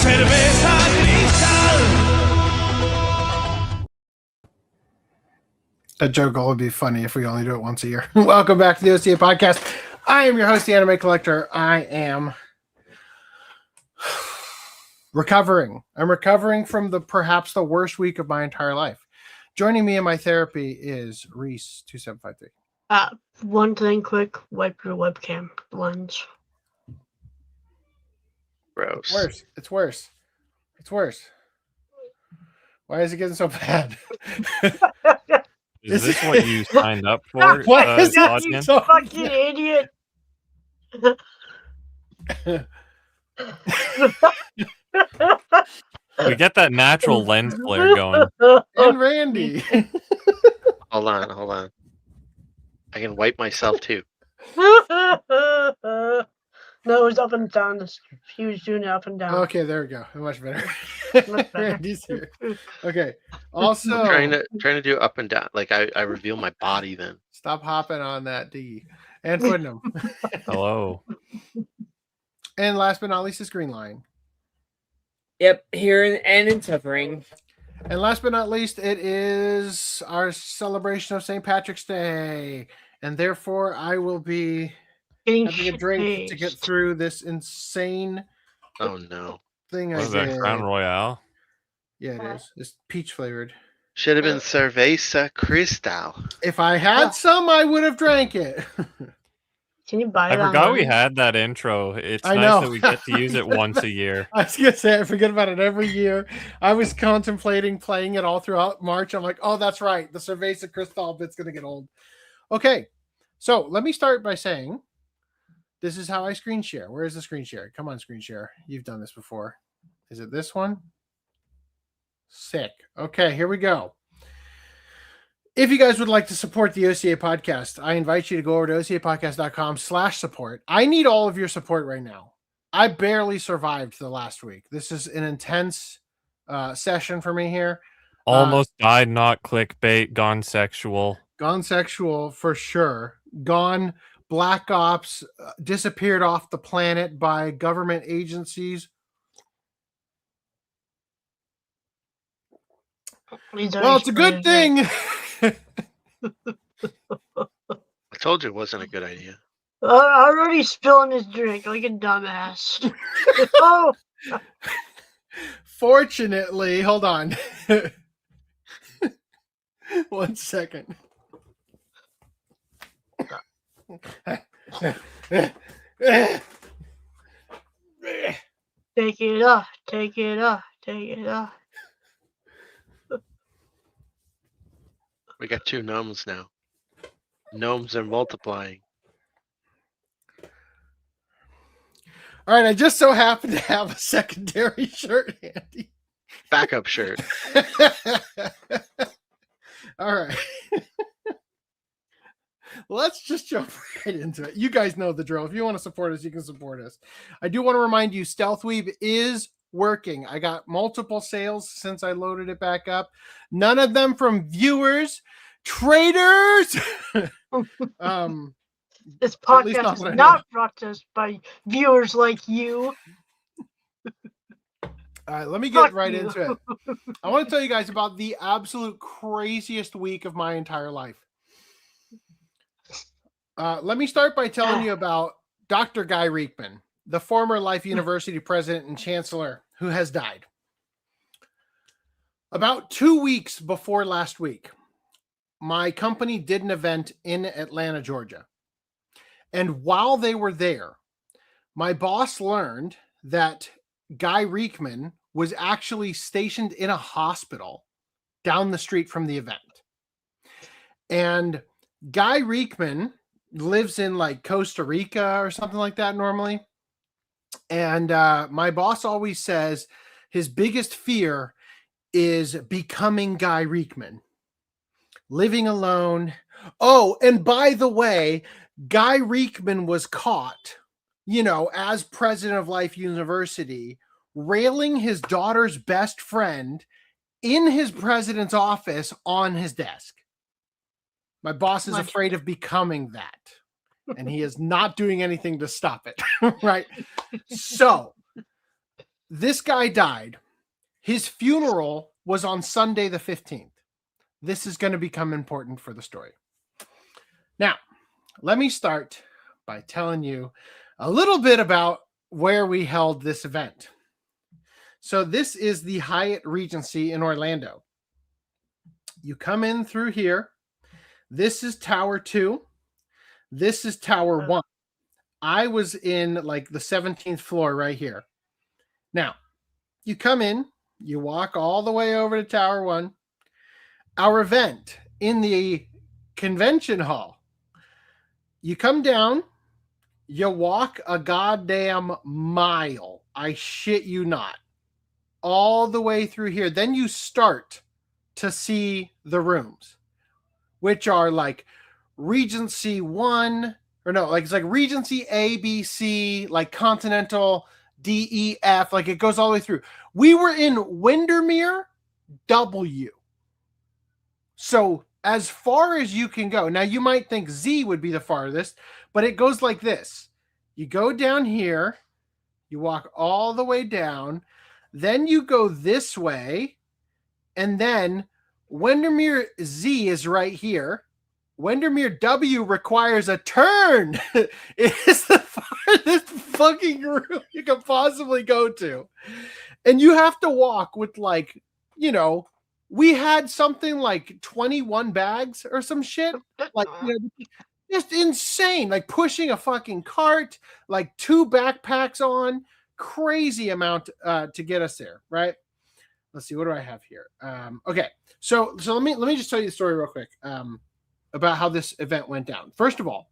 Cerveza cristal. That joke would be funny if we only do it once a year. Welcome back to the OCA Podcast. I am your host, the Anime Collector. I am recovering. I'm recovering from perhaps the worst week of my entire life. Joining me in my therapy is Reese2753. One thing quick, wipe your webcam lens. Gross. It's worse. Why is it getting so bad? Is this what you signed up for? What is that, You so fucking idiot! We get that natural lens flare going. And Randy. Hold on. I can wipe myself too. No, it's up and down. He was doing it up and down. Okay, there we go. Much better. Much better. Randy's here. Okay. Also, trying to do up and down. Like I reveal my body then. stop hopping on that D. And Footnum. Hello. And last but not least is Green Line. Yep, here and in suffering. And last but not least, it is our celebration of St. Patrick's Day. And therefore, I will be having a drink to get through this insane Oh no. thing What I is that, did. Crown Royale? Yeah, it is. It's peach flavored. Should have been Cerveza Cristal. If I had some, I would have drank it. Can you buy it? I forgot we online? had that intro. It's I nice know. that we get to use it once a year. I was going to say, I forget about it every year. I was contemplating playing it all throughout March. I'm like, oh, that's right. The Cerveza Cristal bit's going to get old. Okay. So let me start by saying this is how I screen share. Where is the screen share? Come on, screen share. You've done this before. Is it this one? Sick. Okay, here we go. If you guys would like to support the OCA Podcast, I invite you to go over to ocapodcast.com/support. I need all of your support right now. I barely survived the last week. This is an intense session for me here. Almost died, not clickbait, gone sexual. Gone sexual for sure. Gone Black Ops, disappeared off the planet by government agencies. Well, it's a good thing. I told you it wasn't a good idea. Already spilling his drink like a dumbass. Oh, Fortunately, hold on. 1 second. take it off. Take it off. Take it off. We got 2 gnomes now. Gnomes are multiplying. All right, I just so happen to have a secondary shirt handy. Backup shirt. All right. Let's just jump right into it. You guys know the drill. If you want to support us, you can support us. I do want to remind you, Stealthweave is working. I got multiple sales since I loaded it back up. None of them from viewers, traders. This At least not podcast is what I not brought to us by viewers like you. All right, let me get right into it. I want to tell you guys about the absolute craziest week of my entire life. Let me start by telling you about Dr. Guy Reekman, the former Life University president and chancellor who has died. About 2 weeks before last week, my company did an event in Atlanta, Georgia. And while they were there, my boss learned that Guy Reekman was actually stationed in a hospital down the street from the event. And Guy Reekman lives in like Costa Rica or something like that normally. And my boss always says his biggest fear is becoming Guy Reekman, living alone. Oh, and by the way, Guy Reekman was caught, as president of Life University, railing his daughter's best friend in his president's office on his desk. My boss is afraid of becoming that. and he is not doing anything to stop it. Right? So this guy died. His funeral was on Sunday the 15th. This is going to become important for the story. Now, let me start by telling you a little bit about where we held this event. So this is the Hyatt Regency in Orlando. You come in through here. This is Tower 2. This is Tower 1. I was in like the 17th floor right here. Now, you come in, you walk all the way over to Tower 1. Our event in the convention hall. You come down, you walk a goddamn mile. I shit you not. All the way through here. Then you start to see the rooms, which are like Regency 1, or no, like it's like Regency A, B, C, like Continental, D, E, F, like it goes all the way through. We were in Windermere W. So as far as you can go. Now you might think Z would be the farthest, but it goes like this. You go down here, you walk all the way down, then you go this way, and then Windermere Z is right here. Windermere W requires a turn. It is the farthest fucking room you can possibly go to. And you have to walk with like, you know, we had something like 21 bags or some shit. Like, you know, just insane. Like pushing a fucking cart, like 2 backpacks on. Crazy amount to get us there, right? Let's see, what do I have here? Okay, so let me just tell you the story real quick about how this event went down. First of all,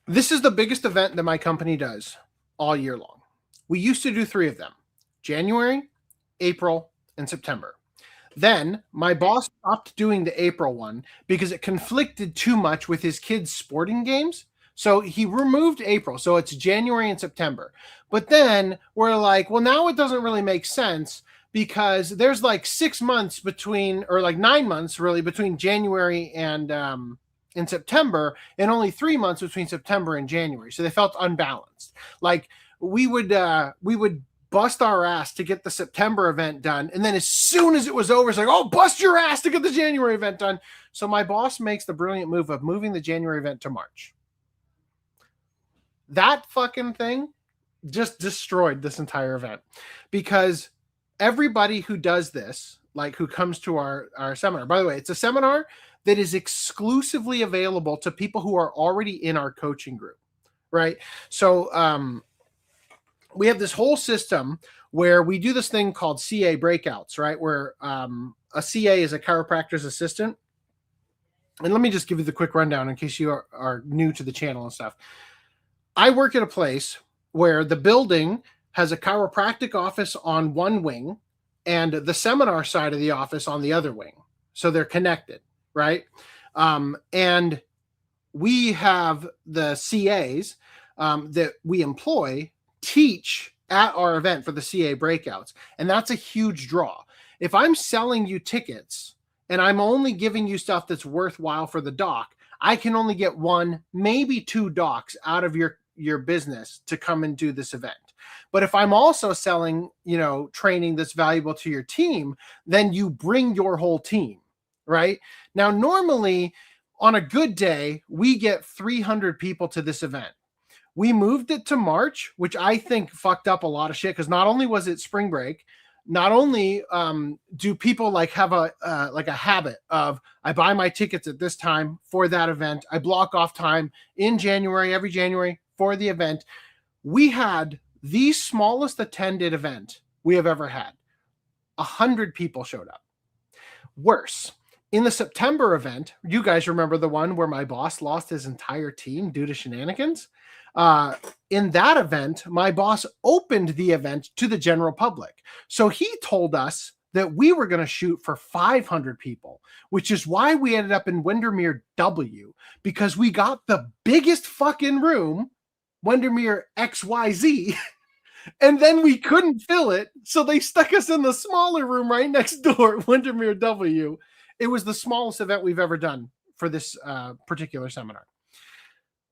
this is the biggest event that my company does all year long. We used to do 3 of them: January, April, and September. Then my boss stopped doing the April one because it conflicted too much with his kids' sporting games. So he removed April. So it's January and September. But then we're like, well, now it doesn't really make sense because there's like 6 months between, or like 9 months really, between January and in September, and only 3 months between September and January. So they felt unbalanced. Like we would bust our ass to get the September event done. And then as soon as it was over, it's like, oh, bust your ass to get the January event done. So my boss makes the brilliant move of moving the January event to March. That fucking thing just destroyed this entire event, because everybody who does this, like who comes to our seminar, by the way, it's a seminar that is exclusively available to people who are already in our coaching group, right? So we have this whole system where we do this thing called CA breakouts, right? Where a CA is a chiropractor's assistant. And let me just give you the quick rundown in case you are new to the channel and stuff. I work at a place where the building has a chiropractic office on one wing and the seminar side of the office on the other wing. So they're connected, right? And we have the CAs that we employ teach at our event for the CA breakouts. And that's a huge draw. If I'm selling you tickets and I'm only giving you stuff that's worthwhile for the doc, I can only get 1, maybe 2 docs out of your business to come and do this event. But if I'm also selling, you know, training that's valuable to your team, then you bring your whole team, right? Now, normally on a good day, we get 300 people to this event. We moved it to March, which I think fucked up a lot of shit, because not only was it spring break, not only do people like have a habit of, I buy my tickets at this time for that event, I block off time in January, every January for the event. We had the smallest attended event we have ever had. 100 people showed up. Worse, in the September event, you guys remember the one where my boss lost his entire team due to shenanigans? In that event, my boss opened the event to the general public. So he told us that we were going to shoot for 500 people, which is why we ended up in Windermere W, because we got the biggest fucking room, Windermere XYZ, and then we couldn't fill it. So they stuck us in the smaller room right next door, Windermere W. It was the smallest event we've ever done for this particular seminar.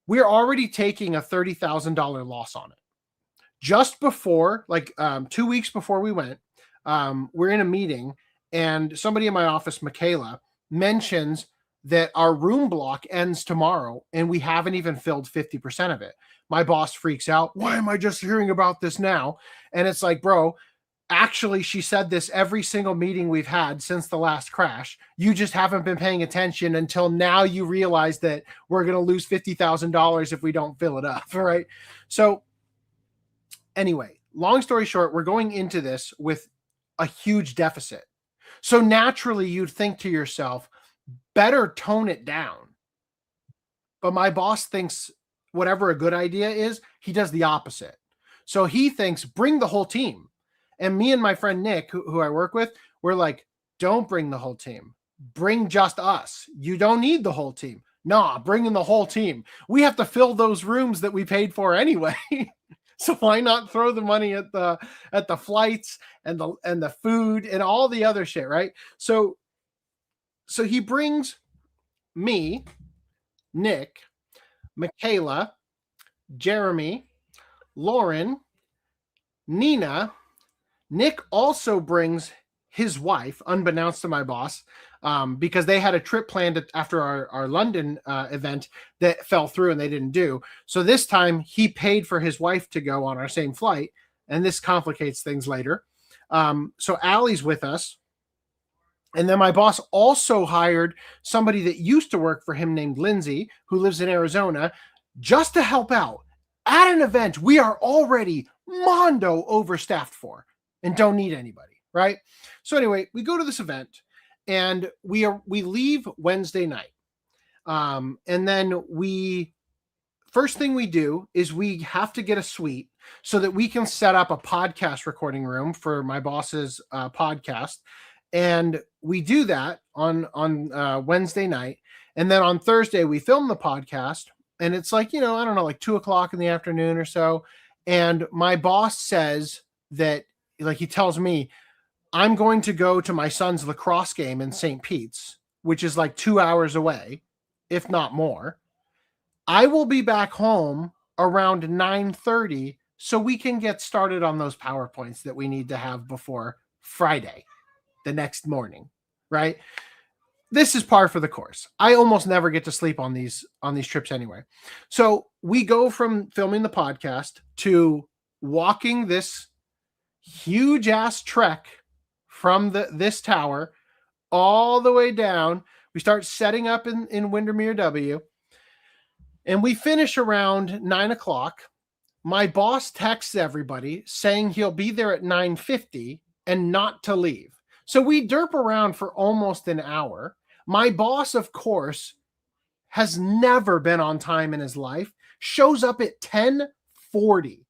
we're already taking a $30,000 loss on it. Just before, 2 weeks before we went, we're in a meeting, and somebody in my office, Michaela, mentions that our room block ends tomorrow and we haven't even filled 50% of it. My boss freaks out. Why am I just hearing about this now? And it's like, bro, actually, she said this every single meeting we've had since the last crash. You just haven't been paying attention until now you realize that we're going to lose $50,000 if we don't fill it up. All right. So anyway, long story short, we're going into this with a huge deficit. So naturally, you'd think to yourself, better tone it down. But my boss thinks whatever a good idea is, he does the opposite. So he thinks, bring the whole team. And me and my friend Nick, who I work with, we're like, don't bring the whole team. Bring just us. You don't need the whole team. Nah, bring in the whole team. We have to fill those rooms that we paid for anyway. So why not throw the money at the flights and the food and all the other shit, right? So he brings me, Nick, Michaela, Jeremy, Lauren, Nina. Nick also brings his wife, unbeknownst to my boss, because they had a trip planned after our London event that fell through and they didn't do. So this time he paid for his wife to go on our same flight, and this complicates things later. So Allie's with us. And then my boss also hired somebody that used to work for him named Lindsay, who lives in Arizona, just to help out at an event we are already mondo overstaffed for and don't need anybody, right? So anyway, we go to this event and we leave Wednesday night. And then first thing we do is we have to get a suite so that we can set up a podcast recording room for my boss's podcast. And we do that on Wednesday night. And then on Thursday, we film the podcast. And it's like, I don't know, like 2:00 in the afternoon or so. And my boss says that, he tells me, I'm going to go to my son's lacrosse game in St. Pete's, which is like 2 hours away, if not more. I will be back home around 9:30 so we can get started on those PowerPoints that we need to have before Friday, the next morning, right? This is par for the course. I almost never get to sleep on these trips anyway. So we go from filming the podcast to walking this huge ass trek from this tower all the way down. We start setting up in Windermere W, and we finish around 9:00. My boss texts everybody saying he'll be there at 9:50 and not to leave. So we derp around for almost an hour. My boss, of course, has never been on time in his life, shows up at 10:40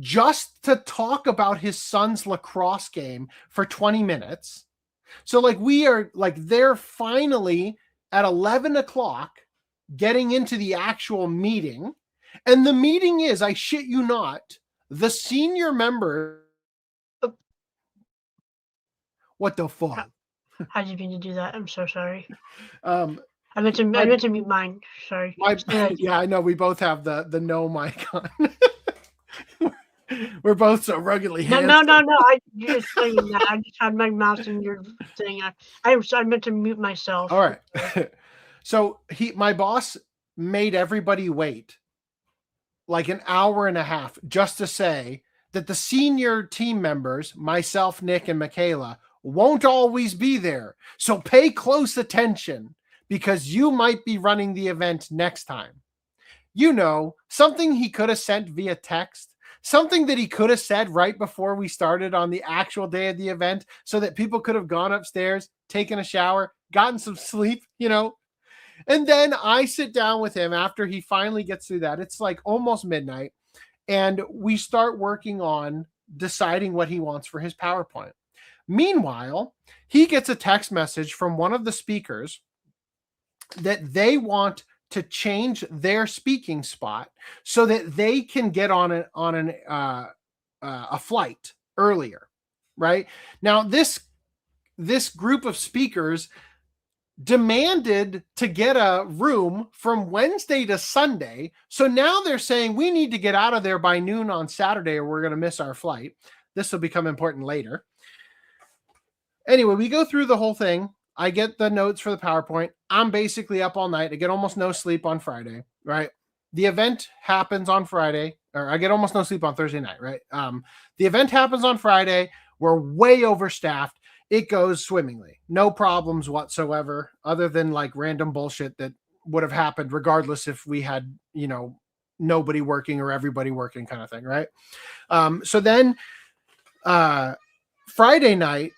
just to talk about his son's lacrosse game for 20 minutes. So we are there finally at 11:00 getting into the actual meeting. And the meeting is, I shit you not, the senior member. What the fuck? I didn't mean to do that. I'm so sorry. I meant to mute mine. Sorry. Yeah, I know. We both have the no mic on. We're both so ruggedly handsome. No. I just saying that. I just had my mouse in your thing. I meant to mute myself. All right. So my boss made everybody wait like an hour and a half just to say that the senior team members, myself, Nick, and Michaela, won't always be there. So pay close attention because you might be running the event next time. Something he could have sent via text, something that he could have said right before we started on the actual day of the event so that people could have gone upstairs, taken a shower, gotten some sleep, And then I sit down with him after he finally gets through that. It's like almost midnight. And we start working on deciding what he wants for his PowerPoint. Meanwhile, he gets a text message from one of the speakers that they want to change their speaking spot so that they can get on a flight earlier, right? Now, this group of speakers demanded to get a room from Wednesday to Sunday. So now they're saying we need to get out of there by noon on Saturday or we're going to miss our flight. This will become important later. Anyway, we go through the whole thing. I get the notes for the PowerPoint. I'm basically up all night. I get almost no sleep on Friday, right? The event happens on Friday, or I get almost no sleep on Thursday night, right? The event happens on Friday. We're way overstaffed. It goes swimmingly. No problems whatsoever, other than like random bullshit that would have happened regardless if we had, nobody working or everybody working kind of thing, right? So then Friday night,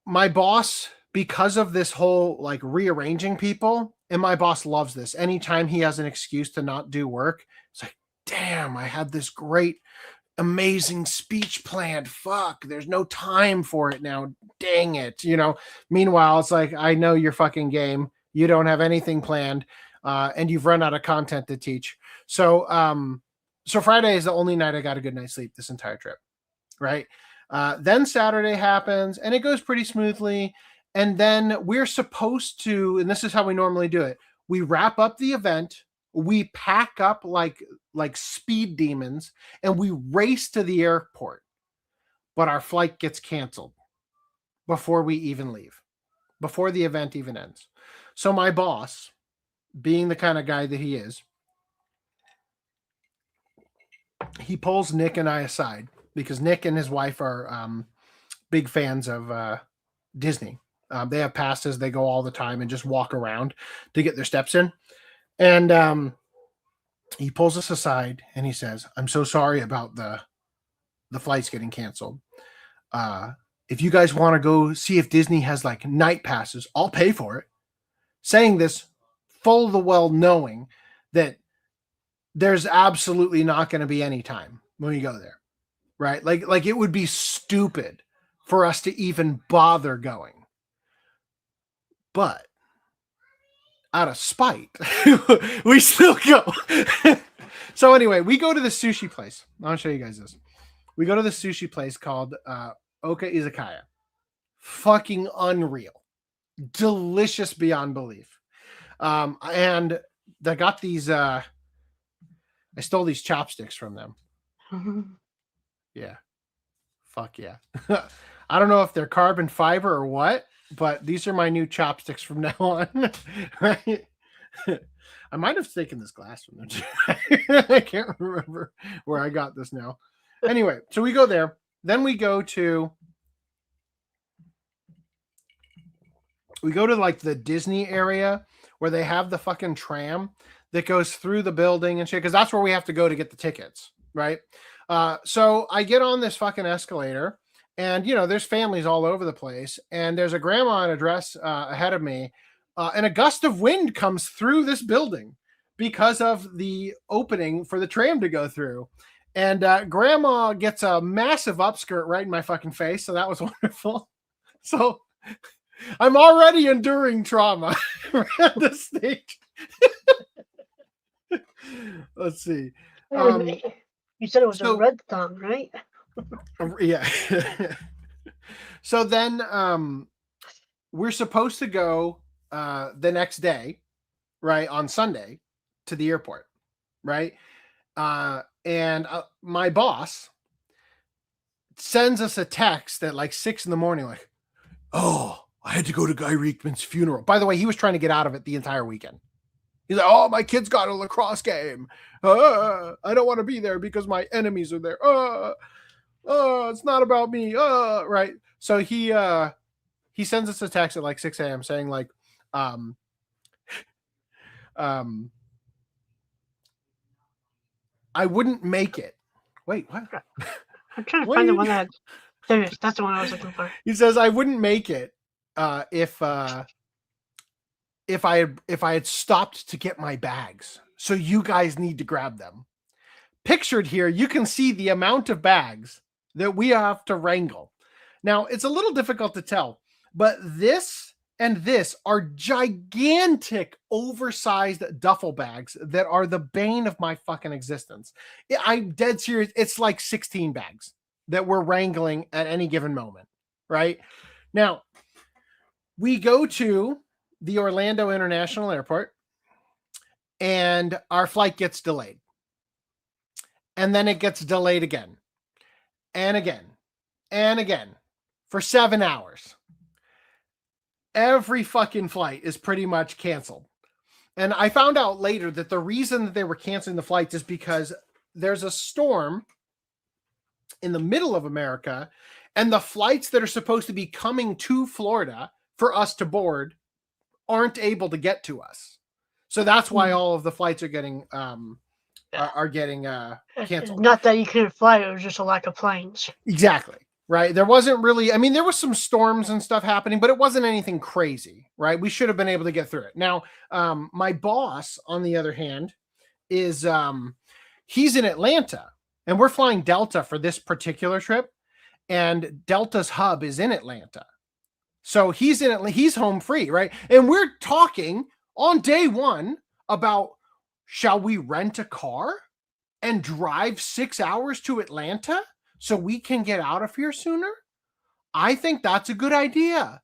my boss, because of this whole like rearranging people, and my boss loves this. Anytime he has an excuse to not do work, it's like, damn, I had this great, amazing speech planned. Fuck, there's no time for it now. Dang it. Meanwhile, it's like, I know your fucking game. You don't have anything planned, and you've run out of content to teach. So Friday is the only night I got a good night's sleep this entire trip, right? Then Saturday happens, and it goes pretty smoothly. And then we're supposed to, and this is how we normally do it. We wrap up the event, we pack up like speed demons, and we race to the airport. But our flight gets canceled before we even leave, before the event even ends. So my boss, being the kind of guy that he is, he pulls Nick and I aside because Nick and his wife are big fans of Disney. They have passes. They go all the time and just walk around to get their steps in. And he pulls us aside and he says, I'm so sorry about the flights getting canceled. If you guys want to go see if Disney has like night passes, I'll pay for it. Saying this full of the well knowing that there's absolutely not going to be any time when you go there. Right? Like it would be stupid for us to even bother going. But out of spite, we still go. So anyway, we go to the sushi place. I'll show you guys this. We go to the sushi place called Oka Izakaya. Fucking unreal. Delicious beyond belief. And they got these, I stole these chopsticks from them. Yeah. Fuck yeah. I don't know if they're carbon fiber or what, but these are my new chopsticks from now on. Right? I might have taken this glass from them too. I can't remember where I got this now. Anyway, so we go there. Then we go to like the Disney area where they have the fucking tram that goes through the building and shit, because that's where we have to go to get the tickets, right? So I get on this fucking escalator, and there's families all over the place, and there's a grandma in a dress ahead of me, and a gust of wind comes through this building because of the opening for the tram to go through, and grandma gets a massive upskirt right in my fucking face, so that was wonderful. So I'm already enduring trauma at this stage. Let's see. You said it was a red thumb, right? Yeah. So then we're supposed to go the next day, right, on Sunday to the airport, right? And my boss sends us a text at like 6 a.m, like, oh, I had to go to Guy Reekman's funeral. By the way, he was trying to get out of it the entire weekend. He's like, oh, my kid's got a lacrosse game. I don't want to be there because my enemies are there. It's not about me. Right. So he sends us a text at like 6 a.m. saying like, I wouldn't make it. Wait, what? I'm trying to find the one that finished. That's the one I was looking for. He says, I wouldn't make it if I had stopped to get my bags. So you guys need to grab them. Pictured here, you can see the amount of bags that we have to wrangle. Now, it's a little difficult to tell, but this and this are gigantic, oversized duffel bags that are the bane of my fucking existence. I'm dead serious. It's like 16 bags that we're wrangling at any given moment, right? Now, we go to the Orlando International Airport, and our flight gets delayed. And then it gets delayed again, and again, and again, for 7 hours. Every fucking flight is pretty much canceled. And I found out later that the reason that they were canceling the flights is because there's a storm in the middle of America, and the flights that are supposed to be coming to Florida for us to board aren't able to get to us. So that's why all of the flights are getting canceled. Not that you couldn't fly, it was just a lack of planes. Exactly. Right. There wasn't really, I mean, there was some storms and stuff happening, but it wasn't anything crazy, right? We should have been able to get through it. Now, my boss, on the other hand, is he's in Atlanta, and we're flying Delta for this particular trip, and Delta's hub is in Atlanta. So he's home free, right? And we're talking on day one about, shall we rent a car and drive 6 hours to Atlanta so we can get out of here sooner? I think that's a good idea.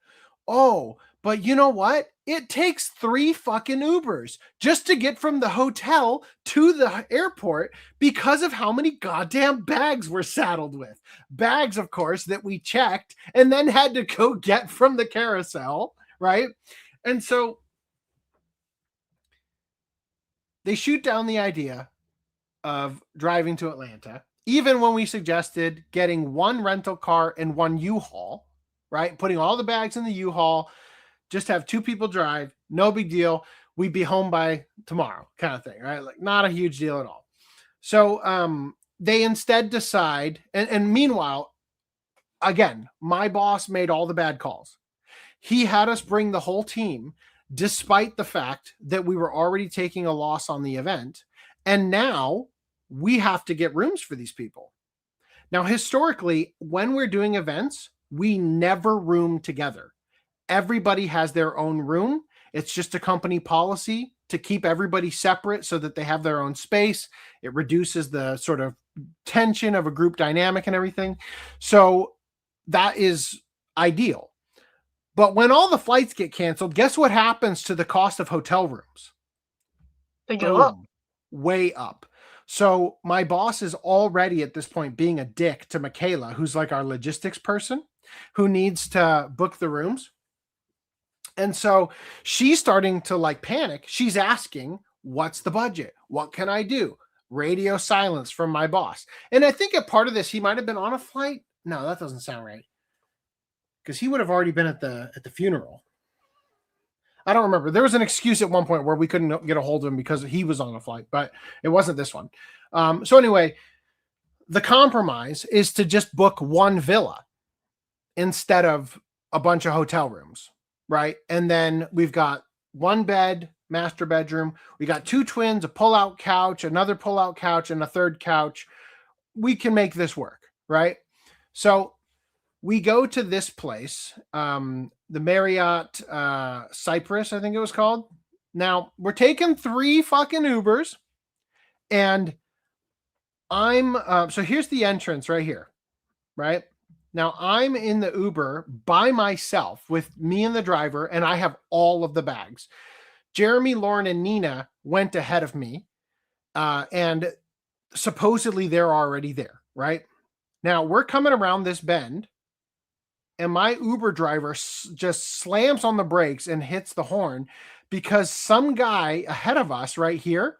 Oh, but you know what? It takes 3 fucking Ubers just to get from the hotel to the airport because of how many goddamn bags we're saddled with. Bags, of course, that we checked and then had to go get from the carousel, right? And so they shoot down the idea of driving to Atlanta, even when we suggested getting 1 rental car and 1 U-Haul, right? Putting all the bags in the U-Haul, just have 2 people drive, no big deal. We'd be home by tomorrow, kind of thing, right? Like, not a huge deal at all. So they instead decide, and meanwhile, again, my boss made all the bad calls. He had us bring the whole team, despite the fact that we were already taking a loss on the event. And now we have to get rooms for these people. Now, historically, when we're doing events, we never room together. Everybody has their own room. It's just a company policy to keep everybody separate so that they have their own space. It reduces the sort of tension of a group dynamic and everything. So that is ideal. But when all the flights get canceled, guess what happens to the cost of hotel rooms? They go up. Way up. So my boss is already at this point being a dick to Michaela, who's like our logistics person, who needs to book the rooms. And so she's starting to like panic. She's asking, what's the budget? What can I do? Radio silence from my boss. And I think a part of this, he might have been on a flight. No, that doesn't sound right. Because he would have already been at the funeral. I don't remember. There was an excuse at one point where we couldn't get a hold of him because he was on a flight, but it wasn't this one. So anyway, the compromise is to just book 1 villa instead of a bunch of hotel rooms, right? And then we've got 1 bed, master bedroom. We got 2 twins, a pull-out couch, another pull-out couch, and a 3rd couch. We can make this work, right? So we go to this place, the Marriott Cypress, I think it was called. Now, we're taking 3 fucking Ubers, and I'm, so here's the entrance right here, right? Now, I'm in the Uber by myself with me and the driver, and I have all of the bags. Jeremy, Lauren, and Nina went ahead of me, and supposedly they're already there, right? Now, we're coming around this bend, and my Uber driver just slams on the brakes and hits the horn because some guy ahead of us right here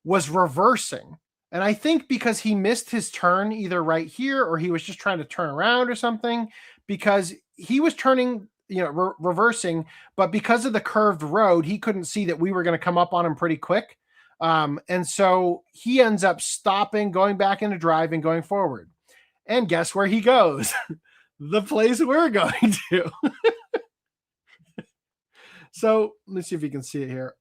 was reversing. And I think because he missed his turn either right here or he was just trying to turn around or something, because he was turning, reversing, but because of the curved road, he couldn't see that we were going to come up on him pretty quick. And so he ends up stopping, going back into drive and going forward. And guess where he goes? The place we're going to. So let's see if you can see it here.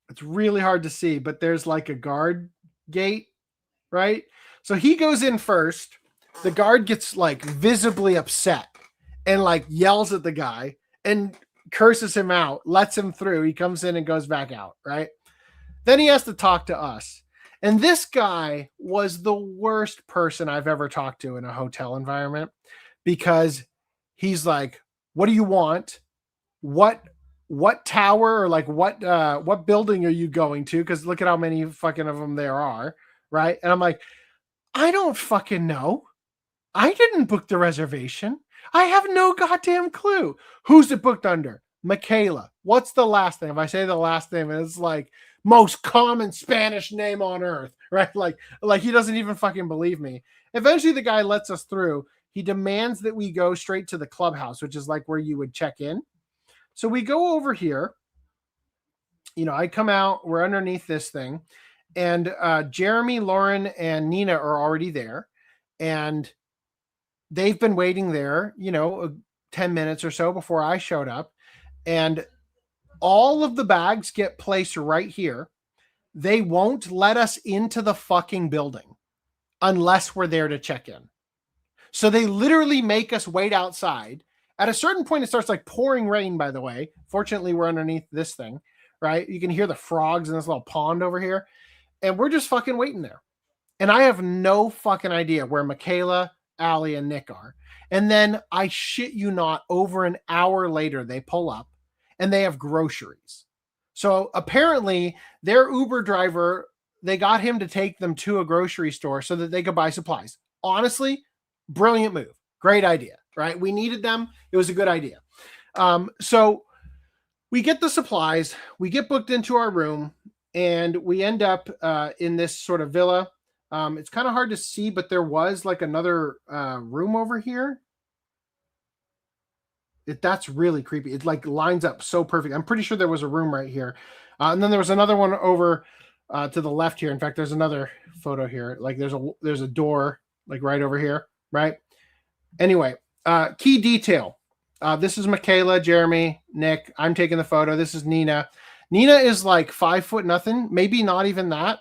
It's really hard to see, but there's like a guard gate, right? So he goes in first. The guard gets like visibly upset and like yells at the guy and curses him out, lets him through. He comes in and goes back out, right? Then he has to talk to us. And this guy was the worst person I've ever talked to in a hotel environment, because he's like, what do you want? What what tower or like what building are you going to? Because look at how many fucking of them there are, right? And I'm like, I don't fucking know. I didn't book the reservation. I have no goddamn clue. Who's it booked under? Michaela. What's the last name? If I say the last name, it's like most common Spanish name on earth, right? Like he doesn't even fucking believe me. Eventually the guy lets us through. He demands that we go straight to the clubhouse, which is like where you would check in. So we go over here. You know, I come out, we're underneath this thing, and Jeremy, Lauren, and Nina are already there. And they've been waiting there, 10 minutes or so before I showed up. And all of the bags get placed right here. They won't let us into the fucking building unless we're there to check in. So they literally make us wait outside. At a certain point, it starts like pouring rain, by the way. Fortunately, we're underneath this thing, right? You can hear the frogs in this little pond over here. And we're just fucking waiting there. And I have no fucking idea where Michaela, Allie, and Nick are. And then I shit you not, over an hour later, they pull up and they have groceries. So apparently their Uber driver, they got him to take them to a grocery store so that they could buy supplies. Honestly, brilliant move. Great idea, right? We needed them. It was a good idea. So we get the supplies, we get booked into our room, and we end up in this sort of villa. It's kind of hard to see, but there was like another room over here. That's really creepy. It like lines up so perfect. I'm pretty sure there was a room right here. And then there was another one over to the left here. In fact, there's another photo here. Like there's a door like right over here, right? Anyway, key detail. This is Michaela, Jeremy, Nick. I'm taking the photo. This is Nina. Nina is like 5 foot nothing, maybe not even that.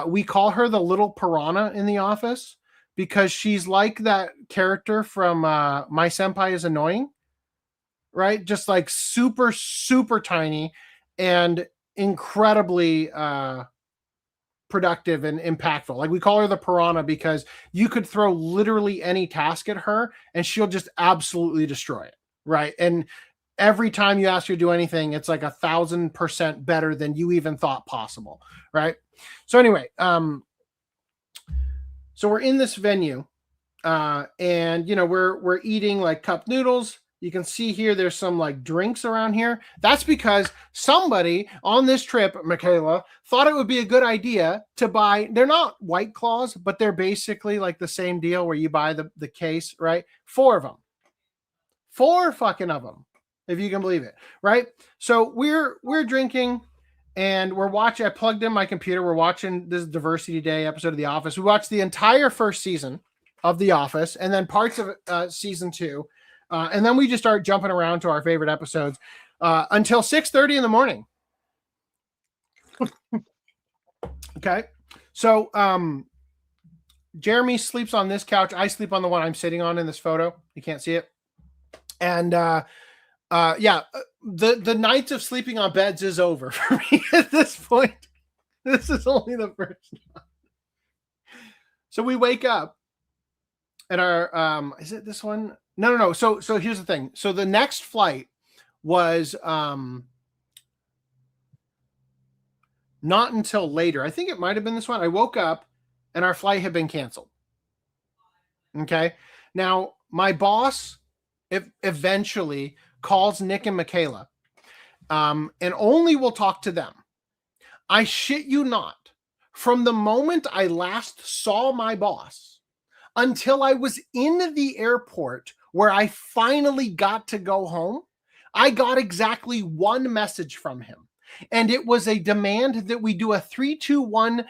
We call her the little piranha in the office because she's like that character from My Senpai is Annoying, right? Just like super, super tiny and incredibly productive and impactful. Like we call her the piranha because you could throw literally any task at her and she'll just absolutely destroy it, right? And every time you ask her to do anything, it's like 1,000% better than you even thought possible, right? So anyway, so we're in this venue, and we're eating like cup noodles. You can see here there's some like drinks around here. That's because somebody on this trip, Michaela, thought it would be a good idea to buy. They're not White Claws, but they're basically like the same deal where you buy the case, right? 4 of them. 4 fucking of them, if you can believe it, right? So we're drinking. And we're watching, I plugged in my computer. We're watching this Diversity Day episode of The Office. We watched the entire first season of The Office and then parts of season 2. And then we just start jumping around to our favorite episodes until 6:30 in the morning. Okay. So Jeremy sleeps on this couch. I sleep on the one I'm sitting on in this photo. You can't see it. And the nights of sleeping on beds is over for me at this point. This is only the first night. So we wake up and our is it this one? No. So here's the thing. So the next flight was not until later. I think it might have been this one. I woke up and our flight had been canceled. Okay. Now my boss eventually calls Nick and Michaela, and only will talk to them. I shit you not. From the moment I last saw my boss until I was in the airport where I finally got to go home, I got exactly one message from him. And it was a demand that we do a 3-2-1,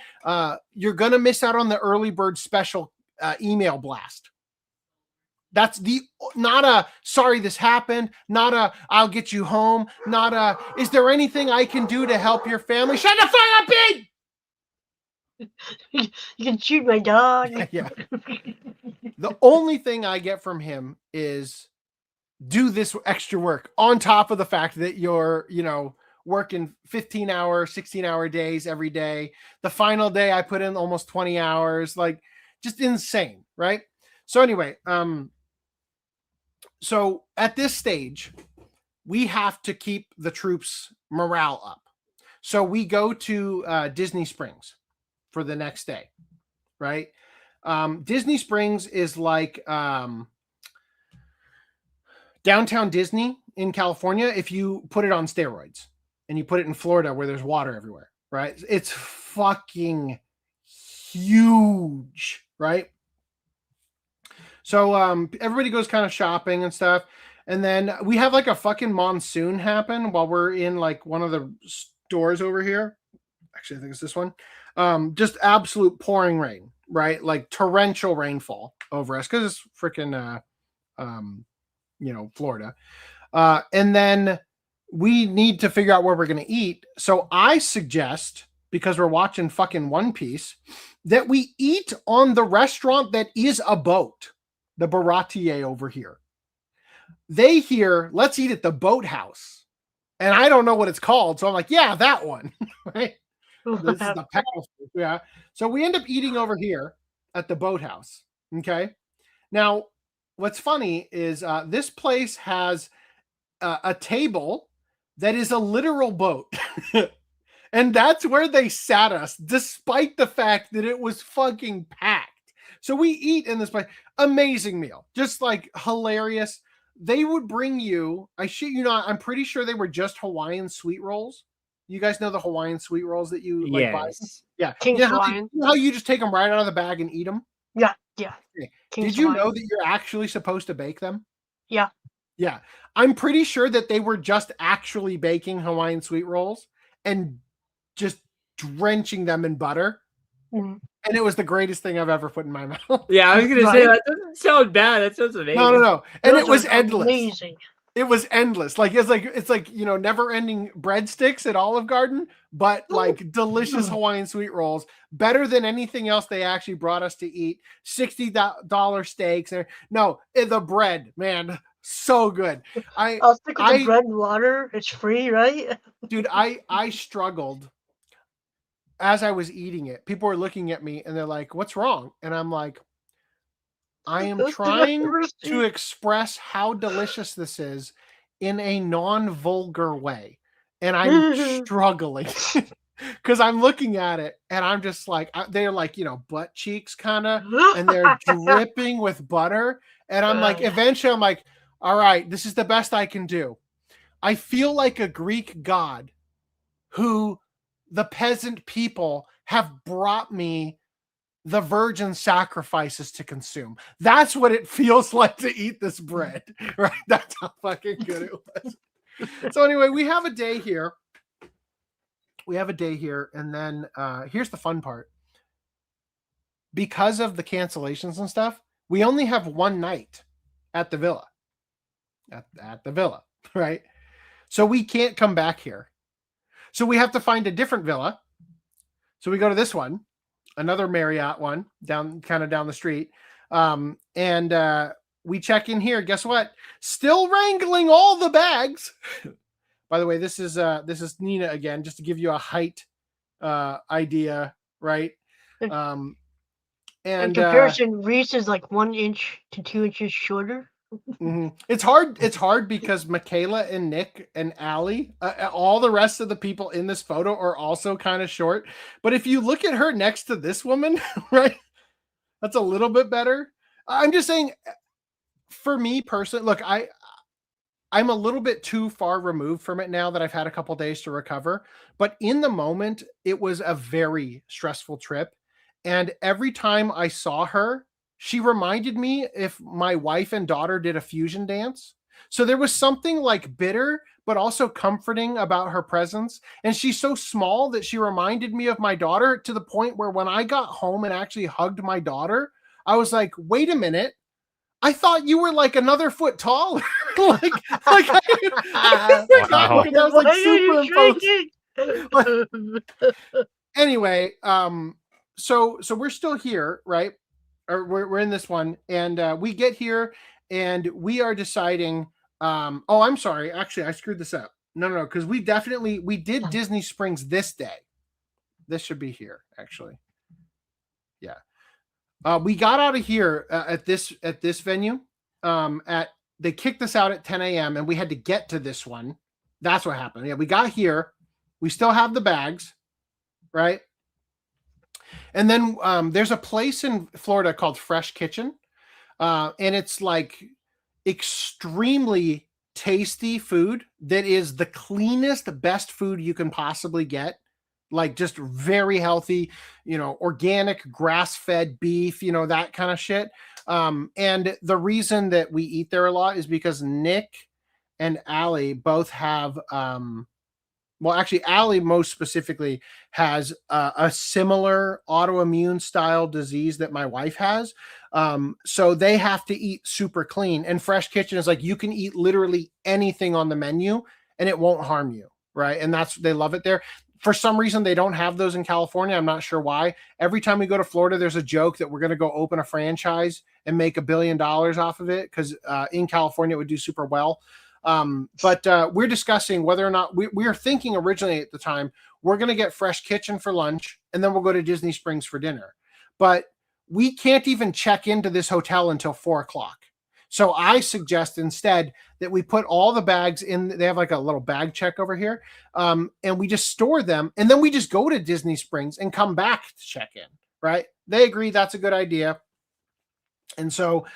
you're going to miss out on the early bird special email blast. That's not a, sorry this happened, not a, I'll get you home, not a, is there anything I can do to help your family? Shut the fuck up, pig! You can shoot my dog. Yeah. The only thing I get from him is do this extra work on top of the fact that you're, working 15-hour, 16-hour days every day. The final day I put in almost 20 hours, like just insane, right? So anyway, so at this stage, we have to keep the troops' morale up. So we go to Disney Springs for the next day, right? Disney Springs is like downtown Disney in California if you put it on steroids and you put it in Florida where there's water everywhere, right? It's fucking huge, right? So everybody goes kind of shopping and stuff. And then we have like a fucking monsoon happen while we're in like one of the stores over here. Actually, I think it's this one. Just absolute pouring rain, right? Like torrential rainfall over us because it's freaking, Florida. And then we need to figure out where we're going to eat. So I suggest, because we're watching fucking One Piece, that we eat on the restaurant that is a boat, the Baratier over here. They hear, let's eat at the boathouse. And I don't know what it's called. So I'm like, yeah, that one. Right? This is the Petals. Yeah. So we end up eating over here at the boathouse. Okay. Now, what's funny is this place has a table that is a literal boat. And that's where they sat us, despite the fact that it was fucking packed. So we eat in this place. Amazing meal. Just like hilarious. They would bring you, I shit you not, I'm pretty sure they were just Hawaiian sweet rolls. You guys know the Hawaiian sweet rolls that you like buy? Yeah. King you Hawaiian. How you just take them right out of the bag and eat them? Yeah. Okay. Did you know that you're actually supposed to bake them? Yeah. Yeah. I'm pretty sure that they were just actually baking Hawaiian sweet rolls and just drenching them in butter. Mm. And it was the greatest thing I've ever put in my mouth. Yeah, I was gonna say that doesn't sound bad. That sounds amazing. No. And it was endless. Amazing. It was endless. It's like never-ending breadsticks at Olive Garden, but like delicious Hawaiian sweet rolls, better than anything else they actually brought us to eat. $60 steaks. No, the bread, man, so good. I'll stick with the bread and water. It's free, right? Dude, I struggled as I was eating it. People were looking at me and they're like, "What's wrong?" And I'm like, I am trying to express how delicious this is in a non-vulgar way. And I'm struggling because I'm looking at it and I'm just like, they're like, butt cheeks kind of, and they're dripping with butter. And I'm like, eventually I'm like, all right, this is the best I can do. I feel like a Greek god who the peasant people have brought me the virgin sacrifices to consume. That's what it feels like to eat this bread, right? That's how fucking good it was. So anyway, we have a day here. And then here's the fun part. Because of the cancellations and stuff, we only have one night at the villa. At the villa, right? So we can't come back here. So we have to find a different villa. So we go to this one. Another Marriott one down the street. And we check in here. Guess what? Still wrangling all the bags. By the way, this is Nina again, just to give you a height idea, right? In comparison, Reese is like 1 inch to 2 inches shorter. Mm-hmm. It's hard because Michaela and Nick and Allie, all the rest of the people in this photo are also kind of short. But if you look at her next to this woman, right, that's a little bit better. I'm just saying, for me personally, look, I'm a little bit too far removed from it now that I've had a couple days to recover. But in the moment, it was a very stressful trip. And every time I saw her, she reminded me if my wife and daughter did a fusion dance. So there was something like bitter, but also comforting about her presence. And she's so small that she reminded me of my daughter, to the point where when I got home and actually hugged my daughter, I was like, wait a minute. I thought you were like another foot taller. I was like superimposed. Anyway, so we're still here, right? Or we're in this one, and we get here and we are deciding. I'm sorry. Actually, I screwed this up. No, because we did Disney Springs this day. This should be here, actually. Yeah. We got out of here at this venue at they kicked us out at 10 a.m. and we had to get to this one. That's what happened. Yeah, we got here. We still have the bags, right? And then there's a place in Florida called Fresh Kitchen. And it's like extremely tasty food that is the cleanest, best food you can possibly get. Like just very healthy, organic grass-fed beef, that kind of shit. And the reason that we eat there a lot is because Nick and Allie both have, actually Allie most specifically has a similar autoimmune style disease that my wife has. So they have to eat super clean, and Fresh Kitchen is like, you can eat literally anything on the menu and it won't harm you. Right. And they love it there. For some reason, they don't have those in California. I'm not sure why. Every time we go to Florida, there's a joke that we're going to go open a franchise and make $1 billion off of it because in California, it would do super well. But we're discussing whether or not we are thinking originally at the time, we're going to get Fresh Kitchen for lunch and then we'll go to Disney Springs for dinner. But we can't even check into this hotel until 4:00. So I suggest instead that we put all the bags in. They have like a little bag check over here. And we just store them. And then we just go to Disney Springs and come back to check in. Right. They agree that's a good idea. And so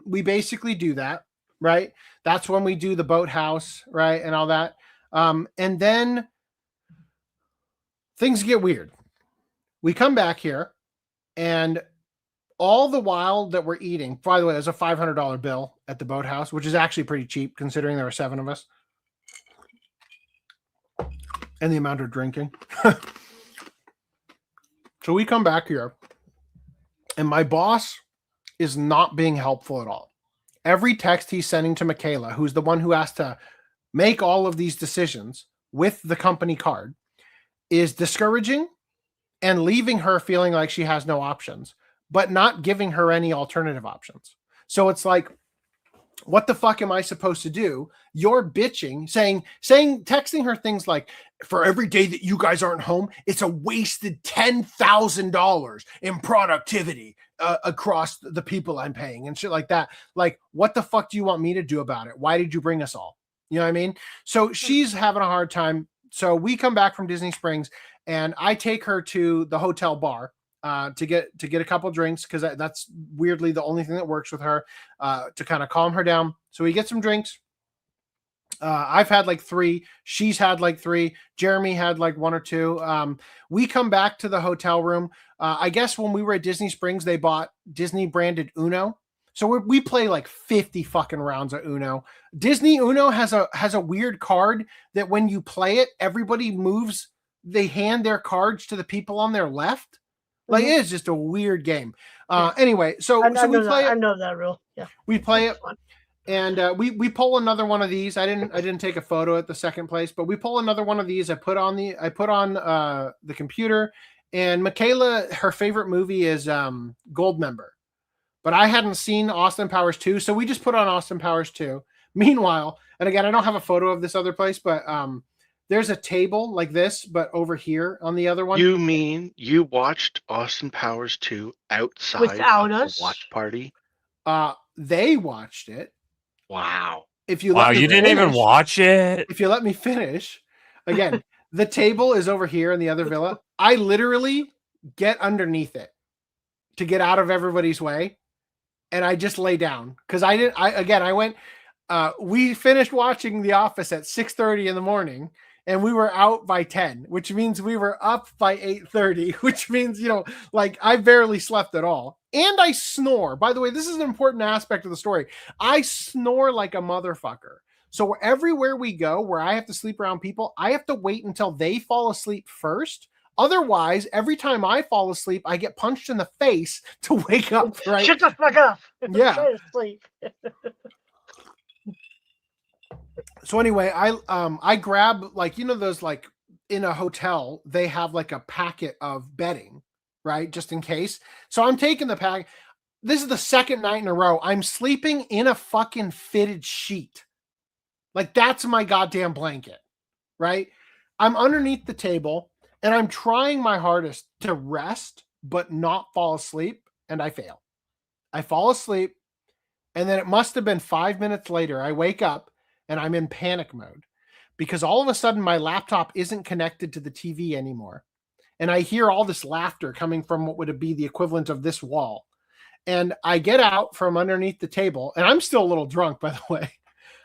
we basically do that. Right. That's when we do the boathouse. Right. And all that. And then things get weird. We come back here and all the while that we're eating, by the way, there's a $500 bill at the boathouse, which is actually pretty cheap considering there are 7 of us. And the amount of drinking. So we come back here and my boss is not being helpful at all. Every text he's sending to Michaela, who's the one who has to make all of these decisions with the company card, is discouraging and leaving her feeling like she has no options, but not giving her any alternative options. So it's like, what the fuck am I supposed to do? You're bitching, texting her things like, for every day that you guys aren't home, it's a wasted $10,000 in productivity across the people I'm paying and shit like that. Like, what the fuck do you want me to do about it? Why did you bring us all? You know what I mean? So she's having a hard time. So we come back from Disney Springs and I take her to the hotel bar to get a couple drinks because that's weirdly the only thing that works with her to kind of calm her down. So we get some drinks. I've had like 3. She's had like 3. Jeremy had like 1 or 2. We come back to the hotel room. I guess when we were at Disney Springs, they bought Disney branded Uno. So we play like 50 fucking rounds of Uno. Disney Uno has a weird card that when you play it, everybody moves. They hand their cards to the people on their left. Like, it's just a weird game. Anyway, so we play it. I know that rule. Yeah, we play it, and we pull another one of these. I didn't take a photo at the second place, but we pull another one of these. I put on the computer, and Michaela, her favorite movie is Goldmember, but I hadn't seen Austin Powers 2, so we just put on Austin Powers 2. Meanwhile, and again, I don't have a photo of this other place, but there's a table like this, but over here on the other one. You mean you watched Austin Powers 2 outside without of us? the watch party? They watched it. Wow. If you you didn't even watch it? If you let me finish. Again, the table is over here in the other villa. I literally get underneath it to get out of everybody's way. And I just lay down because I went, we finished watching The Office at 6:30 in the morning. And we were out by 10, which means we were up by 8:30, which means, like I barely slept at all. And I snore. By the way, this is an important aspect of the story. I snore like a motherfucker. So everywhere we go where I have to sleep around people, I have to wait until they fall asleep first. Otherwise, every time I fall asleep, I get punched in the face to wake up. Right? Shut the fuck up. Yeah. Try to sleep. So anyway, I grab like, those like in a hotel, they have like a packet of bedding, right? Just in case. So I'm taking the pack. This is the second night in a row. I'm sleeping in a fucking fitted sheet. Like that's my goddamn blanket, right? I'm underneath the table and I'm trying my hardest to rest, but not fall asleep. And I fail. I fall asleep. And then it must have been 5 minutes later, I wake up and I'm in panic mode because all of a sudden my laptop isn't connected to the TV anymore. And I hear all this laughter coming from what would be the equivalent of this wall. And I get out from underneath the table, and I'm still a little drunk, by the way.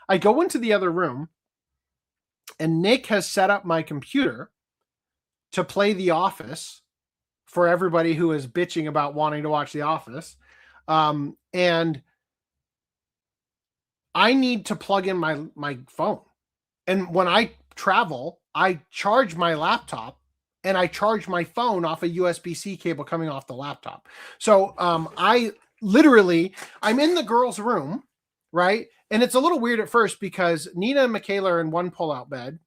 I go into the other room, and Nick has set up my computer to play The Office for everybody who is bitching about wanting to watch The Office. And I need to plug in my phone. And when I travel, I charge my laptop and I charge my phone off a USB-C cable coming off the laptop. So I'm in the girls' room, right? And it's a little weird at first because Nina and Michaela are in one pull-out bed,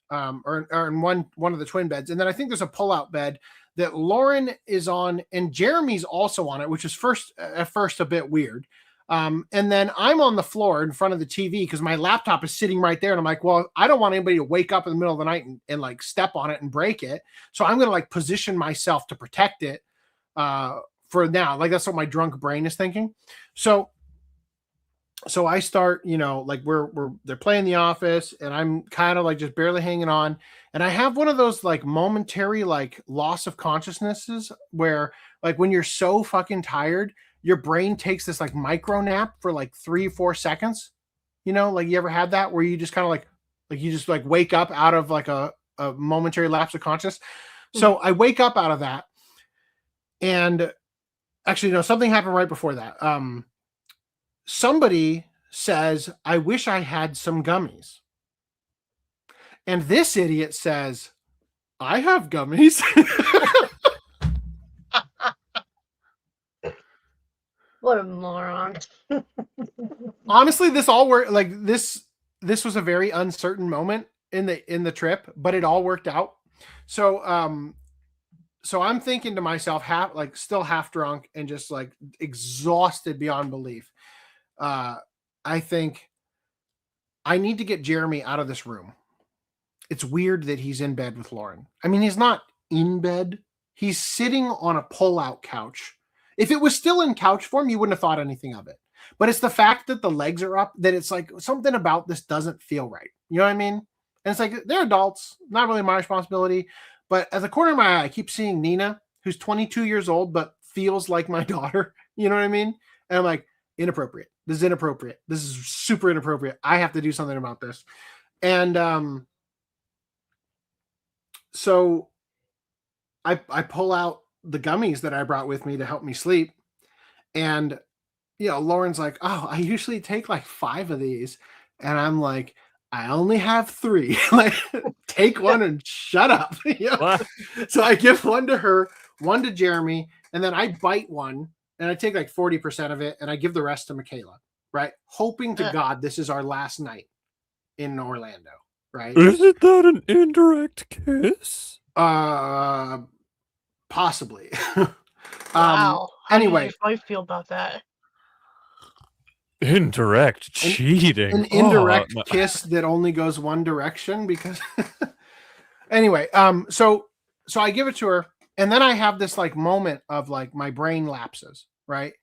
or in one of the twin beds. And then I think there's a pull-out bed that Lauren is on, and Jeremy's also on it, which is at first a bit weird. And then I'm on the floor in front of the TV because my laptop is sitting right there. And I'm like, well, I don't want anybody to wake up in the middle of the night and like step on it and break it. So I'm going to like position myself to protect it for now. Like that's what my drunk brain is thinking. So I start, like they're playing The Office and I'm kind of like just barely hanging on. And I have one of those like momentary like loss of consciousnesses where like when you're so fucking tired, your brain takes this like micro nap for like 3 or 4 seconds. Like you ever had that where you just kind of like you just like wake up out of like a momentary lapse of consciousness. So I wake up out of that. And actually, no, something happened right before that. Somebody says, I wish I had some gummies. And this idiot says, I have gummies. What a moron. Honestly, this all worked. Like this was a very uncertain moment in the trip, but it all worked out. So I'm thinking to myself, still half drunk and just like exhausted beyond belief. I think I need to get Jeremy out of this room. It's weird that he's in bed with Lauren. I mean, he's not in bed. He's sitting on a pull-out couch. If it was still in couch form, you wouldn't have thought anything of it. But it's the fact that the legs are up that it's like something about this doesn't feel right. You know what I mean? And it's like, they're adults, not really my responsibility. But at the corner of my eye, I keep seeing Nina, who's 22 years old, but feels like my daughter. You know what I mean? And I'm like, inappropriate. This is inappropriate. This is super inappropriate. I have to do something about this. And so I pull out the gummies that I brought with me to help me sleep. And, Lauren's like, oh, I usually take like 5 of these. And I'm like, I only have 3. Like, take one and shut up. So I give one to her, one to Jeremy, and then I bite one and I take like 40% of it and I give the rest to Michaela, right? Hoping to God this is our last night in Orlando, right? Isn't that an indirect kiss? Possibly. Wow. Anyway, How do you feel about that? Indirect cheating. An indirect kiss that only goes one direction because anyway, so I give it to her and then I have this like moment of like my brain lapses, right?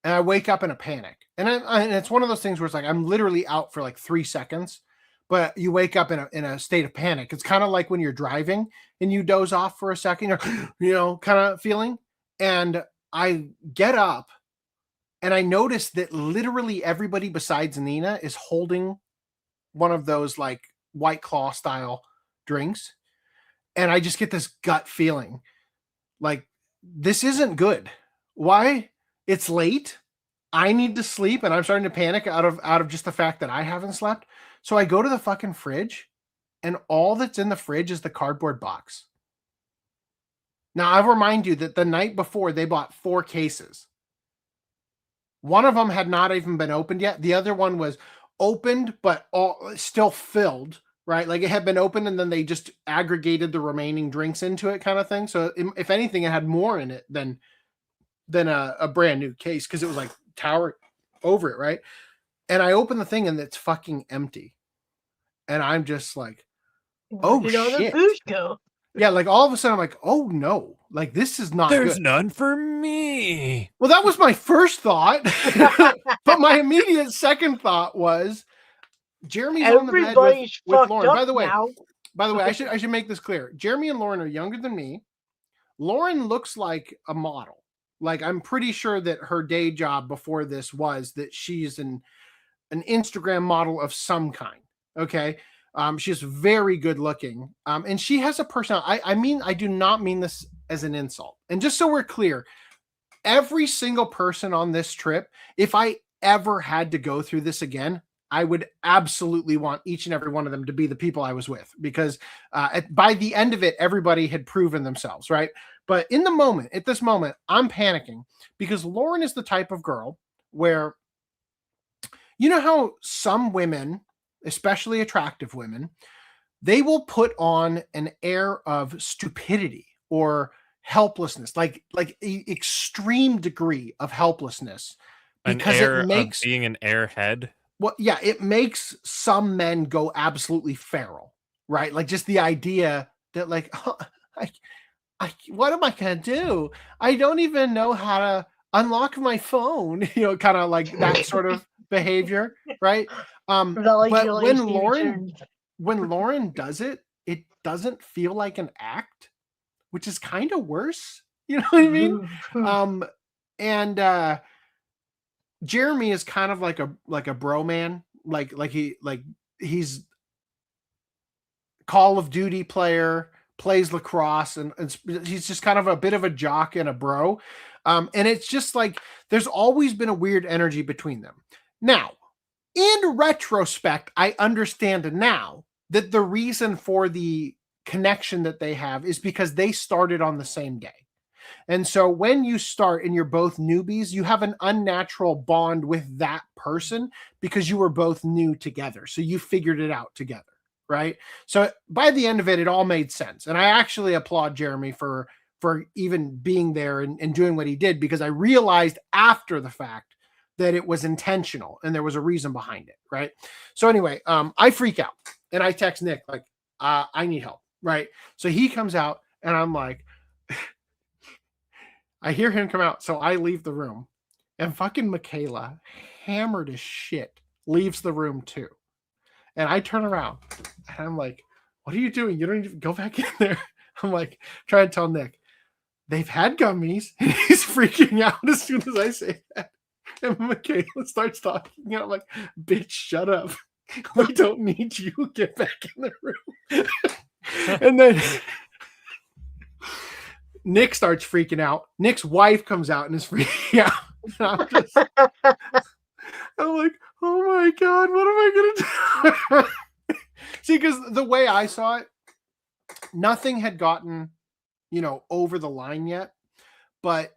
And I wake up in a panic. And it's one of those things where it's like I'm literally out for like 3 seconds, but you wake up in a state of panic. It's kind of like when you're driving and you doze off for a second, kind of feeling. And I get up and I notice that literally everybody besides Nina is holding one of those like White Claw style drinks. And I just get this gut feeling like this isn't good. Why? It's late. I need to sleep and I'm starting to panic out of just the fact that I haven't slept. So I go to the fucking fridge and all that's in the fridge is the cardboard box. Now, I'll remind you that the night before they bought 4 cases. One of them had not even been opened yet. The other one was opened, but still filled, right? Like it had been opened and then they just aggregated the remaining drinks into it kind of thing. So if anything, it had more in it than a brand new case because it was like towering over it, right? And I open the thing and it's fucking empty. And I'm just like, oh Where did all the shit. booze go? Yeah, like all of a sudden I'm like, oh no, like this is not There's good. none for me. Well, that was my first thought, but my immediate second thought was Jeremy's on the bed Everybody's with fucked Lauren. up By the way, now. I should make this clear. Jeremy and Lauren are younger than me. Lauren looks like a model. Like I'm pretty sure that her day job before this was that she's an Instagram model of some kind. Okay. She's very good looking. And she has a personality. I do not mean this as an insult. And just so we're clear, every single person on this trip, if I ever had to go through this again, I would absolutely want each and every one of them to be the people I was with, because by the end of it, everybody had proven themselves, right? But in the moment, at this moment, I'm panicking because Lauren is the type of girl where, you know how some women, especially attractive women, they will put on an air of stupidity or helplessness, like an extreme degree of helplessness, because An air it makes of being an airhead. well, yeah, it makes some men go absolutely feral, right? Like just the idea that like, oh, what am I gonna do? I don't even know how to unlock my phone, kind of like that sort of behavior, right? Like But Julian when Lauren does it, it doesn't feel like an act, which is kind of worse. You know what I mean? And Jeremy is kind of like a bro man, like he's Call of Duty player, plays lacrosse, and he's just kind of a bit of a jock and a bro. And it's just like there's always been a weird energy between them. Now, in retrospect, I understand now that the reason for the connection that they have is because they started on the same day. And so when you start and you're both newbies, you have an unnatural bond with that person because you were both new together. So you figured it out together, right? So by the end of it, it all made sense. And I actually applaud Jeremy for even being there and doing what he did, because I realized after the fact that it was intentional and there was a reason behind it, right? So anyway, I freak out and I text Nick like, I need help, right? So he comes out and I'm like, I hear him come out, so I leave the room, and fucking Michaela, hammered as shit, leaves the room too. And I turn around and I'm like, what are you doing? You don't even go back in there. I'm like, trying to tell Nick, they've had gummies, and he's freaking out as soon as I say that. And Michaela starts talking, and I'm like, bitch, shut up. We don't need you. Get back in the room. And then Nick starts freaking out. Nick's wife comes out and is freaking out. And I'm like, oh my God, what am I going to do? See, because the way I saw it, nothing had gotten, over the line yet, but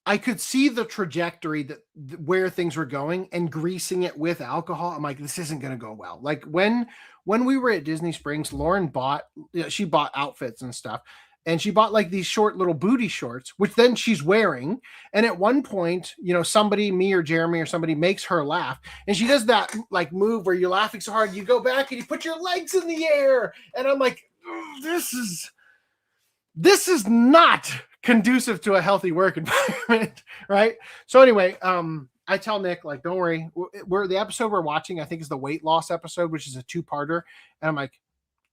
I could see the trajectory that where things were going, and greasing it with alcohol. I'm like, this isn't going to go well. Like when we were at Disney Springs, Lauren bought outfits and stuff. And she bought like these short little booty shorts, which then she's wearing. And at one point, somebody, me or Jeremy or somebody, makes her laugh. And she does that like move where you're laughing so hard, you go back and you put your legs in the air. And I'm like, this is not conducive to a healthy work environment, right? So anyway, I tell Nick, like, don't worry. The episode we're watching, I think, is the weight loss episode, which is a 2-parter. And I'm like,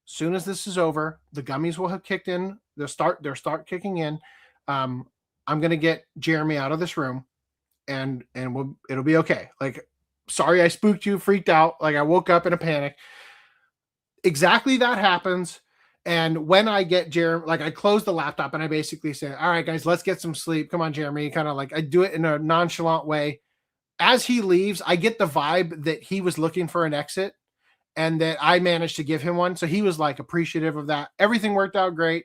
soon as this is over, the gummies will have kicked in. They'll start kicking in. I'm gonna get Jeremy out of this room, and it'll be okay. Like, sorry I spooked you, freaked out. Like I woke up in a panic. Exactly that happens. And when I get Jeremy, like I close the laptop and I basically say, all right, guys, let's get some sleep. Come on, Jeremy. Kind of like I do it in a nonchalant way. As he leaves, I get the vibe that he was looking for an exit, and that I managed to give him one. So he was like appreciative of that. Everything worked out great.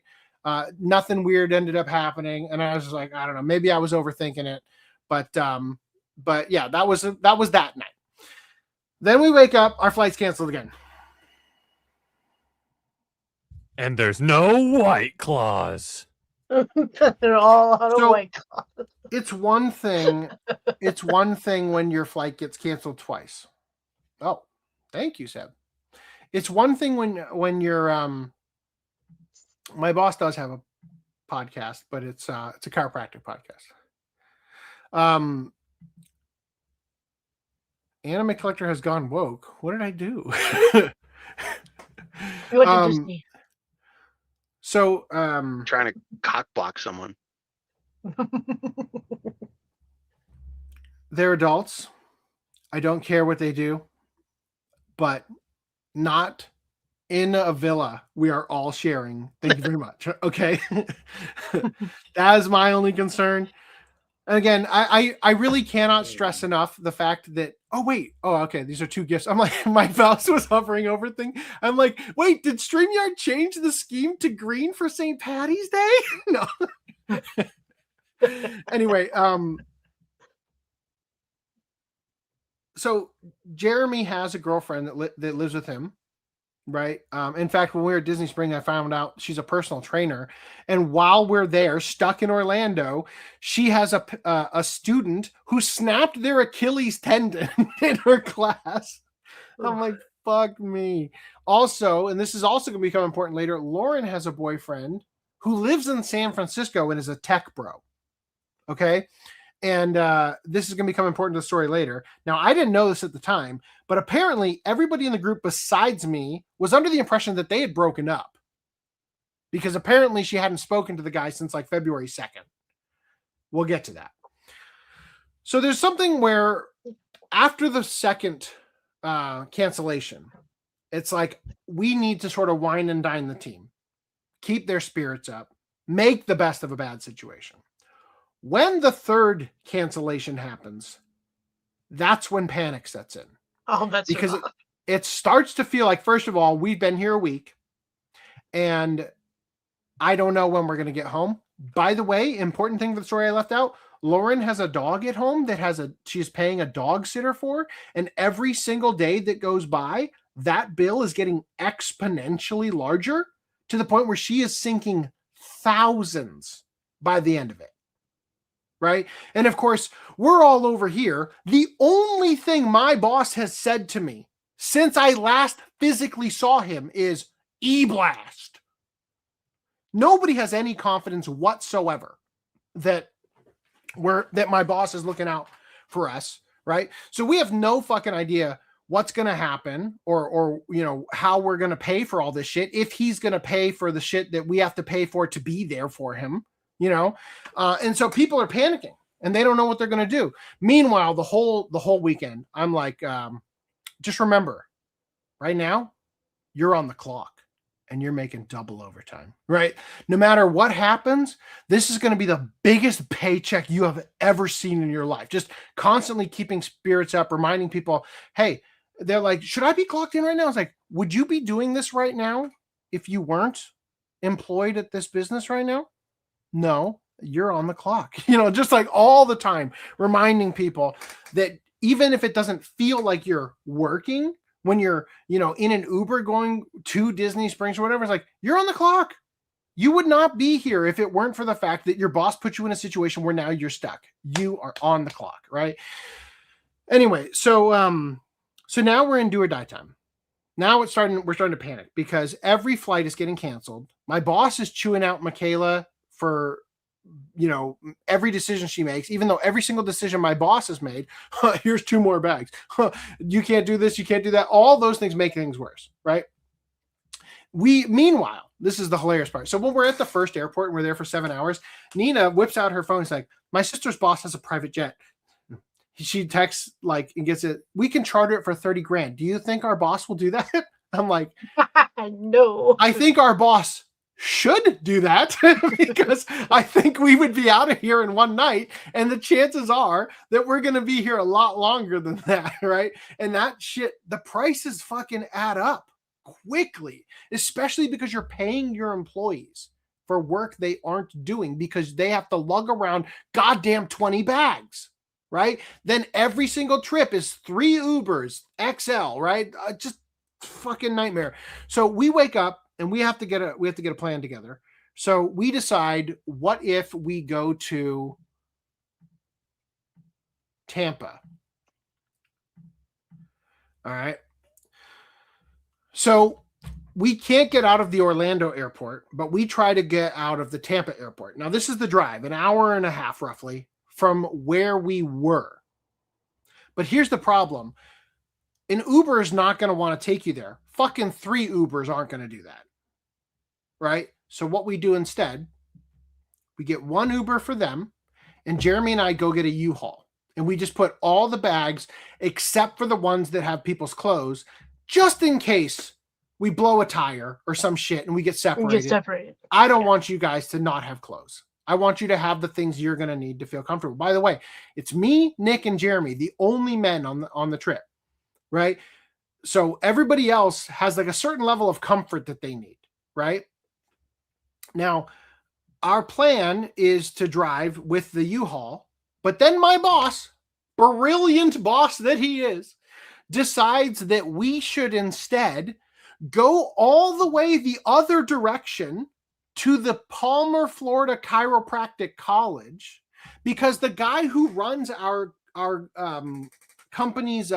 Nothing weird ended up happening. And I was just like, I don't know, maybe I was overthinking it, but yeah, that was that night. Then we wake up, our flight's canceled again. And there's no White Claws. They're all out of White Claws. It's one thing when your flight gets canceled twice. Oh, thank you, Seb. It's one thing when you're My boss does have a podcast, but it's a chiropractic podcast. Anime Collector has gone woke. What did I do? You went to Disney. So Trying to cock block someone. they're adults. I don't care what they do, but not in a villa we are all sharing. Thank you very much. Okay. That is my only concern. And again, I really cannot stress enough the fact that, okay, these are 2 gifts. I'm like, my mouse was hovering over thing. I'm like, wait, did StreamYard change the scheme to green for St. Patty's Day? No. Anyway, so Jeremy has a girlfriend that lives with him, right? In fact, when we were at Disney Spring, I found out she's a personal trainer, and while we're there, stuck in Orlando, she has a student who snapped their Achilles tendon in her class. I'm like, fuck me. Also, and this is also going to become important later, Lauren has a boyfriend who lives in San Francisco and is a tech bro. Okay. And this is going to become important to the story later. Now, I didn't know this at the time, but apparently everybody in the group besides me was under the impression that they had broken up, because apparently she hadn't spoken to the guy since like February 2nd. We'll get to that. So there's something where after the second cancellation, it's like we need to sort of wine and dine the team, keep their spirits up, make the best of a bad situation. When the third cancellation happens, that's when panic sets in. Oh, that's because it starts to feel like, first of all, we've been here a week and I don't know when we're going to get home. By the way, important thing for the story I left out, Lauren has a dog at home that she's paying a dog sitter for. And every single day that goes by, that bill is getting exponentially larger to the point where she is sinking thousands by the end of it. Right. And of course, we're all over here. The only thing my boss has said to me since I last physically saw him is E-blast. Nobody has any confidence whatsoever that my boss is looking out for us. Right. So we have no fucking idea what's going to happen or, how we're going to pay for all this shit. If he's going to pay for the shit that we have to pay for to be there for him. And so people are panicking and they don't know what they're going to do. Meanwhile, the whole weekend, I'm like, just remember right now you're on the clock and you're making double overtime, right? No matter what happens, this is going to be the biggest paycheck you have ever seen in your life. Just constantly keeping spirits up, reminding people, hey, they're like, should I be clocked in right now? It's like, would you be doing this right now if you weren't employed at this business right now? No, you're on the clock, just like all the time, reminding people that even if it doesn't feel like you're working, when you're, in an Uber going to Disney Springs or whatever, it's like, you're on the clock. You would not be here if it weren't for the fact that your boss put you in a situation where now you're stuck. You are on the clock, right? Anyway, so now we're in do or die time. Now we're starting to panic because every flight is getting canceled. My boss is chewing out Michaela for, every decision she makes, even though every single decision my boss has made, here's 2 more bags. You can't do this. You can't do that. All those things make things worse. Right. Meanwhile, this is the hilarious part. So when we're at the first airport and we're there for 7 hours, Nina whips out her phone. It's like, my sister's boss has a private jet. She texts and gets it. We can charter it for $30,000. Do you think our boss will do that? I'm like, no, I think our boss should do that because I think we would be out of here in one night. And the chances are that we're going to be here a lot longer than that. Right. And that shit, the prices fucking add up quickly, especially because you're paying your employees for work they aren't doing because they have to lug around goddamn 20 bags. Right. Then every single trip is 3 Ubers XL. Right. Just fucking nightmare. So we wake up and we have to get a plan together. So we decide, what if we go to Tampa? All right. So we can't get out of the Orlando airport, but we try to get out of the Tampa airport. Now, this is the drive, an hour and a half roughly from where we were. But here's the problem. An Uber is not going to want to take you there. Fucking 3 Ubers aren't going to do that. Right? So what we do instead, we get 1 Uber for them, and Jeremy and I go get a U-Haul. And we just put all the bags, except for the ones that have people's clothes, just in case we blow a tire or some shit and we get separated. I don't want you guys to not have clothes. I want you to have the things you're going to need to feel comfortable. By the way, it's me, Nick, and Jeremy, the only men on the trip, right? So everybody else has like a certain level of comfort that they need, right? Now, our plan is to drive with the U-Haul, but then my boss, brilliant boss that he is, decides that we should instead go all the way the other direction to the Palmer, Florida Chiropractic College, because the guy who runs our company's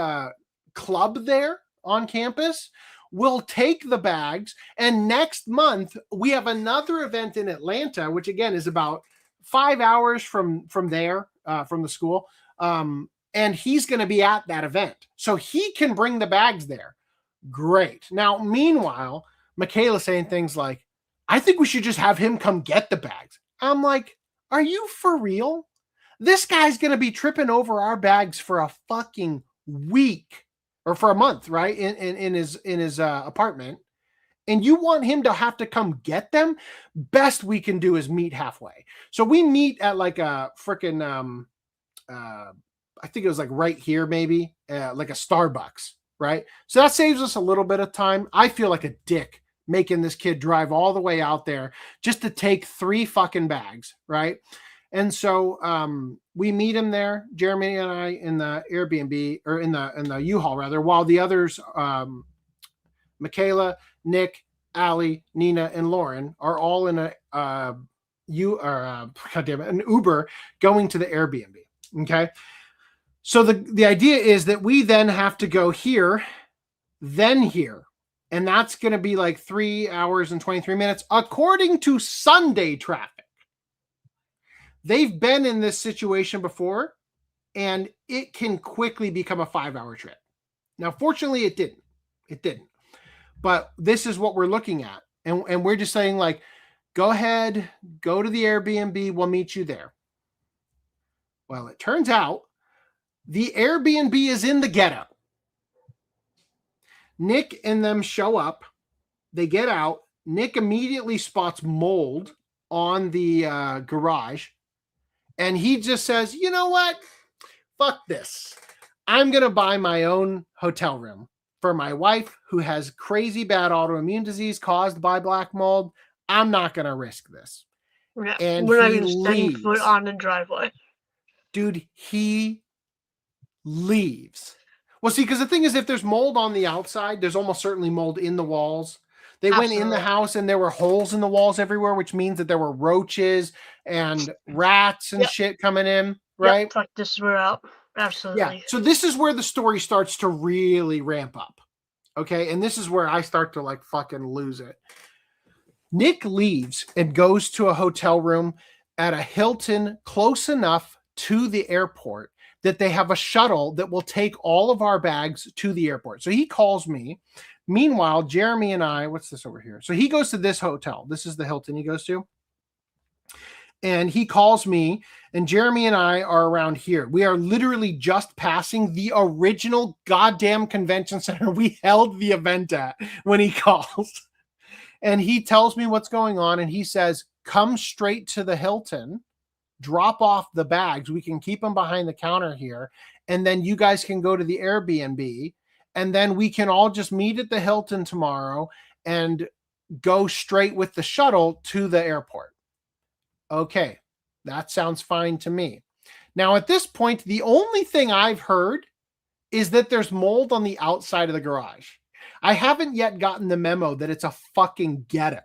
club there on campus will take the bags. And next month we have another event in Atlanta, which again is about 5 hours from there, from the school. And he's going to be at that event, so he can bring the bags there. Great. Now, meanwhile, Michaela's saying things like, I think we should just have him come get the bags. I'm like, are you for real? This guy's going to be tripping over our bags for a fucking week or for a month, right? In his apartment. And you want him to have to come get them? Best we can do is meet halfway. So we meet at like a freaking, I think it was like right here, maybe like a Starbucks, right? So that saves us a little bit of time. I feel like a dick making this kid drive all the way out there just to take 3 fucking bags, right? And so we meet him there, Jeremy and I, in the Airbnb, or in the U-Haul rather, while the others, Michaela, Nick, Allie, Nina, and Lauren are all in an Uber going to the Airbnb. Okay. So the idea is that we then have to go here, then here. And that's going to be like 3 hours and 23 minutes, according to Sunday traffic. They've been in this situation before, and it can quickly become a 5-hour trip. Now, fortunately, it didn't. It didn't. But this is what we're looking at. And we're just saying, like, go ahead, go to the Airbnb. We'll meet you there. Well, it turns out the Airbnb is in the ghetto. Nick and them show up. They get out. Nick immediately spots mold on the garage. And he just says, you know what? Fuck this. I'm going to buy my own hotel room for my wife who has crazy bad autoimmune disease caused by black mold. I'm not going to risk this. Yeah, And we're not he even setting leaves. foot on the driveway. Dude, he leaves. Well, see, because the thing is, if there's mold on the outside, there's almost certainly mold in the walls. They went in the Absolutely. house and there were holes in the walls everywhere, which means that there were roaches and rats and Yep. shit coming in, right? Yep, fuck this, we're out. Absolutely. Yeah. So this is where the story starts to really ramp up. Okay. And this is where I start to like fucking lose it. Nick leaves and goes to a hotel room at a Hilton close enough to the airport that they have a shuttle that will take all of our bags to the airport. So he calls me. Meanwhile, Jeremy and I, what's this over here? So he goes to this hotel. This is the Hilton he goes to. And he calls me, and Jeremy and I are around here. We are literally just passing the original goddamn convention center we held the event at when he calls. And he tells me what's going on, and he says, come straight to the Hilton, drop off the bags. We can keep them behind the counter here, and then you guys can go to the Airbnb, and then we can all just meet at the Hilton tomorrow and go straight with the shuttle to the airport. Okay, that sounds fine to me. Now, at this point, the only thing I've heard is that there's mold on the outside of the garage. I haven't yet gotten the memo that it's a fucking ghetto.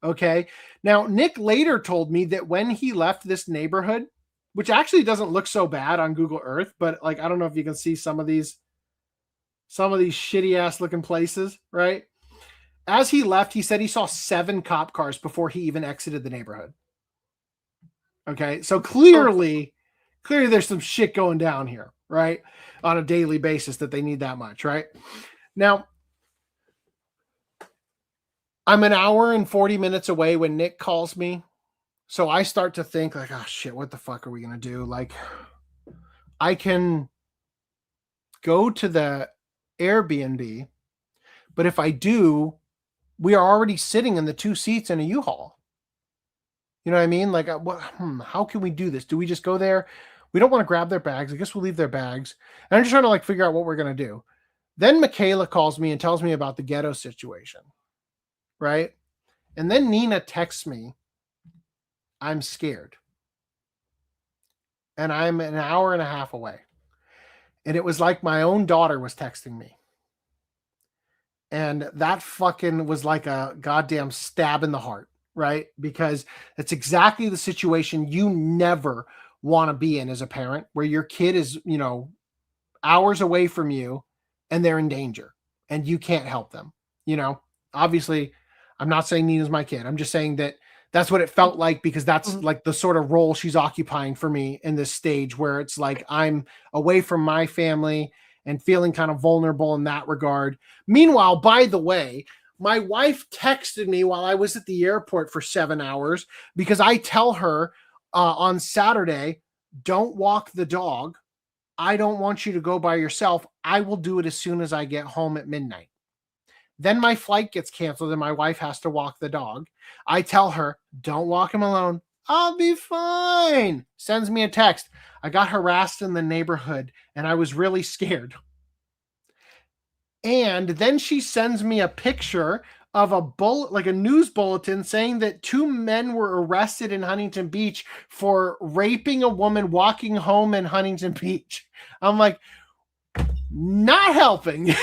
Okay. Now, Nick later told me that when he left this neighborhood, which actually doesn't look so bad on Google Earth, but like, I don't know if you can see some of these shitty ass looking places, right? As he left, he said he saw 7 cop cars before he even exited the neighborhood. Okay, so clearly there's some shit going down here, right? On a daily basis that they need that much, right? Now, I'm an hour and 40 minutes away when Nick calls me. So I start to think like, oh shit, what the fuck are we going to do? Like, I can go to the Airbnb, but if I do, we are already sitting in the 2 seats in a U-Haul. You know what I mean? Like, how can we do this? Do we just go there? We don't want to grab their bags. I guess we'll leave their bags. And I'm just trying to like figure out what we're going to do. Then Michaela calls me and tells me about the ghetto situation. Right? And then Nina texts me, I'm scared. And I'm an hour and a half away. And it was like my own daughter was texting me. And that fucking was like a goddamn stab in the heart, right? Because it's exactly the situation you never want to be in as a parent, where your kid is, you know, hours away from you and they're in danger and you can't help them. You know, obviously, I'm not saying Nina's my kid. I'm just saying that that's what it felt like, because that's like the sort of role she's occupying for me in this stage, where it's like I'm away from my family and feeling kind of vulnerable in that regard. Meanwhile, by the way, my wife texted me while I was at the airport for 7 hours because I tell her on Saturday, don't walk the dog. I don't want you to go by yourself. I will do it as soon as I get home at midnight. Then my flight gets canceled and my wife has to walk the dog. I tell her, don't walk him alone. I'll be fine. Sends me a text. I got harassed in the neighborhood and I was really scared. And then she sends me a picture of a news bulletin saying that 2 men were arrested in Huntington Beach for raping a woman walking home in Huntington Beach. I'm like, not helping.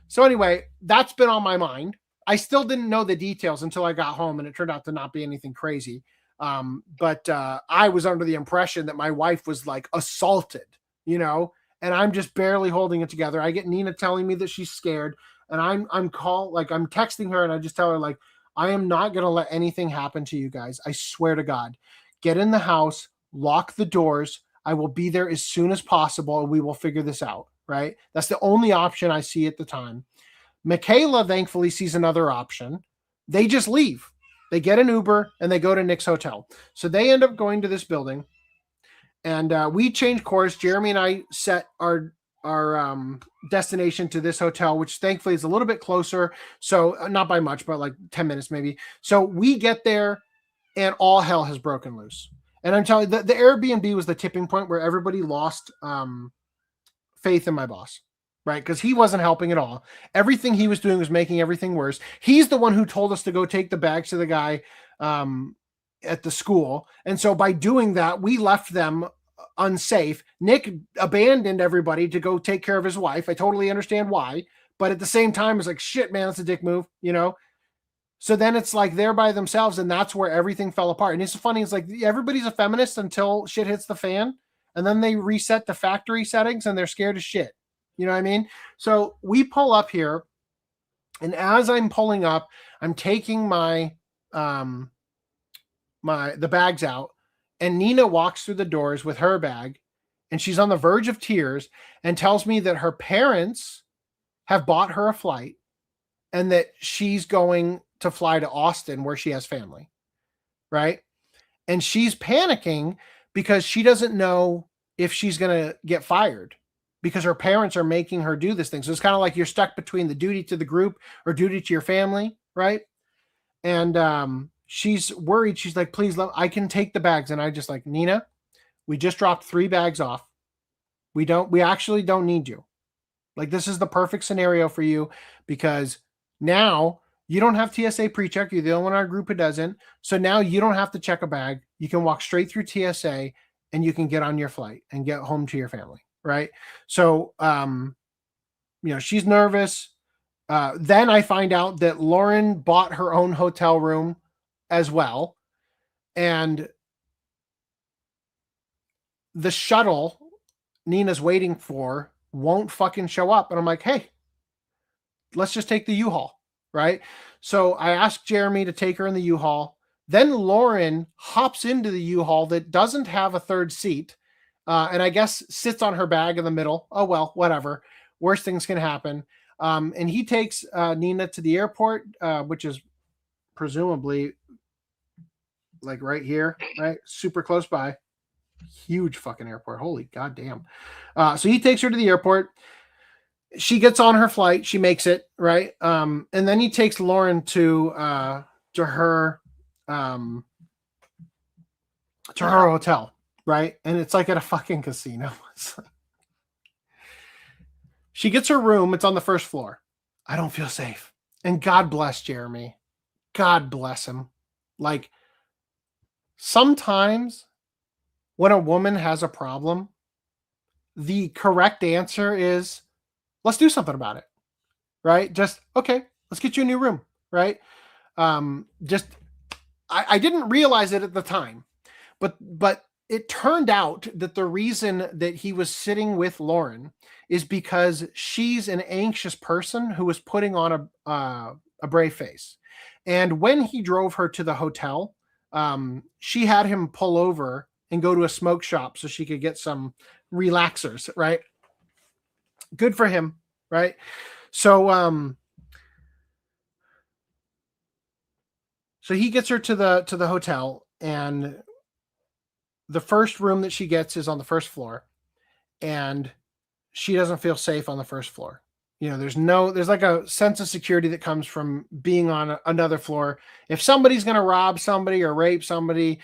So anyway, that's been on my mind. I still didn't know the details until I got home, and it turned out to not be anything crazy. But I was under the impression that my wife was like assaulted, and I'm just barely holding it together. I get Nina telling me that she's scared, and I'm texting her, and I just tell her, like, I am not going to let anything happen to you guys. I swear to God. Get in the house, lock the doors. I will be there as soon as possible, and we will figure this out. Right? That's the only option I see at the time. Michaela thankfully sees another option. They just leave. They get an Uber and they go to Nick's hotel. So they end up going to this building, and we change course. Jeremy and I set our destination to this hotel, which thankfully is a little bit closer. So not by much, but like 10 minutes maybe. So we get there and all hell has broken loose. And I'm telling you, the Airbnb was the tipping point where everybody lost faith in my boss, right? Because he wasn't helping at all. Everything he was doing was making everything worse. He's the one who told us to go take the bags to the guy at the school. And so by doing that, we left them unsafe. Nick abandoned everybody to go take care of his wife. I totally understand why. But at the same time, it's like, shit, man, that's a dick move, So then it's like they're by themselves, and that's where everything fell apart. And it's funny. It's like everybody's a feminist until shit hits the fan. And then they reset the factory settings and they're scared as shit. You know what I mean? So we pull up here, and as I'm pulling up, I'm taking my the bags out, and Nina walks through the doors with her bag, and she's on the verge of tears and tells me that her parents have bought her a flight and that she's going to fly to Austin where she has family. Right? And she's panicking because she doesn't know if she's going to get fired because her parents are making her do this thing. So it's kind of like you're stuck between the duty to the group or duty to your family, right? And she's worried. She's like, please, I can take the bags. And I just like, Nina, we just dropped 3 bags off. We actually don't need you. Like, this is the perfect scenario for you because now you don't have TSA pre-check. You're the only one in our group who doesn't. So now you don't have to check a bag. You can walk straight through TSA and you can get on your flight and get home to your family. Right. So, she's nervous. Then I find out that Lauren bought her own hotel room as well. And the shuttle Nina's waiting for won't fucking show up. And I'm like, hey, let's just take the U-Haul. right? So I asked Jeremy to take her in the U-Haul. Then Lauren hops into the U-Haul that doesn't have a third seat, and I guess sits on her bag in the middle. Oh, well, whatever. Worst things can happen. And he takes Nina to the airport, which is presumably like right here, right? Super close by. Huge fucking airport. Holy goddamn. So he takes her to the airport. She gets on her flight. She makes it, right? And then he takes Lauren to her hotel, right? And it's like at a fucking casino. She gets her room. It's on the first floor. I don't feel safe. And God bless Jeremy. God bless him. Like, sometimes when a woman has a problem, the correct answer is, let's do something about it, right? Just, okay, let's get you a new room, right? I didn't realize it at the time, but it turned out that the reason that he was sitting with Lauren is because she's an anxious person who was putting on a brave face. And when he drove her to the hotel, she had him pull over and go to a smoke shop so she could get some relaxers, right? Good for him, right? So so he gets her to the hotel, and the first room that she gets is on the first floor, and she doesn't feel safe on the first floor. You know, there's like a sense of security that comes from being on another floor. If somebody's going to rob somebody or rape somebody,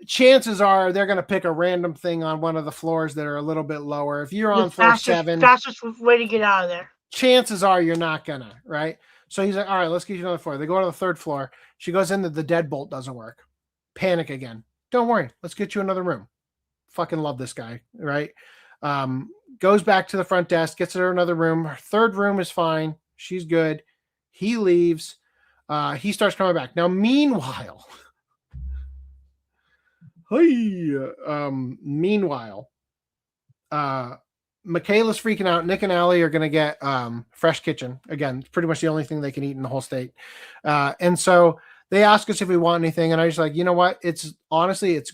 chances are they're going to pick a random thing on one of the floors that are a little bit lower. If you're on floor 7, fastest way to get out of there. Chances are you're not gonna, right? So he's like, all right, let's get you another floor. They go to the third floor. She goes in, the deadbolt doesn't work. Panic again. Don't worry, let's get you another room. Fucking love this guy, right? Goes back to the front desk, gets her another room. Her third room is fine. She's good. He leaves. He starts coming back. Now, meanwhile, Michaela's freaking out. Nick and Allie are going to get fresh kitchen. Again, it's pretty much the only thing they can eat in the whole state. And so they ask us if we want anything. And I was like, you know what? It's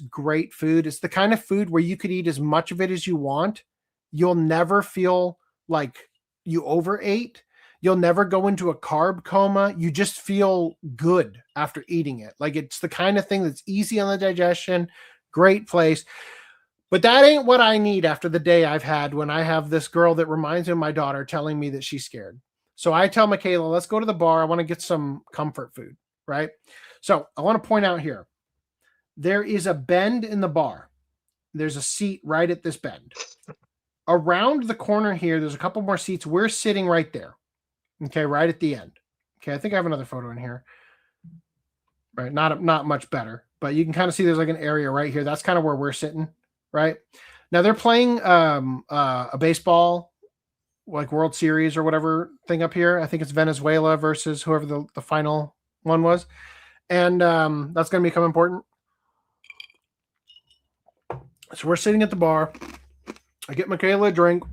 great food. It's the kind of food where you could eat as much of it as you want. You'll never feel like you overate. You'll never go into a carb coma. You just feel good after eating it. Like, it's the kind of thing that's easy on the digestion. Great place. But that ain't what I need after the day I've had when I have this girl that reminds me of my daughter telling me that she's scared. So I tell Michaela, let's go to the bar. I want to get some comfort food, right? So I want to point out here, there is a bend in the bar. There's a seat right at this bend. Around the corner here, there's a couple more seats. We're sitting right there. Okay, right at the end. Okay, I think I have another photo in here. Right, not much better, but you can kind of see there's like an area right here. That's kind of where we're sitting. Right now, they're playing a baseball, like World Series or whatever thing up here. I think it's Venezuela versus whoever the final one was, and that's going to become important. So we're sitting at the bar. I get Michaela a drink.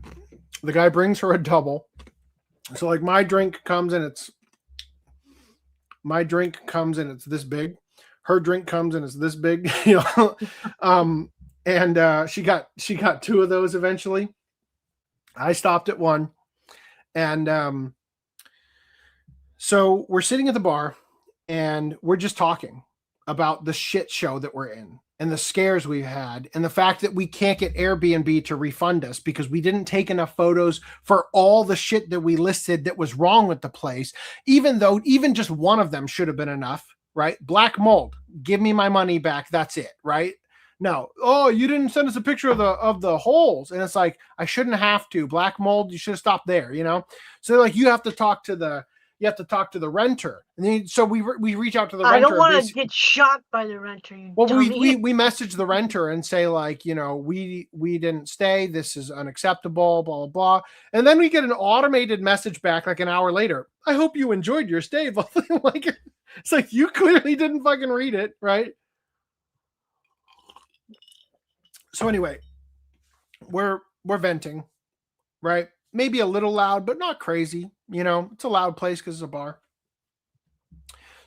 The guy brings her a double. So like my drink comes and it's this big. Her drink comes and it's this big. You know. And she got 2 of those eventually. I stopped at 1. And so we're sitting at the bar and we're just talking about the shit show that we're in and the scares we've had and the fact that we can't get Airbnb to refund us because we didn't take enough photos for all the shit that we listed that was wrong with the place, even though even just one of them should have been enough, right? Black mold, give me my money back. That's it, right? No. Oh, you didn't send us a picture of the holes. And it's like, I shouldn't have to. Black mold, you should have stopped there, you know? So like you have to talk to the renter. And then so we reach out to the renter. I don't want to get shot by the renter. We message the renter and say, like, you know, we didn't stay. This is unacceptable, blah, blah, blah. And then we get an automated message back like an hour later. I hope you enjoyed your stay. Like, it's like, you clearly didn't fucking read it, right? So anyway, we're venting, right? Maybe a little loud, but not crazy. You know, it's a loud place because it's a bar.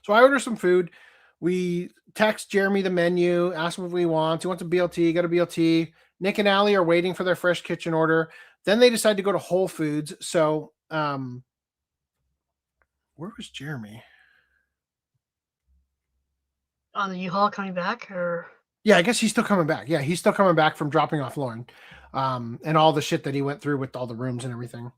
So I order some food. We text Jeremy the menu, ask him if he wants. He wants a BLT, got a BLT. Nick and Allie are waiting for their fresh kitchen order. Then they decide to go to Whole Foods. So, where was Jeremy? On the U-Haul coming back, or Yeah, I guess he's still coming back. Yeah, he's still coming back from dropping off Lauren, and all the shit that he went through with all the rooms and everything.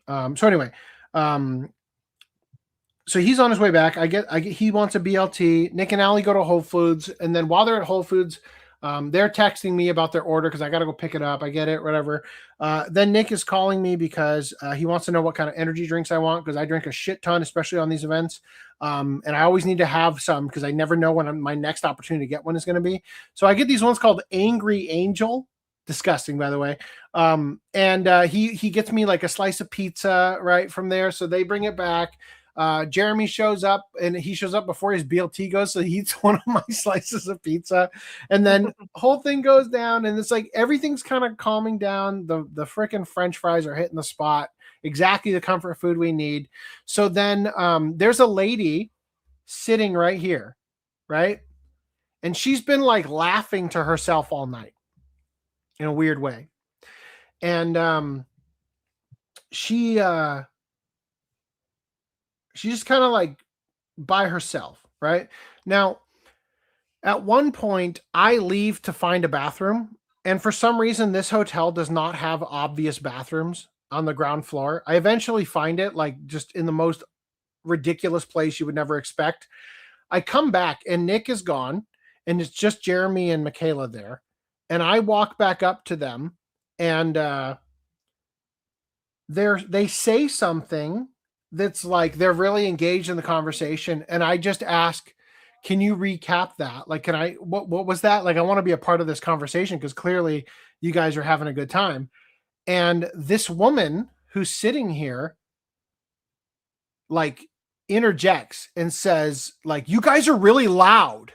So anyway, so he's on his way back. He wants a BLT. Nick and Allie go to Whole Foods, and then while they're at Whole Foods, they're texting me about their order because I got to go pick it up. I get it, whatever. Then Nick is calling me because he wants to know what kind of energy drinks I want because I drink a shit ton, especially on these events. And I always need to have some because I never know when my next opportunity to get one is going to be. So I get these ones called Angry Angel. Disgusting, by the way. And he gets me like a slice of pizza right from there. So they bring it back. Jeremy shows up, and he shows up before his BLT goes, so he eats one of my slices of pizza, and then whole thing goes down, and it's like everything's kind of calming down. The freaking French fries are hitting the spot, exactly the comfort food we need. So then there's a lady sitting right here, right, and she's been like laughing to herself all night in a weird way, and she's just kind of like by herself, right? Now, at one point, I leave to find a bathroom. And for some reason, this hotel does not have obvious bathrooms on the ground floor. I eventually find it like just in the most ridiculous place you would never expect. I come back and Nick is gone. And it's just Jeremy and Michaela there. And I walk back up to them. And they say something that's like they're really engaged in the conversation, and I just ask, can you recap that? Like, what was that? Like, I want to be a part of this conversation because clearly you guys are having a good time. And this woman who's sitting here like interjects and says, like, you guys are really loud,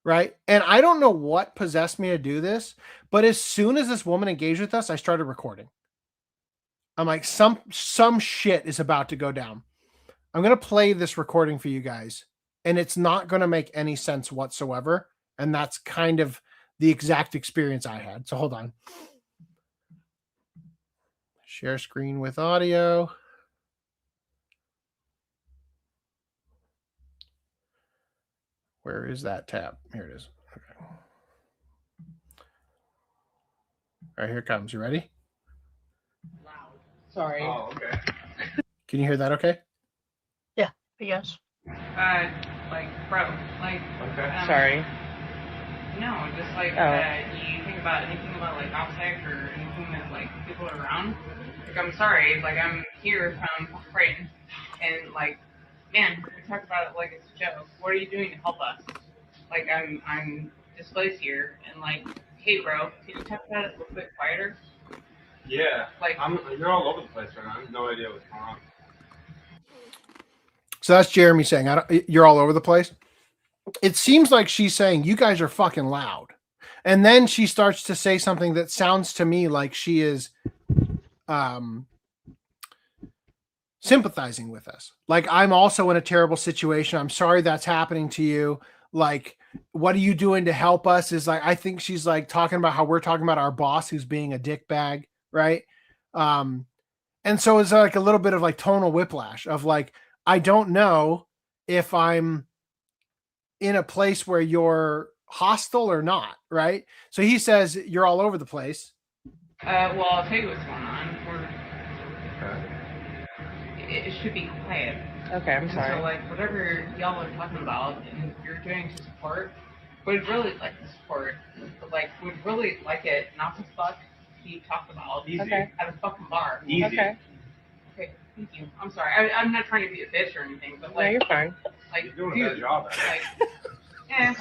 right? And I don't know what possessed me to do this, but as soon as this woman engaged with us, I started recording. I'm like, some shit is about to go down. I'm going to play this recording for you guys, and it's not going to make any sense whatsoever. And that's kind of the exact experience I had. So hold on. Share screen with audio. Where is that tab? Here it is. Okay. All right, here it comes. You ready? Sorry. Oh, okay. Can you hear that okay? yeah, I guess. Like, bro, like, Okay. Sorry. no, just like, you think about anything about, like, OPSEC or anything that, like, people are around. Like, I'm sorry, like, I'm here from Britain, and, like, man, we talk about it like it's a joke. What are you doing to help us? Like, I'm displaced here, and, like, hey, bro, can you talk about it a little bit quieter? Yeah, Like, you're all over the place right now. I have no idea what's going on. So that's Jeremy saying, you're all over the place. It seems like she's saying, you guys are fucking loud. And then she starts to say something that sounds to me like she is sympathizing with us. Like, I'm also in a terrible situation. I'm sorry that's happening to you. Like, what are you doing to help us? Is like, I think she's like talking about how we're talking about our boss who's being a dickbag. Right. And so it's like a little bit of like tonal whiplash of like, I don't know if I'm in a place where you're hostile or not. Right. So he says, you're all over the place. well, I'll tell you what's going on. It should be quiet. Okay, I'm sorry. So, like, whatever y'all are talking about and you're doing to support, we'd really like the support. But, like, we'd really like it not to fuck be talked about Okay. at a fucking bar. Easy. Okay. Okay, thank you. I'm sorry. I'm not trying to be a bitch or anything, but, No, like, you're fine. like, You're doing a dude, better job at it. like, yeah,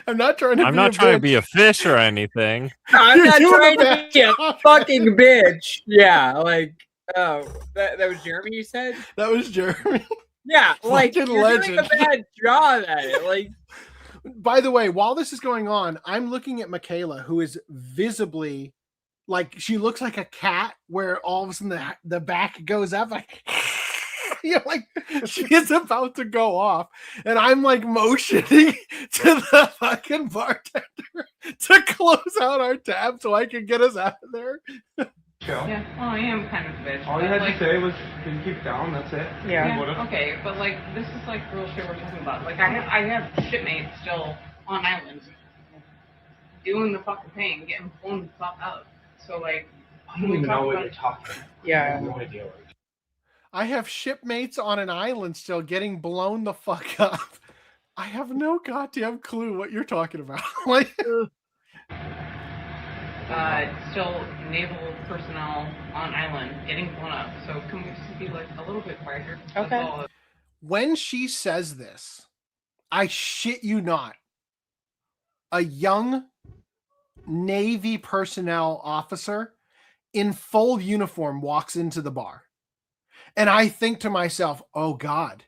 I'm not trying to I'm not trying to be a fish or anything. I'm You're not doing trying a to bad be a job. fucking bitch. Yeah, like, oh, that was Jeremy, you said? That was Jeremy. Yeah, like, Fucking you're doing a legend. bad job at it. Like, By the way, while this is going on, I'm looking at Michaela, who is visibly like, she looks like a cat where all of a sudden the back goes up like, You're like, she is about to go off, and I'm like motioning to the fucking bartender to close out our tab so I can get us out of there. Yeah, well, I am kind of a bitch. All you but, had like, to say was, can you keep it down? That's it. Yeah, okay, but like, this is like real shit we're talking about. Like, I have shipmates still on islands doing the fucking thing, getting blown the fuck up. So, like, I don't even know what you're talking about. Yeah. I have no idea what I have shipmates on an island still getting blown the fuck up. I have no goddamn clue what you're talking about. Like, still naval personnel on island getting blown up. So can we just be like a little bit quieter? Okay. All. when she says this, I shit you not, a young Navy personnel officer in full uniform walks into the bar. And I think to myself, oh God,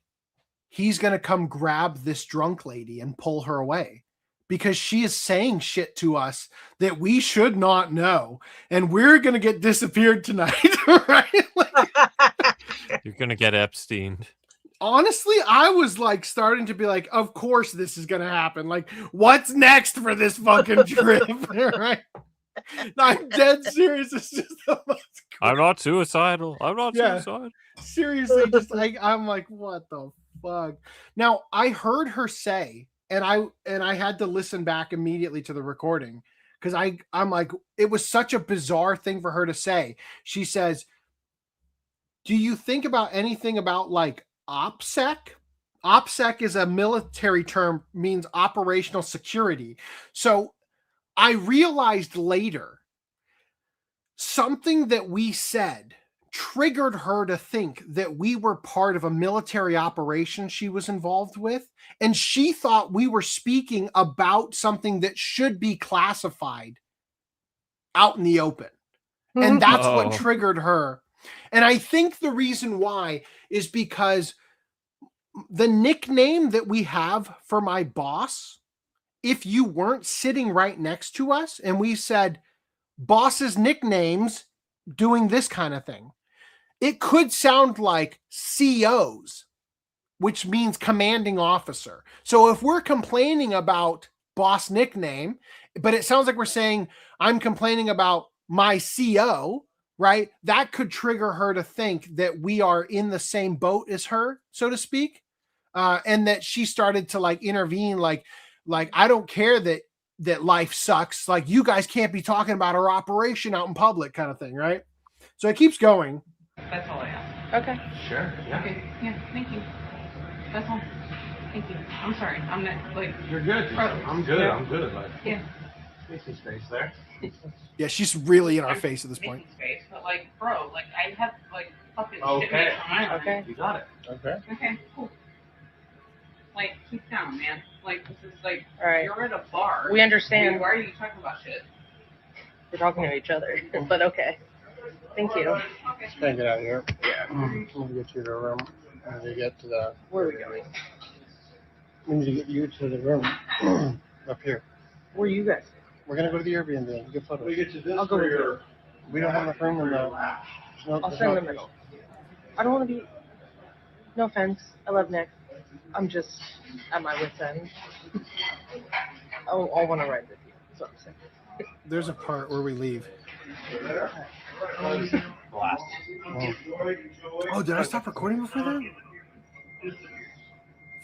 he's going to come grab this drunk lady and pull her away because she is saying shit to us that we should not know. And we're going to get disappeared tonight, right? You're going to get Epsteined. Honestly, I was like starting to be like, of course this is going to happen. Like, what's next for this fucking trip? Right? I'm dead serious. It's just the most I'm not suicidal. I'm not suicidal. Seriously, just like I'm like, what the fuck? Now I heard her say, and I had to listen back immediately to the recording because I'm like, it was such a bizarre thing for her to say. She says, "Do you think about anything about like OPSEC?" OPSEC is a military term, means operational security. So I realized later something that we said triggered her to think that we were part of a military operation she was involved with. And she thought we were speaking about something that should be classified out in the open. And that's what triggered her. And I think the reason why is because the nickname that we have for my boss, if you weren't sitting right next to us and we said boss's nicknames doing this kind of thing, it could sound like COs, which means commanding officer. So if we're complaining about boss nickname, but it sounds like we're saying I'm complaining about my CO, right? That could trigger her to think that we are in the same boat as her, so to speak. And that she started to like intervene, like I don't care that life sucks. Like, you guys can't be talking about our operation out in public kind of thing, right? So it keeps going. That's all I ask. Okay. Sure. Yeah. Okay. Yeah. Thank you. That's all. Thank you. I'm sorry. I'm not like. You're good. I'm good. I'm good at life. Yeah. Make some space there. Yeah, she's really in our face at this point. Space, but like, bro, like I have like fucking Okay. shit on my island. Okay. You got it. Okay. Okay. Cool. Like, keep down, man. Like, this is like, All right. you're at a bar. We understand. Why are you talking about shit? We're talking to each other, but okay. Thank you. Okay. Can't get out of here. Yeah. We need to get you to the room. We need to get to the. Where are we going? We need to get you to the room up here. Where are you guys? We're gonna go to the Airbnb and get photos. We get you this I'll go for with your. We don't have enough room in the. I'll sit in the middle. I don't want to be. No offense. I love Nick. I'm just at my wit's end. I'll want to ride with you. That's what I'm saying. There's a part where we leave. Blast. Oh, did I stop recording before then?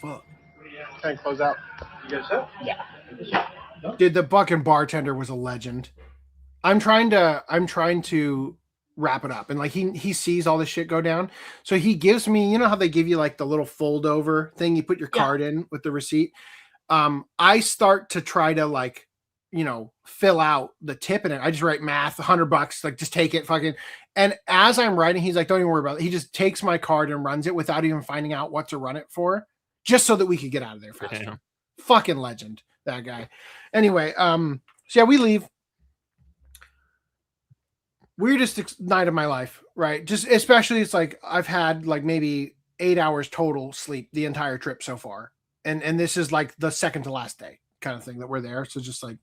Fuck. Try and close out. You guys up? Dude, the fucking bartender was a legend. I'm trying to wrap it up, and like he sees all this shit go down, so he gives me, you know how they give you like the little fold over thing you put your card in with the receipt. I start to try to like, you know, fill out the tip in it. I just write math, $100, like just take it, fucking. And as I'm writing, he's like, don't even worry about it. He just takes my card and runs it without even finding out what to run it for, just so that we could get out of there faster. Damn. Fucking legend, that guy. Anyway, so yeah, we leave. Weirdest night of my life, right? Just especially, it's like I've had like maybe 8 hours total sleep the entire trip so far, and this is like the second to last day kind of thing that we're there. So just like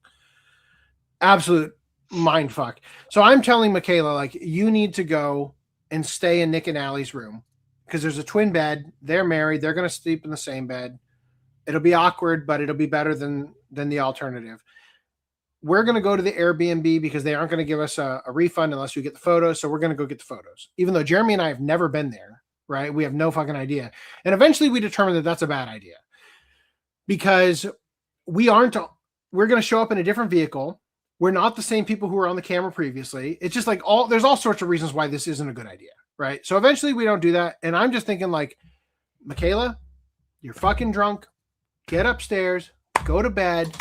absolute mind fuck. So I'm telling Michaela, like, you need to go and stay in Nick and Allie's room because there's a twin bed. They're married. They're going to sleep in the same bed. It'll be awkward, but it'll be better than the alternative. We're going to go to the Airbnb because they aren't going to give us a refund unless we get the photos. So we're going to go get the photos, even though Jeremy and I have never been there, right? We have no fucking idea. And eventually we determined that that's a bad idea because we're going to show up in a different vehicle. We're not the same people who were on the camera previously. It's just like there's all sorts of reasons why this isn't a good idea, right? So eventually we don't do that. And I'm just thinking like, Michaela, you're fucking drunk. Get upstairs, go to bed,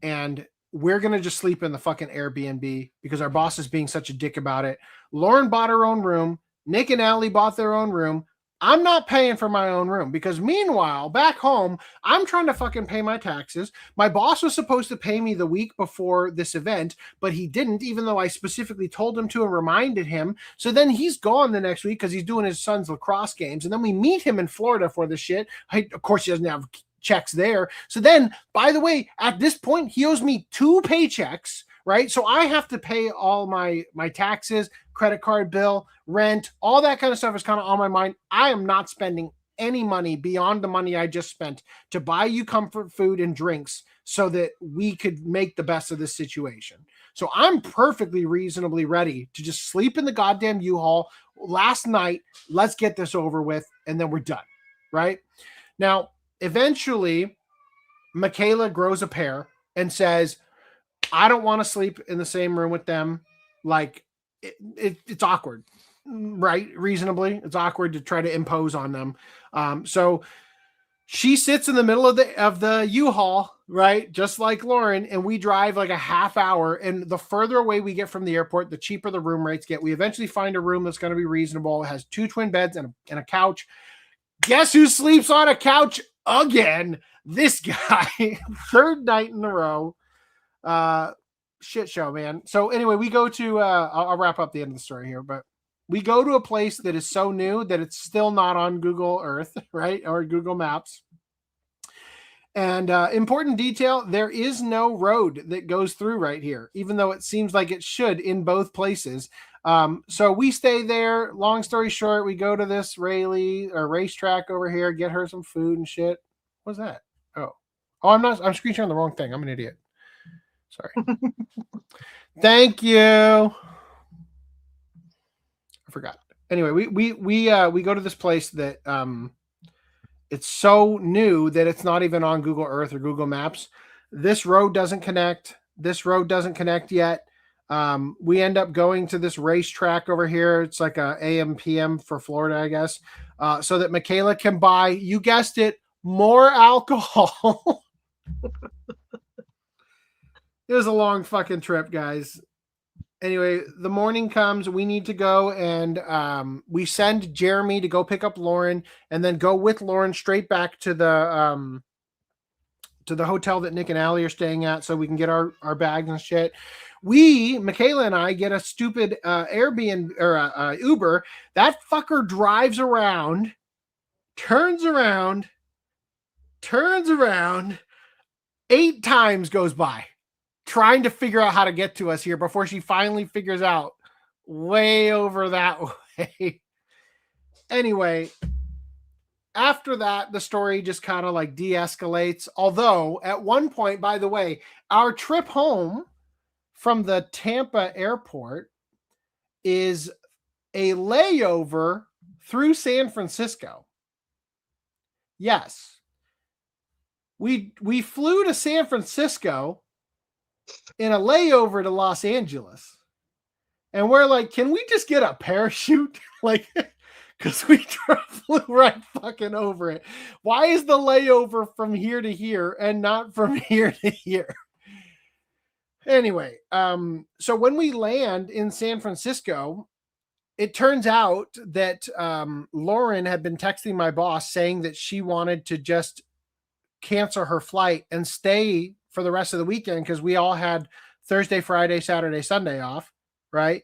and we're going to just sleep in the fucking Airbnb because our boss is being such a dick about it. Lauren bought her own room. Nick and Allie bought their own room. I'm not paying for my own room because meanwhile, back home, I'm trying to fucking pay my taxes. My boss was supposed to pay me the week before this event, but he didn't, even though I specifically told him to and reminded him. So then he's gone the next week because he's doing his son's lacrosse games. And then we meet him in Florida for this shit. Of course, he doesn't have checks there. So then, by the way, at this point, he owes me 2 paychecks, right? So I have to pay all my taxes, credit card bill, rent, all that kind of stuff is kind of on my mind. I am not spending any money beyond the money I just spent to buy you comfort food and drinks so that we could make the best of this situation. So I'm perfectly reasonably ready to just sleep in the goddamn U-Haul last night. Let's get this over with, and then we're done, right? Now, eventually, Michaela grows a pair and says, I don't want to sleep in the same room with them. Like, it's awkward, right? Reasonably, it's awkward to try to impose on them. So she sits in the middle of the U-Haul, right? Just like Lauren, and we drive like a half hour. And the further away we get from the airport, the cheaper the room rates get. We eventually find a room that's going to be reasonable. It has 2 twin beds and a couch. Guess who sleeps on a couch again? This guy. 3rd night in a row. Shit show, man. So anyway, we go to I'll wrap up the end of the story here, but we go to a place that is so new that it's still not on Google Earth, right? Or Google Maps. And important detail, there is no road that goes through right here, even though it seems like it should in both places. So we stay there. Long story short, we go to this racetrack over here, get her some food and shit. What's that? Oh, I'm screen sharing the wrong thing. I'm an idiot. Sorry. Thank you. I forgot. Anyway, we go to this place that it's so new that it's not even on Google Earth or Google Maps. This road doesn't connect. This road doesn't connect yet. We end up going to this racetrack over here. It's like a AM PM for Florida, I guess, so that Michaela can buy, you guessed it, more alcohol. It was a long fucking trip, guys. Anyway, the morning comes. We need to go, and we send Jeremy to go pick up Lauren, and then go with Lauren straight back to the hotel that Nick and Allie are staying at, so we can get our bags and shit. Michaela and I get a stupid Airbnb or Uber. That fucker drives around, turns around, 8 times goes by, trying to figure out how to get to us here before she finally figures out way over that way. Anyway, after that, the story just kind of like de-escalates. Although at one point, by the way, our trip home from the Tampa airport is a layover through San Francisco. Yes. We flew to San Francisco in a layover to Los Angeles. And we're like, can we just get a parachute? Like, because we flew right fucking over it. Why is the layover from here to here and not from here to here? Anyway, so when we land in San Francisco, it turns out that Lauren had been texting my boss saying that she wanted to just cancel her flight and stay for the rest of the weekend because we all had Thursday, Friday, Saturday, Sunday off, right?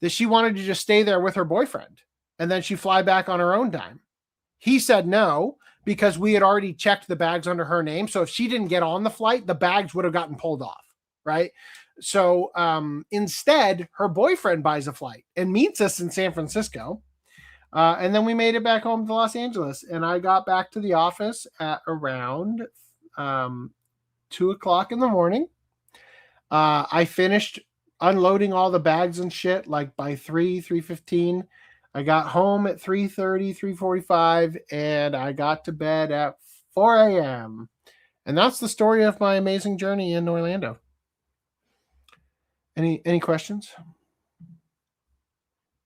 That she wanted to just stay there with her boyfriend and then she fly back on her own dime. He said no because we had already checked the bags under her name. So if she didn't get on the flight, the bags would have gotten pulled off, right? So instead, her boyfriend buys a flight and meets us in San Francisco. And then we made it back home to Los Angeles, and I got back to the office at around 2 o'clock in the morning. I finished unloading all the bags and shit like by 3:15. I got home at 3:30, 3:45, and I got to bed at 4 a.m. And that's the story of my amazing journey in Orlando. Any questions?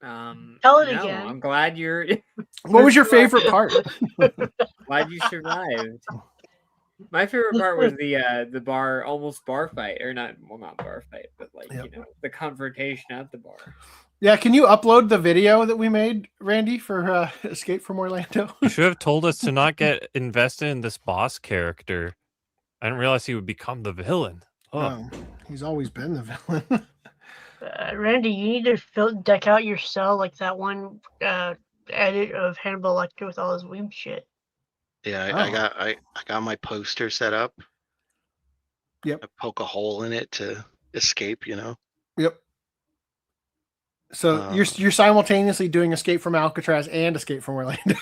Tell it again. I'm glad you're. What was your favorite part? Glad you survived. My favorite part was the bar, almost bar fight, or not bar fight, but like the confrontation at the bar. Yeah, can you upload the video that we made, Randy, for Escape from Orlando? You should have told us to not get invested in this boss character. I didn't realize he would become the villain. Oh, he's always been the villain. Randy, you need to deck out your cell like that one edit of Hannibal Lecter with all his weeb shit. Yeah, I got my poster set up. Yep. I poke a hole in it to escape, Yep. So you're simultaneously doing Escape from Alcatraz and Escape from Orlando.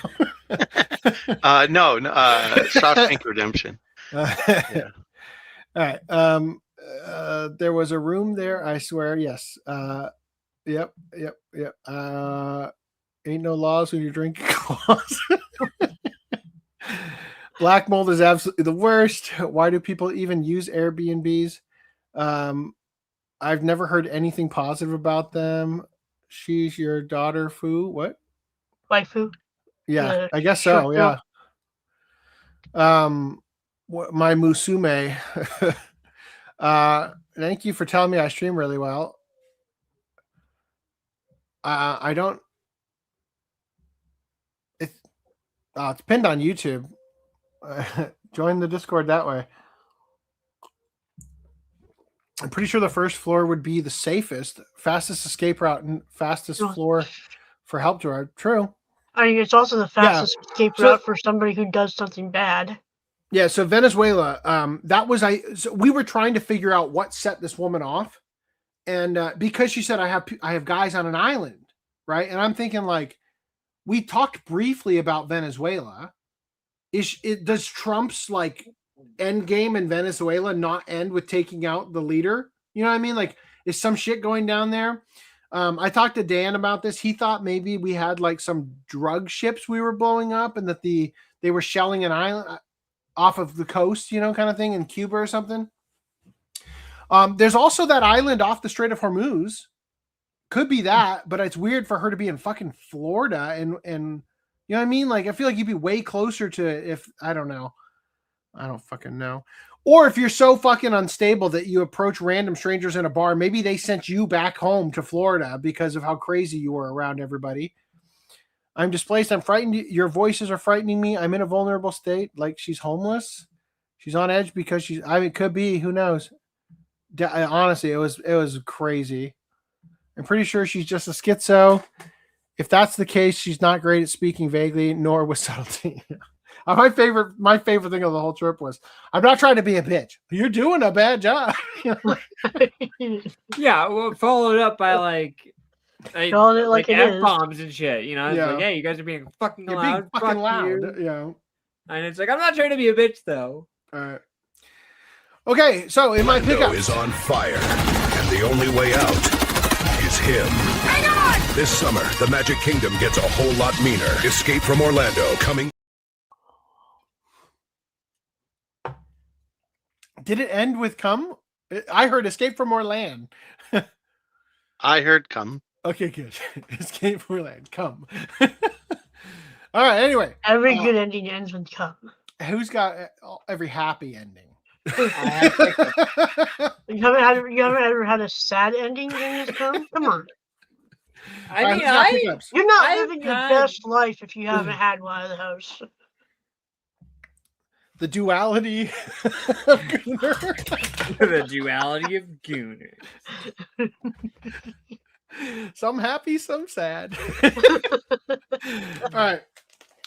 No, Shawshank Redemption. Yeah. All right. There was a room there, I swear. Yes. Yep. Ain't no laws when you're drinking claws. Black mold is absolutely the worst. Why do people even use Airbnbs? I've never heard anything positive about them. She's your daughter, Fu. What? Waifu? Yeah, I guess so. Yeah. My Musume. Thank you for telling me I stream really well. I don't. It's pinned on YouTube. Join the Discord that way. I'm pretty sure the first floor would be the safest, fastest escape route, and fastest floor for help drive. True. I mean, it's also the fastest escape route for somebody who does something bad. Yeah. So Venezuela, so we were trying to figure out what set this woman off, and because she said I have guys on an island, right? And I'm thinking like, we talked briefly about Venezuela. Does Trump's like end game in Venezuela not end with taking out the leader? You know what I mean? Like, is some shit going down there? I talked to Dan about this. He thought maybe we had like some drug ships we were blowing up, and that they were shelling an island off of the coast, kind of thing in Cuba or something. There's also that island off the Strait of Hormuz. Could be that, but it's weird for her to be in fucking Florida and you know what I mean? Like, I feel like you'd be way closer to I don't know. I don't fucking know. Or if you're so fucking unstable that you approach random strangers in a bar, maybe they sent you back home to Florida because of how crazy you were around everybody. I'm displaced. I'm frightened. Your voices are frightening me. I'm in a vulnerable state. Like, she's homeless. She's on edge because it could be, who knows? Honestly, it was crazy. I'm pretty sure she's just a schizo. If that's the case, she's not great at speaking vaguely, nor with subtlety. My favorite thing of the whole trip was, I'm not trying to be a bitch. You're doing a bad job. Yeah, well, followed up by like calling it like it is. F-bombs and shit. It's like, hey, you guys are being fucking You're loud. being fucking loud. You. And it's like, I'm not trying to be a bitch though. All right. Okay, so in my pickup is on fire, and the only way out is him. Hang on! This summer, the Magic Kingdom gets a whole lot meaner. Escape from Orlando coming. Did it end with come? I heard Escape from Orlando. I heard come. Okay, good. Escape from Orlando. Come. All right, anyway. Every good ending ends with come. Who's got every happy ending? You haven't ever had a sad ending during this come? Come on. You're not living your best life if you haven't had one of those. The duality of Gooner. The duality of Gooner. Some happy, some sad. All right.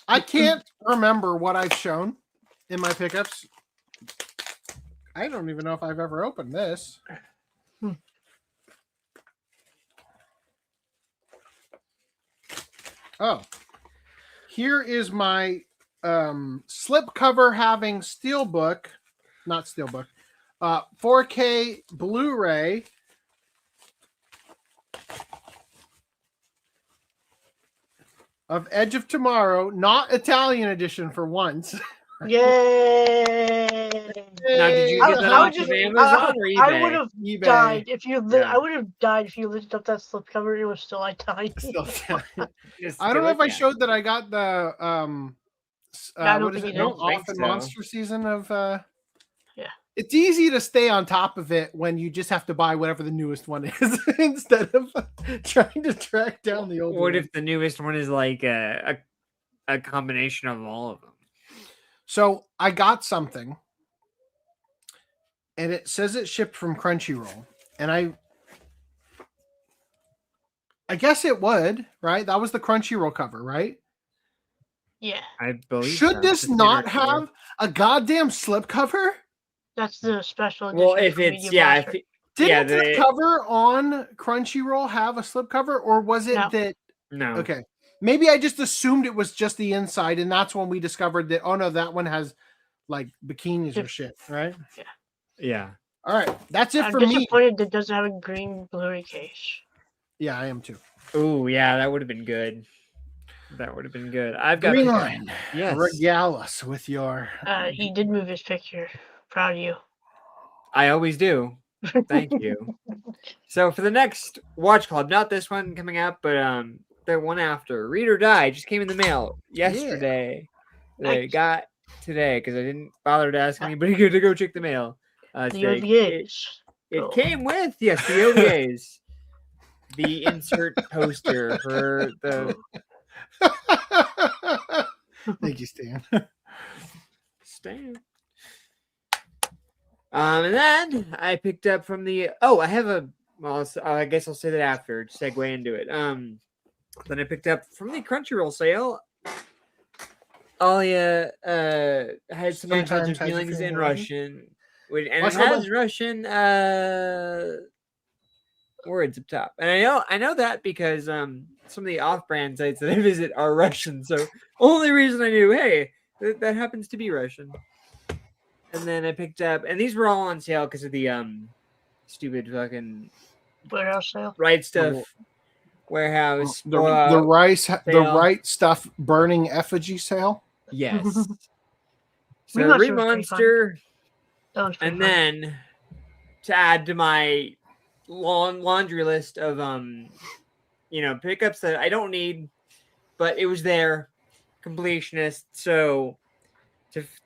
I can't remember what I've shown in my pickups. I don't even know if I've ever opened this. Oh, here is my slipcover having steelbook, not steelbook, 4K Blu-ray of Edge of Tomorrow, not Italian edition for once. Yay! Now, did you get that off of Amazon or eBay? I would have eBay. died if you. I would have died if you lifted up that slipcover and it was still Italian. I don't know if I showed that I got the I don't what is think it? you No, did. off and so. monster season of Yeah. It's easy to stay on top of it when you just have to buy whatever the newest one is instead of trying to track down the old one. What if the newest one is like a combination of all of them? So I got something and it says it shipped from Crunchyroll, and I guess it would, right? That was the Crunchyroll cover, right? Yeah. I believe. Should this not have a goddamn slipcover? That's the special edition. Well, if for it's Media Blaster. Didn't the cover on Crunchyroll have a slipcover, or was it that? No. Okay, maybe I just assumed it was just the inside, and that's when we discovered that. Oh no, that one has like bikinis or shit, right? Yeah. Yeah. All right, that's it I'm for me. disappointed that it doesn't have a green Blu-ray case. Yeah, I am too. Oh yeah, that would have been good. That would have been good. I've got Green Line. Yes. Regale us with your. He did move his picture. Proud of you. I always do. Thank you. So for the next Watch Club, not this one coming out, but the one after, Read or Die, just came in the mail yesterday. They Nice. got today because I didn't bother to ask anybody to go check the mail. The Today. OVAs. It came with the OVAs. The insert poster for the. Thank you, Stan. Stan. And then I picked up from the. Oh, I have a. Well, I guess I'll say that after. Segue into it. Then I picked up from the Crunchyroll sale. Alia had some unconscious feelings in Russian, and it has Russian words up top. And I know that because some of the off-brand sites that I visit are Russian. So only reason I knew, hey, that happens to be Russian. And then I picked up, and these were all on sale because of the stupid fucking warehouse sale. Right Stuff warehouse. The right stuff burning effigy sale. Yes. So Remonster, and fun. then to add to my long laundry list of pickups that I don't need, but it was there, completionist. So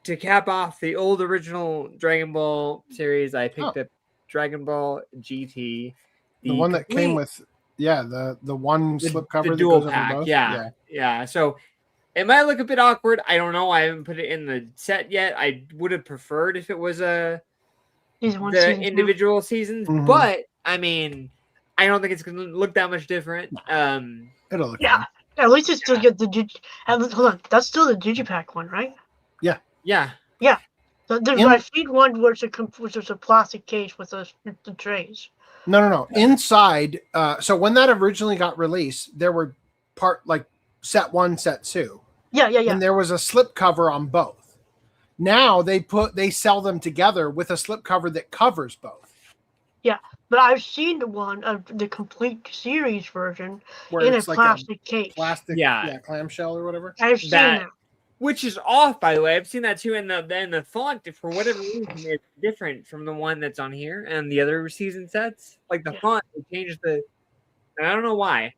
to cap off the old original Dragon Ball series, I picked up Dragon Ball GT, the one that came with the one slipcover, the that dual goes pack. over both. Yeah. So it might look a bit awkward. I don't know. I haven't put it in the set yet. I would have preferred if it was the individual seasons, but I mean, I don't think it's going to look that much different. It'll look fun. At least it's still get the hold on, that's still the Digipack one, right? Yeah. There's my feed one which is a plastic case with the trays. No. Inside, so when that originally got released, there were set 1, set 2. Yeah. And there was a slipcover on both. Now they sell them together with a slipcover that covers both. Yeah, but I've seen the one of the complete series version where in it's a plastic case. Plastic, clamshell or whatever. I've seen that. Which is off, by the way. I've seen that too. And the font, for whatever reason, is different from the one that's on here and the other season sets. Like the font, it changes and I don't know why.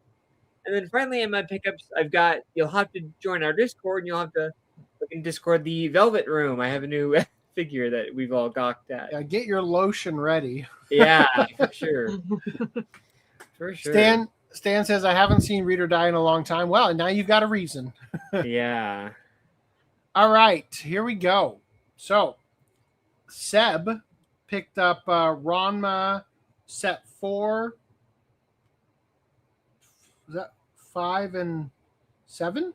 And then finally, in my pickups, you'll have to join our Discord, and you'll have to look in Discord the Velvet Room. I have a new figure that we've all gawked at. Yeah, get your lotion ready. Yeah, for sure. For sure. Stan says, I haven't seen Read or Die in a long time. Well, now you've got a reason. Yeah. All right, here we go. So, Seb picked up Ranma set 4. Was that 5 and 7?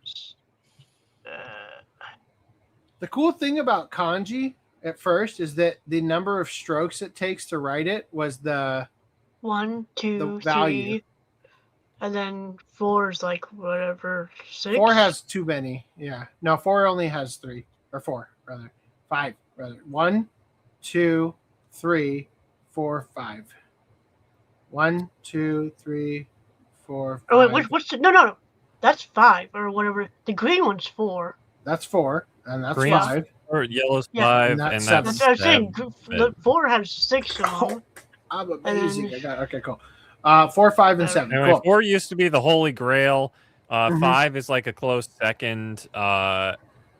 The cool thing about kanji at first is that the number of strokes it takes to write it was the 1, 2, value. 3. and then 4 is like whatever 6. 4 has too many. Yeah. No, 4 only has 3 or 4 rather. 5 rather. 1, 2, 3, 4, 5. 1, 2, 3, 4, 5. Oh wait, what's the no? That's 5 or whatever. The green one's 4. That's 4, and that's Green's 5. Or yellow's Yeah. 5, And that's and seven. that's That's what I'm saying. 7. The 4 has 6 of them. I'm And amazing. then- I got okay, cool. 4, 5, and 7. Anyway, Cool. 4 used to be the holy grail. Mhm. 5 is like a close second.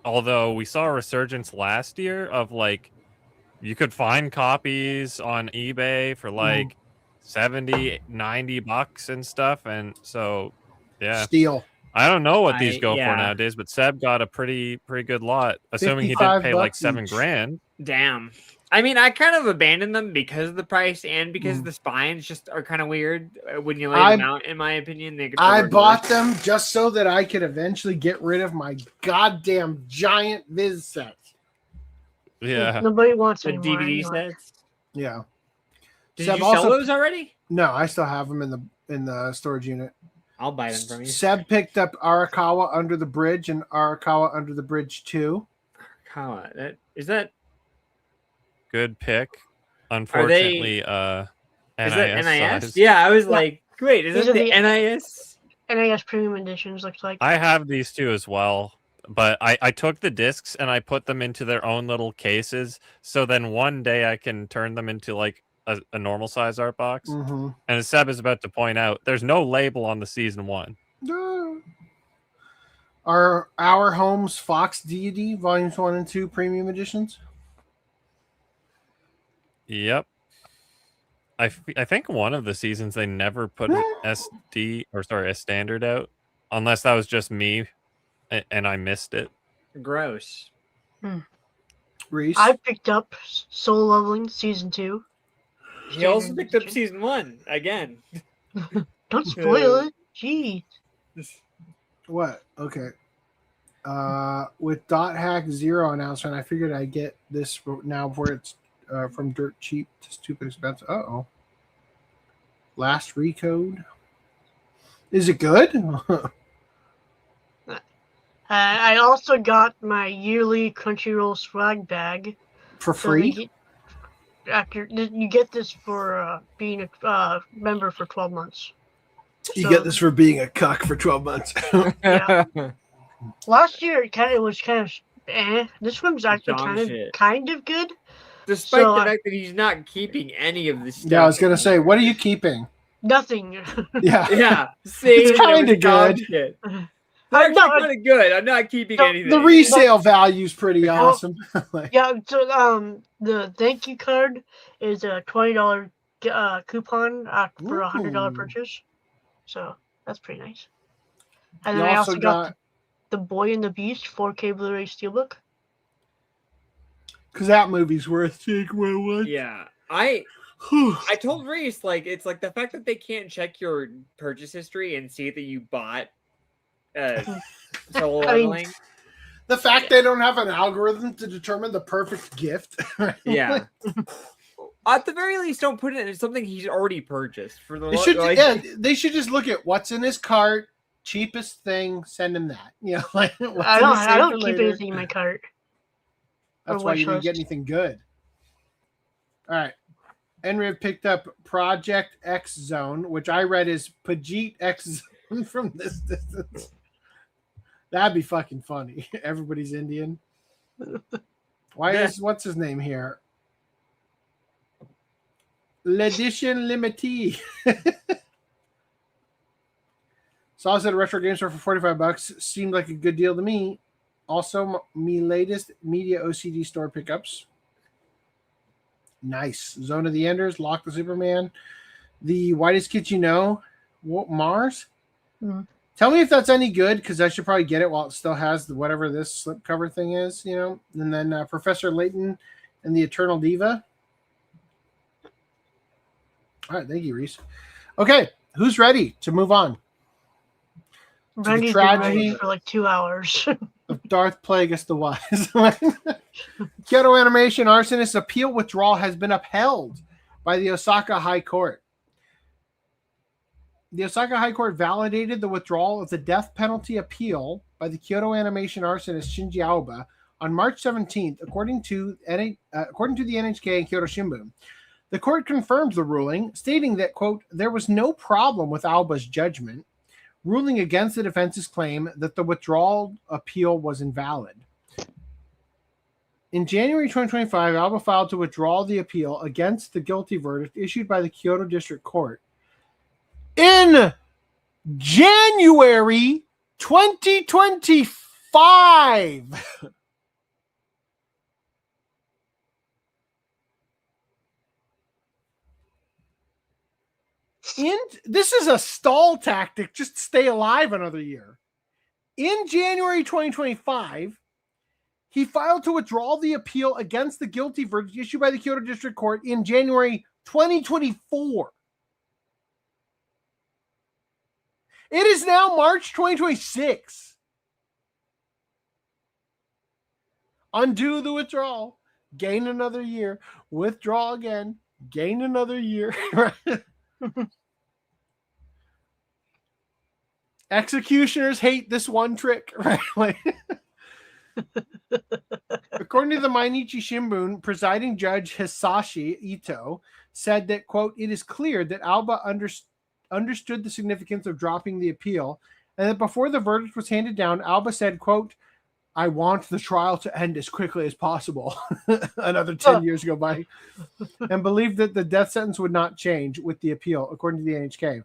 Although we saw a resurgence last year of like you could find copies on eBay for like 70, 90 bucks and stuff. And so, yeah, Steal. I don't know what these go yeah. for nowadays, but Seb got a pretty good lot, assuming he 55 didn't pay like bucks $7 each. grand. Damn. I mean, I kind of abandoned them because of the price and because the spines just are kind of weird when you lay them out. In my opinion, they could I work bought worse. them just so that I could eventually get rid of my goddamn giant Viz set. Yeah. Nobody wants the anymore. DVD anyway. sets. Yeah. Did Seb you sell also- those already? No, I still have them in the storage unit. I'll buy them from you. Seb picked up Arakawa Under the Bridge and Arakawa Under the Bridge 2. That is that. Good pick. Unfortunately, Is that NIS NIS? size. Yeah, I was like, wait, is These that are the the- NIS? NIS Premium Editions looks like. I have these two as well, but I took the discs and I put them into their own little cases. So then one day I can turn them into like a normal size art box. Mm-hmm. And as Seb is about to point out, there's no label on the season 1. Are Our Homes Fox Deity Volumes 1 and 2 Premium Editions? Yep. I think one of the seasons they never put an a standard out, unless that was just me and I missed it. Gross. Reese? I picked up Soul Leveling Season 2. He also picked up season 1 again. Don't spoil it. Jeez. What? Okay. With Dot Hack Zero announcement, I figured I'd get this now where it's from dirt cheap to stupid expensive. Uh-oh. Last recode. Is it good? I also got my yearly Crunchyroll swag bag. For So free? you get this for being a member for 12 months. You get this for being a cuck for 12 months. Yeah. Last year it was kind of This one's actually Dog shit. kind of good. Despite So, the fact that he's not keeping any of the stuff. Yeah, I was gonna say, what are you keeping? Nothing. Yeah. Yeah. See, It's kinda good. Shit. No, Actually, kind of good. I'm not keeping anything. The resale value is pretty Well, awesome. Like, Yeah, so the thank you card is a $20 coupon for a $100 Ooh. purchase. So that's pretty nice. And you then I also also got the Boy and the Beast 4K Blu-ray Steelbook. because that movie's worth taking my one. Yeah. I told Reese, like, it's like the fact that they can't check your purchase history and see that you bought Soul I mean, Leveling. The fact they don't have an algorithm to determine the perfect gift. Yeah. At the very least, don't put it in something he's already purchased. For the They should, like, yeah, they should just look at what's in his cart, cheapest thing, send him that. You know, like what's I in don't his I save don't for keep later. anything in my cart. That's or why wish you didn't get list. anything good. All right. Henry picked up Project X Zone, which I read is Pajit X Zone from this distance. That'd be fucking funny. Everybody's Indian. What's his name here? L'Edition Limitée. Saw this at a retro game store for $45. Seemed like a good deal to me. Also, me latest media OCD store pickups. Nice. Zone of the Enders, Lock the Superman, the Whitest Kid You Know, Mars. Tell me if that's any good, because I should probably get it while it still has whatever this slipcover thing is, you know. And then Professor Layton and the Eternal Diva. All right, thank you, Reese. Okay, who's ready to move on? Randy's been tragedy ready for like 2 hours. of Darth Plagueis the Wise. Kyoto Animation Arsonist appeal withdrawal has been upheld by the Osaka High Court. the Osaka High Court validated the withdrawal of the death penalty appeal by the Kyoto Animation arsonist Shinji Aoba on March 17th, according to the NHK and Kyoto Shimbun. The court confirmed the ruling, stating that, quote, there was no problem with Aoba's judgment, ruling against the defense's claim that the withdrawal appeal was invalid. In January 2025, Aoba filed to withdraw the appeal against the guilty verdict issued by the Kyoto District Court. In January 2025. This is a stall tactic just to stay alive another year. In January 2025, he filed to withdraw the appeal against the guilty verdict issued by the Kyoto District Court in January 2024. It is now March 2026. Undo the withdrawal. Gain another year. Withdraw again. Gain another year. Executioners hate this one trick. Right? According to the Mainichi Shimbun, presiding judge Hisashi Ito said that, quote, it is clear that Aoba understood the significance of dropping the appeal, and that before the verdict was handed down, Aoba said, quote, I want the trial to end as quickly as possible. Another 10 years go by. And believed that the death sentence would not change with the appeal, according to the NHK.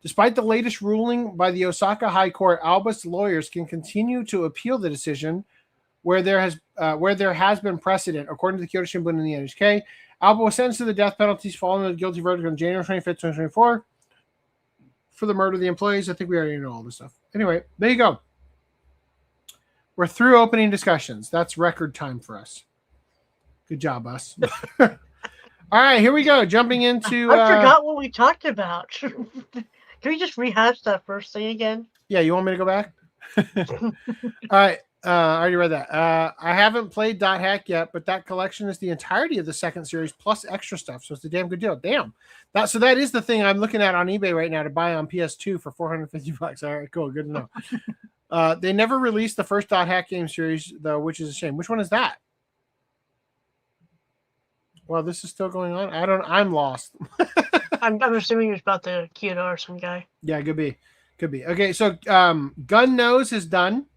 Despite the latest ruling by the Osaka High Court, Aoba's lawyers can continue to appeal the decision where there has been precedent, according to the Kyoto Shimbun and the NHK. Aoba was sentenced to the death penalties following the guilty verdict on January 25th, 2024 for the murder of the employees. I think we already know all this stuff. Anyway, there you go. We're through opening discussions. That's record time for us. Good job, us. All right, here we go. Jumping into... I forgot what we talked about. Can we just rehash that first thing again? Yeah, you want me to go back? All right. I already read that. I haven't played Dot Hack yet, but that collection is the entirety of the second series plus extra stuff, so it's a damn good deal. Damn. So that is the thing I'm looking at on eBay right now to buy on PS2 for $450. All right, cool. Good to know. They never released the first Dot Hack game series, though, which is a shame. Which one is that? Well, this is still going on. I'm lost. I'm assuming it's about the Kyoto or some guy. Yeah, could be. Okay, so Gun Nose is done.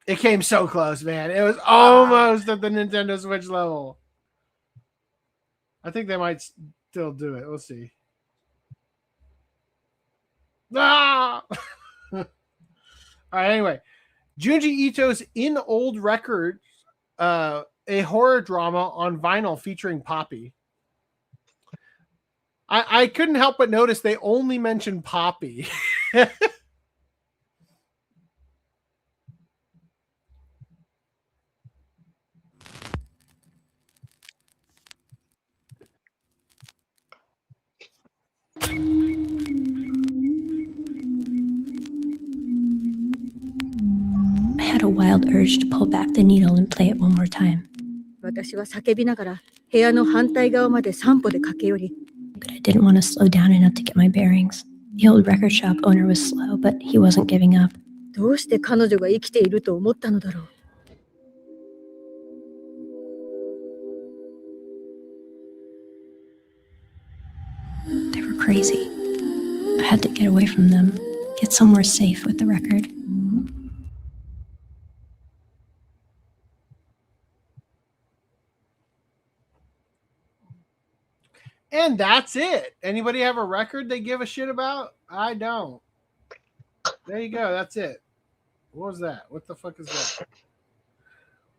It came so close, man. It was almost at the Nintendo Switch level. I think they might still do it. We'll see. Ah! All right, anyway. Junji Ito's In Old Records, a horror drama on vinyl featuring Poppy. I couldn't help but notice they only mentioned Poppy. I had a wild urge to pull back the needle and play it one more time. 私は叫びながら部屋の反対側まで散歩で駆け寄り But I didn't want to slow down enough to get my bearings. The old record shop owner was slow, but he wasn't giving up. どうして彼女が生きていると思ったのだろう They were crazy. I had to get away from them, get somewhere safe with the record. And that's it. Anybody have a record they give a shit about? I don't. There you go. That's it. What was that? What the fuck is that?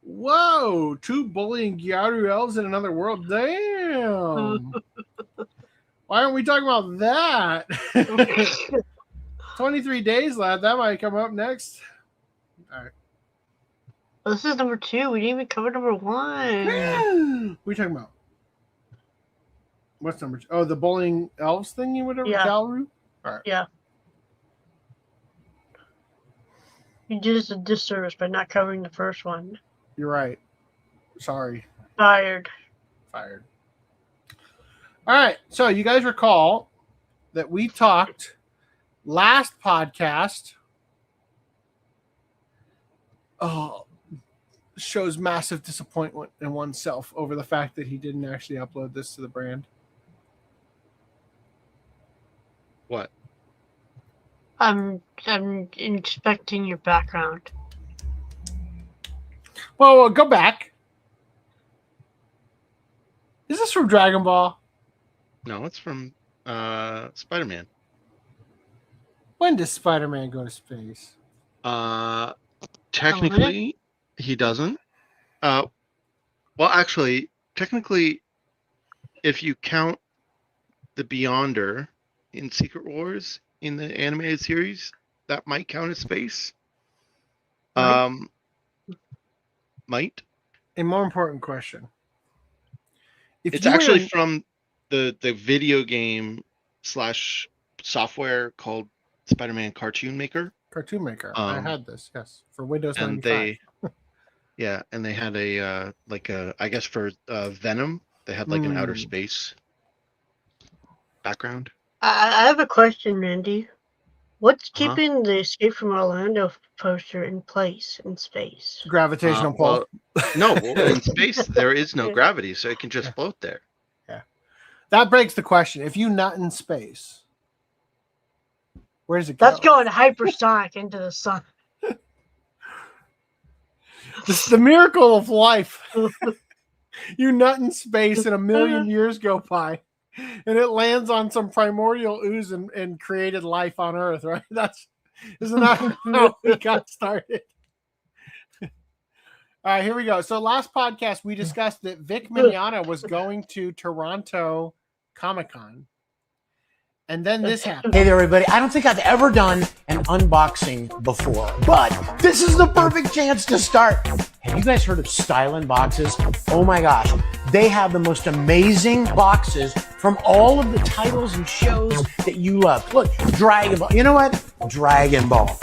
Whoa! 2 bullying Gyaru elves in another world. Damn. Why aren't we talking about that? 23 days left. That might come up next. All right. This is number 2. We didn't even cover number 1. What are you talking about? What's number 2? Oh, the bowling elves thingy, whatever. Yeah. Gallery? All right. Yeah. You did us a disservice by not covering the first one. You're right. Sorry. Fired. All right. So you guys recall that we talked last podcast shows massive disappointment in oneself over the fact that he didn't actually upload this to the brand. What? I'm inspecting your background. Well, go back. Is this from Dragon Ball? No, it's from Spider-Man. When does Spider-Man go to space? Technically, he doesn't. Well, actually, technically, if you count the Beyonder in Secret Wars in the animated series, that might count as space. Might. A more important question. It's actually from the video game / software called Spider-Man Cartoon Maker. Cartoon Maker. I had this, yes, for Windows 95. They and they had a I guess for Venom, they had like an outer space background. I have a question, Randy. What's keeping the Escape from Orlando poster in place in space? Gravitational pull. No, in space there is no gravity, so it can just float there. Yeah, that breaks the question. If you nut in space, where does it go? That's going hypersonic into the sun. This is the miracle of life. You nut in space and 1 million years go by, and it lands on some primordial ooze and created life on Earth, right? Isn't that how we got started? All right, here we go. So last podcast, we discussed that Vic Mignogna was going to Toronto Comic-Con. And then this happened. Hey there, everybody. I don't think I've ever done an unboxing before, but this is the perfect chance to start. Have you guys heard of Stylin' Boxes? Oh my gosh. They have the most amazing boxes from all of the titles and shows that you love. Look, Dragon Ball. You know what? Dragon Ball.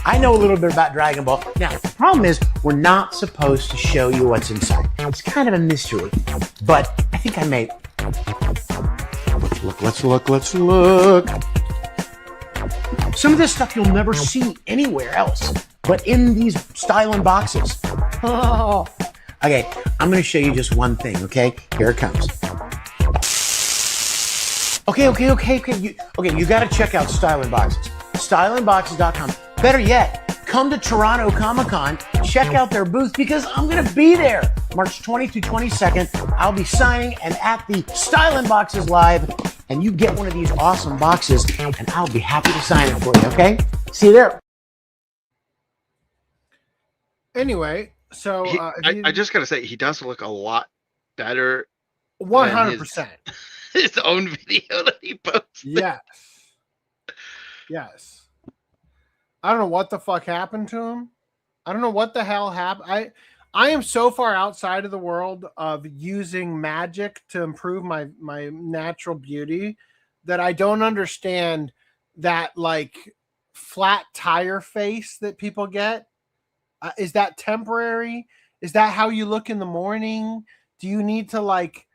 I know a little bit about Dragon Ball. Now, the problem is we're not supposed to show you what's inside. It's kind of a mystery, but I think I may. Let's look. Some of this stuff you'll never see anywhere else, but in these Stylin' boxes. Oh. Okay, I'm going to show you just one thing, okay? Here it comes. Okay. You got to check out Stylin' Boxes. StylinBoxes.com. Better yet, come to Toronto Comic-Con, check out their booth because I'm going to be there. March 20th through 22nd, I'll be signing and at the Stylin' Boxes Live, and you get one of these awesome boxes, and I'll be happy to sign it for you, okay? See you there. Anyway, so... I just got to say, he does look a lot better 100%. His own video that he posted. Yes. I don't know what the fuck happened to him. I don't know what the hell happened. I am so far outside of the world of using magic to improve my natural beauty that I don't understand that like flat tire face that people get. Is that temporary? Is that how you look in the morning? Do you need to like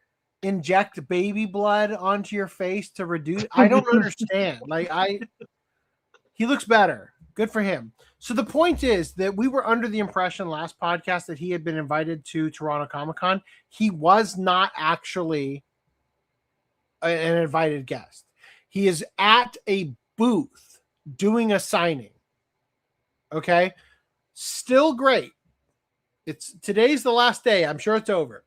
inject baby blood onto your face to reduce? I don't understand. He looks better. Good for him. So the point is that we were under the impression last podcast that he had been invited to Toronto Comic-Con. He was not actually an invited guest. He is at a booth doing a signing. Okay. Still great. Today's the last day. I'm sure it's over.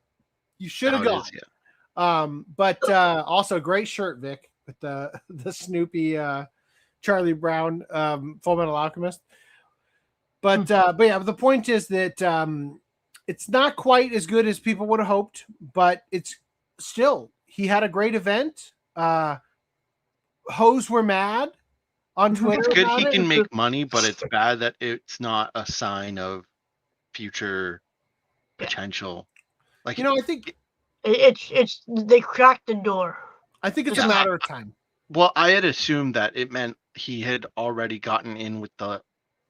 You should have gone. But also great shirt, Vic, with the Snoopy Charlie Brown Full Metal Alchemist. But yeah, the point is that it's not quite as good as people would have hoped, but it's still, he had a great event. Hoes were mad on Twitter. It's good he can make money, but it's bad that it's not a sign of future potential. Like, I think it's they cracked the door. I think it's a matter of time. Well, I had assumed that it meant he had already gotten in with the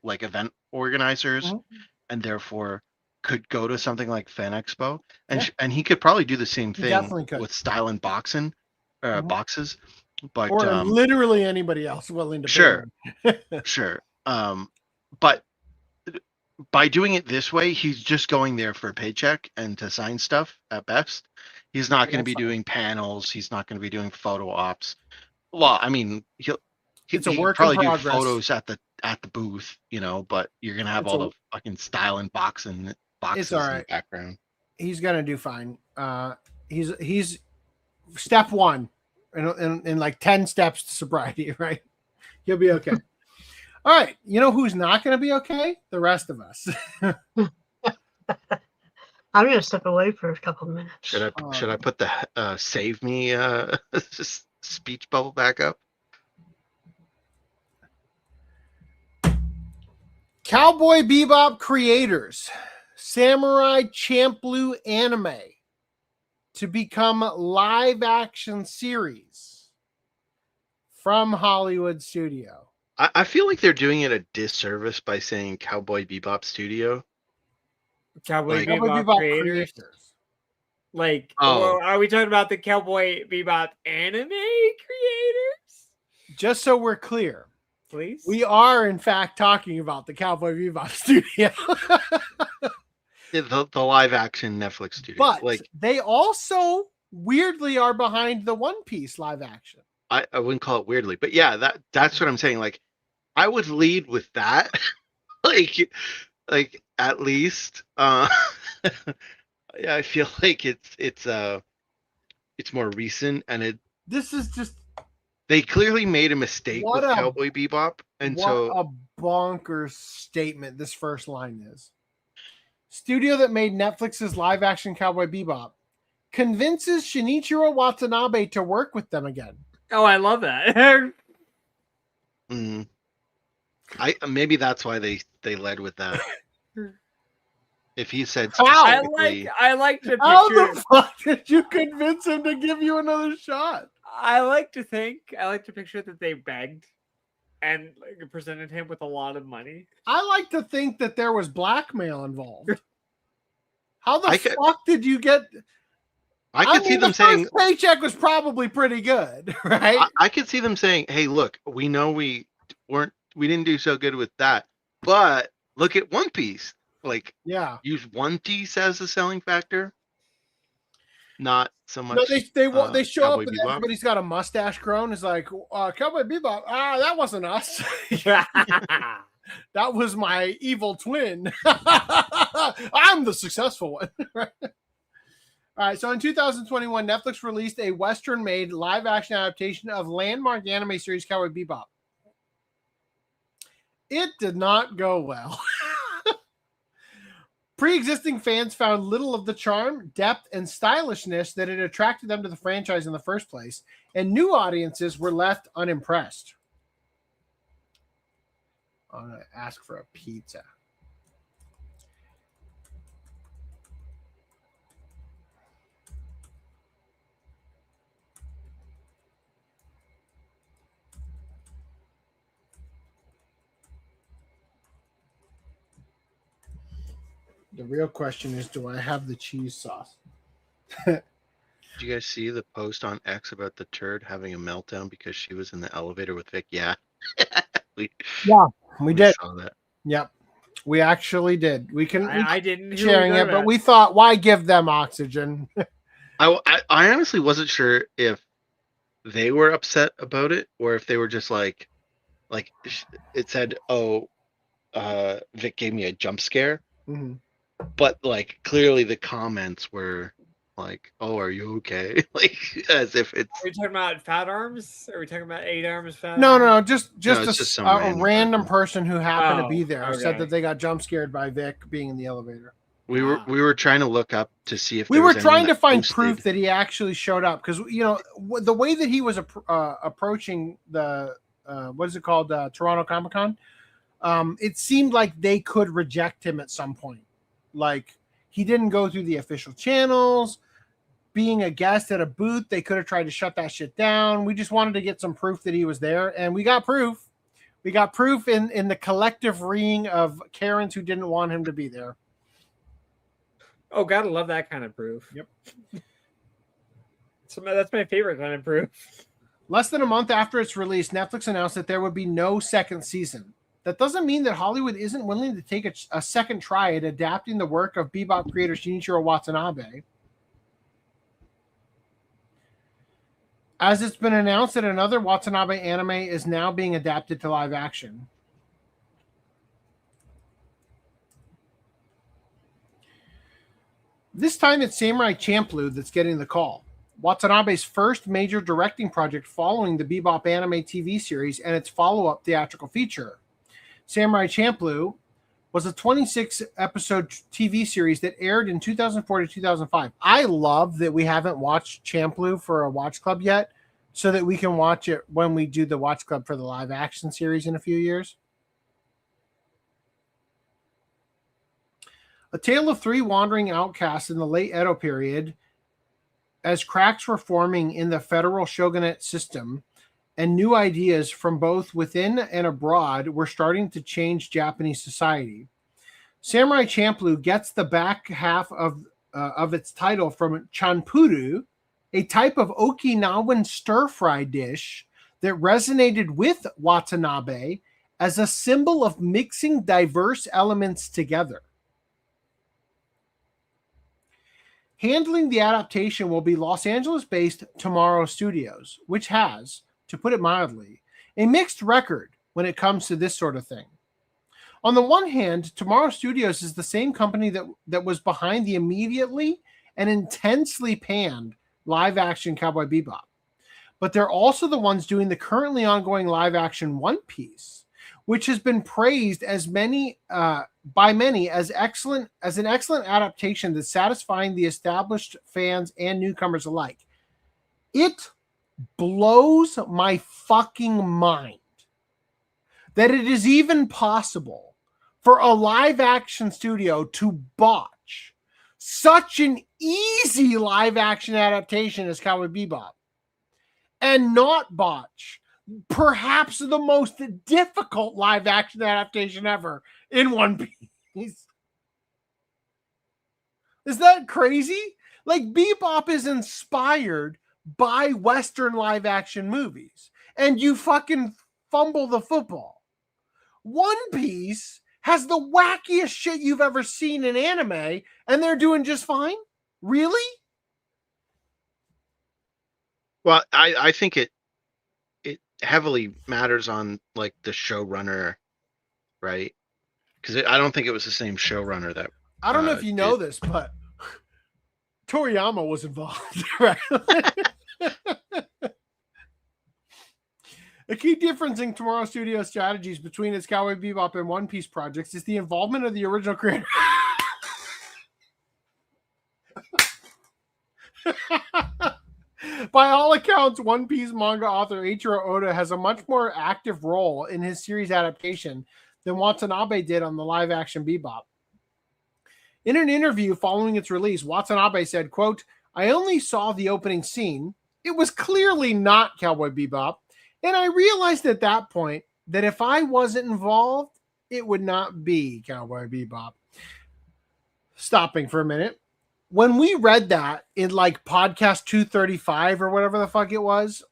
event organizers and therefore could go to something like Fan Expo and he could probably do the same thing with Stylin' boxes. But or literally anybody else willing to pay sure. But by doing it this way, he's just going there for a paycheck and to sign stuff at best. He's not going to be doing panels. He's not going to be doing photo ops. Well, I mean, he'll probably do photos at the booth, you know, but you're going to have all the fucking style and boxes in the background. He's going to do fine. He's step one in like 10 steps to sobriety, right? He'll be okay. All right. You know who's not going to be okay? The rest of us. I'm going to step away for a couple of minutes. Should I put the save me speech bubble back up? Cowboy Bebop creators, Samurai Champloo anime to become live action series from Hollywood studio. I feel like they're doing it a disservice by saying Cowboy Bebop Studio. Cowboy Bebop creators. Like, are we talking about the Cowboy Bebop anime creators? Just so we're clear, please. We are, in fact, talking about the Cowboy Bebop studio. the live action Netflix studio. But they also weirdly are behind the One Piece live action. I wouldn't call it weirdly, but yeah, that's what I'm saying. Like, I would lead with that. like at least. Yeah, I feel like it's more recent, and this is just they clearly made a mistake with Cowboy Bebop, and so a bonkers statement this first line is. Studio that made Netflix's live action Cowboy Bebop convinces Shinichiro Watanabe to work with them again. Oh, I love that. Maybe that's why they led with that. If he said I like to picture. How the fuck did you convince him to give you another shot? I like to picture that they begged and presented him with a lot of money. I like to think that there was blackmail involved. How the fuck did you get? I could see them saying paycheck was probably pretty good, right? I could see them saying, "Hey, look, we know we didn't do so good with that, but look at One Piece. Like, use One Piece as a selling factor, not so much." No, they show up and everybody's got a mustache grown. It's like Cowboy Bebop. That wasn't us. That was my evil twin. I'm the successful one. Right? All right, so in 2021, Netflix released a Western-made live-action adaptation of landmark anime series Cowboy Bebop. It did not go well. Pre-existing fans found little of the charm, depth, and stylishness that had attracted them to the franchise in the first place, and new audiences were left unimpressed. I'm going to ask for a pizza. The real question is, do I have the cheese sauce? Did you guys see the post on X about the turd having a meltdown because she was in the elevator with Vic? Yeah. we did. Saw that. Yep. We actually did. I didn't sharing it, but we thought, why give them oxygen? I honestly wasn't sure if they were upset about it or if they were just like it said, Vic gave me a jump scare. Mm-hmm. But like clearly the comments were like, "Oh, are you okay?" Like as if it's. Are we talking about fat arms? Are we talking about 8 arms? Fat no, arms? just a random person who happened to be there said that they got jump scared by Vic being in the elevator. We were trying to look up to see if we were trying to find proof that he actually showed up because the way that he was approaching the what is it called, Toronto Comic-Con, it seemed like they could reject him at some point. Like, he didn't go through the official channels. Being a guest at a booth, they could have tried to shut that shit down. We just wanted to get some proof that he was there, and we got proof. We got proof in the collective ring of Karens who didn't want him to be there. Oh, gotta love that kind of proof. Yep. So that's my favorite kind of proof. Less than a month after its release, Netflix announced that there would be no second season. That doesn't mean that Hollywood isn't willing to take a second try at adapting the work of Bebop creator Shinichiro Watanabe. As it's been announced that another Watanabe anime is now being adapted to live action. This time it's Samurai Champloo that's getting the call. Watanabe's first major directing project following the Bebop anime TV series and its follow-up theatrical feature. Samurai Champloo was a 26-episode TV series that aired in 2004 to 2005. I love that we haven't watched Champloo for a watch club yet, so that we can watch it when we do the watch club for the live action series in a few years. A tale of three wandering outcasts in the late Edo period, as cracks were forming in the federal shogunate system, and new ideas from both within and abroad were starting to change Japanese society. Samurai Champloo gets the back half of its title from chanpuru, a type of Okinawan stir-fry dish that resonated with Watanabe as a symbol of mixing diverse elements together. Handling the adaptation will be Los Angeles-based Tomorrow Studios, which has, to put it mildly, a mixed record when it comes to this sort of thing. On the one hand, Tomorrow Studios is the same company that was behind the immediately and intensely panned live-action Cowboy Bebop. But they're also the ones doing the currently ongoing live-action One Piece, which has been praised by many as an excellent adaptation that's satisfying the established fans and newcomers alike. It blows my fucking mind that it is even possible for a live-action studio to botch such an easy live-action adaptation as Cowboy Bebop and not botch perhaps the most difficult live-action adaptation ever in One Piece. Is that crazy? Like, Bebop is inspired by Western live-action movies, and you fucking fumble the football. One Piece has the wackiest shit you've ever seen in anime, and they're doing just fine? Really? Well, I think it heavily matters on like the showrunner, right? Because I don't think it was the same showrunner that. I don't know if you know this, but Toriyama was involved, right? A key difference in Tomorrow Studios' strategies between its Cowboy Bebop and One Piece projects is the involvement of the original creator. By all accounts, One Piece manga author Eiichiro Oda has a much more active role in his series adaptation than Watanabe did on the live-action Bebop. In an interview following its release, Watanabe said, quote, "I only saw the opening scene. It was clearly not Cowboy Bebop. And I realized at that point that if I wasn't involved, it would not be Cowboy Bebop." Stopping for a minute. When we read that in like podcast 235 or whatever the fuck it was,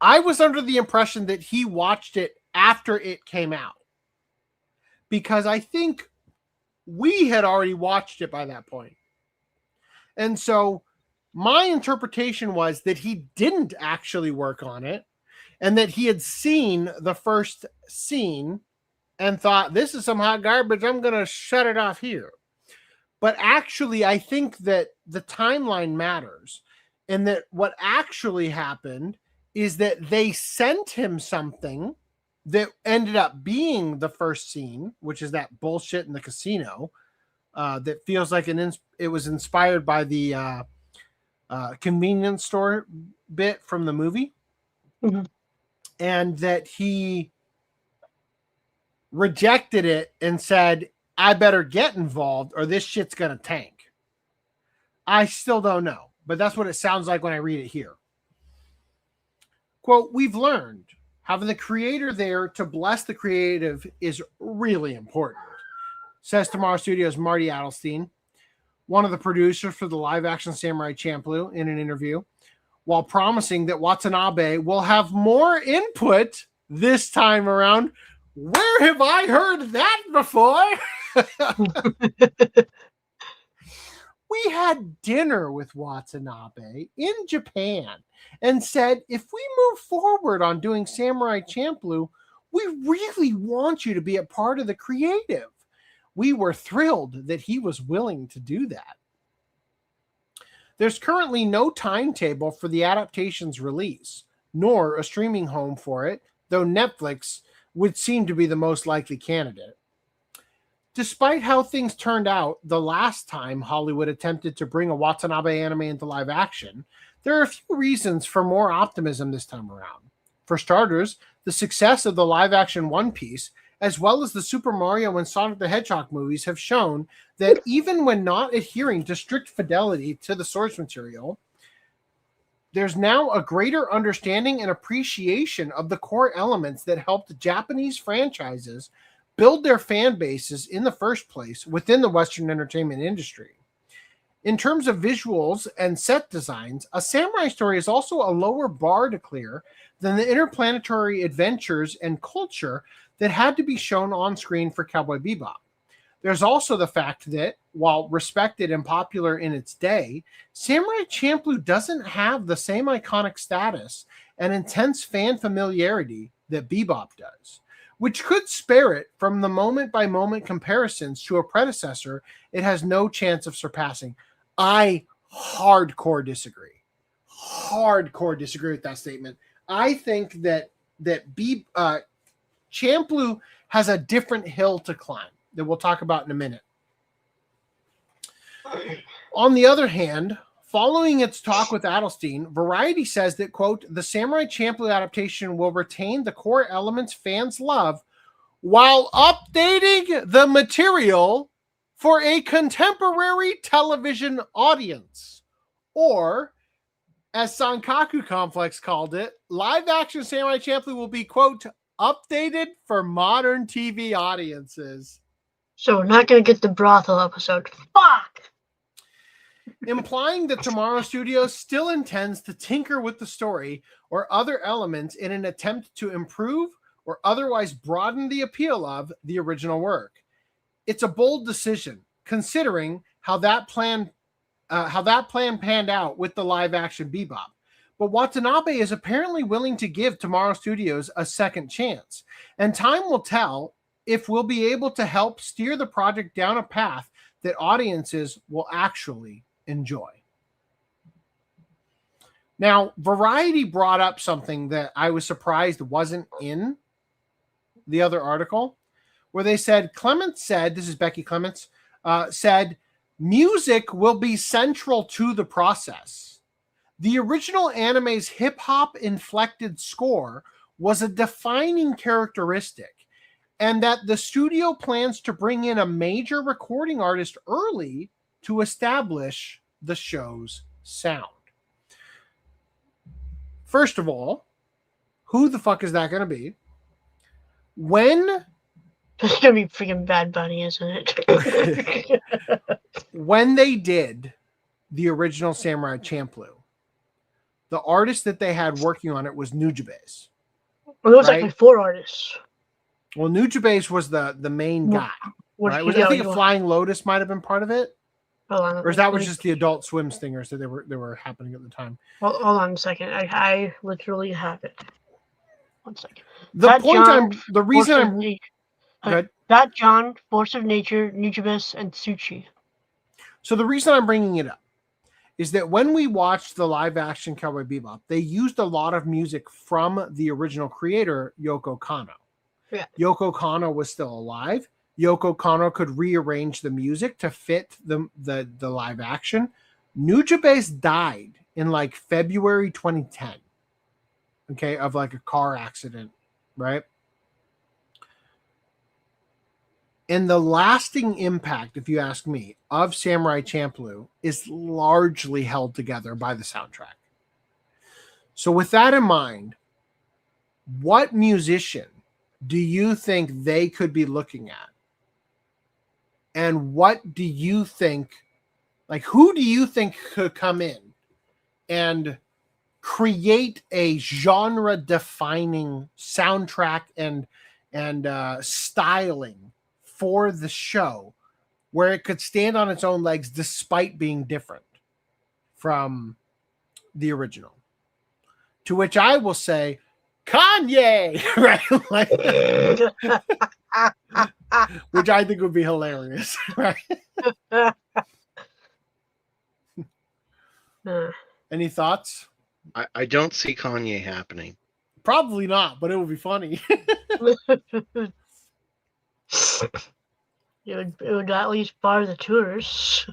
I was under the impression that he watched it after it came out. Because I think we had already watched it by that point. And so my interpretation was that he didn't actually work on it and that he had seen the first scene and thought, this is some hot garbage, I'm going to shut it off here. But actually, I think that the timeline matters and that what actually happened is that they sent him something that ended up being the first scene, which is that bullshit in the casino that feels like it was inspired by the convenience store bit from the movie. Mm-hmm. And that he rejected it and said, I better get involved or this shit's going to tank. I still don't know, but that's what it sounds like when I read it here. Quote, "We've learned having the creator there to bless the creative is really important," says Tomorrow Studios' Marty Adelstein, one of the producers for the live-action Samurai Champloo, in an interview. while promising that Watanabe will have more input this time around. Where have I heard that before? We had dinner with Watanabe in Japan and said, if we move forward on doing Samurai Champloo, we really want you to be a part of the creative. We were thrilled that he was willing to do that. There's currently no timetable for the adaptation's release, nor a streaming home for it, though Netflix would seem to be the most likely candidate. Despite how things turned out the last time Hollywood attempted to bring a Watanabe anime into live action, there are a few reasons for more optimism this time around. For starters, the success of the live-action One Piece, as well as the Super Mario and Sonic the Hedgehog movies, have shown that even when not adhering to strict fidelity to the source material, there's now a greater understanding and appreciation of the core elements that helped Japanese franchises build their fan bases in the first place within the Western entertainment industry. In terms of visuals and set designs, a samurai story is also a lower bar to clear than the interplanetary adventures and culture that had to be shown on screen for Cowboy Bebop. There's also the fact that, while respected and popular in its day, Samurai Champloo doesn't have the same iconic status and intense fan familiarity that Bebop does, which could spare it from the moment-by-moment comparisons to a predecessor it has no chance of surpassing. I hardcore disagree. Hardcore disagree with that statement. I think that Champloo has a different hill to climb that we'll talk about in a minute. On the other hand, following its talk with Adelstein, Variety says that, quote, the Samurai Champloo adaptation will retain the core elements fans love while updating the material for a contemporary television audience. Or, as Sankaku Complex called it, live-action Samurai Champloo will be, quote, updated for modern TV audiences. So we're not going to get the brothel episode. Fuck! Implying that Tomorrow Studios still intends to tinker with the story or other elements in an attempt to improve or otherwise broaden the appeal of the original work. It's a bold decision, considering how that plan panned out with the live-action Bebop. But Watanabe is apparently willing to give Tomorrow Studios a second chance, and time will tell if we'll be able to help steer the project down a path that audiences will actually enjoy. Now, Variety brought up something that I was surprised wasn't in the other article, where they said, Clements said, this is Becky Clements, said, music will be central to the process. The original anime's hip-hop inflected score was a defining characteristic, and that the studio plans to bring in a major recording artist early to establish the show's sound. First of all, who the fuck is that going to be? When It's gonna be freaking Bad Bunny, isn't it? when they did the original Samurai Champloo, the artist that they had working on it was Nujabes. Well, there was actually 4 artists. Well, Nujabes was the main guy. Right? I think a Flying Lotus might have been part of it. Or is that was just the Adult Swim stingers that they were happening at the time? Well, hold on a second. I literally have it. 1 second. That John, Force of Nature, Nujabes, and Tsuchi. So the reason I'm bringing it up is that when we watched the live-action Cowboy Bebop, they used a lot of music from the original creator, Yoko Kanno. Yeah. Yoko Kanno was still alive. Yoko Kanno could rearrange the music to fit the live action. Nujabes died in like February 2010. Okay, of like a car accident, right? And the lasting impact, if you ask me, of Samurai Champloo is largely held together by the soundtrack. So with that in mind, what musician do you think they could be looking at? And what do you think, like, who do you think could come in and create a genre-defining soundtrack and styling for the show where it could stand on its own legs despite being different from the original. To which I will say, Kanye, right? Like, which I think would be hilarious, right? Any thoughts? I don't see Kanye happening. Probably not, but it would be funny. It would at least bar the tourists.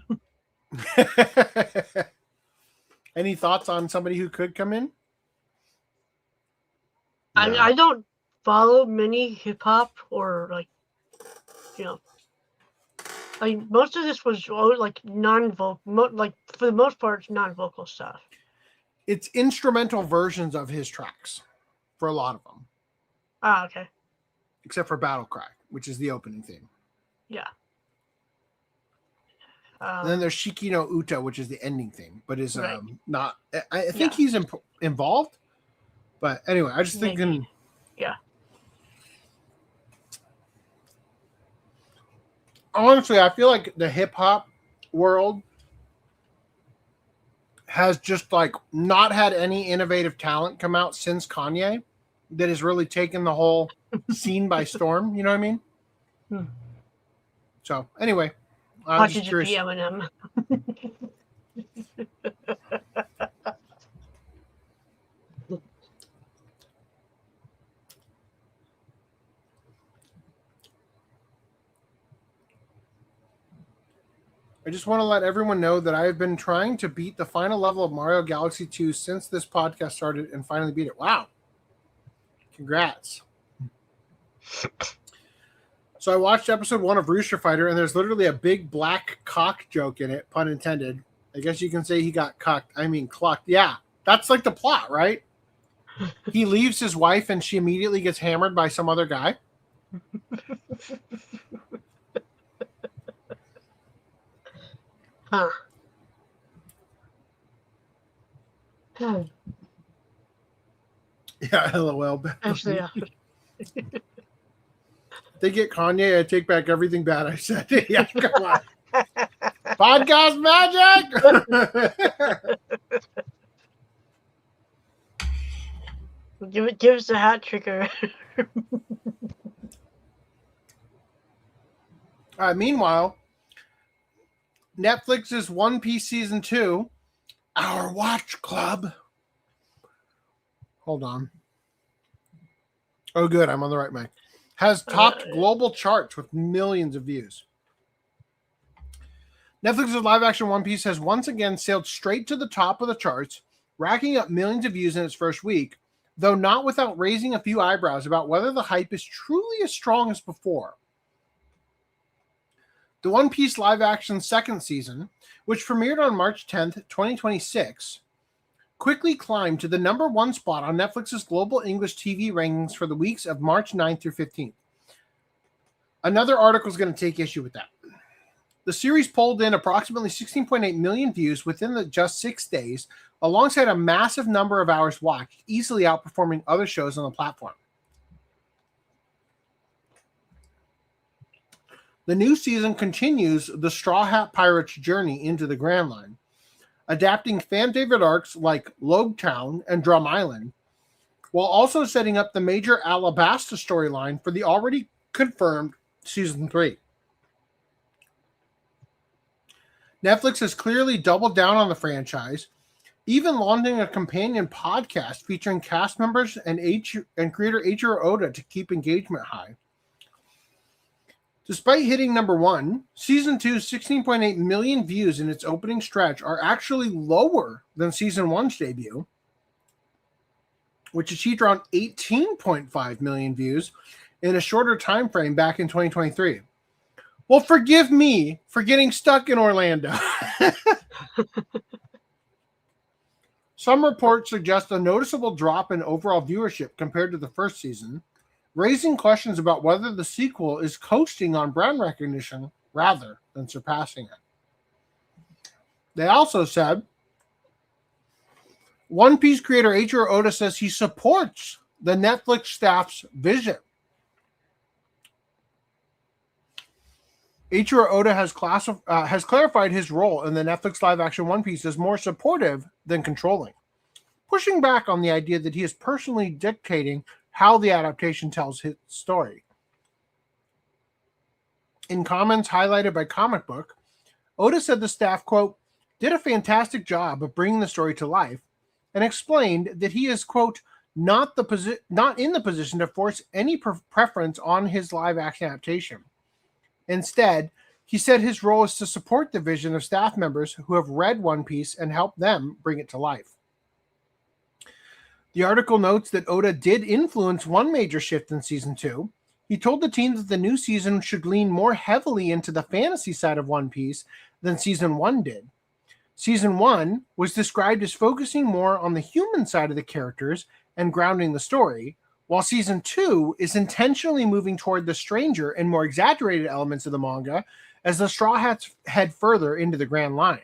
Any thoughts on somebody who could come in? I don't follow many hip hop or like, you know, like most of this was like non-vocal, like for the most part, it's non-vocal stuff. It's instrumental versions of his tracks for a lot of them. Ah, okay. Except for Battle Cry, which is the opening theme. Yeah. And then there's Shiki no Uta, which is the ending theme, but is Right. not. I think he's involved, but anyway, I just thinking. Yeah. Honestly, I feel like the hip hop world has just like not had any innovative talent come out since Kanye that has really taken the whole scene by storm. You know what I mean? So anyway, I'm Watch just it curious. be Eminem. I just want to let everyone know that I have been trying to beat the final level of Mario Galaxy 2 since this podcast started and finally beat it. Wow. Congrats. So I watched episode 1 of Rooster Fighter, and there's literally a big black cock joke in it, pun intended. I guess you can say he got clucked. Yeah, that's like the plot, right? He leaves his wife, and she immediately gets hammered by some other guy. Huh. Yeah, LOL. Actually, yeah. They get Kanye, I take back everything bad I said. Yeah, come on. Podcast magic! Give us a hat tricker. All right, meanwhile, Netflix's One Piece Season 2, Our Watch Club. Hold on. Oh, good. I'm on the right mic. Has topped global charts with millions of views. Netflix's live-action One Piece has once again sailed straight to the top of the charts, racking up millions of views in its first week, though not without raising a few eyebrows about whether the hype is truly as strong as before. The One Piece live-action second season, which premiered on March 10th, 2026, quickly climbed to the #1 spot on Netflix's global English TV rankings for the weeks of March 9th through 15th. Another article is going to take issue with that. The series pulled in approximately 16.8 million views within just 6 days, alongside a massive number of hours watched, easily outperforming other shows on the platform. The new season continues the Straw Hat Pirates' journey into the Grand Line, adapting fan-favorite arcs like Logue Town and Drum Island, while also setting up the major Alabasta storyline for the already confirmed Season 3. Netflix has clearly doubled down on the franchise, even launching a companion podcast featuring cast members and creator Eiichiro Oda to keep engagement high. Despite hitting #1, Season 2's 16.8 million views in its opening stretch are actually lower than Season 1's debut, which achieved around 18.5 million views in a shorter time frame back in 2023. Well, forgive me for getting stuck in Orlando. Some reports suggest a noticeable drop in overall viewership compared to the first season, raising questions about whether the sequel is coasting on brand recognition rather than surpassing it. They also said One Piece creator Eiichiro Oda says he supports the Netflix staff's vision. Eiichiro Oda has clarified his role in the Netflix live-action One Piece as more supportive than controlling, pushing back on the idea that he is personally dictating how the adaptation tells his story. In comments highlighted by Comic Book, Oda said the staff, quote, did a fantastic job of bringing the story to life, and explained that he is, quote, not in the position to force any preference on his live-action adaptation. Instead, he said his role is to support the vision of staff members who have read One Piece and help them bring it to life. The article notes that Oda did influence one major shift in Season 2. He told the team that the new season should lean more heavily into the fantasy side of One Piece than Season 1 did. Season 1 was described as focusing more on the human side of the characters and grounding the story, while Season 2 is intentionally moving toward the stranger and more exaggerated elements of the manga as the Straw Hats head further into the Grand Line.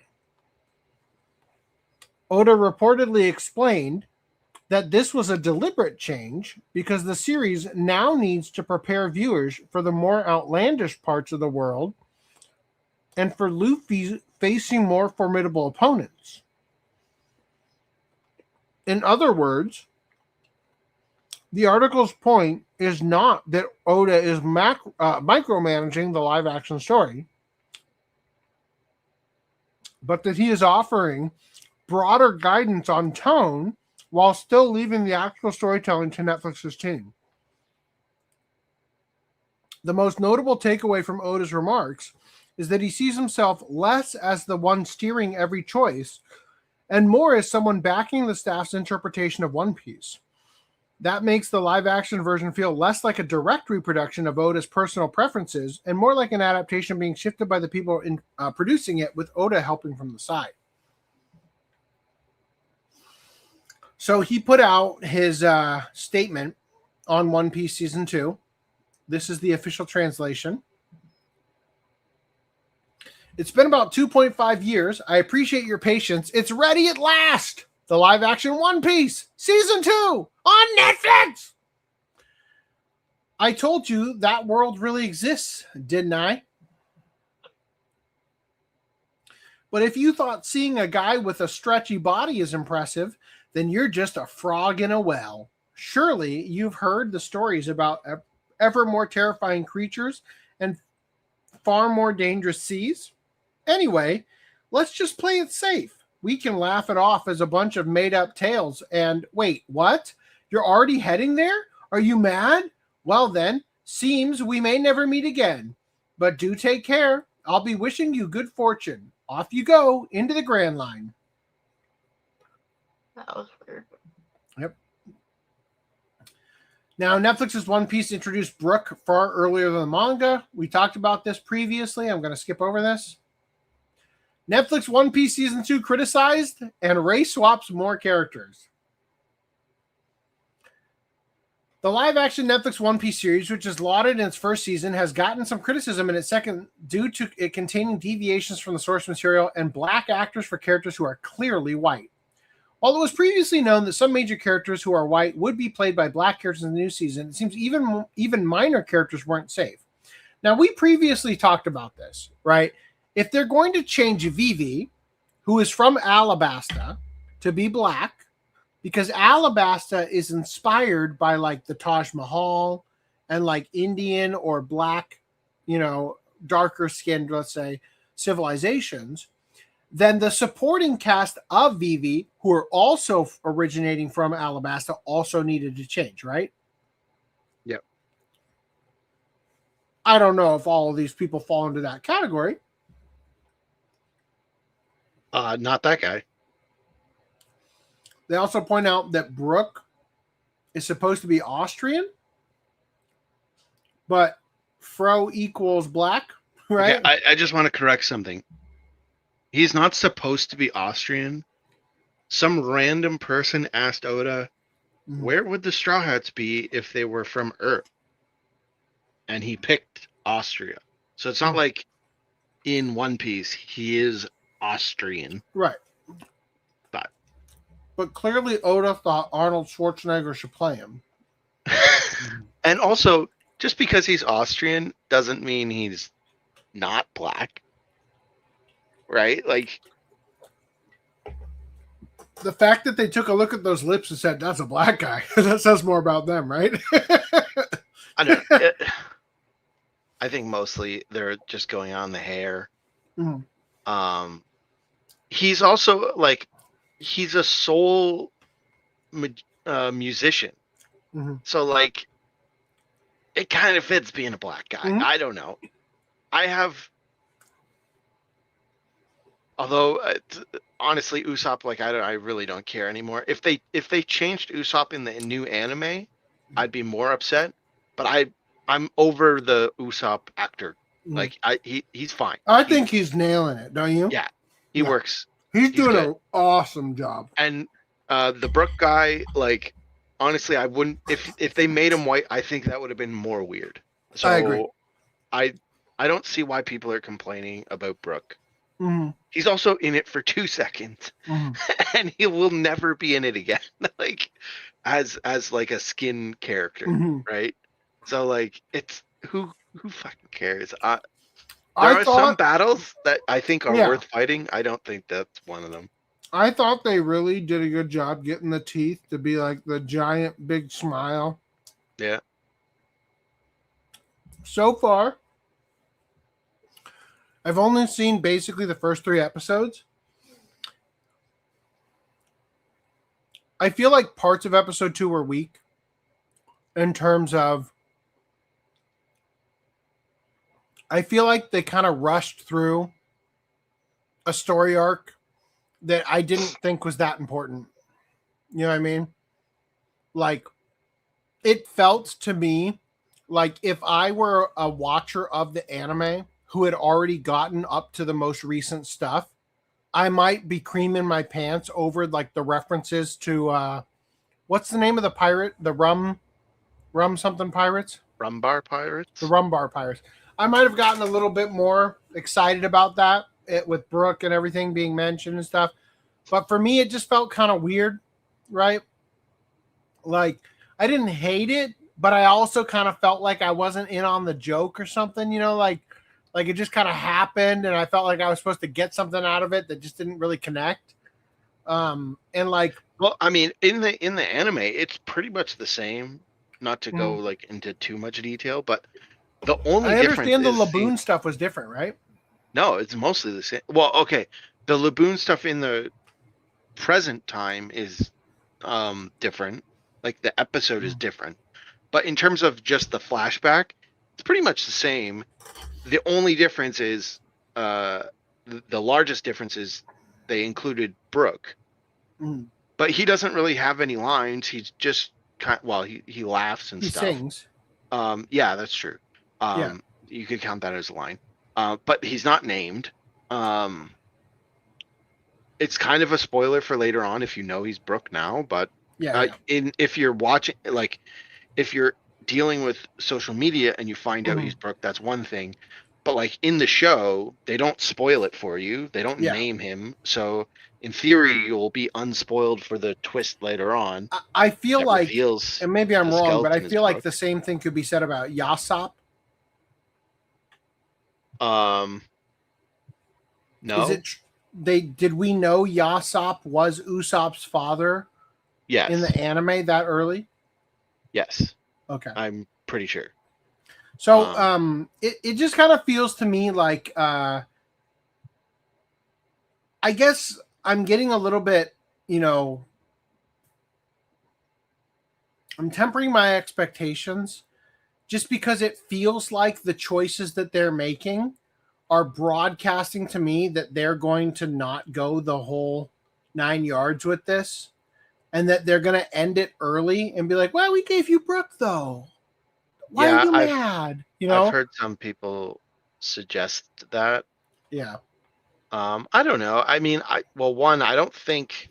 Oda reportedly explained that this was a deliberate change because the series now needs to prepare viewers for the more outlandish parts of the world and for Luffy facing more formidable opponents. In other words, the article's point is not that Oda is micromanaging the live-action story, but that he is offering broader guidance on tone while still leaving the actual storytelling to Netflix's team. The most notable takeaway from Oda's remarks is that he sees himself less as the one steering every choice and more as someone backing the staff's interpretation of One Piece. That makes the live-action version feel less like a direct reproduction of Oda's personal preferences and more like an adaptation being shifted by the people producing it, with Oda helping from the side. So he put out his statement on One Piece Season 2. This is the official translation. It's been about 2.5 years. I appreciate your patience. It's ready at last. The live-action One Piece Season 2 on Netflix. I told you that world really exists, didn't I? But if you thought seeing a guy with a stretchy body is impressive, then you're just a frog in a well. Surely you've heard the stories about ever more terrifying creatures and far more dangerous seas. Anyway, let's just play it safe. We can laugh it off as a bunch of made-up tales and, wait, what? You're already heading there? Are you mad? Well then, seems we may never meet again. But do take care. I'll be wishing you good fortune. Off you go into the Grand Line. That was weird. Yep. Now, Netflix's One Piece introduced Brook far earlier than the manga. We talked about this previously. I'm going to skip over this. Netflix One Piece Season 2 criticized, and Ray swaps more characters. The live-action Netflix One Piece series, which is lauded in its first season, has gotten some criticism in its second due to it containing deviations from the source material and black actors for characters who are clearly white. While it was previously known that some major characters who are white would be played by black characters in the new season, it seems even minor characters weren't safe. Now, we previously talked about this, right? If they're going to change Vivi, who is from Alabasta, to be black, because Alabasta is inspired by like the Taj Mahal and like Indian or black, darker skinned, let's say, civilizations, then the supporting cast of Vivi, who are also originating from Alabasta, also needed to change, right? Yep. I don't know if all of these people fall into that category. Not that guy. They also point out that Brook is supposed to be Austrian, but Fro equals black, right? Okay, I just want to correct something. He's not supposed to be Austrian. Some random person asked Oda, where would the Straw Hats be if they were from Earth? And he picked Austria. So it's not like in One Piece he is Austrian. Right. But but clearly Oda thought Arnold Schwarzenegger should play him. And also, just because he's Austrian doesn't mean he's not black. Right? Like, the fact that they took a look at those lips and said, that's a black guy, that says more about them, right? I don't know. I think mostly they're just going on the hair. Mhm. He's also, like, he's a soul musician. Mm-hmm. So, like, it kind of fits being a black guy. Mm-hmm. I don't know. Although honestly, Usopp, like, I really don't care anymore. If they changed Usopp in the new anime, I'd be more upset. But I'm over the Usopp actor. Mm-hmm. Like, he's fine. I think he's nailing it, don't you? Yeah, he works. He's doing good. an awesome job. And the Brook guy, like, honestly, I wouldn't if they made him white. I think that would have been more weird. So I agree. I don't see why people are complaining about Brook. Mm-hmm. He's also in it for 2 seconds, and he will never be in it again. Like, as like a skin character, right? So, like, it's who fucking cares? There are some battles that I think are worth fighting. I don't think that's one of them. I thought they really did a good job getting the teeth to be like the giant big smile. Yeah. So far, I've only seen basically the first 3 episodes. I feel like parts of episode 2 were weak in terms of, I feel like they kind of rushed through a story arc that I didn't think was that important. You know what I mean? Like, it felt to me like if I were a watcher of the anime who had already gotten up to the most recent stuff, I might be creaming my pants over like the references to what's the name of the pirate? The rum something pirates? Rumbar Pirates? The Rumbar Pirates. I might have gotten a little bit more excited about that with Brook and everything being mentioned and stuff. But for me, it just felt kind of weird, right? Like, I didn't hate it, but I also kind of felt like I wasn't in on the joke or something, you know, like it just kind of happened and I felt like I was supposed to get something out of it that just didn't really connect. And like, well, I mean, in the anime, it's pretty much the same. Not to go like into too much detail, but the only I difference understand the is Laboon stuff was different, right? No, it's mostly the same. Well, okay, the Laboon stuff in the present time is different. Like, the episode is different, but in terms of just the flashback, it's pretty much the same. The only difference is the largest difference is they included Brook, but he doesn't really have any lines. He's just he laughs and stuff. He sings. Yeah, that's true. You could count that as a line. But he's not named. It's kind of a spoiler for later on if you know he's Brook now, but if you're watching, like, if you're dealing with social media and you find out he's Brook, that's one thing. But, like, in the show, they don't spoil it for you. They don't name him. So, in theory, you'll be unspoiled for the twist later on. I feel like, and maybe I'm wrong, but I feel like the same thing could be said about Yasopp. No. Is it did we know Yasopp was Usopp's father? Yes. In the anime that early? Yes. Okay. I'm pretty sure. So it just kind of feels to me like I guess I'm getting a little bit, you know, I'm tempering my expectations just because it feels like the choices that they're making are broadcasting to me that they're going to not go the whole 9 yards with this and that they're going to end it early and be like, well, we gave you Brook though. Why are you mad? You know, I've heard some people suggest that. Yeah. I don't know. I mean, I don't think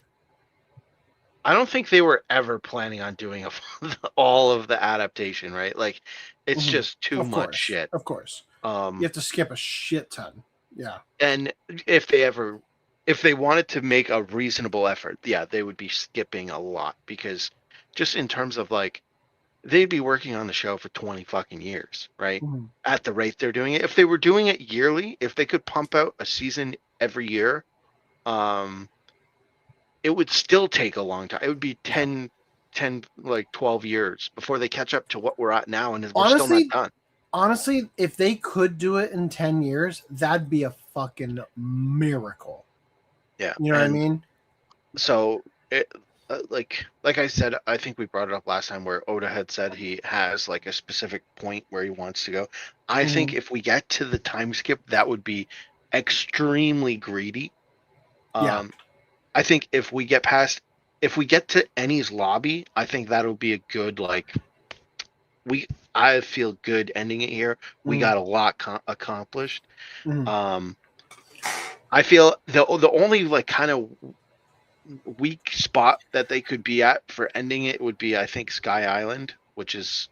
they were ever planning on doing all of the adaptation, right? Like, it's just too much shit. Of course. You have to skip a shit ton. Yeah. And if they ever if they wanted to make a reasonable effort, yeah, they would be skipping a lot, because just in terms of like, they'd be working on the show for 20 fucking years, right? Mhm. At the rate they're doing it. If they were doing it yearly, if they could pump out a season every year, it would still take a long time. It would be 10 like 12 years before they catch up to what we're at now, and we're still not done. Honestly, if they could do it in 10 years, that'd be a fucking miracle. Yeah. You know what I mean? So, it, like I said, I think we brought it up last time where Oda had said he has like a specific point where he wants to go. I think if we get to the time skip, that would be extremely greedy. Yeah. I think if we get to Eni's lobby, I think that'll be a good, like, I feel good ending it here. We got a lot accomplished. I feel the only like kind of weak spot that they could be at for ending it would be, I think, Sky Island, which is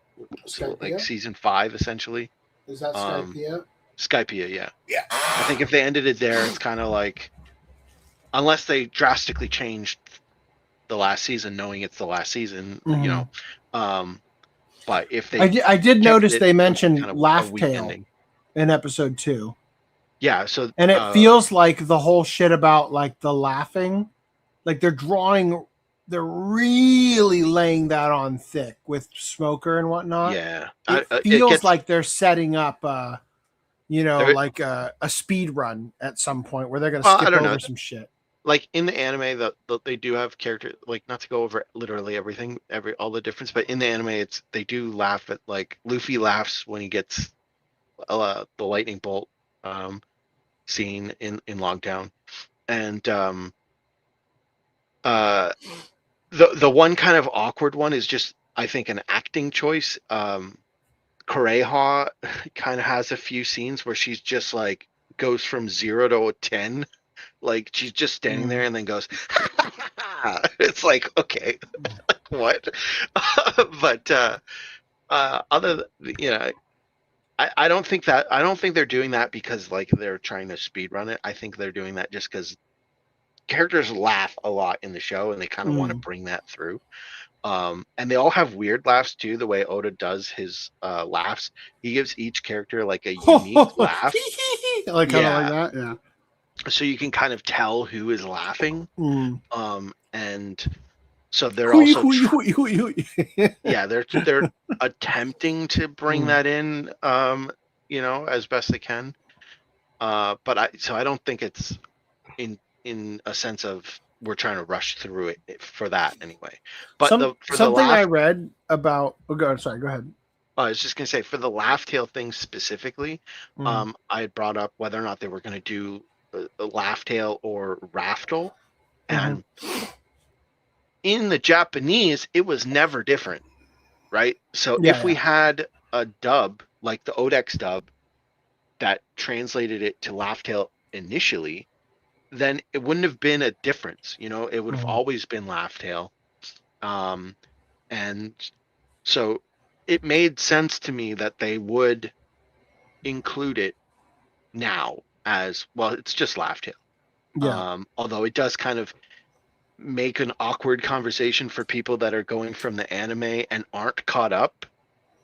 like season 5 essentially. Is that Skypiea? Skypiea, yeah. Yeah. I think if they ended it there, it's kind of like, unless they drastically changed the last season, knowing it's the last season, you know. But if they, I did notice they mentioned Laugh Tale in episode 2. Yeah, so and it feels like the whole shit about like the laughing, like they're really laying that on thick with Smoker and whatnot. Yeah, it feels like they're setting up, like a speed run at some point where they're going to skip over some shit. Like in the anime, they do have characters, like, not to go over literally everything, all the difference, but in the anime, they do laugh at, like, Luffy laughs when he gets the lightning bolt scene in Logtown, and the one kind of awkward one is just, I think, an acting choice. Kureha kind of has a few scenes where she's just like goes from 0 to 10. Like, she's just standing there and then goes, it's like, okay, what? But other, I don't think they're doing that because, like, they're trying to speed run it. I think they're doing that just because characters laugh a lot in the show and they kind of want to bring that through. And they all have weird laughs too. The way Oda does his laughs, he gives each character like a unique laugh, like kind of like that, yeah. So you can kind of tell who is laughing. And so they're also yeah, they're attempting to bring that in, as best they can. But I don't think it's in a sense of we're trying to rush through it for that anyway. But I read about. Oh, go ahead. I was just gonna say, for the Laugh Tale thing specifically, I had brought up whether or not they were gonna do a Laugh Tale or Raftel, and in the Japanese, it was never different, right? So if we had a dub like the Odex dub that translated it to Laugh Tale initially, then it wouldn't have been a difference. It would have always been Laugh Tale. And so it made sense to me that they would include it now as, well, it's just Laugh Tale. Yeah. Although it does kind of make an awkward conversation for people that are going from the anime and aren't caught up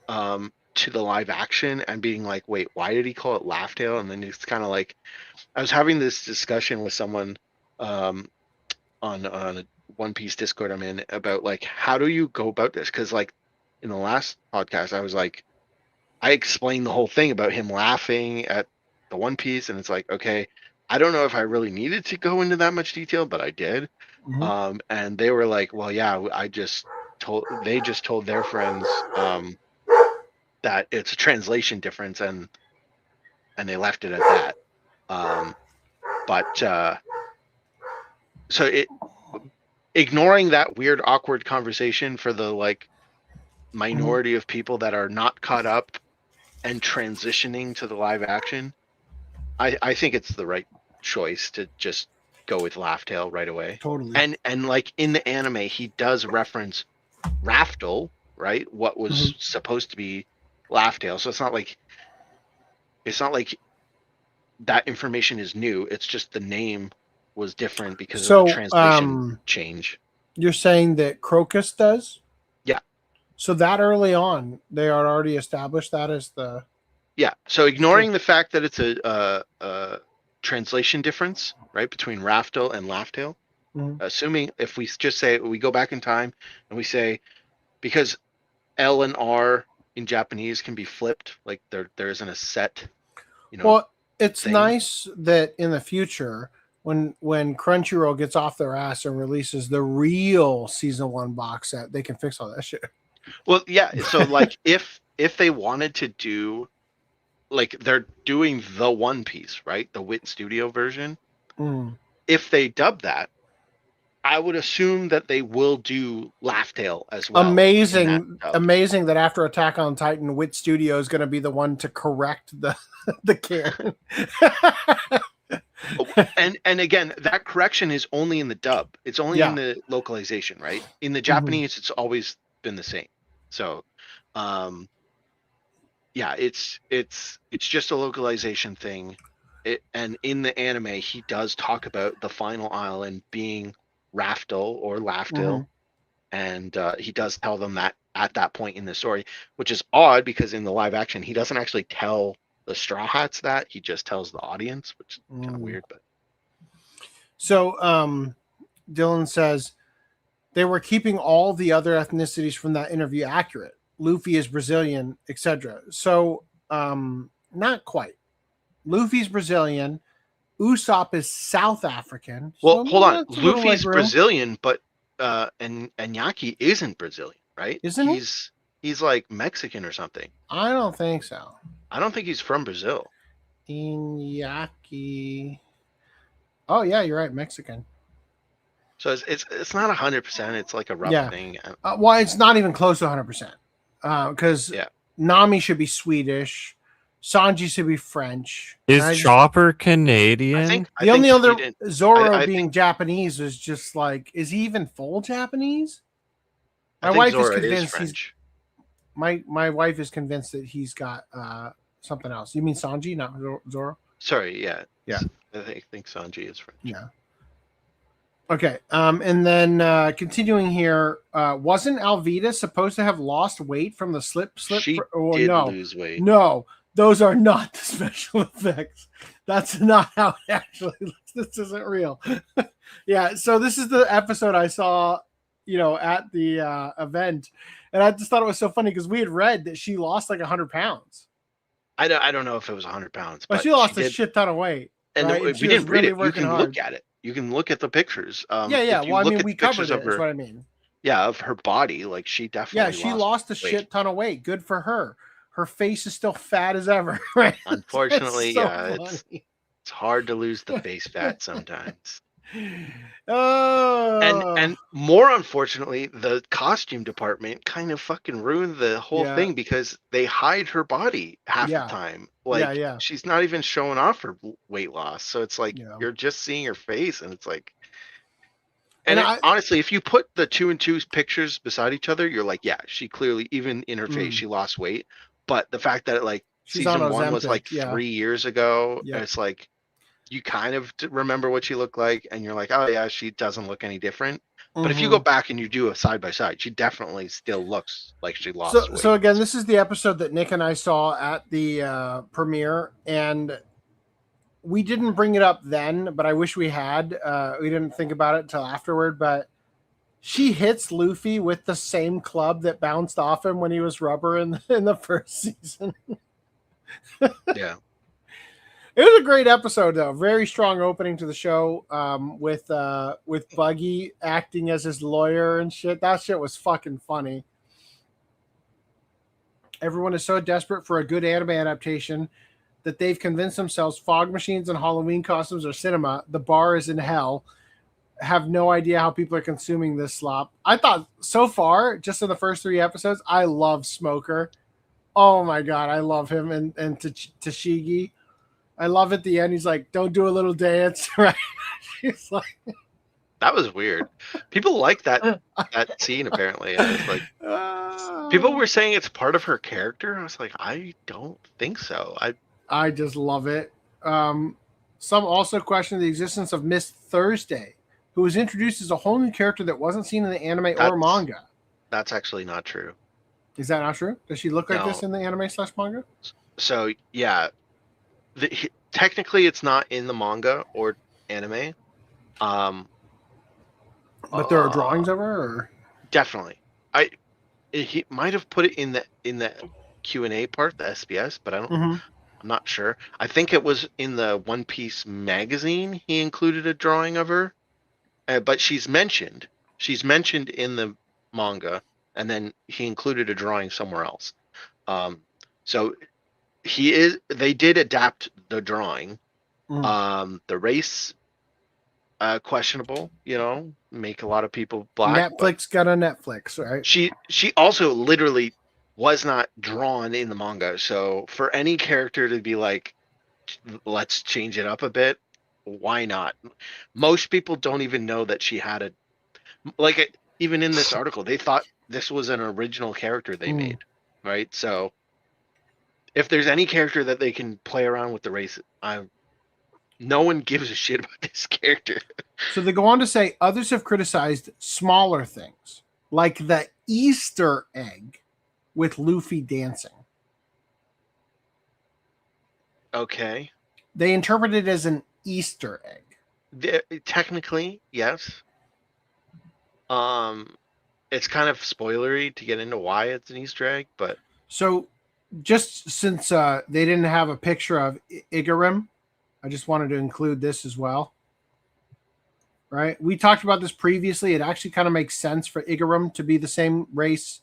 to the live action and being like, wait, why did he call it Laugh Tale? And then it's kind of like, I was having this discussion with someone on a One Piece Discord I'm in about, like, how do you go about this? Because, like, in the last podcast, I was like, I explained the whole thing about him laughing at the One Piece, and it's like, okay, I don't know if I really needed to go into that much detail, but I did. And they were like, well, yeah, they just told their friends that it's a translation difference, and they left it at that. So ignoring that weird, awkward conversation for the, like, minority of people that are not caught up and transitioning to the live action, I think it's the right choice to just go with Laugh Tale right away. Totally. And like in the anime, he does reference Raftel, right? What was supposed to be Laugh Tale. So it's not like that information is new. It's just the name was different because So, of the translation change. You're saying that Crocus does? Yeah. So that early on, they are already established that as the... Yeah. So ignoring the fact that it's a translation difference, right, between Raftel and Laugh-Tale, assuming if we just say we go back in time and we say because L and R in Japanese can be flipped, like there isn't a set, Well, it's thing. nice that in the future, when Crunchyroll gets off their ass and releases the real season 1 box set, they can fix all that shit. Well, yeah. So like if they wanted to do, like they're doing the One Piece, right? The Wit Studio version. If they dub that, I would assume that they will do Laugh-Tale as well. Amazing that after Attack on Titan, Wit Studio is going to be the one to correct the canon. and again, that correction is only in the dub. It's only in the localization, right? In the Japanese, it's always been the same. So, yeah, it's just a localization thing. And in the anime, he does talk about the final island being Raftel or Laugh-Tale, and he does tell them that at that point in the story, which is odd because in the live action, he doesn't actually tell the Straw Hats that, he just tells the audience, which is kind of weird. But so Dylan says they were keeping all the other ethnicities from that interview accurate. Luffy is Brazilian, etc. So not quite. Luffy's Brazilian. Usopp is South African. Well, so hold on. like Luffy's Brazilian, but and Yaki isn't Brazilian, right? Isn't he? He's like Mexican or something. I don't think so. I don't think he's from Brazil. Iñaki. Oh yeah, you're right, Mexican. So it's not 100%. It's like a rough thing. Well, it's not even close to 100%. Because Nami should be Swedish, Sanji should be French. Is Chopper Canadian? The only other Zoro being Japanese is just like, is he even full Japanese? My wife is convinced he's my wife is convinced that he's got something else. You mean Sanji, not Zoro? Sorry, yeah. Yeah. I think Sanji is French. Yeah. Okay. And then continuing here, wasn't Alvida supposed to have lost weight from the slip? She did lose weight. No, those are not the special effects. That's not how it actually looks. This isn't real. Yeah. So this is the episode I saw, at the event, and I just thought it was so funny because we had read that she lost like 100 pounds. I don't know if it was 100 pounds, but she lost a shit ton of weight. And right? we didn't read it. You can look at it. You can look at the pictures. Yeah. Well, I mean, we covered it. That's what I mean. Yeah, of her body, like she definitely. Yeah, she lost a shit ton of weight. Good for her. Her face is still fat as ever. Right? Unfortunately, it's it's hard to lose the face fat sometimes. Oh. And more unfortunately, the costume department kind of fucking ruined the whole thing because they hide her body half the time. Like she's not even showing off her weight loss. So it's like you're just seeing her face, and it's like. And honestly, if you put the 2 and 2's pictures beside each other, you're like, yeah, she clearly, even in her face, she lost weight. But the fact that like she's season 1 was like 3 years ago, and it's like. You kind of remember what she looked like, and you're like, oh yeah, she doesn't look any different. But if you go back and you do a side by side, she definitely still looks like she lost weight. So again, this is the episode that Nick and I saw at the premiere, and we didn't bring it up then, but I wish we had. We didn't think about it until afterward, but she hits Luffy with the same club that bounced off him when he was rubber in the first season. Yeah. It was a great episode, though. Very strong opening to the show, with Buggy acting as his lawyer and shit. That shit was fucking funny. Everyone is so desperate for a good anime adaptation that they've convinced themselves fog machines and Halloween costumes are cinema. The bar is in hell. Have no idea how people are consuming this slop. I thought so far, just in the first 3 episodes, I love Smoker. Oh my god, I love him and Tashigi. I love at the end. He's like, "Don't do a little dance," right? He's like, that was weird. People like that scene. Apparently, I was like, people were saying it's part of her character. I was like, I don't think so. I just love it. Some also question the existence of Miss Thursday, who was introduced as a whole new character that wasn't seen in the anime or manga. That's actually not true. Is that not true? Does she look like this in the anime/manga? So yeah, technically it's not in the manga or anime. But there are drawings of her, or? Definitely. He might have put it in the Q&A part, the SBS, but I'm not sure. I think it was in the One Piece magazine. He included a drawing of her, but she's mentioned. She's mentioned in the manga, and then he included a drawing somewhere else. So they did adapt the drawing. The race, questionable, make a lot of people black. Netflix got a Netflix, right? She also literally was not drawn in the manga. So for any character to be like, let's change it up a bit, why not? Most people don't even know that she had even in this article, they thought this was an original character they made, right? So if there's any character that they can play around with the race, no one gives a shit about this character. So they go on to say others have criticized smaller things, like the Easter egg with Luffy dancing. Okay. They interpret it as an Easter egg. Technically, yes. It's kind of spoilery to get into why it's an Easter egg, but so just since they didn't have a picture of Igarim, I just wanted to include this as well. Right? We talked about this previously. It actually kind of makes sense for Igarim to be the same race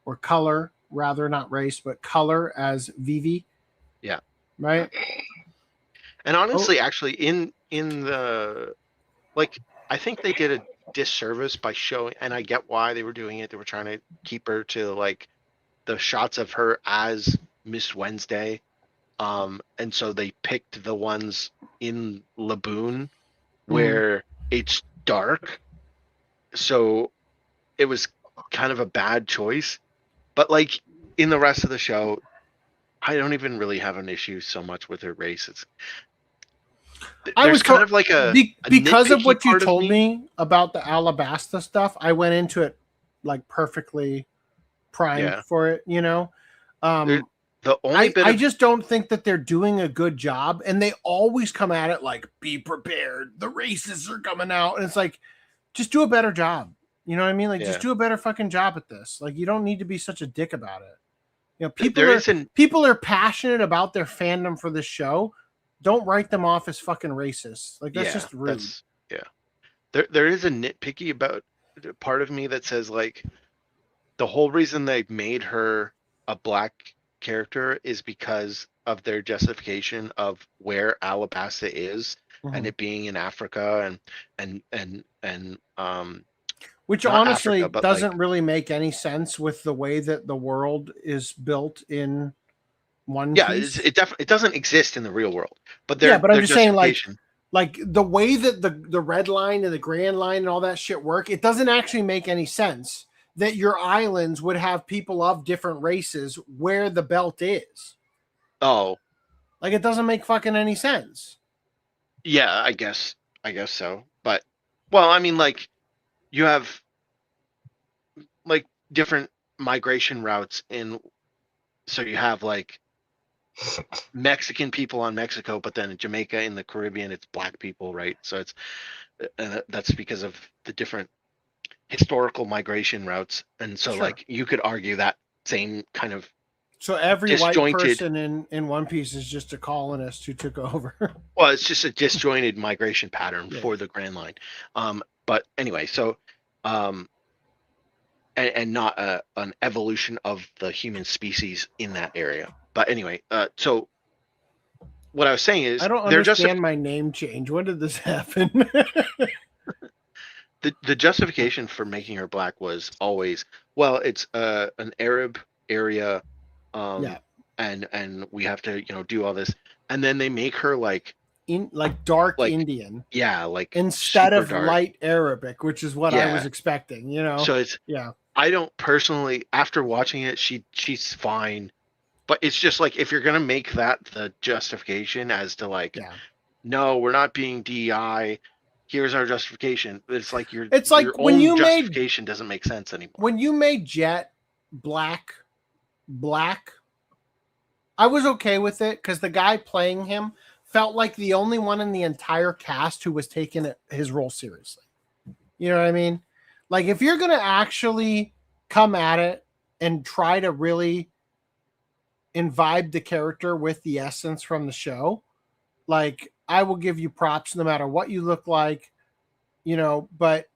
or color, rather not race, but color as Vivi. Yeah. Right? And honestly, actually, in the I think they did a disservice by showing, and I get why they were doing it. They were trying to keep her to the shots of her as Miss Wednesday. And so they picked the ones in Laboon where it's dark. So it was kind of a bad choice. But in the rest of the show, I don't even really have an issue so much with her race. There's kind of because of what you told me about the Alabasta stuff, I went into it perfectly primed for it, I just don't think that they're doing a good job, and they always come at it be prepared, the racists are coming out, and it's just do a better job. You know what I mean? Just do a better fucking job at this. You don't need to be such a dick about it. People are passionate about their fandom for this show. Don't write them off as fucking racist. That's just rude. There is a nitpicky about part of me that says the whole reason they made her a black character is because of their justification of where Alabasta is and it being in Africa and which honestly Africa, doesn't really make any sense with the way that the world is built in One Piece. It doesn't exist in the real world, but but I'm just saying the way that the red line and the grand line and all that shit work, it doesn't actually make any sense that your islands would have people of different races where the belt is. Oh. It doesn't make fucking any sense. Yeah, I guess so. But, well, I mean, you have, different migration routes so you have, Mexican people on Mexico, but then in Jamaica, in the Caribbean, it's black people, right? So that's because of the different historical migration routes, and so you could argue that same kind of every white person in One Piece is just a colonist who took over. Well, it's just a disjointed migration pattern for the Grand Line, but anyway, so and not an evolution of the human species in that area. But anyway, so what I was saying is I don't understand my name change. When did this happen? The justification for making her black was always, well, it's an Arab area, and we have to do all this, and then they make her dark Indian, instead of dark. Light Arabic, which is what I was expecting. So it's I don't personally, after watching it, she's fine, but it's just if you're gonna make that the justification as to no, we're not being DEI. Here's our justification. It's like your when own you made justification doesn't make sense anymore. When you made Jet black, I was okay with it because the guy playing him felt like the only one in the entire cast who was taking his role seriously. You know what I mean? Like, if you're going to actually come at it and try to really imbibe the character with the essence from the show, like, I will give you props no matter what you look like, you know, but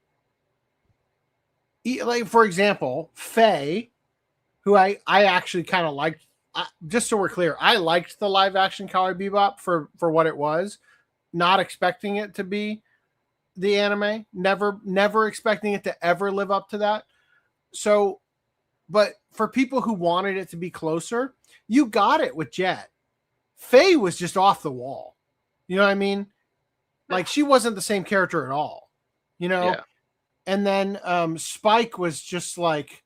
like, for example, Faye, who I actually kind of liked, just so we're clear, I liked the live action Cowboy Bebop for what it was, not expecting it to be the anime, never expecting it to ever live up to that. So, but for people who wanted it to be closer, you got it with Jet. Faye was just off the wall. You know what I mean? Like, she wasn't the same character at all, you know? Yeah. And then Spike was just like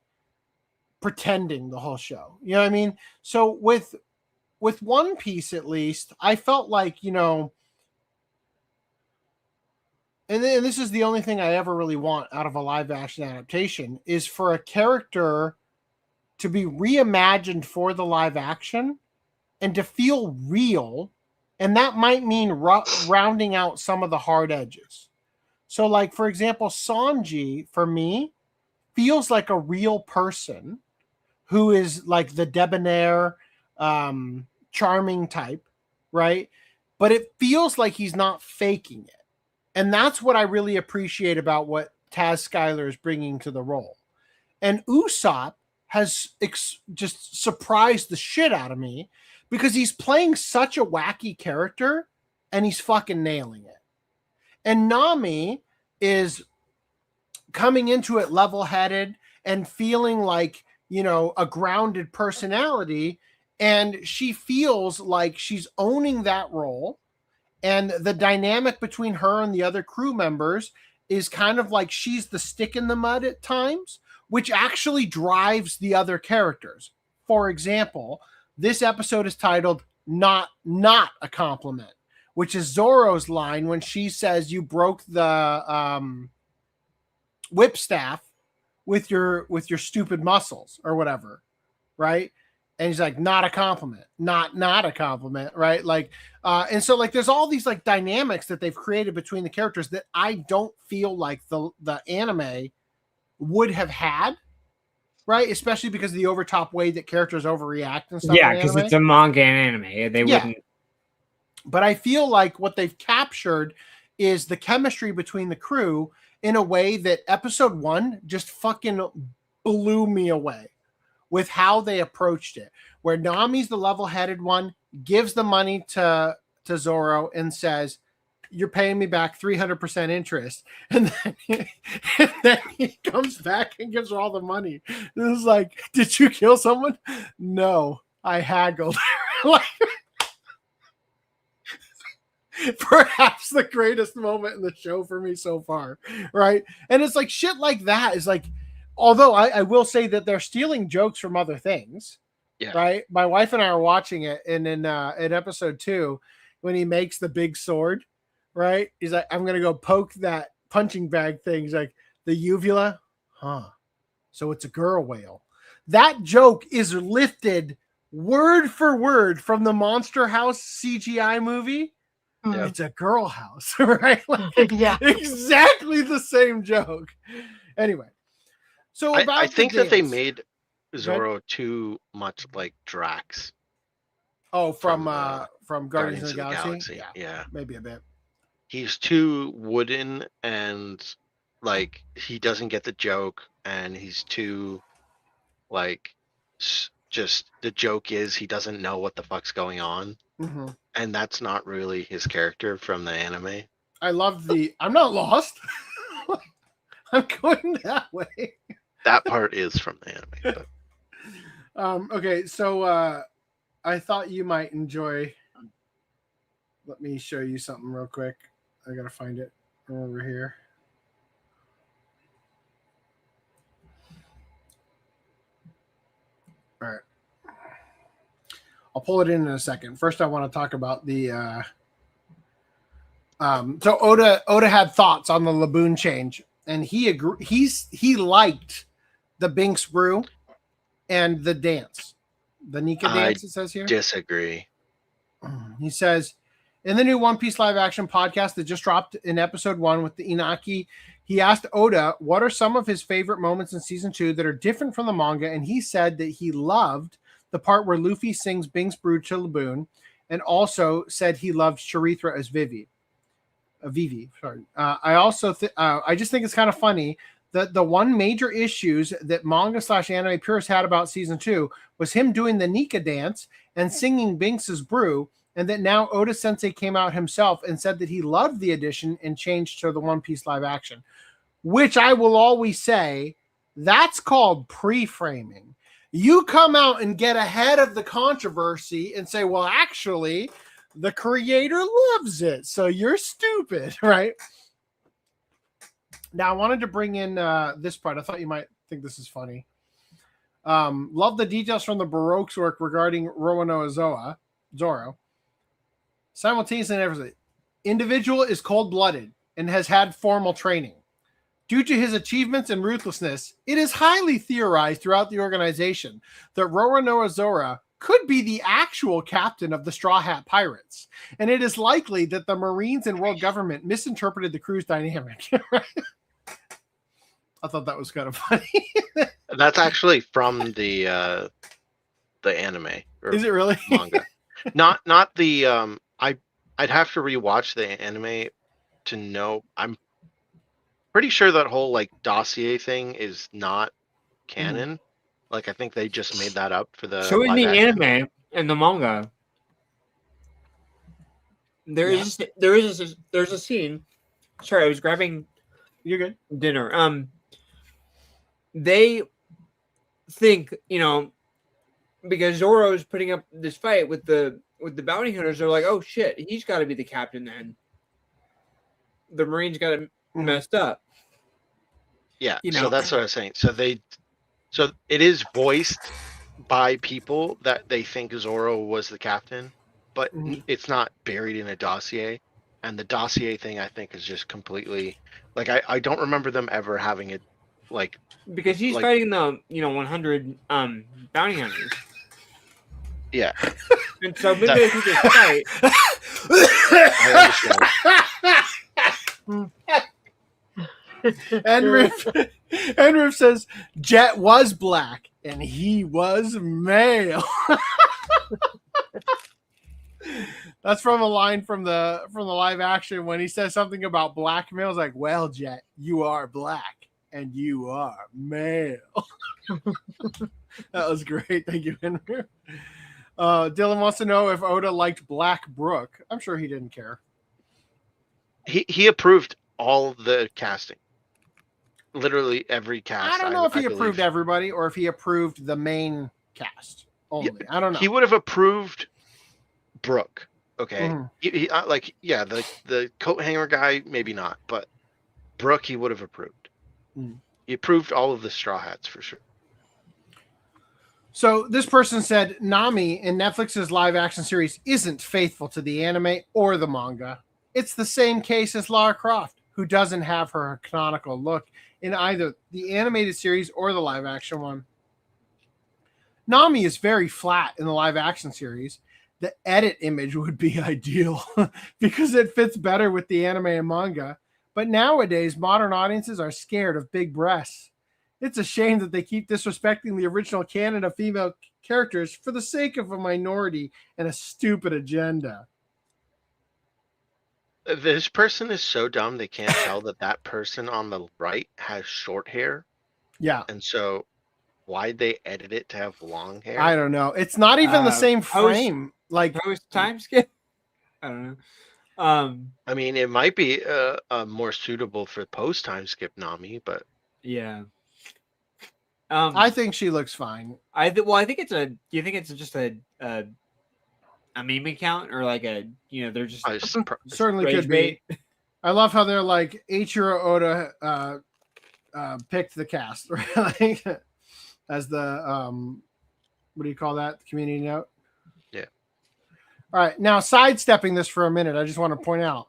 pretending the whole show. You know what I mean? So with One Piece, at least, I felt like, you know, and this is the only thing I ever really want out of a live action adaptation, is for a character to be reimagined for the live action and to feel real. And that might mean rounding out some of the hard edges. So, like, for example, Sanji, for me, feels like a real person who is like the debonair, charming type, right? But it feels like he's not faking it. And that's what I really appreciate about what Taz Skylar is bringing to the role. And Usopp has just surprised the shit out of me because he's playing such a wacky character and he's fucking nailing it. And Nami is coming into it level-headed and feeling like, you know, a grounded personality. And she feels like she's owning that role. And the dynamic between her and the other crew members is kind of like she's the stick in the mud at times, which actually drives the other characters. For example, this episode is titled Not a Compliment, which is Zoro's line when she says you broke the whip staff with your stupid muscles or whatever, right? And he's like, not a compliment, not a compliment, right? Like, and so like, there's all these like dynamics that they've created between the characters that I don't feel like the anime would have had, right? Especially because of the overtop way that characters overreact and stuff. Yeah, because it's a manga and anime. They wouldn't. But I feel like what they've captured is the chemistry between the crew in a way that episode 1 just fucking blew me away with how they approached it, where Nami's the level-headed one, gives the money to Zoro and says, you're paying me back 300% interest. And then he comes back and gives her all the money. This is like, did you kill someone? No, I haggled. Like, perhaps the greatest moment in the show for me so far, right? And it's like shit like that is like, although I will say that they're stealing jokes from other things, right? My wife and I are watching it, and in episode 2, when he makes the big sword, right? He's like, I'm gonna go poke that punching bag thing. He's like, the uvula, huh? So it's a girl whale. That joke is lifted word for word from the Monster House CGI movie. Yeah. It's a girl house, right? Like, yeah, exactly the same joke. Anyway, so I think that they made Zoro too much like Drax. Oh, from Guardians of the Galaxy? Yeah, maybe a bit. He's too wooden and like he doesn't get the joke, and he's too like just the joke is he doesn't know what the fuck's going on. Mm-hmm. And that's not really his character from the anime. I love I'm not lost. I'm going that way. That part is from the anime. But... okay, so I thought you might enjoy. Let me show you something real quick. I gotta find it from over here. All right. I'll pull it in a second. First, I want to talk about the So Oda had thoughts on the Laboon change, and he liked the Binks brew and the dance, the Nika dance. It says here. Disagree. He says, in the new One Piece live action podcast that just dropped in episode 1 with the Inaki, he asked Oda what are some of his favorite moments in season 2 that are different from the manga, and he said that he loved the part where Luffy sings Binks brew to Laboon, and also said he loved Charithra as Vivi. Sorry. I just think it's kind of funny that the one major issues that manga/anime purists had about season 2 was him doing the Nika dance and singing Binks's brew, and that now Oda Sensei came out himself and said that he loved the addition and changed to the One Piece live action, which I will always say that's called pre-framing. You come out and get ahead of the controversy and say, well, actually, the creator loves it, so you're stupid, right? Now, I wanted to bring in this part. I thought you might think this is funny. Love the details from the Baroque's work regarding Roanoa Zoro. Simultaneously, everything. Individual is cold-blooded and has had formal training. Due to his achievements and ruthlessness, it is highly theorized throughout the organization that Roanoa Zoro could be the actual captain of the Straw Hat Pirates, and it is likely that the Marines and world government misinterpreted the crew's dynamic. I thought that was kind of funny. That's actually from the anime. Is it really? Manga. Not the I'd have to rewatch the anime to know. I'm pretty sure that whole like dossier thing is not canon. Like I think they just made that up for the. So in the anime and the manga, there's a scene. Sorry, I was grabbing. You're good. Dinner. They think, because Zoro's putting up this fight with the bounty hunters, they're like, oh shit, he's got to be the captain then. The Marines got it messed up. Yeah, so that's what I was saying. So it is voiced by people that they think Zoro was the captain, but it's not buried in a dossier. And the dossier thing, I think, is just completely like I don't remember them ever having it like because he's fighting the 100 bounty hunters. Yeah, and so maybe they think it's fight. I understand. Enriff says Jet was black and he was male. That's from a line from the live action when he says something about black males, like, well, Jet, you are black and you are male. That was great. Thank you, Henry. Dylan wants to know if Oda liked Black Brook. I'm sure he didn't care. He approved all the casting. Literally every cast. I don't know if he approved everybody or if he approved the main cast only. Yeah, I don't know. He would have approved Brook. Okay. He the coat hanger guy, maybe not, but Brook he would have approved. He approved all of the Straw Hats for sure. So this person said Nami in Netflix's live action series isn't faithful to the anime or the manga. It's the same case as Lara Croft, who doesn't have her canonical look in either the animated series or the live action one. Nami is very flat in the live action series. The edit image would be ideal because it fits better with the anime and manga. But nowadays, modern audiences are scared of big breasts. It's a shame that they keep disrespecting the original canon of female characters for the sake of a minority and a stupid agenda. This person is so dumb they can't tell that person on the right has short hair. Yeah. And so why'd they edit it to have long hair? I don't know. It's not even the same frame. Post time skip? I don't know. I mean, it might be more suitable for post time skip Nami, but yeah. I think she looks fine. I think it's a. Do you think it's just a meme account or like a they're just certainly could be. I love how they're like Eiichiro Oda picked the cast, right? Like, as the what do you call that? The community note. Yeah. All right, now sidestepping this for a minute, I just want to point out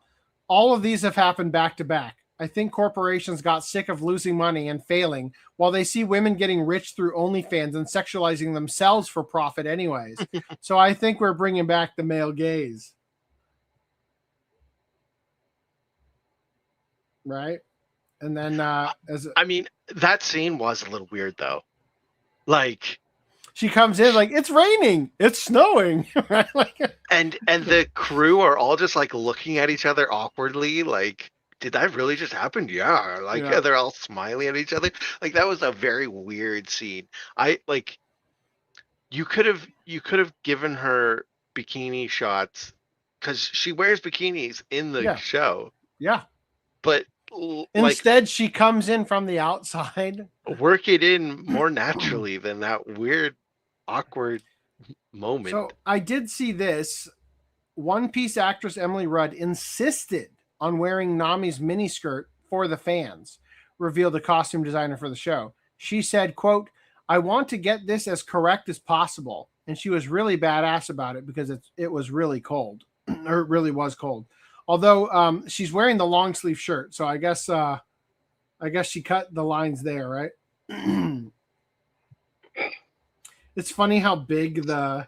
All of these have happened back to back. I think corporations got sick of losing money and failing while they see women getting rich through OnlyFans and sexualizing themselves for profit anyways. So I think we're bringing back the male gaze. Right? And then I mean, that scene was a little weird though. Like, she comes in like, it's raining, it's snowing. and the crew are all just like looking at each other awkwardly, like, did that really just happen? Yeah. Like, Yeah. they're all smiling at each other. Like, that was a very weird scene. I like, you could have given her bikini shots because she wears bikinis in the show. Yeah. But instead, she comes in from the outside. Work it in more naturally than that weird, awkward moment. So I did see this. One Piece actress Emily Rudd insisted on wearing Nami's miniskirt for the fans, revealed a costume designer for the show. She said, quote, I want to get this as correct as possible. And she was really badass about it because it was really cold. Or it really was cold. Although she's wearing the long sleeve shirt. So I guess she cut the lines there, right? It's funny how big the,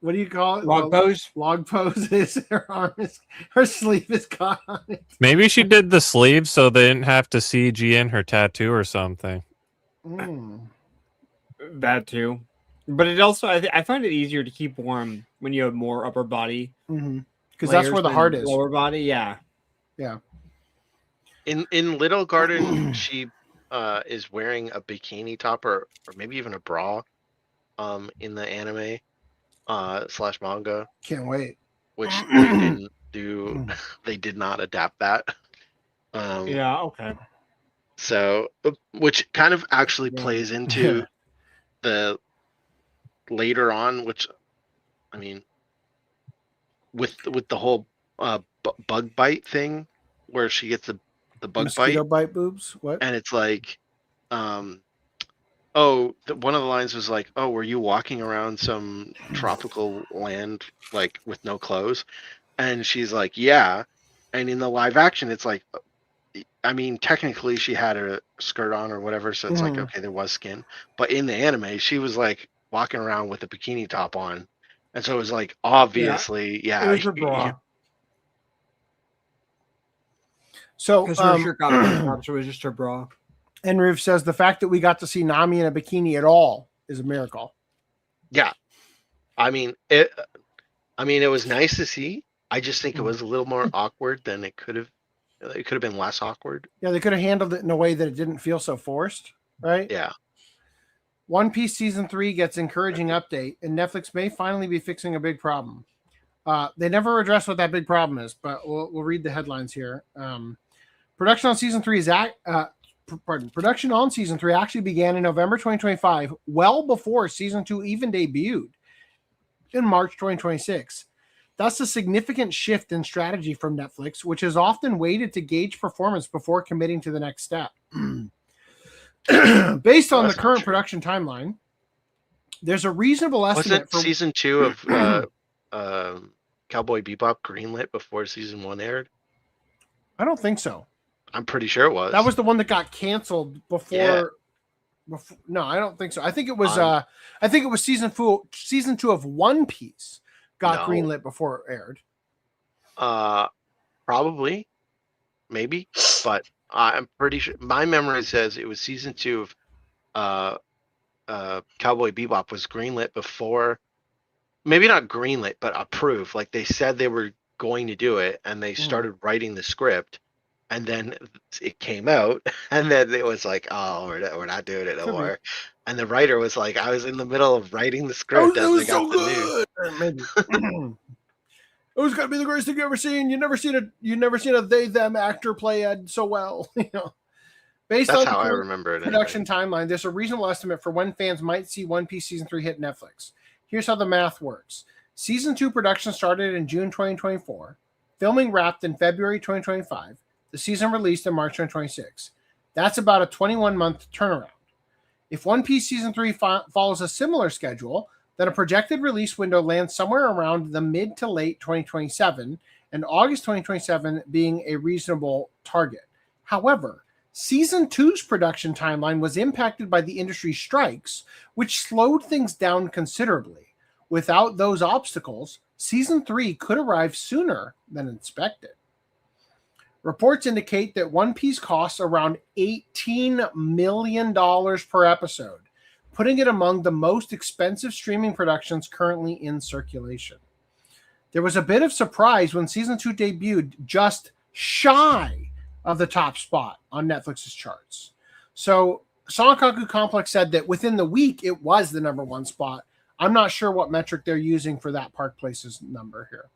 what do you call it? Log pose? Log pose is. Her sleeve is caught on it. Maybe she did the sleeve so they didn't have to CG in her tattoo or something. That too. But it also, I find it easier to keep warm when you have more upper body. Because that's where the heart is. Lower body, yeah. Yeah. In Little Garden, she is wearing a bikini top or maybe even a bra in the anime / manga. Can't wait. Which they didn't do. They did not adapt that. Yeah, okay. So, which kind of actually plays into the later on, which, I mean, with the whole bug bite thing, where she gets the bug Mosquito bite boobs. What? and it's like, one of the lines was like, "Oh, were you walking around some tropical land like with no clothes?" And she's like, "Yeah." And in the live action, it's like, I mean, technically she had a skirt on or whatever, so it's like, okay, there was skin. But in the anime, she was like walking around with a bikini top on. And so it was like, obviously, It was her bra. So, Because her shirt got up, so it was just her bra. And Riv says the fact that we got to see Nami in a bikini at all is a miracle. Yeah. I mean, it was nice to see. I just think it was a little more awkward than it could have. It could have been less awkward. Yeah, they could have handled it in a way that it didn't feel so forced, right? Yeah. One Piece Season 3 gets encouraging update, and Netflix may finally be fixing a big problem. They never address what that big problem is, but we'll read the headlines here. Production on Season 3 Production on Season 3 actually began in November 2025, well before Season 2 even debuted in March 2026. That's a significant shift in strategy from Netflix, which has often waited to gauge performance before committing to the next step. Based on the current production timeline, there's a reasonable estimate. Wasn't Season 2 of Cowboy Bebop greenlit before Season 1 aired? I don't think so. I'm pretty sure it was. That was the one that got canceled before. Yeah. No, I don't think so. I think it was season 2 of One Piece got greenlit before it aired. Probably, maybe, but I'm pretty sure. My memory says it was Season 2 of Cowboy Bebop was greenlit before. Maybe not greenlit, but approved. Like they said they were going to do it, and they started writing the script. And then it came out, and then it was like, "Oh, we're not doing it no more." And the writer was like, "I was in the middle of writing the script as I got the news." Maybe. It was gonna be the greatest thing you ever seen. You never seen a they them actor play Ed so well. Based That's on how the I remember it. production timeline, there's a reasonable estimate for when fans might see One Piece Season 3 hit Netflix. Here's how the math works. Season 2 production started in June 2024. Filming wrapped in February 2025. The season released in March 2026. That's about a 21-month turnaround. If One Piece Season 3 follows a similar schedule, then a projected release window lands somewhere around the mid to late 2027, and August 2027 being a reasonable target. However, Season 2's production timeline was impacted by the industry strikes, which slowed things down considerably. Without those obstacles, Season 3 could arrive sooner than expected. Reports indicate that One Piece costs around $18 million per episode, putting it among the most expensive streaming productions currently in circulation. There was a bit of surprise when Season 2 debuted just shy of the top spot on Netflix's charts. So Sankaku Complex said that within the week, it was the number one spot. I'm not sure what metric they're using for that Park Place's number here.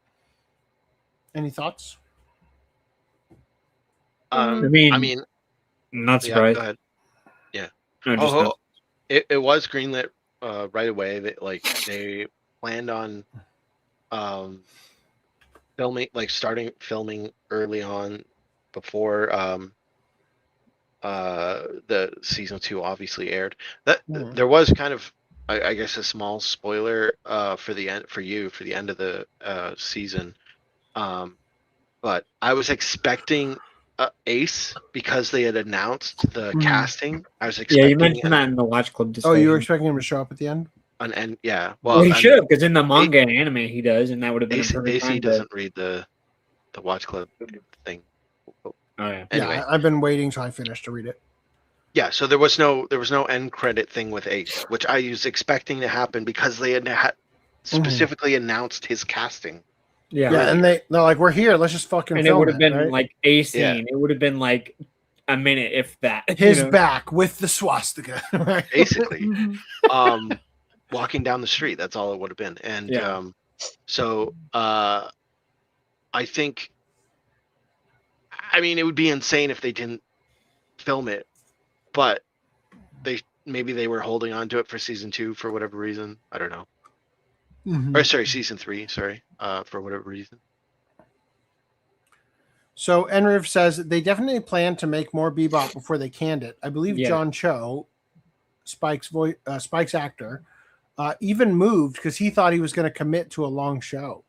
Any thoughts? I mean, not surprised. Go ahead. Yeah. No, it was greenlit right away. That they planned on filming, starting filming early on before the season 2 obviously aired. There was kind of, I guess, a small spoiler for the end for the end of the season, but I was expecting Ace because they had announced the casting. I was expecting. Yeah, you mentioned that in the Watch Club discussion. Oh, you were expecting him to show up at the end? Yeah. Well, he should have, because in the manga and anime he does, and that would have been a perfect AC time doesn't read the Watch Club thing. Oh yeah. Anyway. Yeah, I've been waiting till I finish to read it. Yeah, so there was no end credit thing with Ace, which I was expecting to happen because they had specifically announced his casting. Yeah, and they're like, we're here. Let's just fucking. And film it would have been right? like a scene. Yeah. It would have been like a minute, if that. His back with the swastika, right? Basically, walking down the street. That's all it would have been. And so I think, I mean, it would be insane if they didn't film it, but maybe they were holding on to it for season 2 for whatever reason. I don't know. Or sorry, season 3. Sorry, for whatever reason. So Enriv says they definitely plan to make more Bebop before they canned it. I believe John Cho, Spike's actor, even moved because he thought he was going to commit to a long show.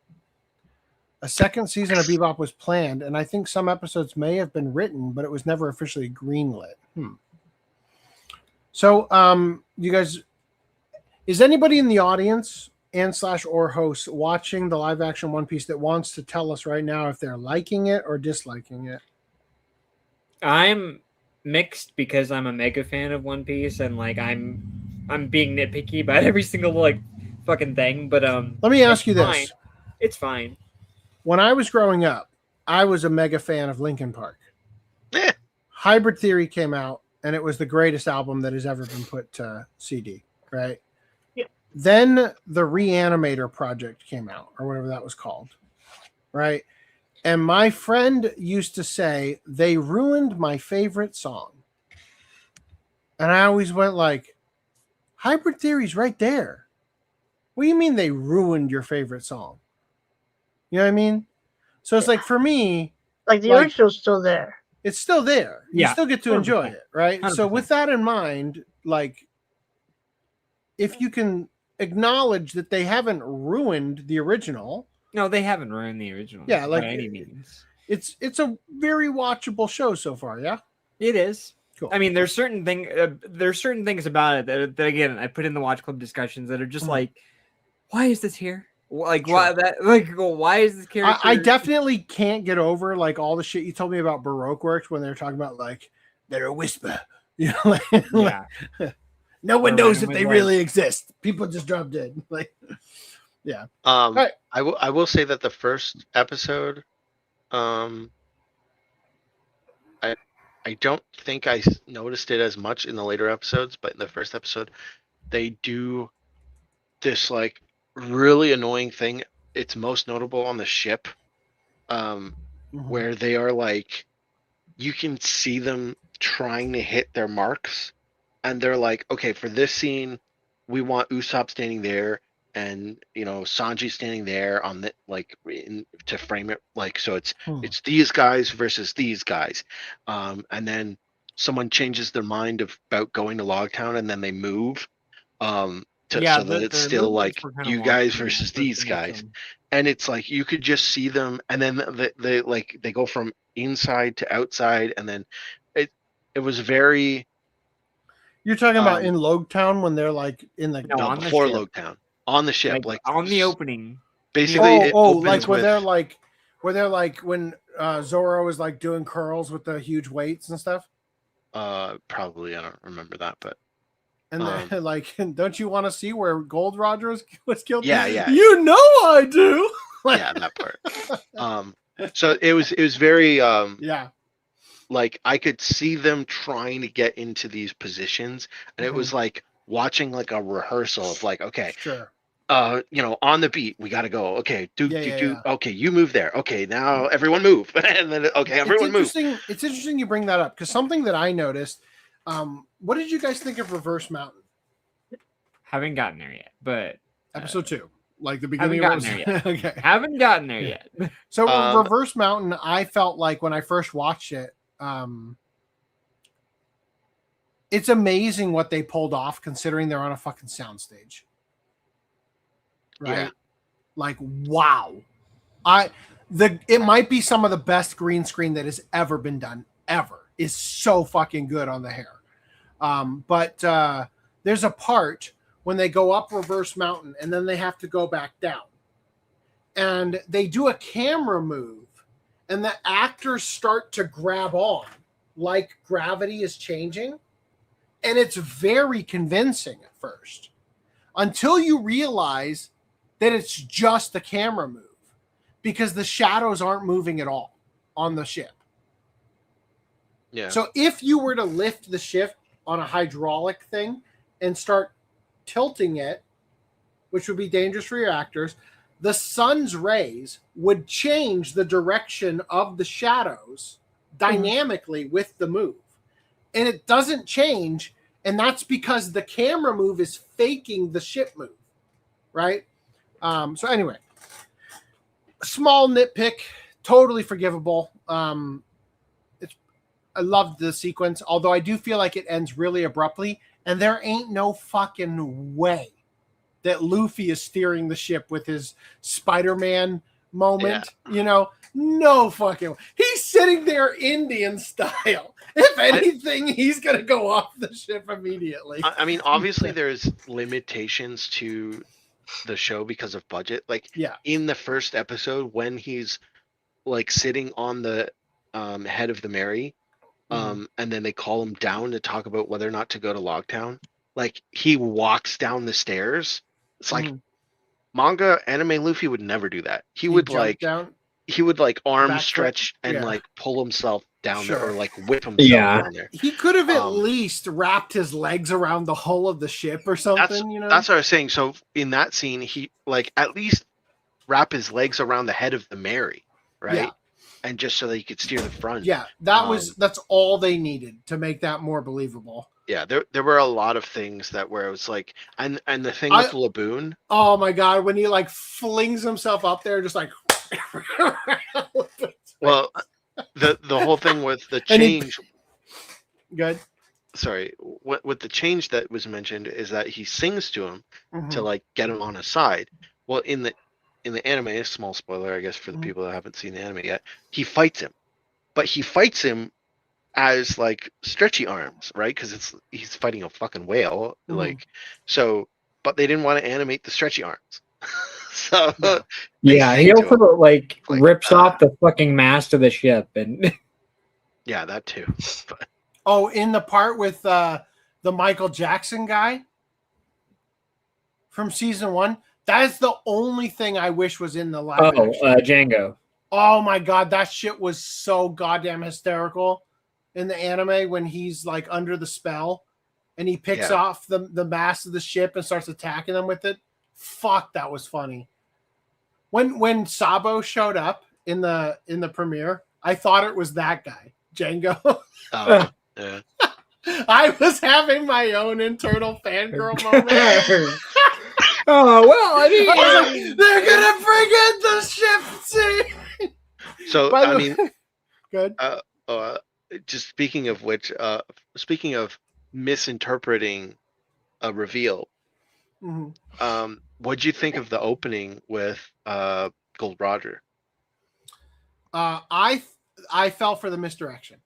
A second season of Bebop was planned, and I think some episodes may have been written, but it was never officially greenlit. So, you guys, is anybody in the audience and/or hosts watching the live action One Piece that wants to tell us right now if they're liking it or disliking it? I'm mixed because I'm a mega fan of One Piece, and I'm being nitpicky about every single fucking thing. But let me ask you this: it's fine. When I was growing up, I was a mega fan of Linkin Park. Hybrid Theory came out, and it was the greatest album that has ever been put to CD, right? Yeah. Then the Reanimator project came out, or whatever that was called, right? And my friend used to say, they ruined my favorite song. And I always went like, Hybrid Theory's right there. What do you mean they ruined your favorite song? You know what I mean? So it's like, for me, like the original's still there. It's still there. You still get to enjoy 100%. it, right? 100%. So with that in mind, if you can acknowledge that they haven't ruined the original. No, they haven't ruined the original. Yeah, by any means. It's a very watchable show so far, yeah? It is. Cool. I mean, there's certain things about it that again I put in the Watch Club discussions that are just like, why is this here? Why is this character? I definitely can't get over all the shit you told me about Baroque Works when they were talking about they're a whisper. You know, no one knows if they really exist. People just dropped in. Yeah. Right. I will say that the first episode, I don't think I noticed it as much in the later episodes, but in the first episode, they do this really annoying thing. It's most notable on the ship, where they are you can see them trying to hit their marks, and they're like, okay, for this scene, we want Usopp standing there, and Sanji standing there on the to frame it so it's these guys versus these guys, and then someone changes their mind about going to Logtown, and then they move. so that it's still like you guys versus these guys. And it's like you could just see them, and then they go from inside to outside, and then it was very. You're talking about in Logtown when they're like in the before Logtown on the ship, like on the opening. Basically, like where they're like when Zoro is like doing curls with the huge weights and stuff. Probably I don't remember that, but. And then, like, don't you want to see where Gold Roger was killed? Yeah, yeah. You know I do. Yeah, that part. So it was very yeah. Like I could see them trying to get into these positions, and it was like watching like a rehearsal of like, okay, sure. On the beat, we got to go. Okay, do. Okay, you move there. Okay, now everyone move, and then okay, everyone move. It's interesting you bring that up because something that I noticed. What did you guys think of Reverse Mountain? Haven't gotten there yet, but episode 2, like the beginning. Haven't gotten there yet. Okay, haven't gotten there yet. So Reverse Mountain, I felt like when I first watched it, it's amazing what they pulled off considering they're on a fucking soundstage. Right? Yeah. Like wow, it might be some of the best green screen that has ever been done ever. Is so fucking good on the hair. But there's a part when they go up Reverse Mountain and then they have to go back down. And they do a camera move and the actors start to grab on like gravity is changing. And it's very convincing at first until you realize that it's just the camera move because the shadows aren't moving at all on the ship. Yeah. So if you were to lift the ship on a hydraulic thing and start tilting it, which would be dangerous for your actors, the sun's rays would change the direction of the shadows dynamically with the move. And it doesn't change, and that's because the camera move is faking the ship move, right? So anyway, small nitpick, totally forgivable. I loved the sequence, although I do feel like it ends really abruptly, and there ain't no fucking way that Luffy is steering the ship with his Spider-Man moment. Yeah. No fucking way. He's sitting there Indian style. If anything, he's going to go off the ship immediately. I mean, obviously there's limitations to the show because of budget. Like in the first episode when he's like sitting on the head of the Mary, and then they call him down to talk about whether or not to go to Logtown. Like he walks down the stairs. It's like manga anime Luffy would never do that. He would like down? He would like arm stretch and like pull himself down there or like whip himself down there. He could have at least wrapped his legs around the hull of the ship or something. That's what I was saying. So in that scene, he like at least wrap his legs around the head of the Mary, right? Yeah. And just so that he could steer the front. Yeah, that's all they needed to make that more believable. Yeah, there were a lot of things that where it was like, and the thing with Laboon. Oh my god, when he like flings himself up there, just like. Well, the whole thing with the change. Good. Sorry, with the change that was mentioned is that he sings to him to like get him on his side. Well, in the anime, a small spoiler, I guess, for the people that haven't seen the anime yet, he fights him, but he fights him as like stretchy arms, right? Because he's fighting a fucking whale, like so. But they didn't want to animate the stretchy arms, so yeah, he also like rips off the fucking mast of the ship, and yeah, that too. But in the part with the Michael Jackson guy from season 1. That is the only thing I wish was in the live action. Django. Oh my god, that shit was so goddamn hysterical in the anime when he's like under the spell and he picks off the mast of the ship and starts attacking them with it. Fuck, that was funny. When Sabo showed up in the premiere, I thought it was that guy, Django. Yeah. I was having my own internal fangirl moment. Oh well, I mean, they're gonna bring in the ship scene. So I mean, good. Just speaking of which, speaking of misinterpreting a reveal, Mhm. What'd you think of the opening with Gold Roger? I fell for the misdirection.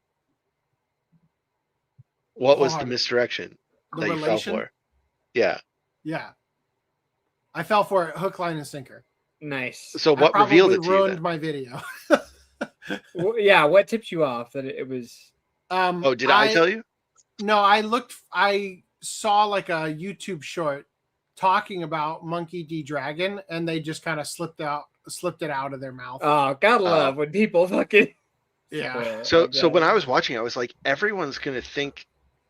What was the misdirection The that relation? you fell for? Yeah. Yeah. I fell for it hook, line, and sinker. Nice. So what revealed it to you ruined then? my video. Yeah, what tipped you off that it was? Oh, did I tell you? No, I saw like a YouTube short talking about Monkey D. Dragon, and they just kind of slipped it out of their mouth. Oh, gotta love when people fucking. Yeah. So when I was watching, I was like, everyone's gonna think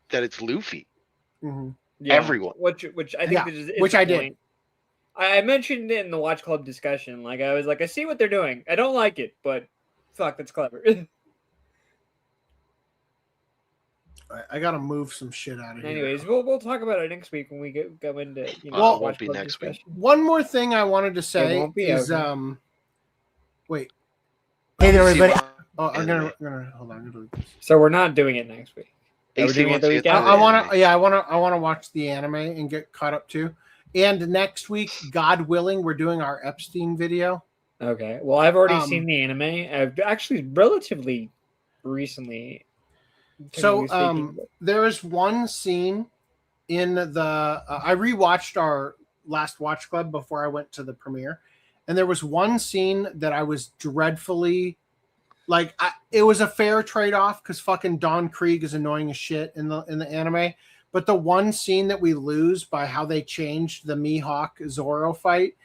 that it's Luffy. Mm-hmm. Yeah, Everyone. Which I think is which the I did. point. I mentioned it in the Watch Club discussion. Like I was like, I see what they're doing. I don't like it, but fuck, that's clever. I gotta move some shit out of here. Anyways, we'll talk about it next week when we go into well, Watch Club discussion. One more thing I wanted to say is wait. Hey there, everybody. Oh, I'm gonna hold on. I'm gonna do this. So we're not doing it next week. We're doing it the week after. I want to watch the anime and get caught up too. And next week, God willing, we're doing our Epstein video. Okay. Well, I've already seen the anime. I've actually relatively recently. So there is one scene in the I rewatched our last Watch Club before I went to the premiere, and there was one scene that I was dreadfully like. It was a fair trade-off because fucking Don Krieg is annoying as shit in the anime. But the one scene that we lose by how they changed the Mihawk Zoro fight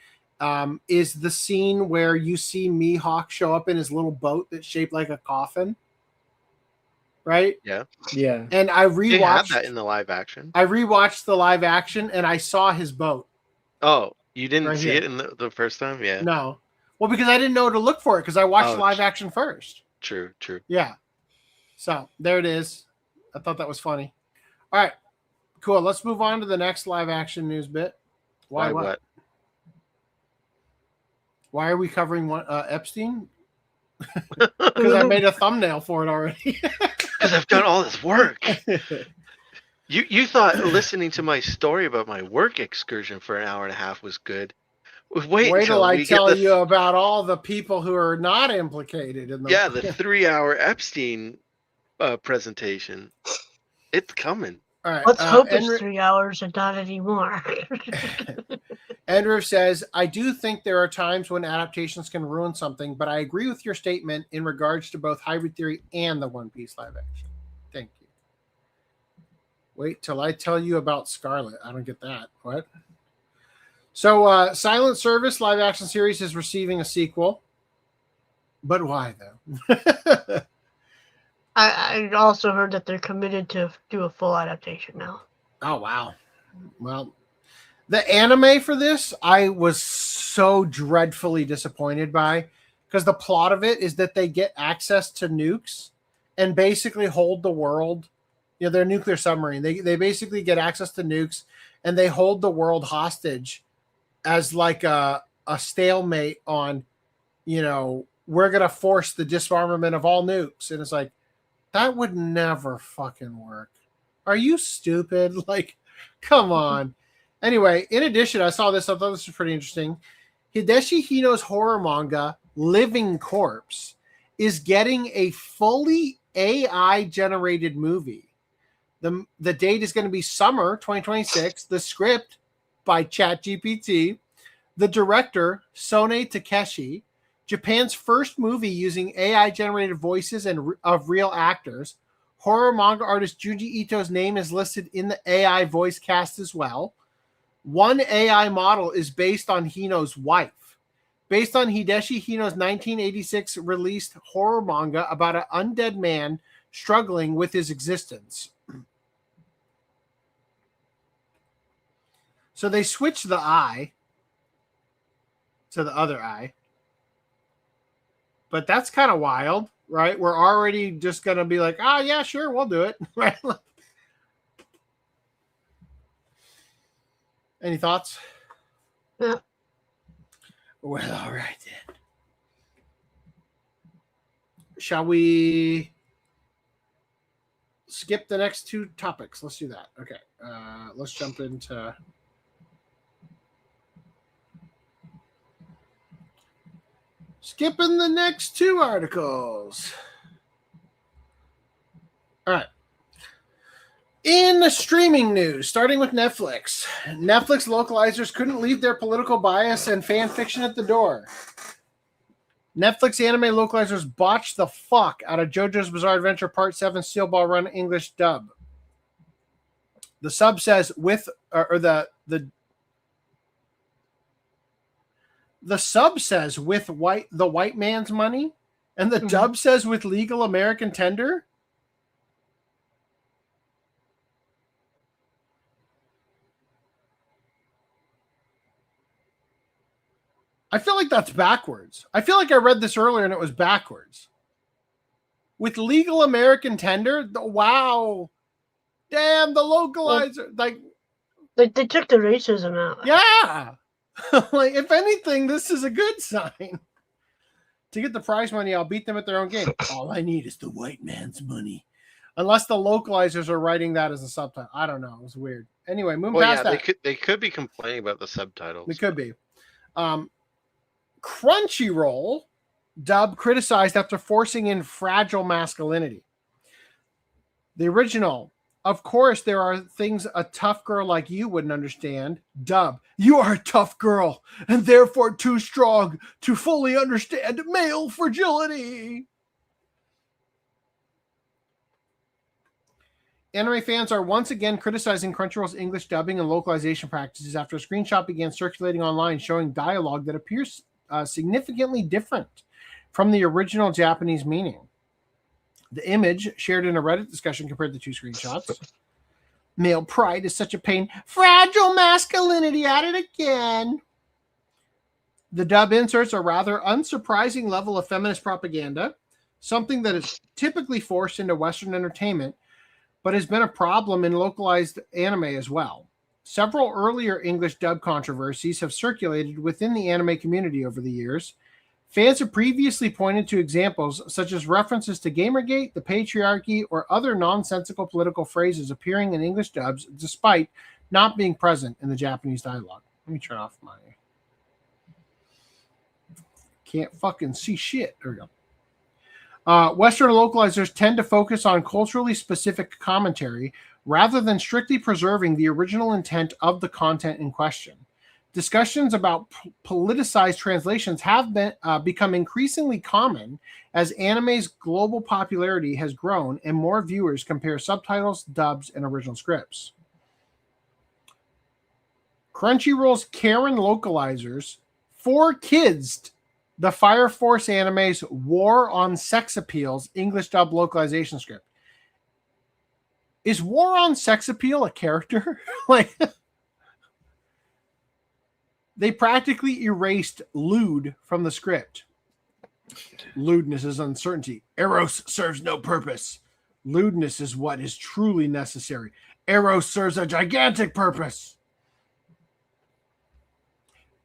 is the scene where you see Mihawk show up in his little boat that's shaped like a coffin. Right? Yeah. Yeah. And I They had rewatched that in the live action. I rewatched the live action and I saw his boat. Oh, you didn't Right see here. it in the first time? Yeah. No. Well, because I didn't know to look for it because I watched live action first. True. Yeah. So there it is. I thought that was funny. All right. Cool. Let's move on to the next live action news bit. Why what? Why are we covering Epstein? Because I made a thumbnail for it already. Because I've done all this work. You thought listening to my story about my work excursion for an hour and a half was good. Wait till I tell you about all the people who are not implicated in the the 3-hour Epstein presentation. It's coming. All right. Let's hope it's 3 hours and not anymore. Andrew says, I do think there are times when adaptations can ruin something, but I agree with your statement in regards to both Hybrid Theory and the One Piece live action. Thank you. Wait till I tell you about Scarlet. I don't get that. What? So, Silent Service live action series is receiving a sequel. But why, though? I also heard that they're committed to do a full adaptation now. Oh, wow. Well, the anime for this, I was so dreadfully disappointed by, because the plot of it is that they get access to nukes and basically hold the world. You know, they're a nuclear submarine. They basically get access to nukes and they hold the world hostage as like a stalemate on, you know, we're going to force the disarmament of all nukes. And it's like, that would never fucking work. Are you stupid? Like, come on. Anyway, in addition, I saw this. I thought this was pretty interesting. Hideshi Hino's horror manga, Living Corpse, is getting a fully AI-generated movie. The date is going to be summer 2026. The script by ChatGPT. The director, Sone Takeshi. Japan's first movie using AI-generated voices and of real actors. Horror manga artist Junji Ito's name is listed in the AI voice cast as well. One AI model is based on Hino's wife. Based on Hideshi Hino's 1986 released horror manga about an undead man struggling with his existence. So they switched the eye to the other eye. But that's kind of wild, right? We're already just going to be like, yeah, sure, we'll do it. Right? Any thoughts? Yeah. Well, all right then. Shall we skip the next two topics? Let's do that. Okay. Let's jump into Skipping the next two articles. All right. In the streaming news, starting with Netflix. Netflix localizers couldn't leave their political bias and fan fiction at the door. Netflix anime localizers botched the fuck out of JoJo's Bizarre Adventure Part 7 Steel Ball Run English dub. The sub says with, or the sub says with the white man's money, and the dub says with legal American tender. I feel like that's backwards. I feel like I read this earlier and it was backwards. With legal American tender? Wow. Damn, the localizer. Like they took the racism out. Yeah. Like, if anything, this is a good sign. To get the prize money, I'll beat them at their own game. All I need is the white man's money. Unless the localizers are writing that as a subtitle. I don't know. It was weird. Anyway, moving past that. They could be complaining about the subtitles. They could be. Crunchyroll dub criticized after forcing in fragile masculinity. The original, of course, there are things a tough girl like you wouldn't understand. Dub, you are a tough girl and therefore too strong to fully understand male fragility. Anime fans are once again criticizing Crunchyroll's English dubbing and localization practices after a screenshot began circulating online showing dialogue that appears significantly different from the original Japanese meaning. The image shared in a Reddit discussion compared the two screenshots. Male pride is such a pain. Fragile masculinity at it again. The dub inserts a rather unsurprising level of feminist propaganda, something that is typically forced into Western entertainment, but has been a problem in localized anime as well. Several earlier English dub controversies have circulated within the anime community over the years. Fans have previously pointed to examples such as references to Gamergate, the patriarchy, or other nonsensical political phrases appearing in English dubs despite not being present in the Japanese dialogue. Let me turn off my... Can't fucking see shit. There we go. Western localizers tend to focus on culturally specific commentary rather than strictly preserving the original intent of the content in question. Discussions about politicized translations have become increasingly common as anime's global popularity has grown and more viewers compare subtitles, dubs, and original scripts. Crunchyroll's Karen localizers 4Kids the Fire Force anime's War on Sex Appeal's English dub localization script. Is War on Sex Appeal a character? Like, they practically erased lewd from the script. Lewdness is uncertainty. Eros serves no purpose. Lewdness is what is truly necessary. Eros serves a gigantic purpose.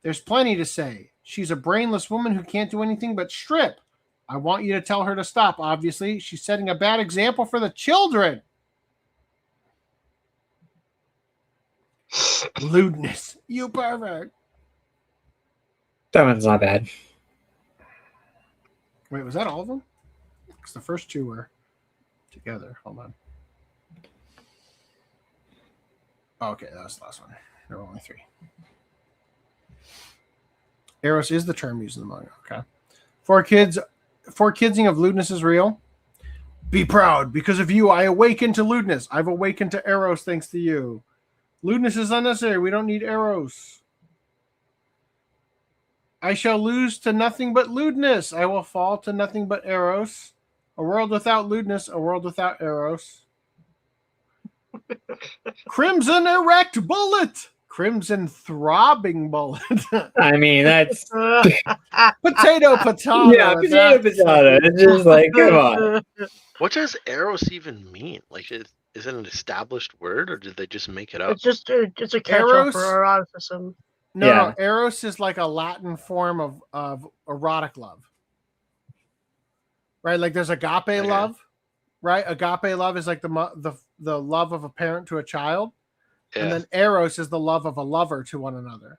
There's plenty to say. She's a brainless woman who can't do anything but strip. I want you to tell her to stop, obviously. She's setting a bad example for the children. Lewdness. You pervert. That one's not bad. Wait, was that all of them? Because the first two were together. Hold on. Oh, okay, that was the last one. There were only 3. Eros is the term used in the manga. Okay. 4Kidsing of lewdness is real. Be proud. Because of you, I awaken to lewdness. I've awakened to Eros thanks to you. Lewdness is unnecessary. We don't need Eros. I shall lose to nothing but lewdness. I will fall to nothing but Eros. A world without lewdness, a world without Eros. Crimson erect bullet. Crimson throbbing bullet. I mean, that's potato. Yeah, potato. It's just like, come on. What does Eros even mean? Like, is it an established word, or did they just make it up? It's just it's a catch-all for eroticism. No, Eros is like a Latin form of erotic love. Right? Like there's agape love, right? Agape love is like the love of a parent to a child. Yeah. And then Eros is the love of a lover to one another,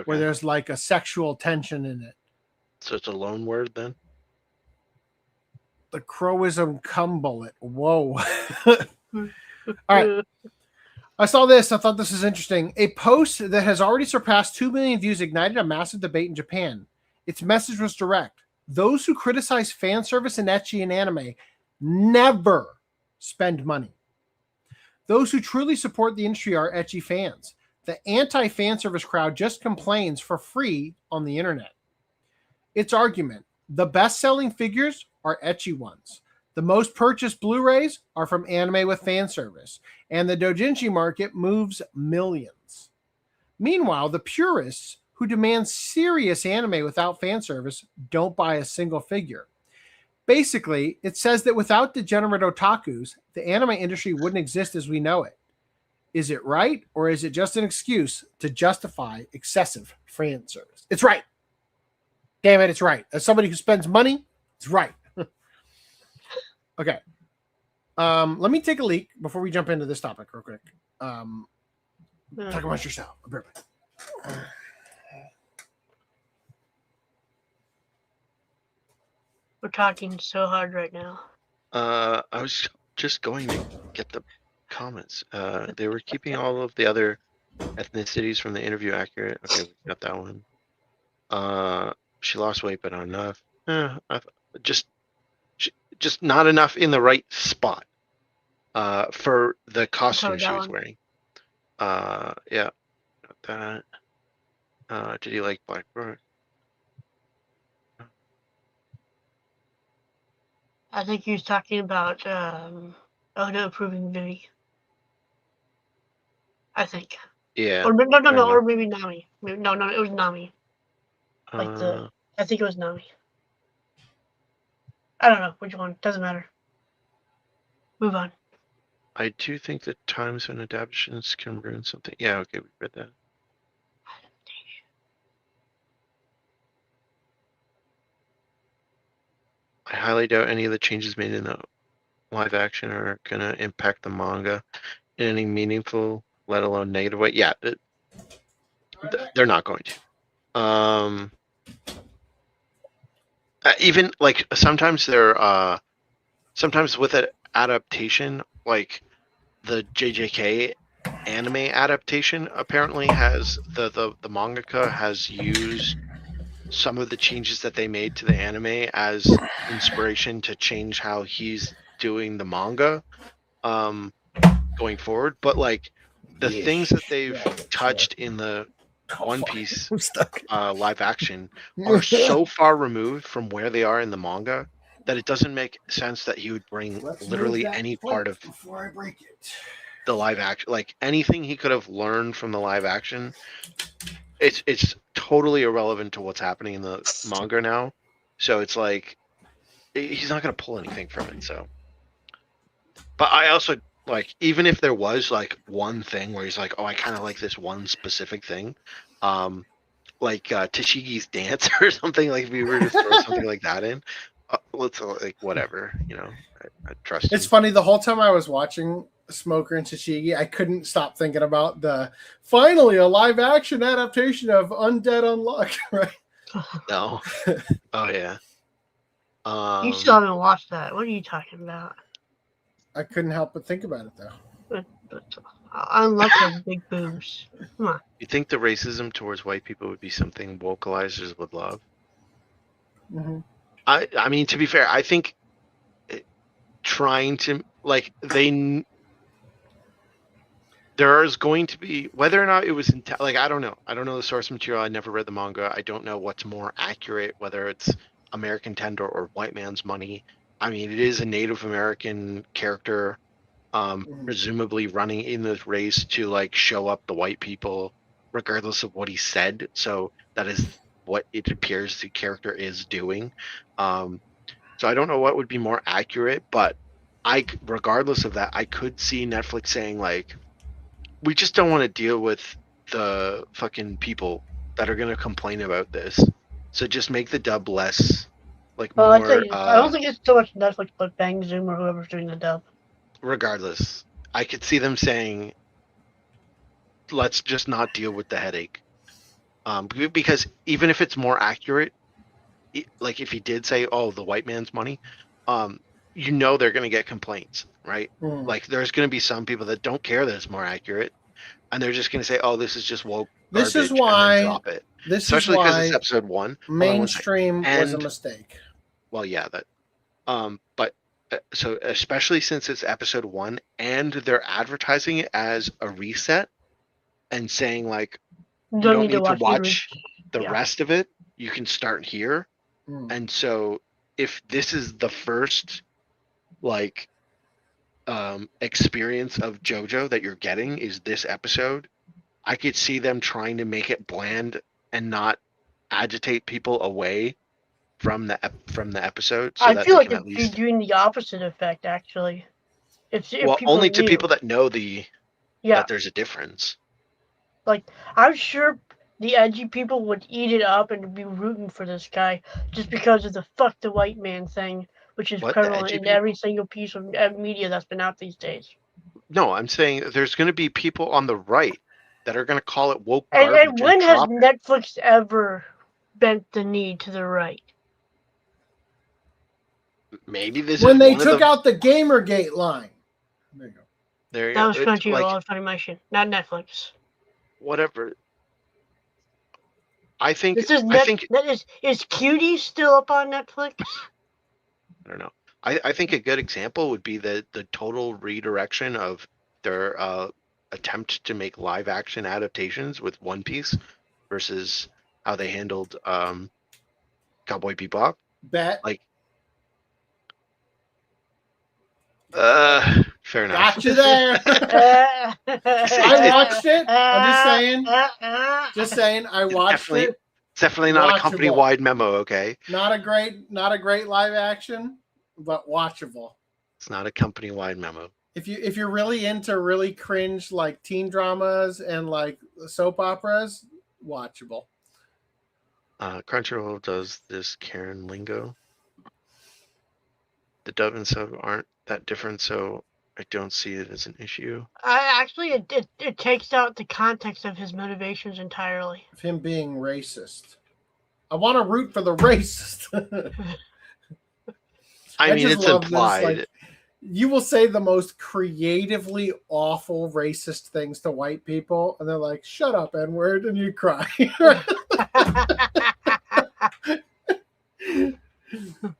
where there's like a sexual tension in it. So it's a loan word then? The Crowism cum bullet. Whoa. All right. I saw this. I thought this is interesting. A post that has already surpassed 2 million views ignited a massive debate in Japan. Its message was direct. Those who criticize fan service and ecchi in anime never spend money. Those who truly support the industry are ecchi fans. The anti-fan service crowd just complains for free on the internet. Its argument, the best-selling figures are ecchi ones. The most purchased Blu-rays are from anime with fan service, and the doujinshi market moves millions. Meanwhile, the purists who demand serious anime without fan service don't buy a single figure. Basically, it says that without degenerate otakus, the anime industry wouldn't exist as we know it. Is it right, or is it just an excuse to justify excessive fan service? It's right. Damn it, it's right. As somebody who spends money, it's right. Okay. Let me take a leak before we jump into this topic real quick. Talk amongst yourself. I'll be right back. We're talking so hard right now. I was just going to get the comments. They were keeping all of the other ethnicities from the interview accurate. Okay, we got that one. She lost weight, but not enough. Just not enough in the right spot for the costume she was wearing. Yeah, got that. Did you like Blackbird? I think he was talking about Oda approving Vivi. I think. Yeah. Or no, or maybe Nami. No, it was Nami. I think it was Nami. I don't know which one. Doesn't matter. Move on. I do think that times when adaptations can ruin something. Yeah, okay, we read that. I highly doubt any of the changes made in the live action are going to impact the manga in any meaningful, let alone negative way. Yeah, they're not going to. Even like sometimes they're sometimes with an adaptation, like the JJK anime adaptation apparently has the mangaka has used some of the changes that they made to the anime as inspiration to change how he's doing the manga going forward. But like the things that they've touched in the One Piece live action are so far removed from where they are in the manga that it doesn't make sense that he would bring literally any part of before I break it. The live action, like anything he could have learned from the live action. It's totally irrelevant to what's happening in the manga now. So it's like he's not going to pull anything from it. So, but I also like, even if there was like one thing where he's like, oh, I kind of like this one specific thing, like Tashigi's dance or something. Like if we were to throw something like that in, let's like whatever, you know. I trust. It's funny. The whole time I was watching Smoker and Tashigi, I couldn't stop thinking about the finally a live action adaptation of Undead Unluck, right? No. Oh yeah. You still haven't watched that. What are you talking about? I couldn't help but think about it though. Unluck has big boobs. Come on. You think the racism towards white people would be something Localizers would love? Mm-hmm. I mean, to be fair, I think trying to like there is going to be, whether or not it was like I don't know the source material. I never read the manga. I don't know what's more accurate, whether it's American Tender or White Man's Money. I mean, it is a Native American character, presumably running in this race to like show up the white people, regardless of what he said. So that is what it appears the character is doing. So I don't know what would be more accurate, but regardless of that, I could see Netflix saying like, we just don't want to deal with the fucking people that are going to complain about this. So just make the dub less, like more. I don't think it's so much Netflix, but Bang Zoom or whoever's doing the dub. Regardless, I could see them saying, let's just not deal with the headache. Because even if it's more accurate, like if he did say, "Oh, the white man's money," you know they're going to get complaints, right? Like there's going to be some people that don't care that it's more accurate, and they're just going to say, "Oh, this is just woke This is garbage," and why- then drop it. this is Especially because why it's episode 1. Hold on one second. Mainstream was a And- mistake. Well, yeah, that. But so especially since it's episode 1, and they're advertising it as a reset, and saying like, you don't need to watch the rest of it. You can start here. And so if this is the first like experience of JoJo that you're getting is this episode, I could see them trying to make it bland and not agitate people away from the episode. So I that feel they like can at it'd least, be doing the opposite effect, actually. If well, only to knew. people that know the Yeah. that there's a difference. Like, I'm sure the edgy people would eat it up and be rooting for this guy just because of the "fuck the white man" thing, which is What, the prevalent edgy in people? every single piece of media that's been out these days. No, I'm saying there's going to be people on the right that are going to call it woke And garbage. when has drop it. Netflix ever bent the knee to the right? Maybe this When is they one of took the, out the Gamergate line. There you go. there you That go. was It's Crunchyroll like, Funimation, not Netflix. whatever. I think This is I think is Cutie still up on Netflix? I don't know. I think a good example would be the total redirection of their attempt to make live action adaptations with One Piece versus how they handled Cowboy Bebop. Bet. Like, fair enough. Got you there. I watched it. I'm just saying. Just saying. I watched Definitely, it. it's definitely not a Watchable. company-wide memo. Okay, Not a great live action, but watchable. it's not a company-wide memo. If you're really into really cringe like teen dramas and like soap operas, watchable. Crunchyroll does this Karen lingo. The dub and sub aren't that different, so I don't see it as an issue. It takes out the context of his motivations entirely. Of him being racist. I want to root for the racist. I mean, just it's love this, implied. like, you will say the most creatively awful racist things to white people, and they're like, "Shut up, N-word," and you cry.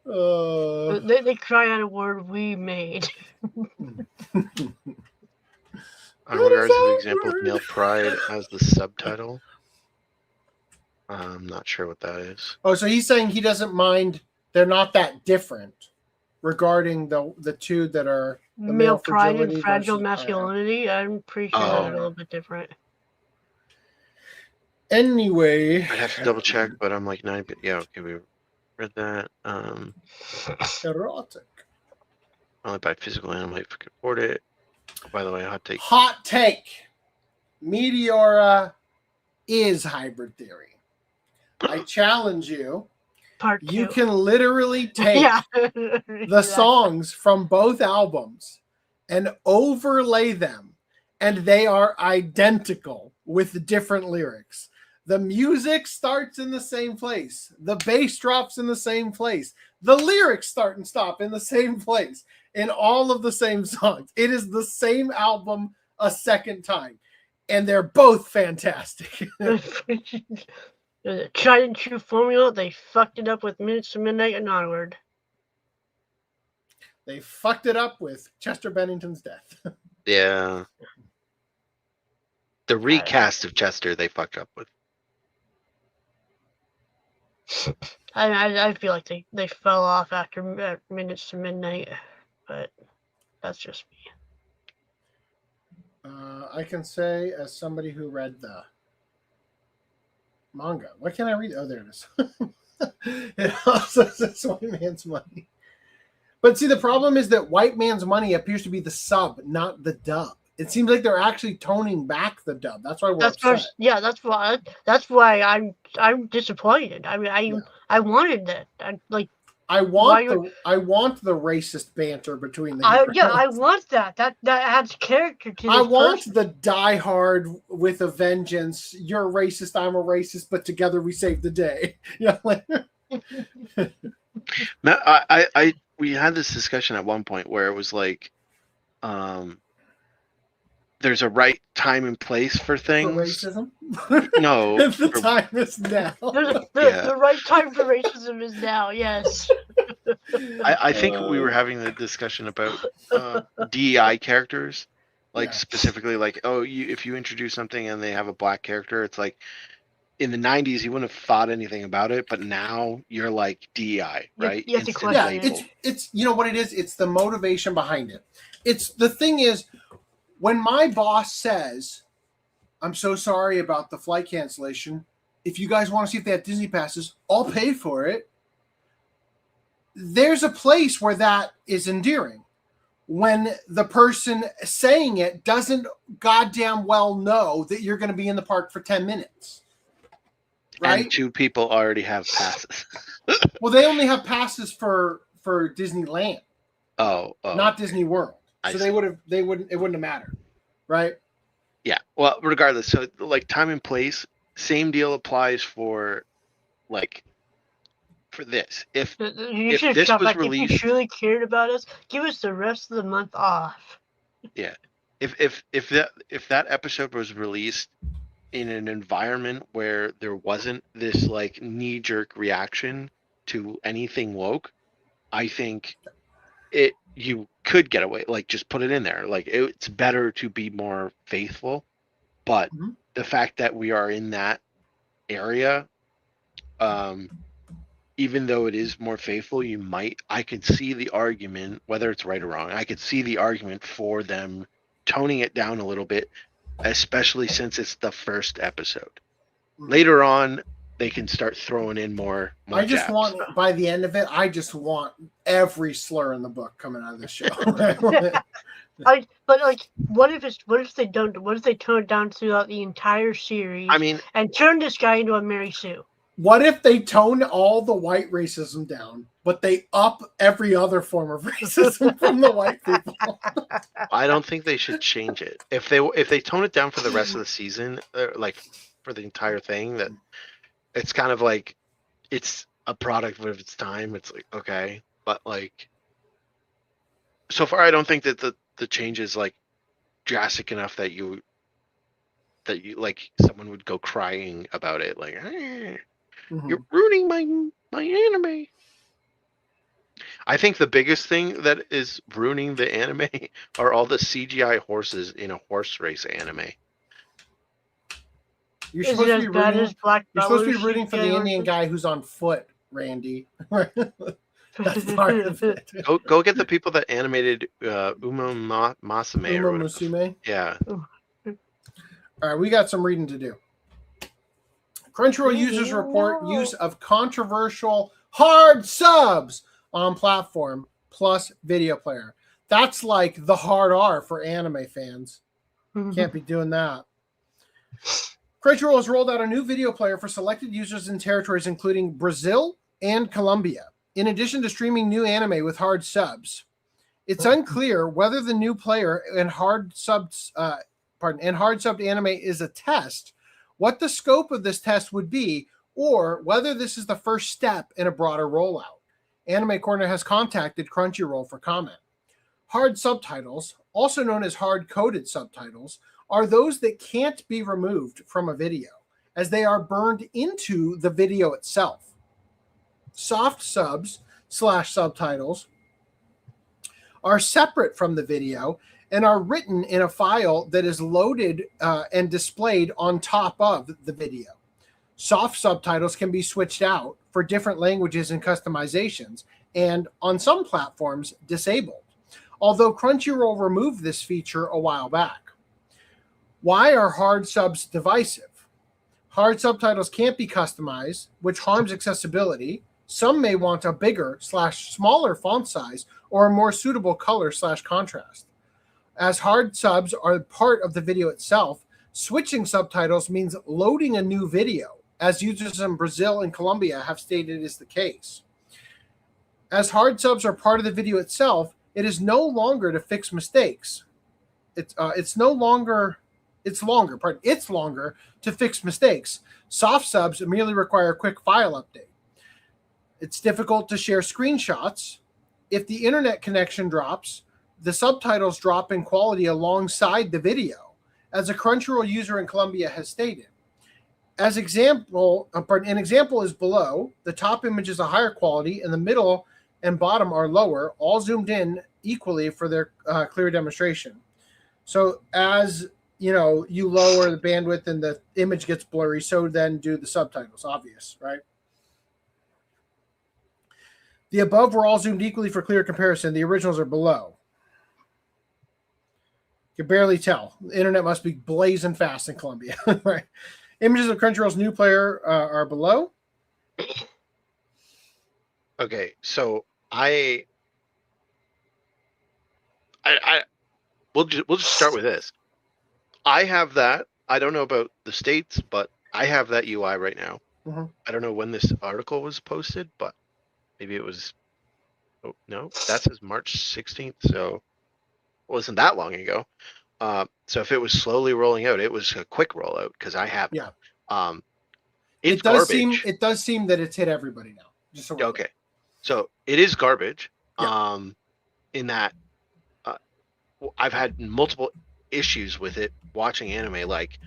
They cry out a word we made. In regards to the example of male pride as the subtitle, I'm not sure what that is. Oh, so he's saying he doesn't mind. They're not that different regarding the two that are the Male pride fragility and fragile versus- masculinity. I'm pretty sure they're a little bit different. Anyway, I'd have to double check, but I'm like 9. Yeah, okay, we read that. erotic. Only buy physical anime if I could afford it. By the way, hot take. Hot take. Meteora is hybrid theory. I challenge you. Part You 2. can literally take Yeah. the songs from both albums and overlay them, and they are identical with different lyrics. The music starts in the same place. The bass drops in the same place. The lyrics start and stop in the same place in all of the same songs. It is the same album a second time, and they're both fantastic. The tried and true formula, they fucked it up with Minutes to Midnight and onward. They fucked it up with Chester Bennington's death. Yeah. The recast of Chester they fucked up with. I feel like they fell off after Minutes to Midnight, but that's just me. I can say, as somebody who read the manga, what can I read? Oh, there it is. It also says White Man's Money. But see, the problem is that White Man's Money appears to be the sub, not the dub. It seems like they're actually toning back the dub. That's why we're upset. That's why I'm disappointed. I mean, I wanted that. I want the racist banter between the heroes. I want that. That adds character to this I want person. the Die Hard with a vengeance. You're a racist, I'm a racist, but together we save the day. Yeah, like, No, we had this discussion at one point where it was like, there's a right time and place for things. For racism? No, the time is now. The right time for racism is now. Yes. I think we were having the discussion about DEI characters, like specifically, like, if you introduce something and they have a black character, it's like in the 90s you wouldn't have thought anything about it, but now you're like DEI, right? You have to question it. It's you know what it is. It's the motivation behind it. It's the thing is, when my boss says, "I'm so sorry about the flight cancellation. If you guys want to see if they have Disney passes, I'll pay for it." There's a place where that is endearing. When the person saying it doesn't goddamn well know that you're going to be in the park for 10 minutes. Right? And 2 people already have passes. Well, they only have passes for Disneyland. Oh, not Disney World. So it wouldn't have mattered. Right? Yeah. Well, regardless, so like time and place, same deal applies for like for this. If this was released, if you truly cared about us, give us the rest of the month off. Yeah. If that episode was released in an environment where there wasn't this like knee-jerk reaction to anything woke, I think you could get away, like just put it in there. Like it's better to be more faithful, but the fact that we are in that area, even though it is more faithful, I could see the argument, whether it's right or wrong, I could see the argument for them toning it down a little bit, especially since it's the first episode. Later on, they can start throwing in more I just jabs. want, by the end of it, I just want every slur in the book coming out of this show. But like, what if they don't? What if they tone it down throughout the entire series? I mean, and turn this guy into a Mary Sue. What if they tone all the white racism down, but they up every other form of racism from the white people? I don't think they should change it. If they tone it down for the rest of the season, like for the entire thing, that it's kind of like it's a product of its time. It's like, okay, but like so far, I don't think that the change is like drastic enough that you like someone would go crying about it, like, you're ruining my anime. I think the biggest thing that is ruining the anime are all the CGI horses in a horse race anime. You're supposed to be rooting for the Indian guy who's on foot, Randy. That's part of it. Go get the people that animated Uma Musume. Yeah. All right, we got some reading to do. Crunchyroll users report use of controversial hard subs on platform plus video player. That's like the hard R for anime fans. Can't be doing that. Crunchyroll has rolled out a new video player for selected users in territories including Brazil and Colombia, in addition to streaming new anime with hard subs. It's unclear whether the new player and hard subbed anime is a test, what the scope of this test would be, or whether this is the first step in a broader rollout. Anime Corner has contacted Crunchyroll for comment. Hard subtitles, also known as hard-coded subtitles, are those that can't be removed from a video, as they are burned into the video itself. Soft subs / subtitles are separate from the video and are written in a file that is loaded and displayed on top of the video. Soft subtitles can be switched out for different languages and customizations, and on some platforms, disabled, although Crunchyroll removed this feature a while back. Why are hard subs divisive? Hard subtitles can't be customized, which harms accessibility. Some may want a bigger / smaller font size or a more suitable color / contrast. As hard subs are part of the video itself, switching subtitles means loading a new video, as users in Brazil and Colombia have stated is the case. As hard subs are part of the video itself, it is no longer to fix mistakes. It's longer to fix mistakes. Soft subs merely require a quick file update. It's difficult to share screenshots. If the internet connection drops, the subtitles drop in quality alongside the video, as a Crunchyroll user in Colombia has stated. As example, an example is below. The top image is a higher quality, and the middle and bottom are lower, all zoomed in equally for their clear demonstration. So as you know, you lower the bandwidth and the image gets blurry, so then do the subtitles. Obvious, right? The above were all zoomed equally for clear comparison. The originals are below. You can barely tell. The internet must be blazing fast in Colombia. Right? Images of Crunchyroll's new player are below. Okay, so we'll just start with this. I have that. I don't know about the States, but I have that UI right now. Mm-hmm. I don't know when this article was posted, but maybe it was. Oh no, that says March 16th, so it wasn't that long ago. So if it was slowly rolling out, it was a quick rollout because I have. Yeah. It's it does garbage. It does seem that it's hit everybody now. Just so okay. So it is garbage. Yeah. In that I've had multiple issues with it watching anime. Like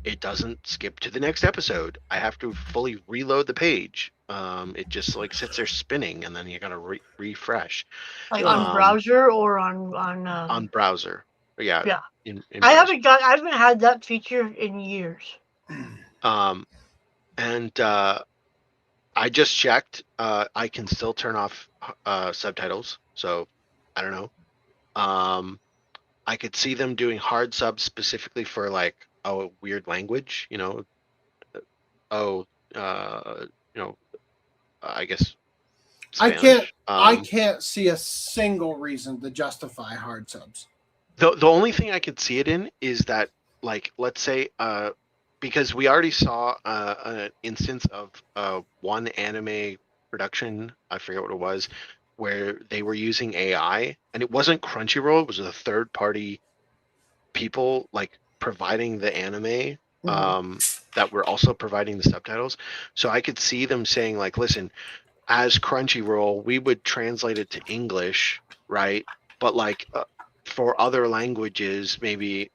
it doesn't skip to the next episode. I have to fully reload the page. It just like sits there spinning, and then you gotta refresh. Like on browser or on browser. Yeah. Yeah. In I haven't had that feature in years. I just checked. I can still turn off subtitles, so I don't know. I could see them doing hard subs specifically for like a weird language, you know. I guess Spanish. I can't see a single reason to justify hard subs. The only thing I could see it in is that, like, let's say, because we already saw an instance of one anime production, I forget what it was, where they were using AI, and it wasn't Crunchyroll, it was a third-party people, like, providing the anime, that were also providing the subtitles. So I could see them saying, like, listen, as Crunchyroll, we would translate it to English, right? But, like, for other languages, maybe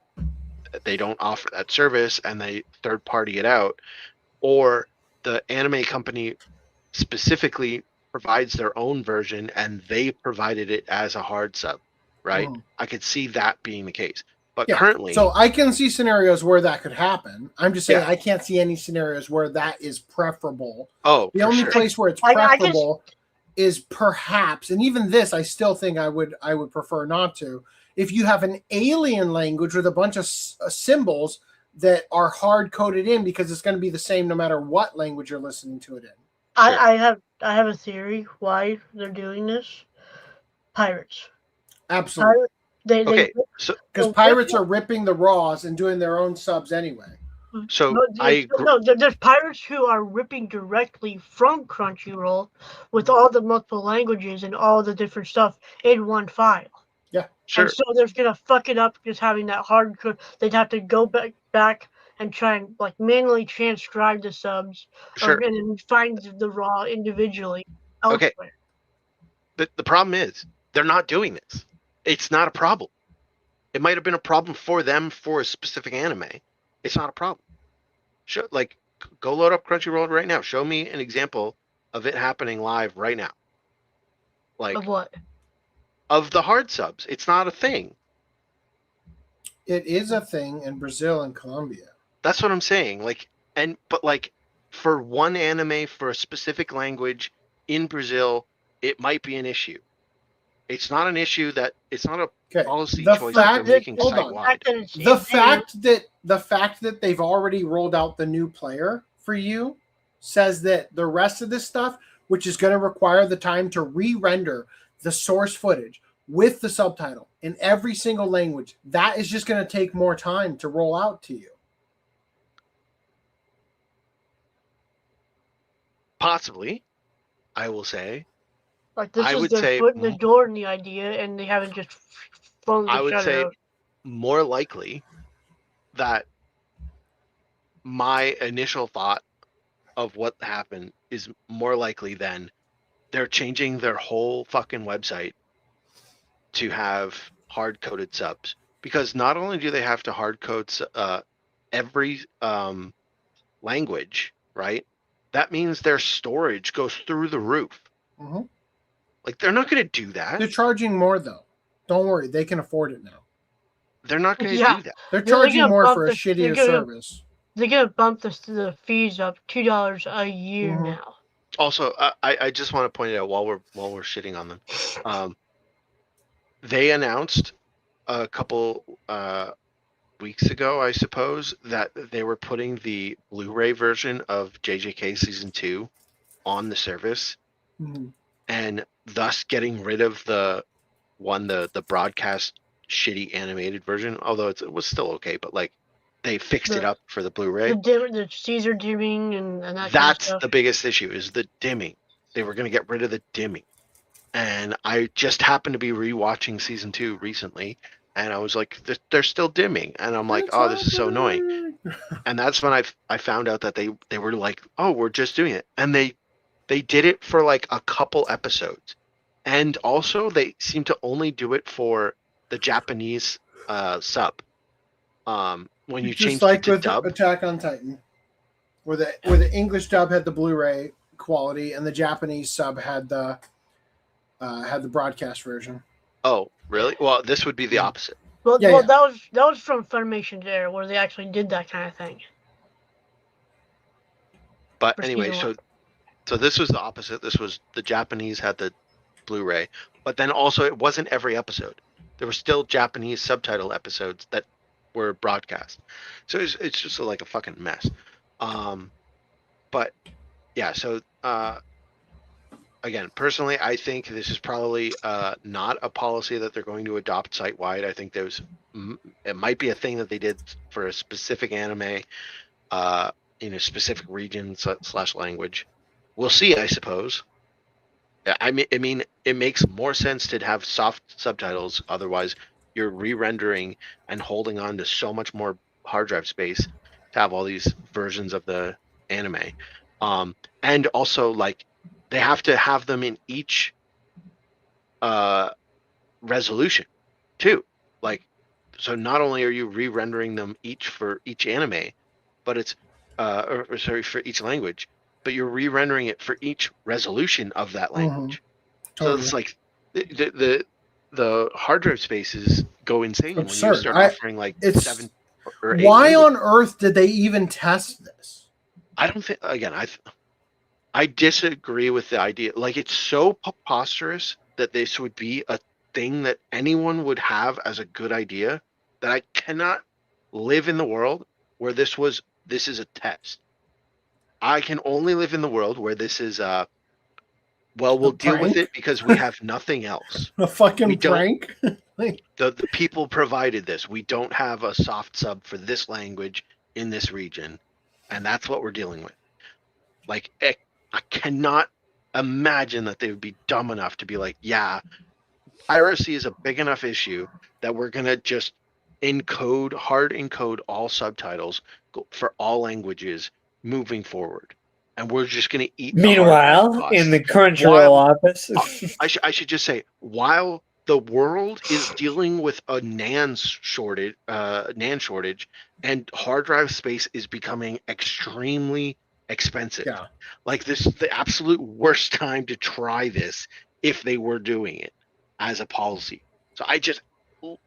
they don't offer that service and they third party it out, or the anime company specifically provides their own version and they provided it as a hard sub, right? I could see that being the case. But currently, so I can see scenarios where that could happen. I'm just saying I can't see any scenarios where that is preferable. Oh, the only place where it's preferable is perhaps, and even this, I still think I would prefer not to. If you have an alien language with a bunch of symbols that are hard coded in, because it's going to be the same no matter what language you're listening to it in. I have a theory why they're doing this. Pirates. Absolutely. Because pirates are ripping the raws and doing their own subs anyway. So there's pirates who are ripping directly from Crunchyroll with all the multiple languages and all the different stuff in one file. Yeah, sure. And so they're gonna fuck it up just having that hard code. They'd have to go back and try and like manually transcribe the subs, and then find the raw individually elsewhere. Okay. But the problem is they're not doing this. It's not a problem. It might have been a problem for them for a specific anime. It's not a problem. Go load up Crunchyroll right now. Show me an example of it happening live right now. Like of what? Of the hard subs. It's not a thing. It is a thing in Brazil and Colombia. That's what I'm saying. But for one anime for a specific language in Brazil, it might be an issue. It's not an issue it's not a policy choice that they're making site-wide. The fact that they've already rolled out the new player for you says that the rest of this stuff, which is going to require the time to re-render the source footage with the subtitle in every single language, that is just going to take more time to roll out to you. Possibly, I will say. Like this is their foot in the door in the idea, and they haven't just flown the I would say out. More likely that my initial thought of what happened is more likely than they're changing their whole fucking website to have hard-coded subs, because not only do they have to hard-code every language, right? That means their storage goes through the roof. Mm-hmm. Like, they're not going to do that. They're charging more, though. Don't worry, they can afford it now. They're not going to Yeah. do that. They're They're charging gonna more bump for a the- shittier they're gonna- service. They're gonna bump the fees up $2 a year Mhm. now. Also, I just want to point it out while we're shitting on them. They announced a couple weeks ago, I suppose, that they were putting the Blu-ray version of JJK Season 2 on the service, Mhm. and thus getting rid of the broadcast shitty animated version, although it was still okay, but like they fixed it up for the Blu-ray. The Caesar dimming and that kind of That's stuff. the biggest issue, is the dimming. They were going to get rid of the dimming. And I just happened to be rewatching Season 2 recently, and I was like, they're still dimming. And I'm like, oh, this is so annoying. And that's when I found out that they were like, oh, we're just doing it. And they did it for like a couple episodes. And also they seem to only do it for the Japanese sub. When you Just change like it to with dub. Attack on Titan, where the English dub had the Blu-ray quality and the Japanese sub had the broadcast version. Oh, really? Well, this would be the opposite. Well, Yeah, well yeah. that was from Funimation's era where they actually did that kind of thing. But For anyway, season so this was the opposite. This was the Japanese had the Blu-ray, but then also it wasn't every episode. There were still Japanese subtitle episodes that were broadcast. So it's just like a fucking mess. But yeah, so again, personally, I think this is probably not a policy that they're going to adopt site-wide. I think it might be a thing that they did for a specific anime in a specific region / language. We'll see, I suppose. I mean, it makes more sense to have soft subtitles. Otherwise, you're re-rendering and holding on to so much more hard drive space to have all these versions of the anime. And also, like, they have to have them in each resolution too. Like, so not only are you re-rendering them each for each anime, but it's for each language, but you're re-rendering it for each resolution of that language. Totally. So it's like the hard drive spaces go insane when you Absurd. start offering like It's 7 or 8 why languages. on earth did they even test this? I don't think, again, I disagree with the idea. Like, it's so preposterous that this would be a thing that anyone would have as a good idea that I cannot live in the world where this is a test. I can only live in the world where this is we'll deal with prank? it because we have nothing else. A fucking We don't- prank? The people provided this. We don't have a soft sub for this language in this region, and that's what we're dealing with. Like, I cannot imagine that they would be dumb enough to be like, yeah, piracy is a big enough issue that we're gonna just hard encode all subtitles for all languages moving forward, and we're just gonna eat. the Meanwhile, hard in the costs. Crunchyroll office, I should just say, while the world is dealing with a NAND shortage, and hard drive space is becoming extremely expensive. Yeah. Like, this is the absolute worst time to try this if they were doing it as a policy. So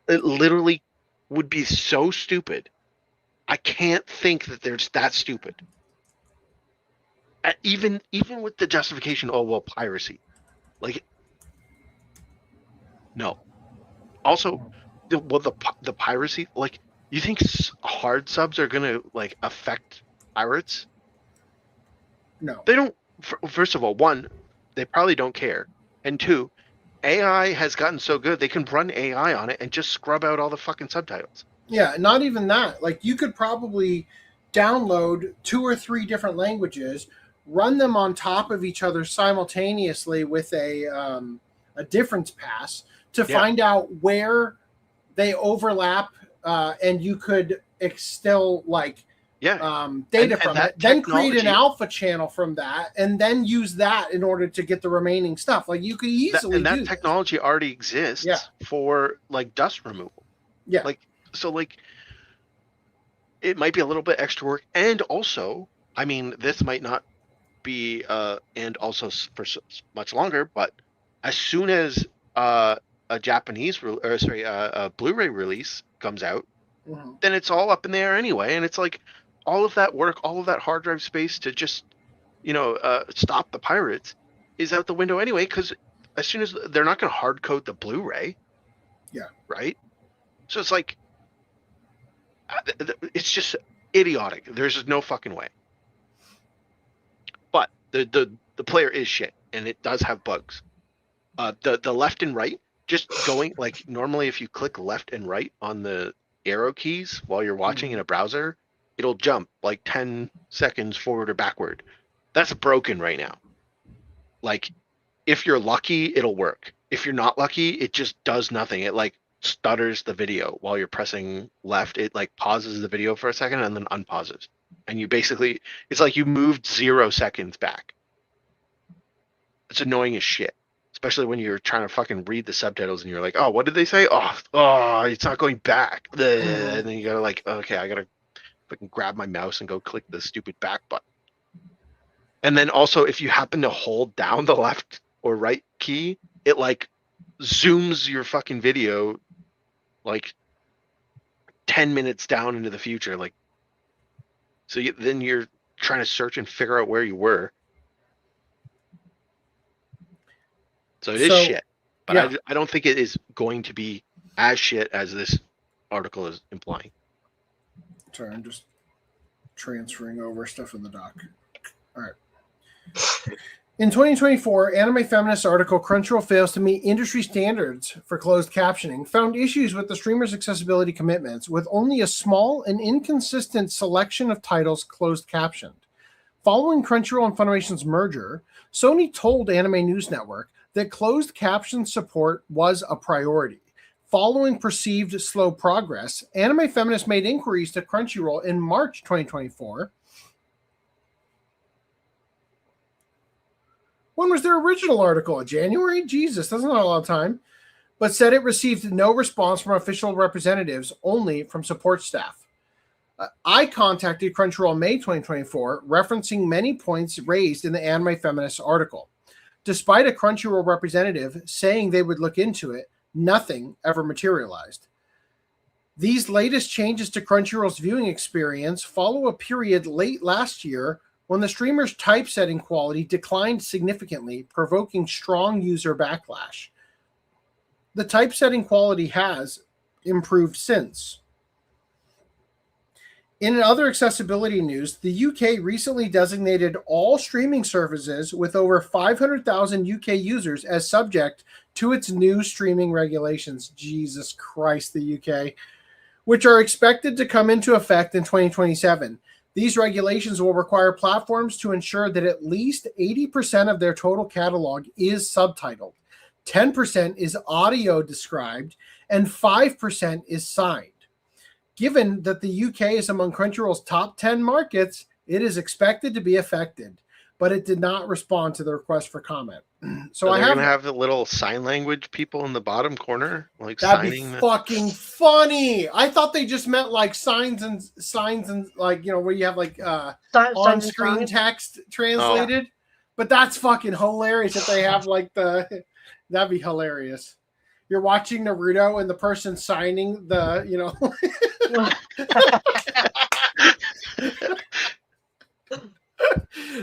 it literally would be so stupid. I can't think that they're that stupid. Even with the justification, oh, well, piracy. Like, no. Also, the piracy, like, you think hard subs are gonna like affect pirates? No. They don't. First of all, one, they probably don't care, and two, AI has gotten so good they can run AI on it and just scrub out all the fucking subtitles. Yeah, not even that. Like, you could probably download 2 or 3 different languages, run them on top of each other simultaneously with a difference pass to find out where they overlap, and you could still like data from it, then create an technology- alpha channel from that, and then use that in order to get the remaining stuff. Like you could easily that do this. technology already exists for like dust removal. Yeah. Like it might be a little bit extra work, and also, I mean, this might not be and also for much longer, but as soon as a Blu-ray release comes out, then it's all up in the air anyway, and it's like all of that work, all of that hard drive space to just stop the pirates is out the window anyway, because as soon as they're not going to hard code the Blu-ray, right? So it's like it's just idiotic. There's just no fucking way. But the player is shit, and it does have bugs. The left and right, just going like normally, if you click left and right on the arrow keys while you're watching in a browser, it'll jump like 10 seconds forward or backward. That's broken right now. Like, if you're lucky, it'll work. If you're not lucky, it just does nothing. It like stutters the video while you're pressing left. It like pauses the video for a second and then unpauses. And you basically, it's like you moved 0 seconds back. It's annoying as shit. Especially when you're trying to fucking read the subtitles and you're like, oh, what did they say? Oh, it's not going back. And then you gotta like, okay, I gotta fucking grab my mouse and go click the stupid back button. And then also, if you happen to hold down the left or right key, it like zooms your fucking video like 10 minutes down into the future. Like, so then you're trying to search and figure out where you were. So it is shit, but I don't think it is going to be as shit as this article is implying. Sorry, I'm just transferring over stuff in the doc. All right. In 2024, Anime Feminist article Crunchyroll fails to meet industry standards for closed captioning found issues with the streamer's accessibility commitments, with only a small and inconsistent selection of titles closed captioned. Following Crunchyroll and Funimation's merger, Sony told Anime News Network that closed caption support was a priority. Following perceived slow progress, Anime Feminist made inquiries to Crunchyroll in March 2024. When was their original article? January? Jesus, that's not a lot of time. But said it received no response from official representatives, only from support staff. I contacted Crunchyroll in May 2024, referencing many points raised in the Anime Feminist article. Despite a Crunchyroll representative saying they would look into it, nothing ever materialized. These latest changes to Crunchyroll's viewing experience follow a period late last year when the streamer's typesetting quality declined significantly, provoking strong user backlash. The typesetting quality has improved since. In other accessibility news, the UK recently designated all streaming services with over 500,000 UK users as subject to its new streaming regulations. Jesus Christ, the UK, which are expected to come into effect in 2027. These regulations will require platforms to ensure that at least 80% of their total catalog is subtitled, 10% is audio described, and 5% is signed. Given that the UK is among Crunchyroll's top 10 markets, it is expected to be affected, but it did not respond to the request for comment. So they're going to have the little sign language people in the bottom corner, like that'd signing. Be fucking funny. I thought they just meant like signs and like, you know, where you have like on-screen text translated. But that's fucking hilarious if they have like that'd be hilarious. You're watching Naruto and the person signing the, you know.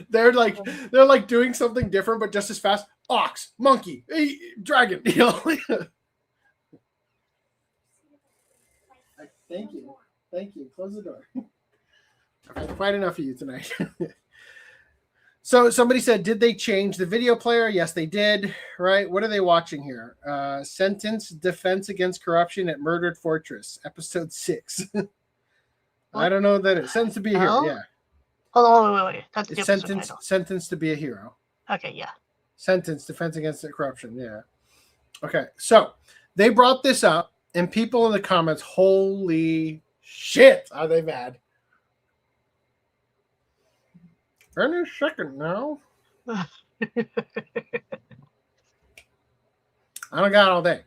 they're like doing something different, but just as fast. Ox, monkey, dragon. You know. Thank you. Close the door. I've had quite enough of you tonight. So somebody said, did they change the video player? Yes, they did. Right? What are they watching here? Sentence Defense Against Corruption at Murdered Fortress, episode 6. I don't know what that is. Sentence to be a hero. Yeah. Hold on, wait. That's the sentence to be a hero. Okay, yeah. Sentence Defense Against Corruption. Yeah. Okay. So they brought this up, and people in the comments, holy shit, are they mad? Any second now. I don't got all day.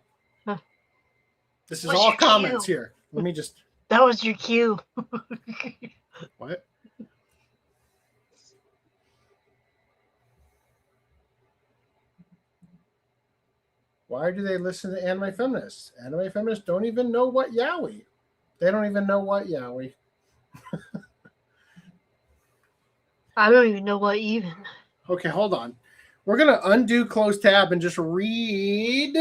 This is What's all your comments cue? here. Let me just. That was your cue. What? Why do they listen to anime feminists? Anime feminists don't even know what yaoi. They don't even know what yaoi. I don't even know what even. Okay, hold on. We're gonna undo close tab and just read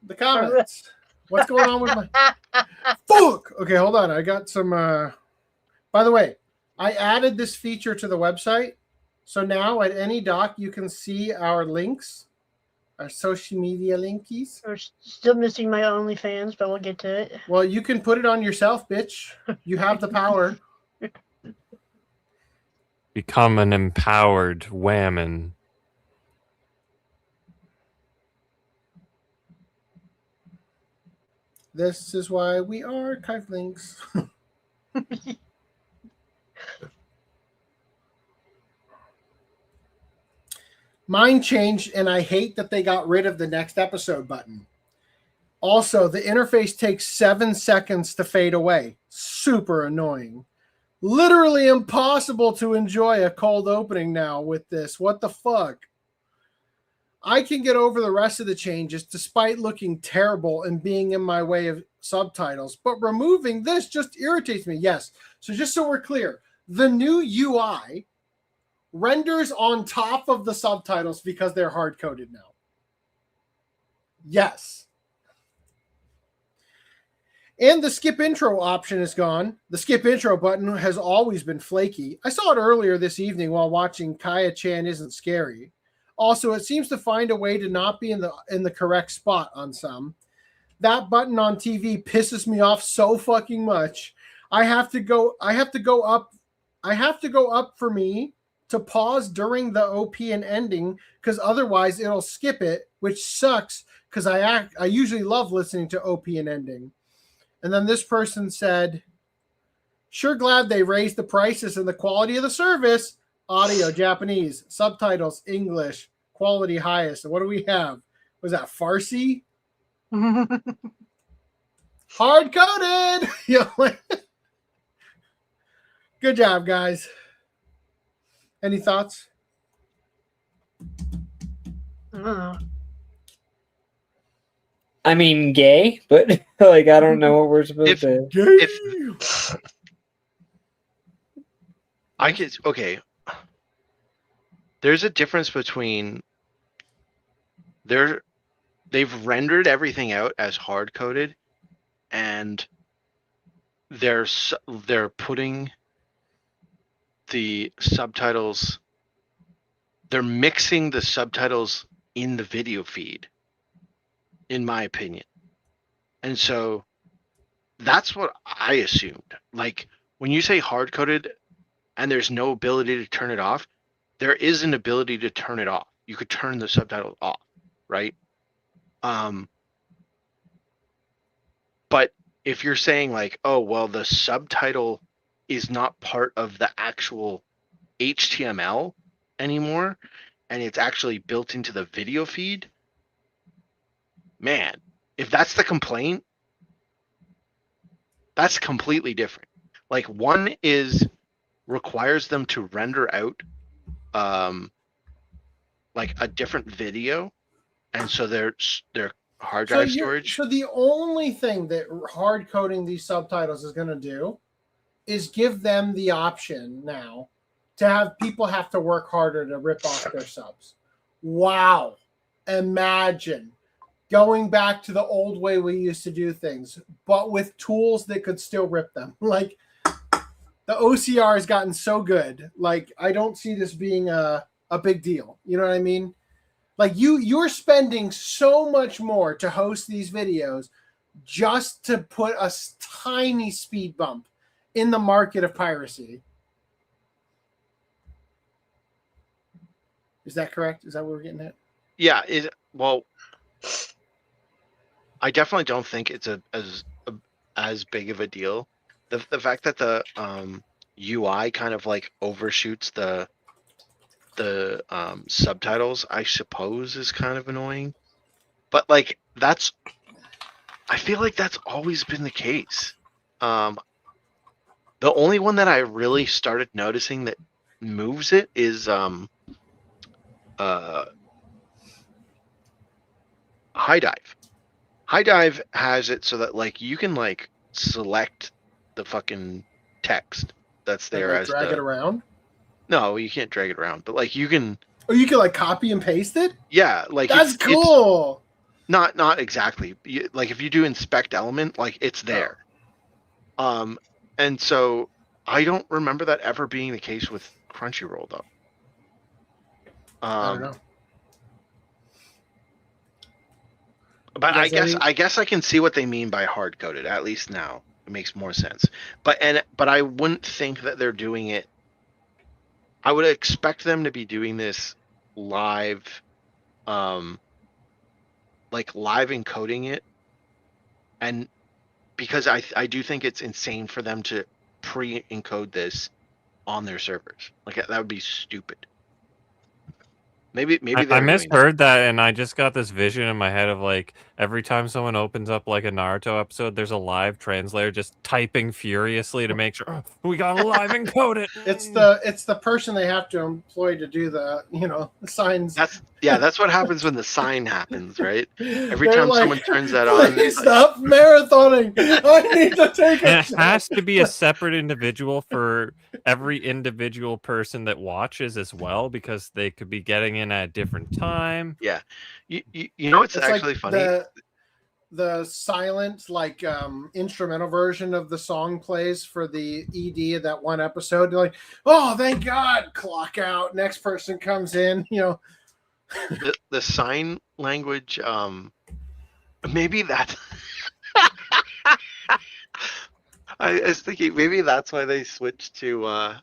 the comments. What's going on with my fuck? Okay, hold on. I got some by the way, I added this feature to the website. So now at any doc you can see our links, our social media linkies. We're still missing my OnlyFans, but we'll get to it. Well, you can put it on yourself, bitch. You have the power. Become an empowered whammon. This is why we archive links. Mine changed, and I hate that they got rid of the next episode button. Also, the interface takes 7 seconds to fade away. Super annoying. Literally impossible to enjoy a cold opening now with this. What the fuck? I can get over the rest of the changes despite looking terrible and being in my way of subtitles, but removing this just irritates me. Yes. So just so we're clear, the new UI renders on top of the subtitles because they're hard-coded now. Yes. And the skip intro option is gone. The skip intro button has always been flaky. I saw it earlier this evening while watching Kaya-chan Isn't Scary. Also, it seems to find a way to not be in the correct spot on some. That button on TV pisses me off so fucking much. I have to go up for me to pause during the OP and ending because otherwise it'll skip it, which sucks because I usually love listening to OP and ending. And then this person said, sure glad they raised the prices and the quality of the service. Audio, Japanese. Subtitles, English. Quality highest. And what do we have? Was that Farsi? Hard-coded! Good job, guys. Any thoughts? I mean, gay, but like I don't know what we're supposed to. If I could, okay. There's a difference between they've rendered everything out as hard coded, and they're putting the subtitles. They're mixing the subtitles in the video feed, in my opinion. And so that's what I assumed. Like when you say hard coded and there's no ability to turn it off, there is an ability to turn it off. You could turn the subtitle off, right? But if you're saying like, oh, well, the subtitle is not part of the actual HTML anymore, and it's actually built into the video feed, man, if that's the complaint, that's completely different. Like one requires them to render out like a different video, and so their hard drive storage. So the only thing that hard coding these subtitles is going to do is give them the option now to have people have to work harder to rip off their subs. Wow. Imagine going back to the old way we used to do things, but with tools that could still rip them. Like the OCR has gotten so good. Like I don't see this being a big deal. You know what I mean? Like you're spending so much more to host these videos just to put a tiny speed bump in the market of piracy. Is that correct? Is that what we're getting at? Yeah. Well, I definitely don't think it's as big of a deal. The fact that UI kind of like overshoots the subtitles, I suppose is kind of annoying. But like I feel like that's always been the case. The only one that I really started noticing that moves it is High Dive. High Dive has it so that like you can like select the fucking text that's there like, as drag it around. No, you can't drag it around, but like you can. Oh, you can like copy and paste it. Yeah, like that's cool. Not exactly. Like if you do inspect element, like it's there. And so I don't remember that ever being the case with Crunchyroll though. I don't know. But I guess I can see what they mean by hard coded. At least now it makes more sense. But I wouldn't think that they're doing it. I would expect them to be doing this live, like live encoding it, and because I do think it's insane for them to pre-encode this on their servers. Like that would be stupid. Maybe I misheard that, and I just got this vision in my head of like every time someone opens up like a Naruto episode, there's a live translator just typing furiously to make sure we got to live encode it. It's the person they have to employ to do the the signs. That's what happens when the sign happens, right? Every time someone turns that on, please stop marathoning. I need to take it has to be a separate individual for every individual person that watches as well, because they could be getting in at a different time. Yeah, you know it's actually like funny. The silent like instrumental version of the song plays for the ED of that one episode. They're like, oh, thank God, clock out. Next person comes in. The sign language. Maybe that's. I was thinking maybe that's why they switched to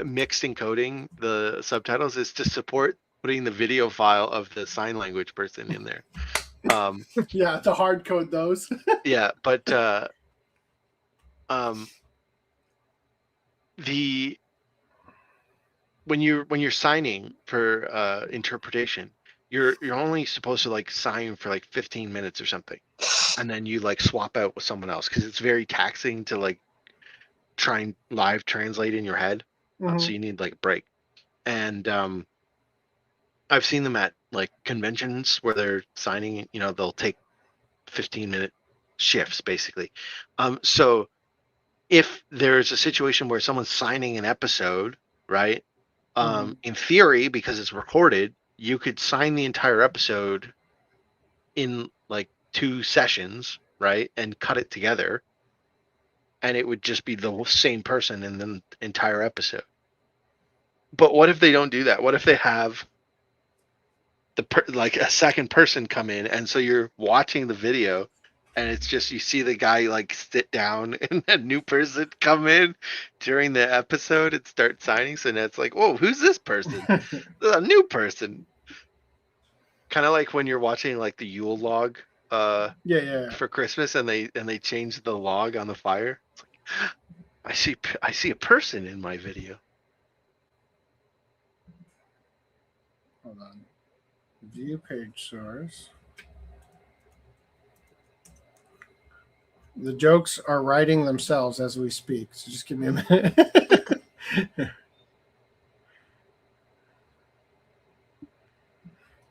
mixed encoding the subtitles, is to support putting the video file of the sign language person in there. Yeah, to hard code those. Yeah, but when you're signing for interpretation, you're only supposed to like sign for like 15 minutes or something, and then you like swap out with someone else because it's very taxing to like try and live translate in your head. So you need like a break. And I've seen them at like conventions where they're signing, they'll take 15-minute shifts basically. So if there's a situation where someone's signing an episode, right? In theory, because it's recorded, you could sign the entire episode in like 2 sessions, right? And cut it together. And it would just be the same person in the entire episode. But what if they don't do that? What if they have like a second person come in, and so you're watching the video, and it's just you see the guy like sit down, and a new person come in during the episode and start signing. So now it's like, whoa, who's this person? A new person. Kind of like when you're watching like the Yule log. For Christmas, and they change the log on the fire. It's like, I see a person in my video. Hold on. View page source. The jokes are writing themselves as we speak, so just give me a minute.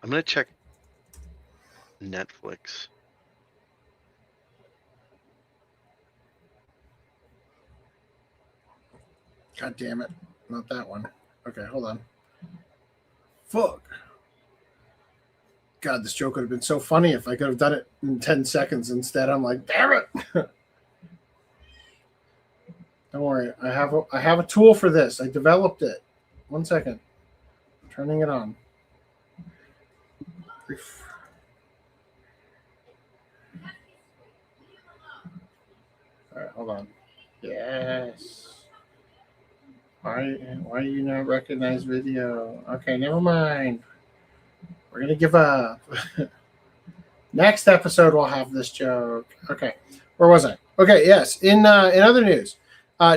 I'm gonna check Netflix. God damn it. Not that one. Okay, hold on. Fuck. God, this joke would have been so funny if I could have done it in 10 seconds instead. I'm like, damn it. Don't worry. I have a tool for this. I developed it. 1 second. I'm turning it on. All right, hold on. Yes. Why do you not recognize video? Okay, never mind. We're gonna give up. Next episode we'll have this joke. Okay, where was I? Okay, yes. In other news,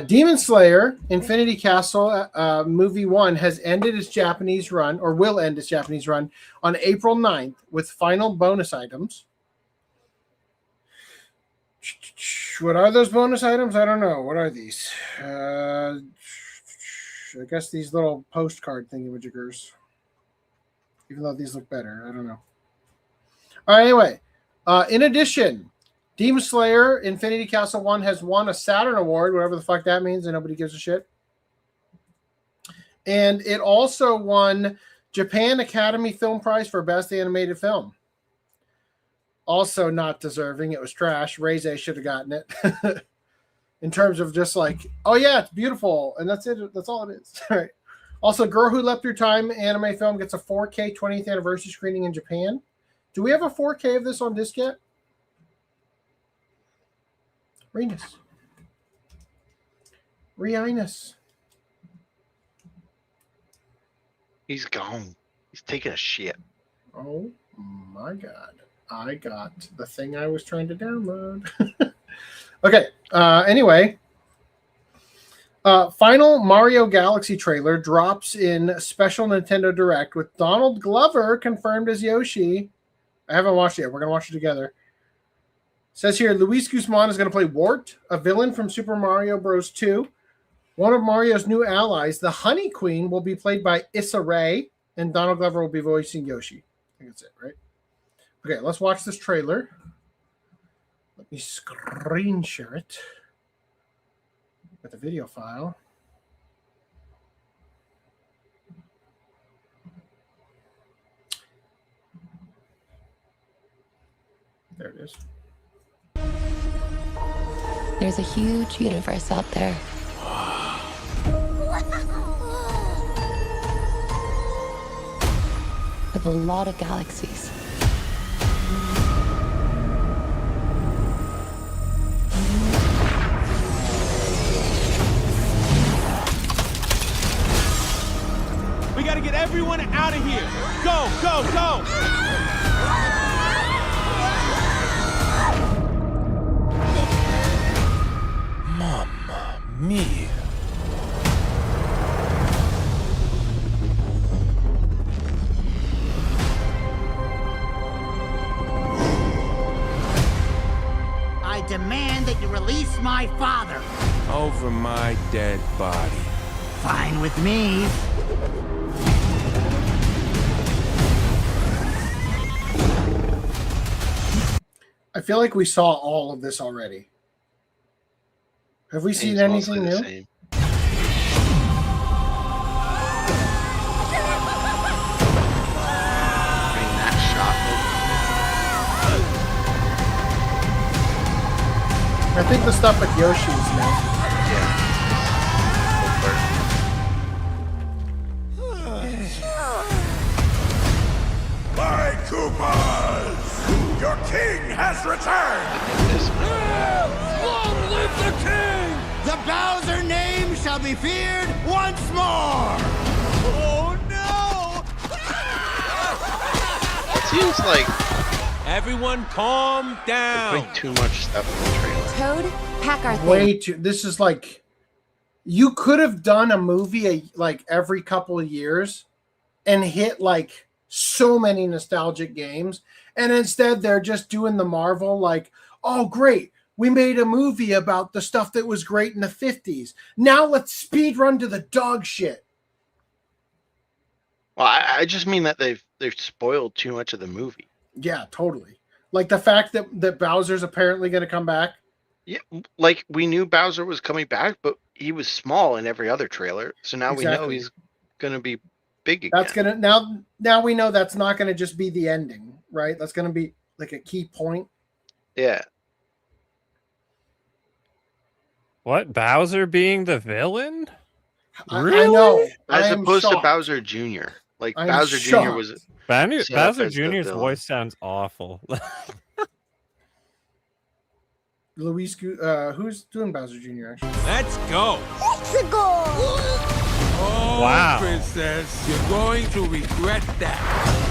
Demon Slayer Infinity Castle movie 1 has ended its Japanese run, or will end its Japanese run, on April 9th with final bonus items. What are those bonus items? I don't know. What are these? I guess these little postcard thingamajiggers. Even though these look better. I don't know. All right, anyway. In addition, Demon Slayer Infinity Castle 1 has won a Saturn Award, whatever the fuck that means, and nobody gives a shit. And it also won Japan Academy Film Prize for Best Animated Film. Also not deserving. It was trash. Reize should have gotten it. In terms of just like, oh yeah, it's beautiful. And that's it. That's all it is. All right. Also, Girl Who Leapt Through Time anime film gets a 4K 20th anniversary screening in Japan. Do we have a 4K of this on disc yet? Reinus. He's gone. He's taking a shit. Oh my god. I got the thing I was trying to download. Okay. Anyway. Final Mario Galaxy trailer drops in special Nintendo Direct with Donald Glover confirmed as Yoshi. I haven't watched it yet. We're going to watch it together. Says here, Luis Guzman is going to play Wart, a villain from Super Mario Bros. 2. One of Mario's new allies, the Honey Queen, will be played by Issa Rae, and Donald Glover will be voicing Yoshi. I think that's it, right? Okay, let's watch this trailer. Let me screen share it with the video file. There it is. There's a huge universe out there. With a lot of galaxies. We gotta get everyone out of here. Go, go, go! Mamma mia. I demand that you release my father. Over my dead body. Fine with me. I feel like we saw all of this already. Have we seen anything new? Same. I think the stuff with Yoshi's now. My Koopas! Your king has returned! Long live the king! The Bowser name shall be feared once more! Oh no! It seems like everyone calm down. way too much stuff in the trailer. Toad, pack our thing. Way too. This is like, you could have done a movie like every couple of years and hit like so many nostalgic games, and instead they're just doing the Marvel like, oh great, we made a movie about the stuff that was great in the 50s. Now let's speed run to the dog shit. Well, I just mean that they've spoiled too much of the movie. Yeah, totally. Like the fact that Bowser's apparently going to come back. Yeah, like we knew Bowser was coming back, but he was small in every other trailer. So now we know he's going to be big again. That's gonna now we know that's not going to just be the ending, right? That's going to be like a key point. Yeah. What, Bowser being the villain? Really? I know. As opposed to Bowser Jr. Like Bowser Jr. was Bowser Jr.'s voice sounds awful. Luis, who's doing Bowser Jr. actually? Let's go. Let's go. Oh, wow. Princess, you're going to regret that.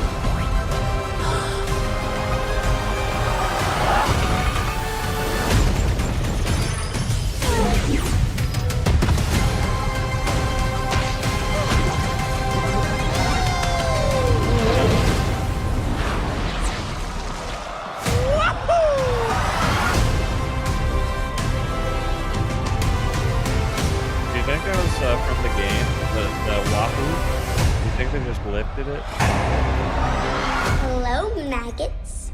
think that was from the game, the Wahoo? You think they just lifted it? Hello, maggots.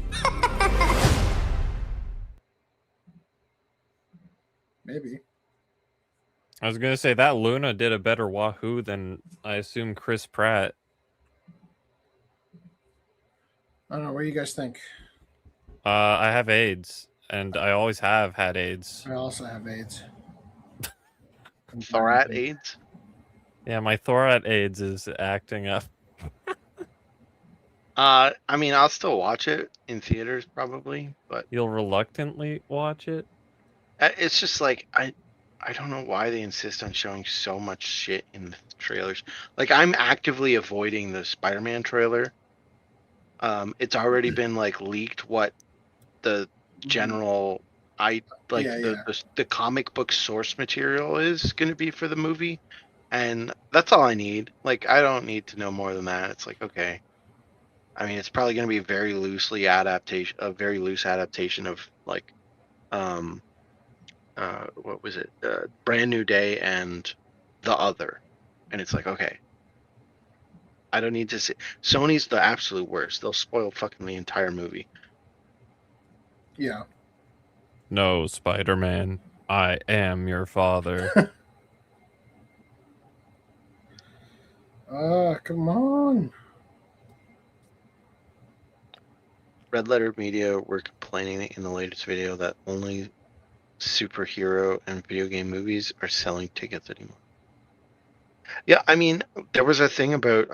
Maybe. I was gonna say that Luna did a better Wahoo than I assume Chris Pratt. I don't know. What do you guys think? I have AIDS, and I always have had AIDS. I also have AIDS. Thorat AIDS? Yeah, my Thorat AIDS is acting up. I mean, I'll still watch it in theaters probably, but you'll reluctantly watch it. It's just like I don't know why they insist on showing so much shit in the trailers. Like I'm actively avoiding the Spider-Man trailer. It's already been like leaked what the general the comic book source material is going to be for the movie, and that's all I need. Like I don't need to know more than that. It's like okay. I mean, it's probably going to be a very loose adaptation of like, what was it? Brand New Day and The Other, and it's like, okay, I don't need to see. Sony's the absolute worst. They'll spoil fucking the entire movie. Yeah. No, Spider-Man, I am your father. Come on. Red Letter Media were complaining in the latest video that only superhero and video game movies are selling tickets anymore. Yeah, I mean, there was a thing about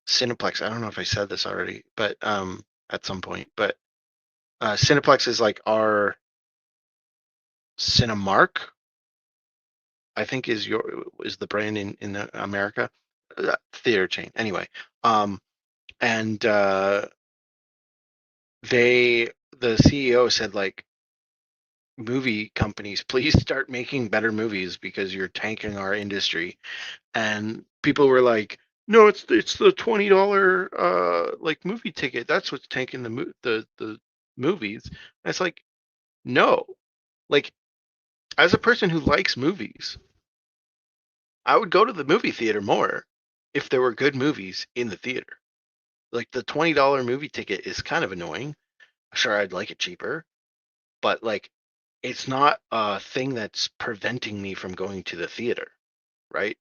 Cineplex. I don't know if I said this already, but at some point, but Cineplex is like our Cinemark, I think is the brand in America, theater chain. Anyway, and the CEO said like, movie companies, please start making better movies because you're tanking our industry. And people were like, no, it's the $20 like movie ticket. That's what's tanking the movies. And it's like, no, like as a person who likes movies, I would go to the movie theater more if there were good movies in the theater. Like the $20 movie ticket is kind of annoying. Sure, I'd like it cheaper, but like it's not a thing that's preventing me from going to the theater, right?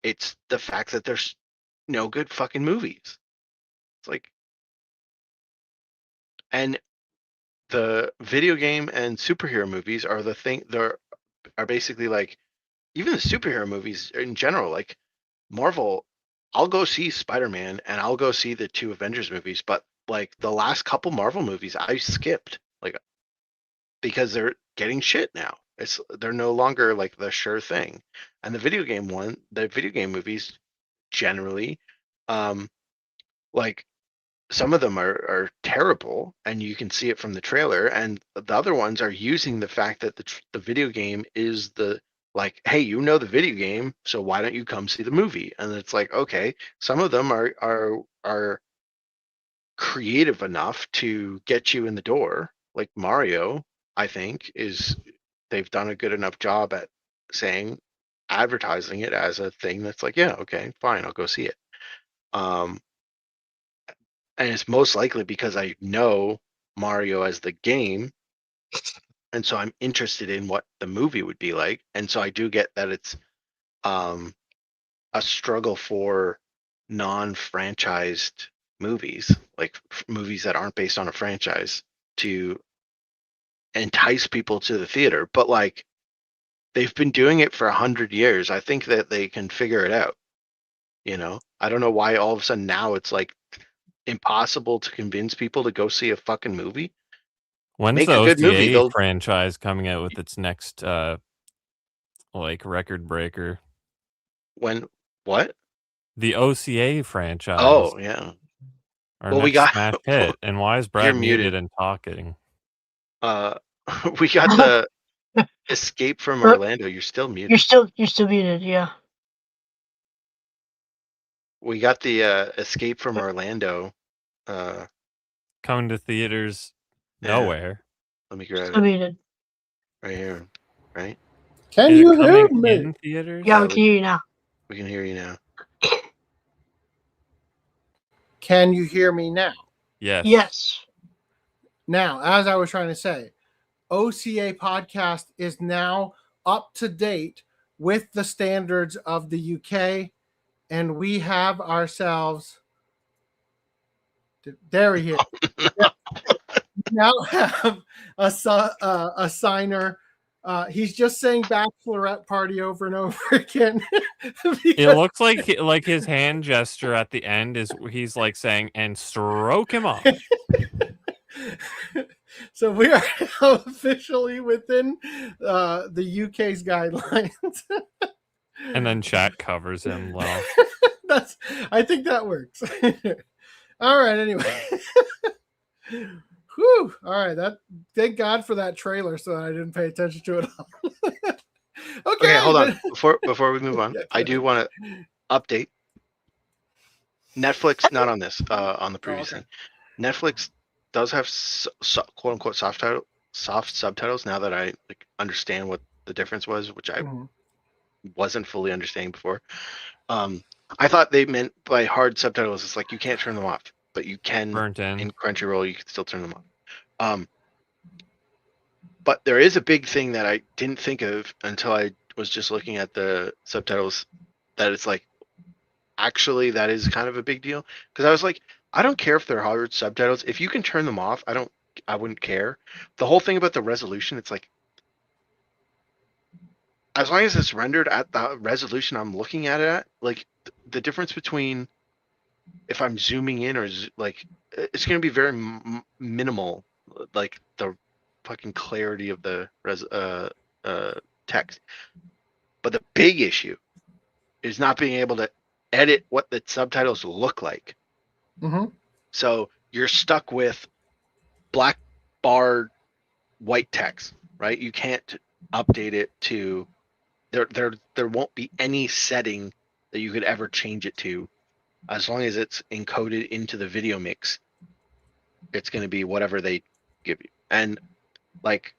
It's the fact that there's no good fucking movies. It's like, and the video game and superhero movies are the thing. Are basically like, even the superhero movies in general, like Marvel. I'll go see Spider-Man and I'll go see the 2 Avengers movies, but like the last couple Marvel movies I skipped, like because they're getting shit now. They're no longer like the sure thing. And the video game movies generally, like some of them are terrible, and you can see it from the trailer. And the other ones are using the fact that the video game is the like, hey, the video game, so why don't you come see the movie? And it's like, okay, some of them are creative enough to get you in the door, like Mario. I think they've done a good enough job at advertising it as a thing that's like, yeah, okay, fine, I'll go see it. And it's most likely because I know Mario as the game, and so I'm interested in what the movie would be like. And so I do get that it's a struggle for non-franchised movies, like movies that aren't based on a franchise, to entice people to the theater. But like they've been doing it for 100 years. I think that they can figure it out. I don't know why all of a sudden now it's like impossible to convince people to go see a fucking movie. When's Make the a good movie, OCA franchise coming out with its next like record breaker? When what? The OCA franchise. Oh yeah. Well, we got smash hit. And why is Brad muted and talking? We got the Escape from Orlando. You're still muted. You're still muted. Yeah. We got the Escape from Orlando. Coming to theaters nowhere. Let me grab Still it. muted. Right here. Right. Can Is you it hear coming me? in theaters? Yeah, I can hear you now. We can hear you now. Can you hear me now? Yes. Yes. Now, as I was trying to say, OCA Podcast is now up to date with the standards of the UK, and we have ourselves. There he is. We now have a signer. He's just saying bachelorette party over and over again. It looks like his hand gesture at the end is he's like saying, and stroke him off. So we are now officially within the UK's guidelines. And then chat covers him well. I think that works. All right, anyway. Whew. All right, thank God for that trailer so that I didn't pay attention to it all. Okay, hold on. Before we move on, I do want to update. Netflix, not on this, on the previous thing. Netflix does have quote unquote soft subtitles now that I understand what the difference was, which I wasn't fully understanding before. I thought they meant by hard subtitles, it's like you can't turn them off, but you can in Crunchyroll, you can still turn them off. But there is a big thing that I didn't think of until I was just looking at the subtitles, that it's like, actually, that is kind of a big deal. Because I was like, I don't care if they're hard subtitles. If you can turn them off, I wouldn't care. The whole thing about the resolution, it's like, as long as it's rendered at the resolution I'm looking at it at, like the difference between if I'm zooming in or like, it's going to be very minimal, like the fucking clarity of the text. But the big issue is not being able to edit what the subtitles look like. So you're stuck with black bar white text, right? You can't update it to there won't be any setting that you could ever change it to. As long as it's encoded into the video mix, it's going to be whatever they give you. And like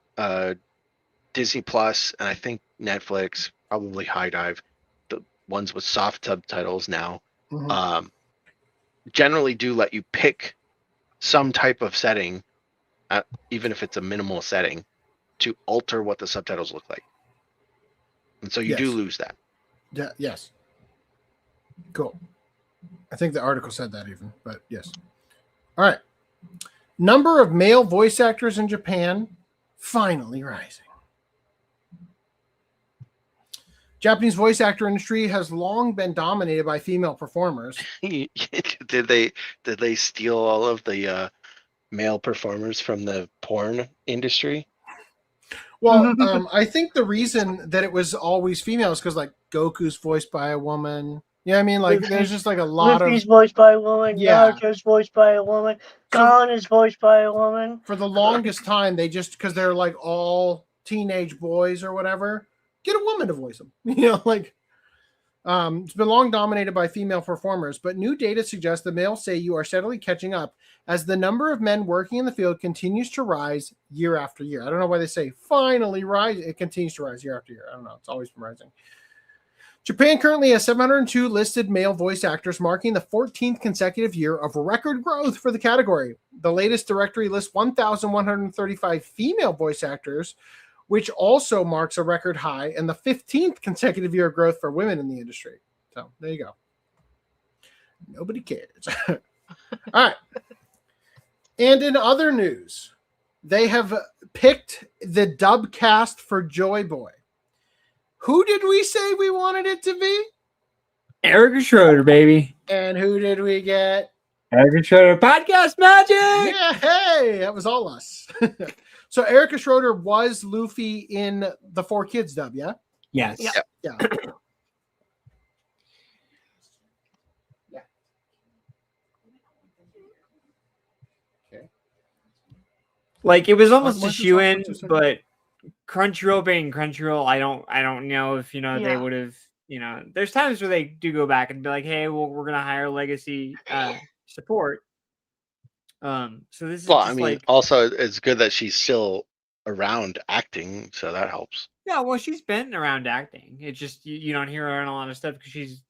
Disney Plus and I think Netflix, probably High Dive, the ones with soft subtitles now, generally do let you pick some type of setting, even if it's a minimal setting, to alter what the subtitles look like. And so you do lose that. Yeah. Yes. Cool. I think the article said that even, but yes. All right. Number of male voice actors in Japan finally rising. Japanese voice actor industry has long been dominated by female performers. Did they steal all of the male performers from the porn industry? Well, I think the reason that it was always females because like Goku's voiced by a woman. Yeah, I mean, like there's just like a lot Luffy's voiced by a woman. Yeah. Naruto's voiced by a woman. Gon is voiced by a woman. For the longest time, they just because they're like all teenage boys or whatever, get a woman to voice them. You know, like it's been long dominated by female performers, but new data suggests the male seiyuu are steadily catching up as the number of men working in the field continues to rise year after year. I don't know why they say finally rise. It continues to rise year after year. I don't know. It's always been rising. Japan currently has 702 listed male voice actors, marking the 14th consecutive year of record growth for the category. The latest directory lists 1,135 female voice actors, which also marks a record high and the 15th consecutive year of growth for women in the industry. So there you go. Nobody cares. All right. And in other news, they have picked the dub cast for Joyboy. Who did we say we wanted it to be? Erica Schroeder, baby. And who did we get? Erica Schroeder, podcast magic. Yeah, hey, that was all us. So Erica Schroeder was Luffy in the 4Kids dub, yeah? Yes. Yeah. Like it was almost a shoe-in, but Crunchyroll being Crunchyroll, I don't know if they would have. There's times where they do go back and be like, "Hey, well, we're gonna hire legacy support." So this is also it's good that she's still around acting, so that helps. Yeah, well, she's been around acting. It's just you don't hear her in a lot of stuff because she's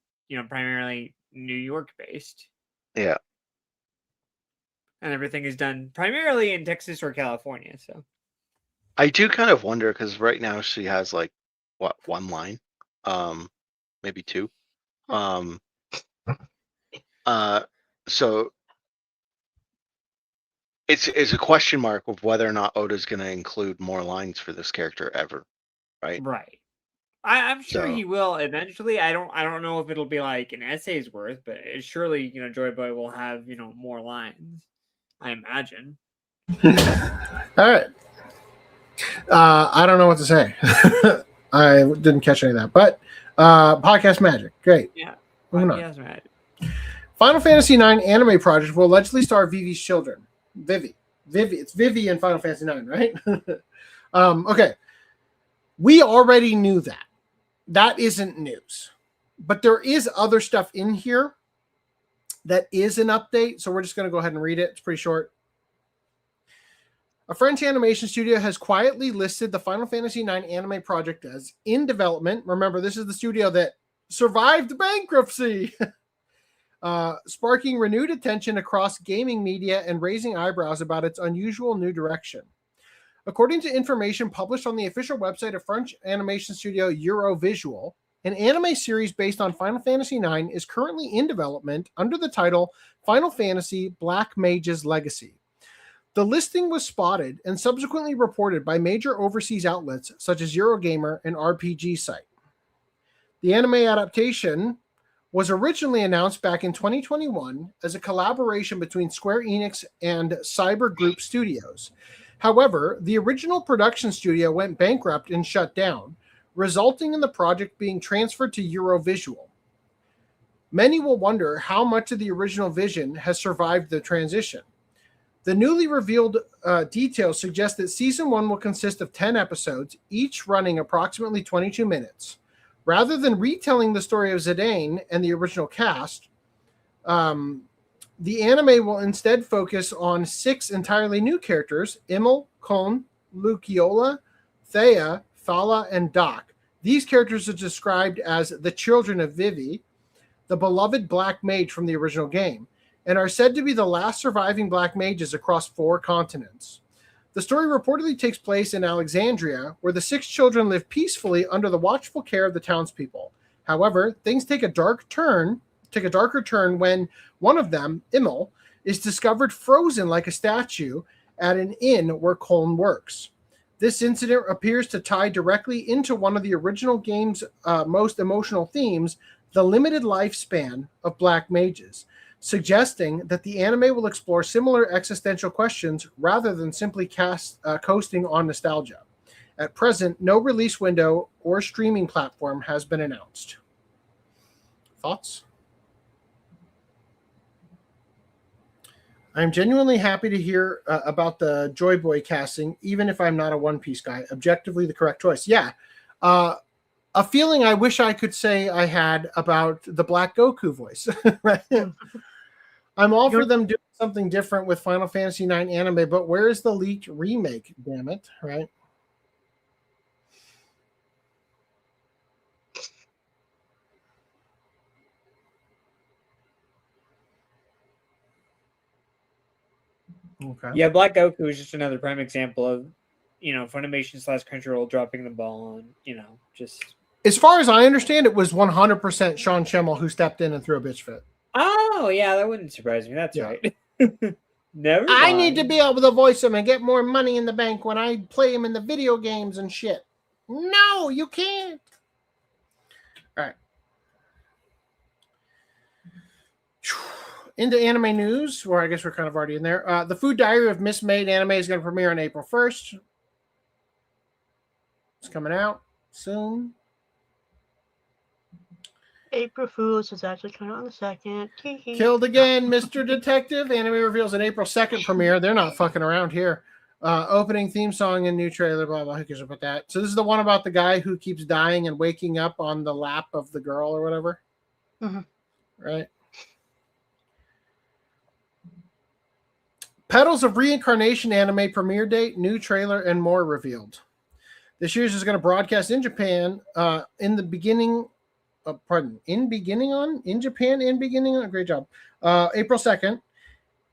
primarily New York based. Yeah. And everything is done primarily in Texas or California. So I do kind of wonder because right now she has like one line, maybe two. So it's a question mark of whether or not Oda's going to include more lines for this character ever, right? Right. I'm sure So- he will eventually. I don't know if it'll be like an essay's worth, but surely Joyboy will have more lines. I imagine. All right. I don't know what to say. I didn't catch any of that, but podcast magic, great. Yeah. Moving on. Yes, right. Final Fantasy IX anime project will allegedly star Vivi's children. Vivi. It's Vivi in Final Fantasy IX, right? Okay. We already knew that. That isn't news. But there is other stuff in here that is an update, so we're just going to go ahead and read it. It's pretty short. A French animation studio has quietly listed the Final Fantasy IX anime project as in development. Remember, this is the studio that survived bankruptcy, sparking renewed attention across gaming media and raising eyebrows about its unusual new direction. According to information published on the official website of French animation studio Eurovisual, an anime series based on Final Fantasy IX is currently in development under the title Final Fantasy Black Mage's Legacy. The listing was spotted and subsequently reported by major overseas outlets such as Eurogamer and RPG Site. The anime adaptation was originally announced back in 2021 as a collaboration between Square Enix and Cyborg Group Studios. However, the original production studio went bankrupt and shut down, resulting in the project being transferred to Eurovisual. Many will wonder how much of the original vision has survived the transition. The newly revealed details suggest that Season 1 will consist of 10 episodes, each running approximately 22 minutes. Rather than retelling the story of Zidane and the original cast, the anime will instead focus on 6 entirely new characters: Immel, Kon, Luciola, Thea, Thala, and Doc. These characters are described as the children of Vivi, the beloved Black Mage from the original game, and are said to be the last surviving Black Mages across 4 continents. The story reportedly takes place in Alexandria, where the 6 children live peacefully under the watchful care of the townspeople. However, things take a darker turn when one of them, Immel, is discovered frozen like a statue at an inn where Koln works. This incident appears to tie directly into one of the original game's most emotional themes, the limited lifespan of Black Mages, suggesting that the anime will explore similar existential questions rather than simply coasting on nostalgia. At present, no release window or streaming platform has been announced. Thoughts? I'm genuinely happy to hear about the Joyboy casting, even if I'm not a One Piece guy. Objectively, the correct choice. Yeah. A feeling I wish I could say I had about the Black Goku voice. Right? I'm all for them doing something different with Final Fantasy IX anime, but where is the leaked remake? Damn it, right? Okay. Yeah, Black Goku is just another prime example of, Funimation / Crunchyroll dropping the ball on, just. As far as I understand, it was 100% Sean Schemmel who stepped in and threw a bitch fit. Oh, yeah, that wouldn't surprise me. That's right. Never I mind. need to be able to voice him and get more money in the bank when I play him in the video games and shit. No, you can't. All right. Into anime news, or I guess we're kind of already in there. The Food Diary of Miss Maid anime is going to premiere on April 1st. It's coming out soon. April Fools is actually coming on the 2nd. Killed again, Mr. Detective. Anime reveals an April 2nd premiere. They're not fucking around here. Opening theme song and new trailer, blah, blah. Who cares about that? So this is the one about the guy who keeps dying and waking up on the lap of the girl or whatever. Mm-hmm. Right? Petals of Reincarnation anime premiere date, new trailer, and more revealed. This series is going to broadcast in Japan in Japan, great job, April 2nd.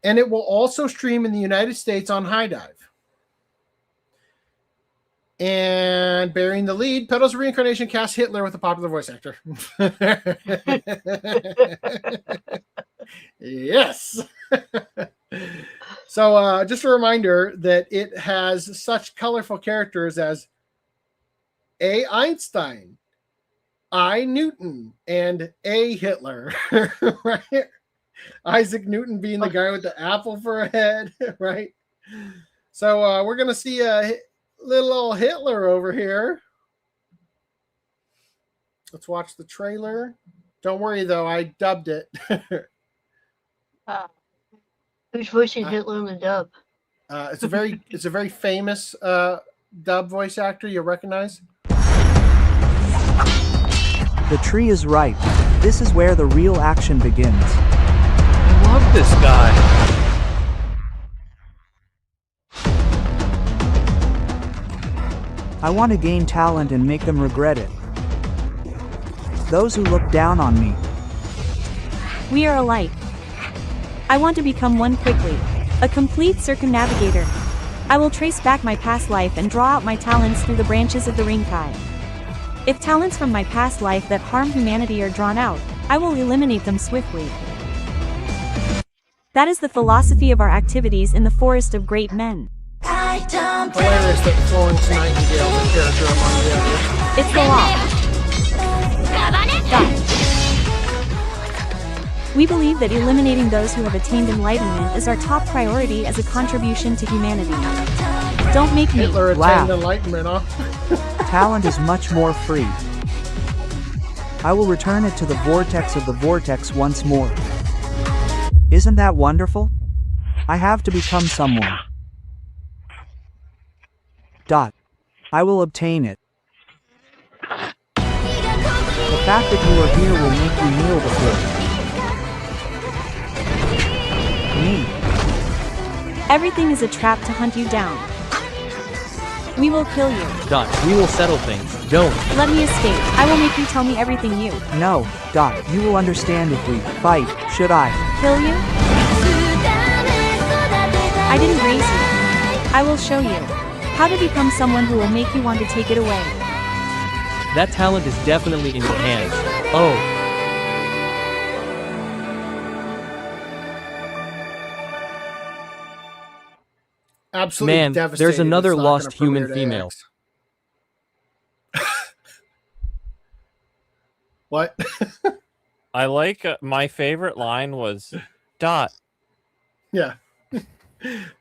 And it will also stream in the United States on High Dive. And bearing the lead, Petals of Reincarnation cast Hitler with a popular voice actor. Yes. So just a reminder that it has such colorful characters as A. Einstein, I. Newton, and A. Hitler. Right? Isaac Newton being the guy with the apple for a head, right? So we're going to see a little old Hitler over here. Let's watch the trailer. Don't worry, though. I dubbed it. Who's voicing Hitler in the dub? It's a very famous dub voice actor you'll recognize. The tree is ripe. This is where the real action begins. I love this guy. I want to gain talent and make them regret it. Those who look down on me. We are alike. I want to become one quickly. A complete circumnavigator. I will trace back my past life and draw out my talents through the branches of the Rinkai. If talents from my past life that harm humanity are drawn out, I will eliminate them swiftly. That is the philosophy of our activities in the forest of great men. Hilarious that Florence Nightingale is a character among the others. It's the law. We believe that eliminating those who have attained enlightenment is our top priority as a contribution to humanity. Don't make me Hitler laugh. attained enlightenment, huh? Talent is much more free. I will return it to the vortex of the vortex once more. Isn't that wonderful? I have to become someone. I will obtain it. The fact that you are here will make you kneel before me. Everything is a trap to hunt you down. We will kill you. We will settle things. Don't. Let me escape. I will make you tell me everything you. No, you will understand if we fight. Should I? Kill you? I didn't raise you. I will show you how to become someone who will make you want to take it away. That talent is definitely in your hands. Oh. Absolutely Man, devastated. there's another it's not lost gonna premiere human to female. AX. What? I like my favorite line was Yeah.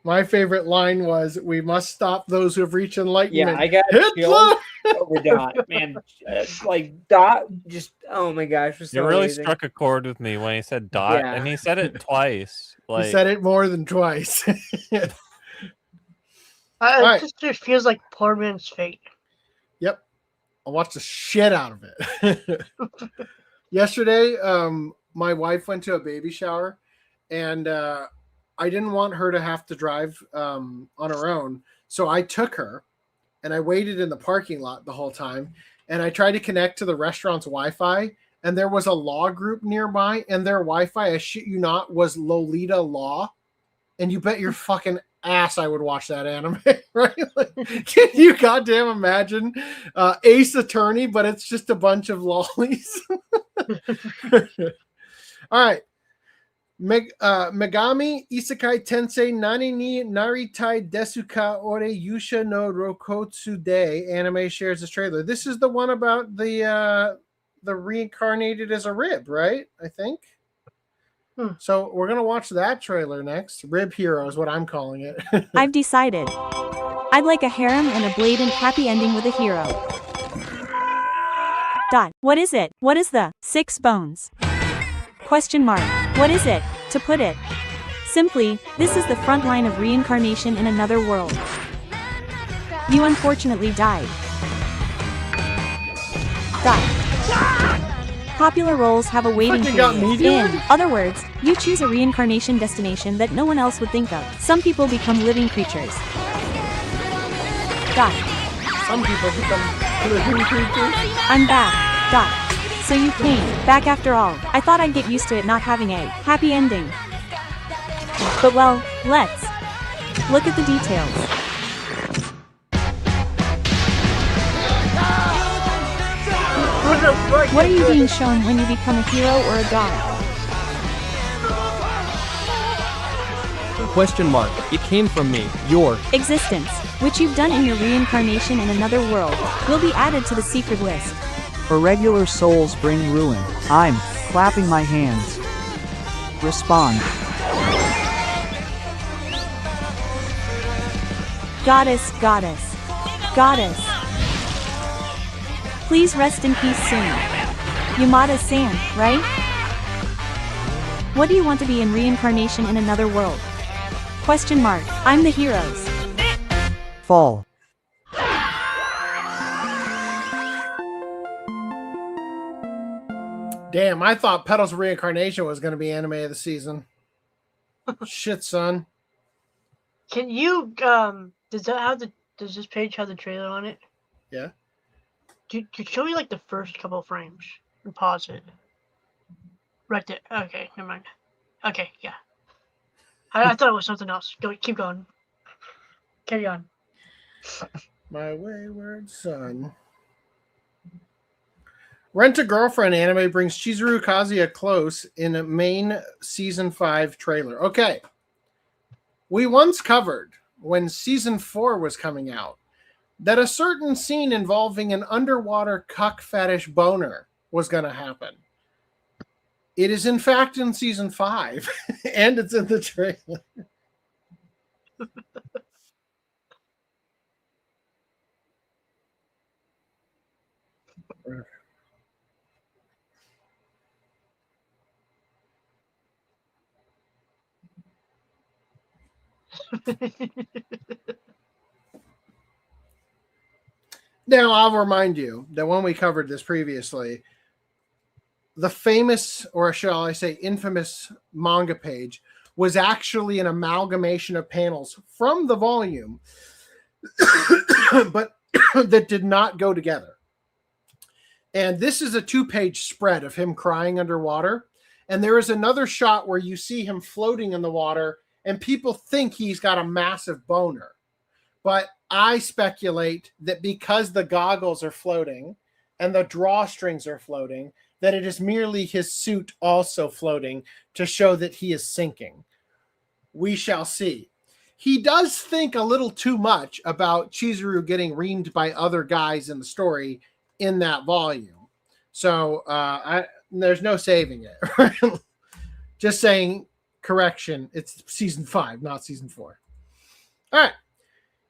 My favorite line was, "We must stop those who have reached enlightenment." Yeah, I got Hitler! killed over Dot, man. Like Dot, just oh my gosh, it was so It really amazing. struck a chord with me when he said dot, Yeah. and he said it twice. Like, He said it more than twice. It just feels like poor man's fate. Yep. I watched the shit out of it. Yesterday, my wife went to a baby shower, and I didn't want her to have to drive on her own. So I took her, and I waited in the parking lot the whole time, and I tried to connect to the restaurant's Wi-Fi, and there was a law group nearby, and their Wi-Fi, I shit you not, was Lolita Law. And you bet your fucking ass I would watch that anime, right? Like, can you goddamn imagine Ace Attorney, but it's just a bunch of lollies? All right. Megami Isekai Tensei Nani ni Naritai Desuka Ore Yusha no Rokotsu De anime shares this trailer. This is the one about the reincarnated as a rib, right? I think. So we're gonna watch that trailer next. Rib Hero is what I'm calling it. I've decided. I'd like a harem and a blatant happy ending with a hero. What is it? What is the 6 bones? Question mark. What is it? To put it simply, this is the front line of reincarnation in another world. You unfortunately died. Popular roles have a waiting Fucking got period. me, In dude. other words, you choose a reincarnation destination that no one else would think of. Some people become living creatures. Dot. Some people become living creatures. I'm back. Dot. So you came back after all. I thought I'd get used to it not having a happy ending. But well, let's look at the details. What are you being shown when you become a hero or a god? Question mark. It came from me. Your Existence, which you've done in your reincarnation in another world, will be added to the secret list. Irregular souls bring ruin. I'm clapping my hands. Respond. Goddess, goddess, goddess. Please rest in peace soon. Yamada-san, right? What do you want to be in reincarnation in another world? Question mark. I'm the heroes. Fall. Damn, I thought Petals Reincarnation was going to be anime of the season. Shit, son. Can you does this page have the trailer on it? Yeah. Could show me like the first couple frames and pause it. Right there. Okay, never mind. Okay, yeah. I thought it was something else. Keep going. Carry on. My wayward son. Rent a Girlfriend anime brings Chizuru Kazuya close in a main season 5 trailer. Okay. We once covered when season 4 was coming out that a certain scene involving an underwater cuck fetish boner was going to happen. It is in fact in season 5 and it's in the trailer. Now, I'll remind you that when we covered this previously, the famous, or shall I say infamous, manga page was actually an amalgamation of panels from the volume, but that did not go together. And this is a 2-page spread of him crying underwater. And there is another shot where you see him floating in the water, and people think he's got a massive boner. But I speculate that because the goggles are floating and the drawstrings are floating, that it is merely his suit also floating to show that he is sinking. We shall see. He does think a little too much about Chizuru getting reamed by other guys in the story in that volume. So there's no saving it. Just saying, correction, it's season 5, not season 4. All right.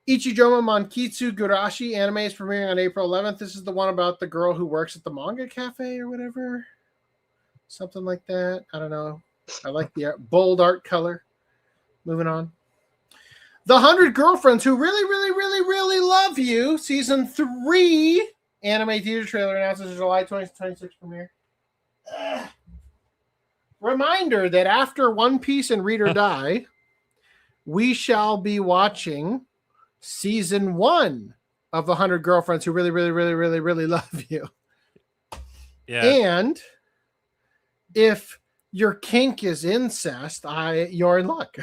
Ichijoma Monkitsu Gurashi anime is premiering on April 11th. This is the one about the girl who works at the manga cafe or whatever. Something like that. I don't know. I like the bold art color. Moving on. The 100 Girlfriends Who Really, Really, Really, Really Love You, Season 3 anime teaser trailer announces July 2026 premiere. Reminder that after One Piece and Read or Die, we shall be watching Season 1 of The 100 Girlfriends Who Really, Really, Really, Really, Really Love You. Yeah. And if your kink is incest, you're in luck.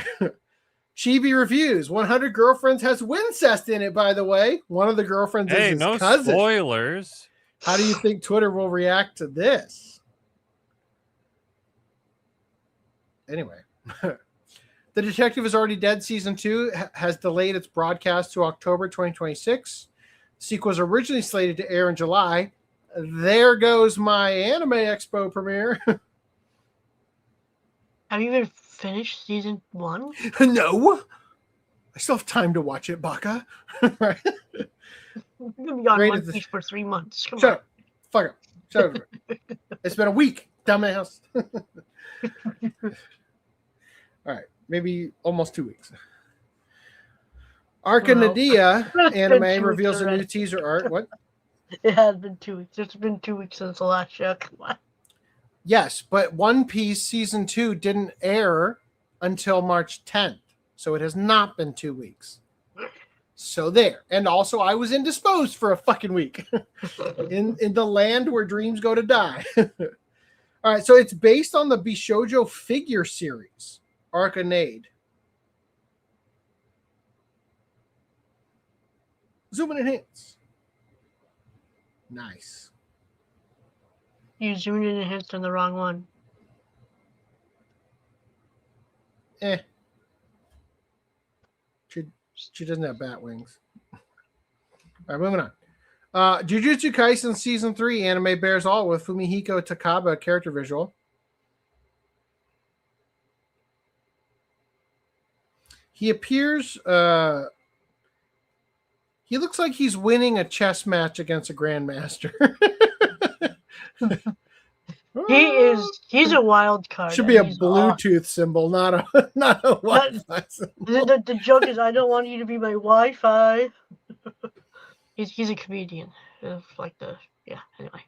Chibi Reviews. 100 Girlfriends has Wincest in it, by the way. One of the girlfriends is his no cousin. spoilers. How do you think Twitter will react to this? Anyway. The Detective Is Already Dead Season 2 has delayed its broadcast to October 2026. The sequel was originally slated to air in July. There goes my Anime Expo premiere. Have you even finished season 1? No. I still have time to watch it, Baka. Right? You're gonna be on Great One as the- Piece for 3 months. Come Shut on. up. Fuck up. Shut up. It's been a week, dumbass. All right. Maybe almost 2 weeks. Arcanadea Well, it's been anime 2 reveals weeks a new already. teaser art. What? It has been 2 weeks. It's been 2 weeks since the last show. Come on. Yes, but One Piece season 2 didn't air until March 10th. So it has not been 2 weeks. So there. And also I was indisposed for a fucking week. in the land where dreams go to die. All right, so it's based on the Bishoujo figure series, Arcanadea. Zoom in and enhance. Nice. You zoomed in and hit on the wrong one. She doesn't have bat wings. All right, moving on. Jujutsu Kaisen Season 3 anime bears all with Fumihiko Takaba character visual. He appears... he looks like he's winning a chess match against a grandmaster. He's a wild card. Should be a Bluetooth symbol, not a Wi-Fi symbol. The joke is, I don't want you to be my Wi-Fi. he's a comedian. Anyway,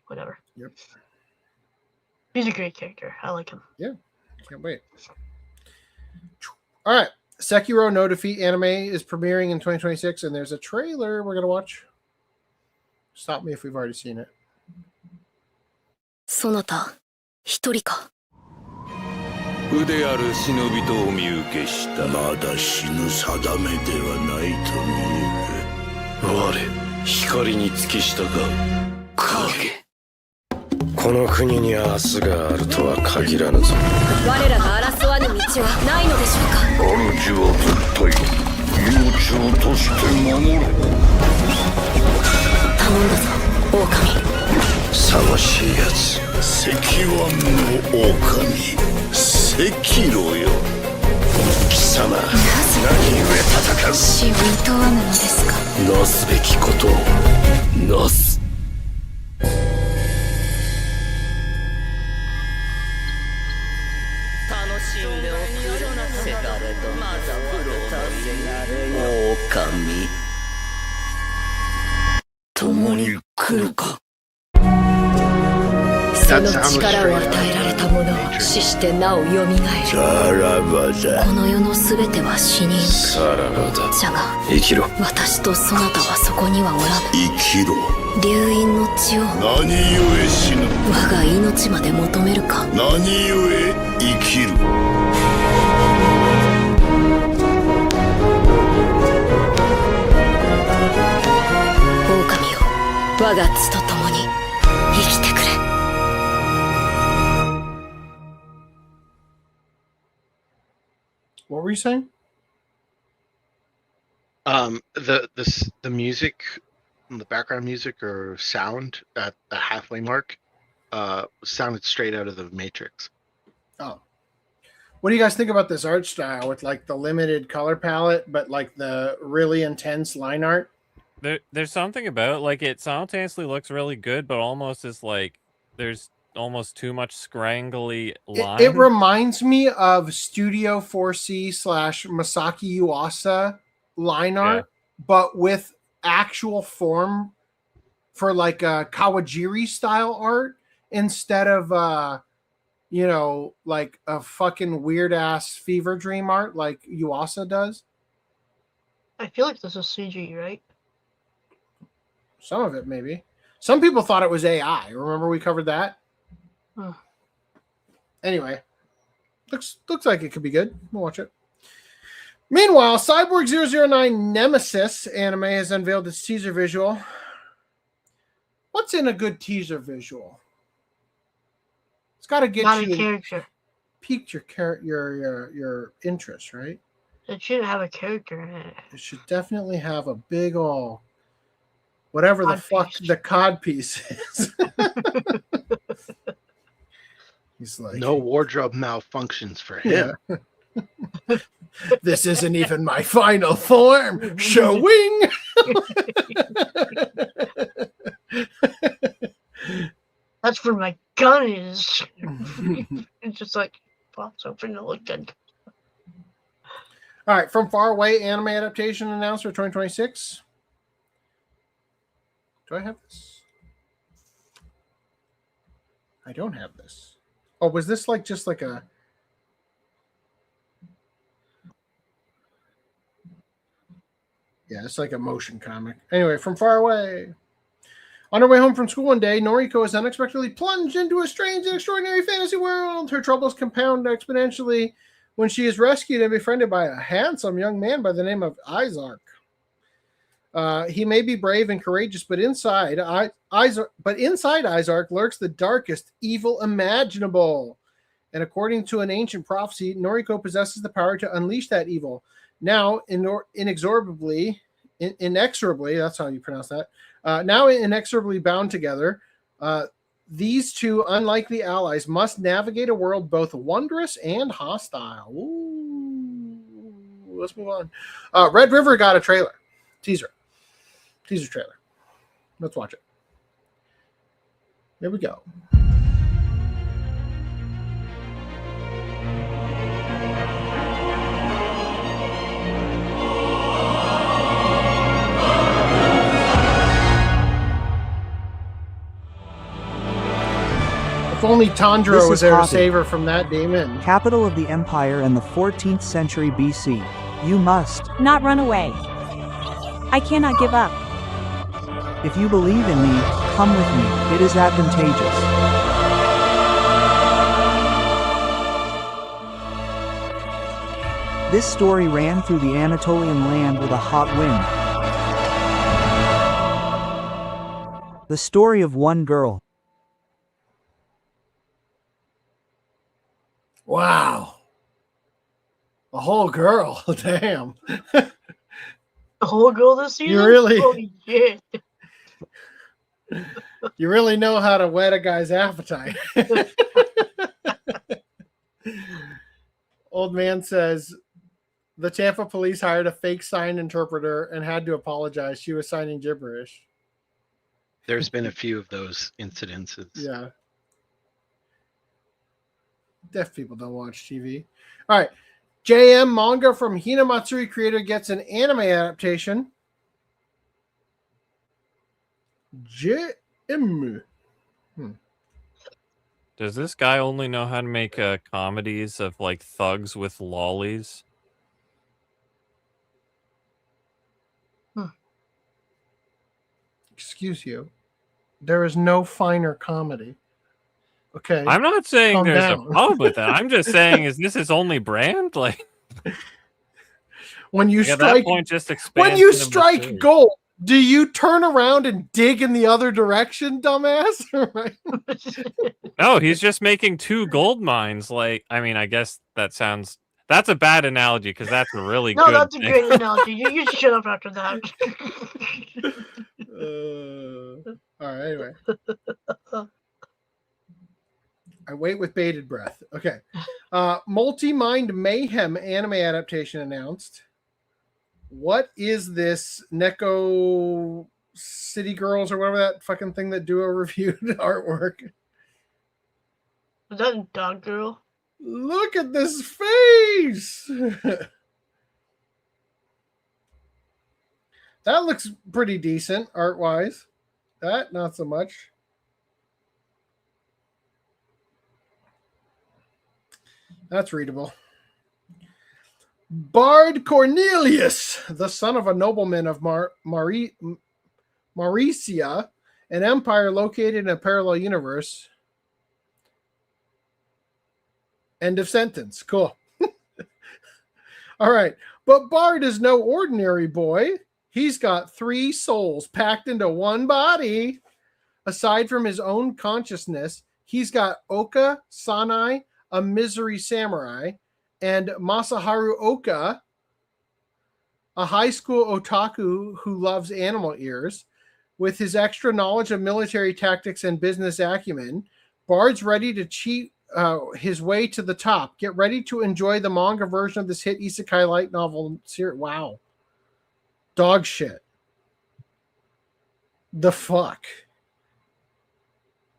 whatever. Yep. He's a great character. I like him. Yeah, can't wait. All right, Sekiro No Defeat anime is premiering in 2026, and there's a trailer we're gonna watch. Stop me if we've already seen it. そなた、一人か。腕ある忍びとお見受けした。まだ死ぬ定めではないと見える。我、光に付き従う影。この国に明日があるとは限らぬぞ。我らが争わぬ道はないのでしょうか。主は絶対悠長として守れ。頼んだぞ、狼。騒しいやつ、石腕の狼、赤炉よ。貴様、何故戦う？死を厭わぬのですか。なすべきことをなす。楽しんでおくれなせがれどまだ苦労させられよ。狼、共に来るか。その力を与えられた者は死してなおよみがえる。さらばだ。この世のすべては死人。さらばだ。じゃが生きろ。私とそなたはそこにはおらぬ。生きろ。流因の血を何故死ぬ。我が命まで求めるか。何故生きる。狼よ、我が血と共に生きてくれ。What were you saying? The music, the background music or sound at the halfway mark, sounded straight out of the Matrix. Oh, what do you guys think about this art style with like the limited color palette, but like the really intense line art? There's something about like it simultaneously looks really good, but almost is like there's almost too much scrangly line. It reminds me of Studio 4C / Masaki Yuasa line art, but with actual form for like a Kawajiri style art instead of like a fucking weird ass fever dream art like Yuasa does. I feel like this is CG, right? Some of it maybe. Some people thought it was AI. Remember we covered that? Anyway, looks like it could be good. We'll watch it. Meanwhile, Cyborg 009 Nemesis anime has unveiled its teaser visual. What's in a good teaser visual? It's got to get Not you a character. Piqued your interest, right? It shouldn't have a character in it. It should definitely have a big ol' whatever the fuck the cod piece is. He's like, no wardrobe malfunctions for him. Yeah. This isn't even my final form. Showing. That's where my gun is. It's just like pops open to look good. All right, From Far Away anime adaptation announced for 2026. Do I have this? I don't have this. Oh, was this like just like a? Yeah, it's like a motion comic. Anyway, from far away. On her way home from school one day, Noriko is unexpectedly plunged into a strange and extraordinary fantasy world. Her troubles compound exponentially when she is rescued and befriended by a handsome young man by the name of Isark. He may be brave and courageous, but inside Isark lurks the darkest evil imaginable. And according to an ancient prophecy, Noriko possesses the power to unleash that evil. Now, inexorably, that's how you pronounce that. Now inexorably bound together, these two unlikely allies must navigate a world both wondrous and hostile. Ooh, let's move on. Red River got a trailer. Teaser trailer. Let's watch it. Here we go. If only Tanjiro was there to save her from that demon. Capital of the empire in the 14th century BC. You must not run away. I cannot give up. If you believe in me, come with me. It is advantageous. This story ran through the Anatolian land with a hot wind. The story of one girl. Wow. A whole girl. Damn. The whole girl this season? You really, holy shit. You really know how to whet a guy's appetite. Old man says the Tampa police hired a fake sign interpreter and had to apologize. She was signing gibberish. There's been a few of those incidences. Yeah. Deaf people don't watch TV. All right. JM manga from HINAMATSURI creator gets an anime adaptation. JM. Does this guy only know how to make comedies of like thugs with lollies? Excuse you. There is no finer comedy. Okay. I'm not saying Calm there's down. a problem with that. I'm just saying, is this his only brand? Like, when you at strike, that point, just when you expansion of the strike series. gold, do you turn around and dig in the other direction, dumbass? Right? No, he's just making 2 gold mines. Like, I mean, I guess that's a bad analogy because that's a really No, good that's a thing. great analogy. You shut up after that. All right, anyway. I wait with bated breath. Okay. Multi-Mind Mayhem anime adaptation announced. What is this Neko City Girls or whatever that fucking thing that Duo reviewed artwork? Was that a dog girl? Look at this face. That looks pretty decent art-wise. That, not so much. That's readable. Bard Cornelius, the son of a nobleman of Mauricia, an empire located in a parallel universe. End of sentence. Cool. All right. But Bard is no ordinary boy. He's got 3 souls packed into one body. Aside from his own consciousness, he's got Oka, Sanai, a misery samurai, and Masaharu Oka, a high school otaku who loves animal ears. With his extra knowledge of military tactics and business acumen, Bard's ready to cheat his way to the top. Get ready to enjoy the manga version of this hit isekai light novel series. Wow. Dog shit. The fuck.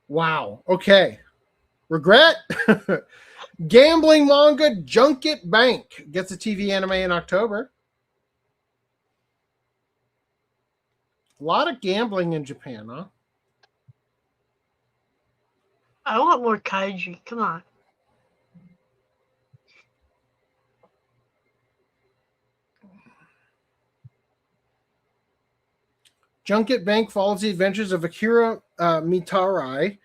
Wow. Okay. Regret. Gambling manga Junket Bank gets a TV anime in October. A lot of gambling in Japan, huh? I want more kaiji. Come on. Junket Bank follows the adventures of Akira Mitarai,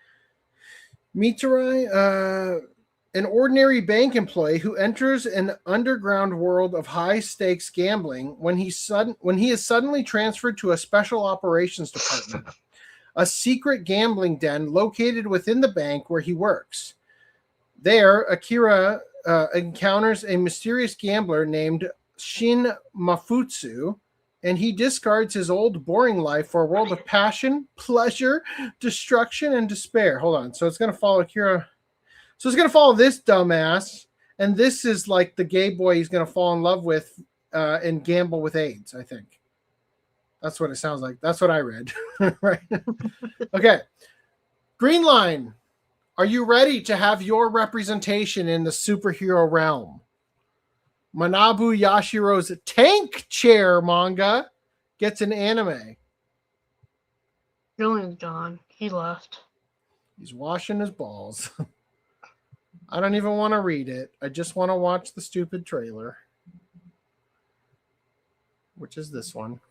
an ordinary bank employee who enters an underground world of high-stakes gambling when he is suddenly transferred to a special operations department, a secret gambling den located within the bank where he works. There, Akira encounters a mysterious gambler named Shin Mafutsu, and he discards his old boring life for a world of passion, pleasure, destruction, and despair. Hold on. So it's going to follow Akira. So it's going to follow this dumbass, and this is like the gay boy he's going to fall in love with and gamble with AIDS, I think. That's what it sounds like. That's what I read. Right? Okay. Green Line, are you ready to have your representation in the superhero realm? Manabu Yashiro's Tank Chair manga gets an anime. Dylan's gone. He left. He's washing his balls. I don't even want to read it. I just want to watch the stupid trailer, which is this one.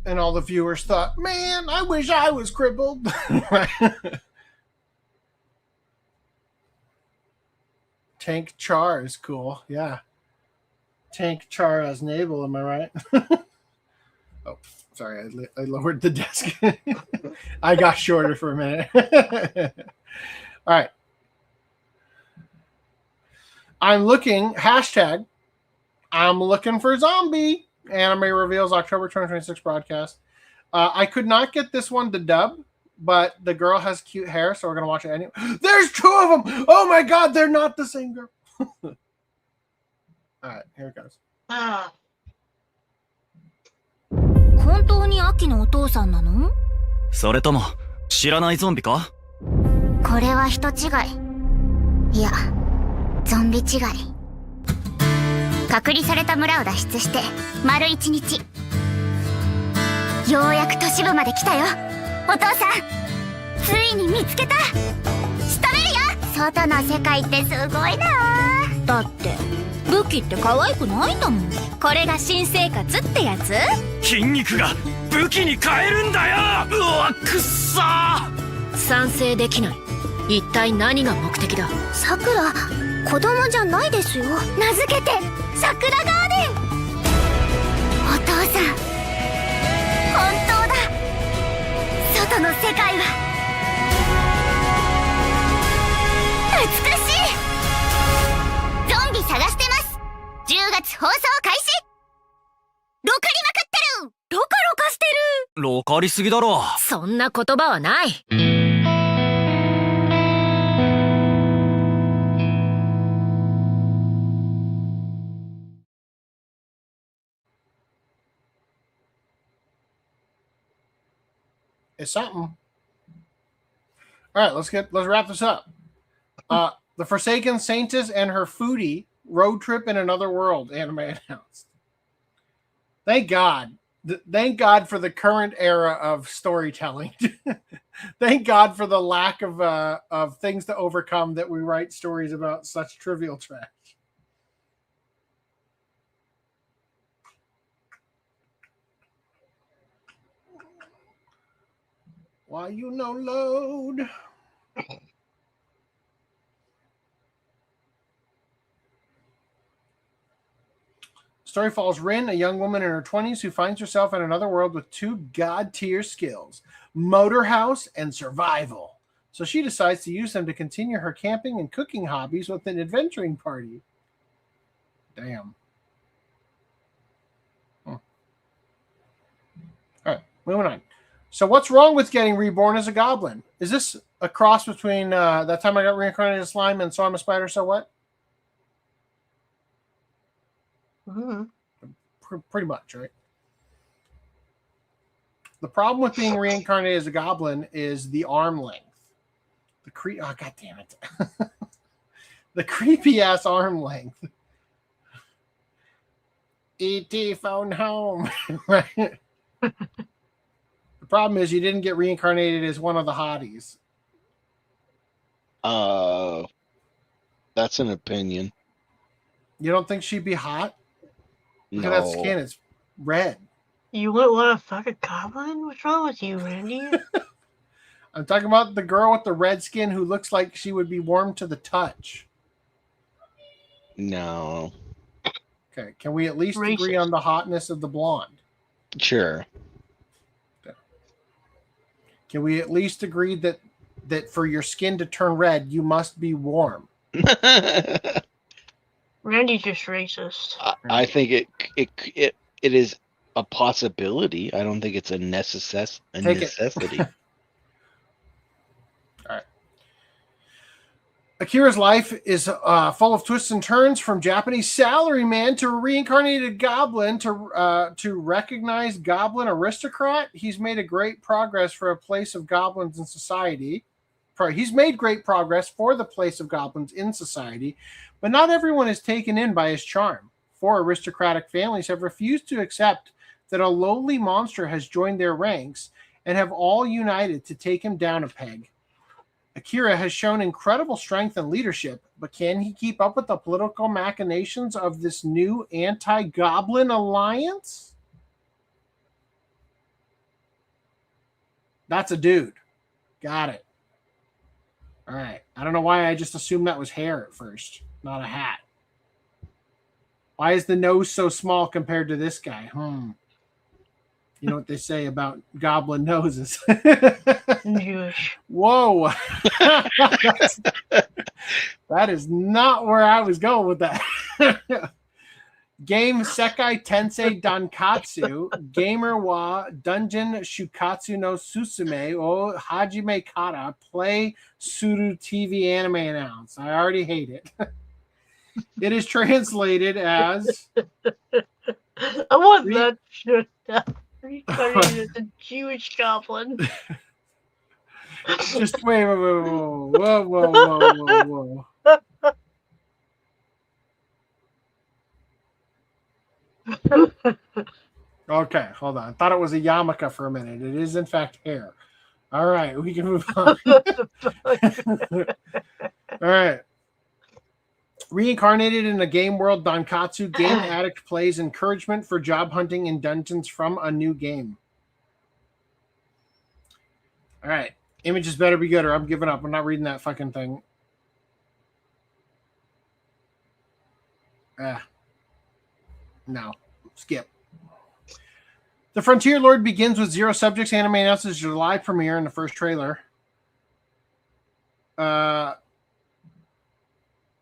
And all the viewers thought, man, I wish I was crippled. Tank Char is cool. Yeah. Tank Char as navel, am I right? Oh, sorry. I lowered the desk. I got shorter for a minute. All right. I'm looking for zombie. Anime reveals October 2026 broadcast. I could not get this one to dub, but the girl has cute hair, so we're going to watch it anyway. There's two of them! Oh my god, they're not the same girl. All right, here it goes. 本当にアキのお父さんなの？それとも知らないゾンビか？これは人違い。いや、ゾンビ違い。隔離された村を脱出して丸1日。ようやく都市部まで来たよ。お父さん、ついに見つけた。仕留めるよ。外の世界ってすごいな。だって武器って可愛くないんだもん。これが新生活ってやつ？筋肉が武器に変えるんだよ。うわ、くっさー。賛成できない。一体何が目的だ？さくら、子供じゃないですよ。名付けてさくらガーデン。お父さん、本当だ。外の世界は美しい。ゾンビ探してます。10月放送開始。ロカりまくってる。ロカロカしてる。ロカりすぎだろ。そんな言葉はない。It's something. All right, let's wrap this up. The Forsaken Saintess and her foodie road trip in another world anime announced. Thank God. Thank God for the current era of storytelling. Thank God for the lack of things to overcome that we write stories about such trivial trash. Why you no load? Story follows Rin, a young woman in her 20s who finds herself in another world with two god-tier skills, motor house and survival. So she decides to use them to continue her camping and cooking hobbies with an adventuring party. Damn. moving on. So what's wrong with getting reborn as a goblin? Is this a cross between That Time I Got Reincarnated as Slime and So I'm a Spider, So What? Pretty much, right? The problem with being reincarnated as a goblin is the arm length. Oh, God damn it. The creepy ass arm length. E.T. phone home. Right? The problem is you didn't get reincarnated as one of the hotties. That's an opinion. You don't think she'd be hot? Look No. at that skin. It's red. You wouldn't want to fuck a goblin? What's wrong with you, Randy? I'm talking about the girl with the red skin who looks like she would be warm to the touch. No. Okay. Can we at least agree on the hotness of the blonde? Sure. Can we at least agree that for your skin to turn red, you must be warm? Randy's just racist. I think it is a possibility. I don't think it's a necessity. All right. Akira's life is full of twists and turns, from Japanese salaryman to reincarnated goblin to recognized goblin aristocrat. He's made a great progress for a place of goblins in society. He's made great progress for the place of goblins in society, but not everyone is taken in by his charm. 4 aristocratic families have refused to accept that a lowly monster has joined their ranks and have all united to take him down a peg. Akira has shown incredible strength and leadership, but can he keep up with the political machinations of this new anti-goblin alliance? That's a dude. Got it. All right. I don't know why I just assumed that was hair at first, not a hat. Why is the nose so small compared to this guy? You know what they say about goblin noses. Jewish. Whoa. That is not where I was going with that. Game Sekai Tensei Dankatsu, Gamer wa Dungeon Shukatsu no Susume o Hajime Kata Play Suru TV Anime Announce. I already hate it. It is translated as... I want that shit. Reincarnated as a Jewish goblin. Just wait, whoa. Okay, hold on. I thought it was a yarmulke for a minute. It is, in fact, hair. All right, we can move on. All right. Reincarnated in a game world, Dankatsu, Game Addict plays encouragement for job hunting in dungeons from a new game. All right. Images better be good or I'm giving up. I'm not reading that fucking thing. No. Skip. The Frontier Lord begins with 0 subjects. Anime announces July premiere in the first trailer.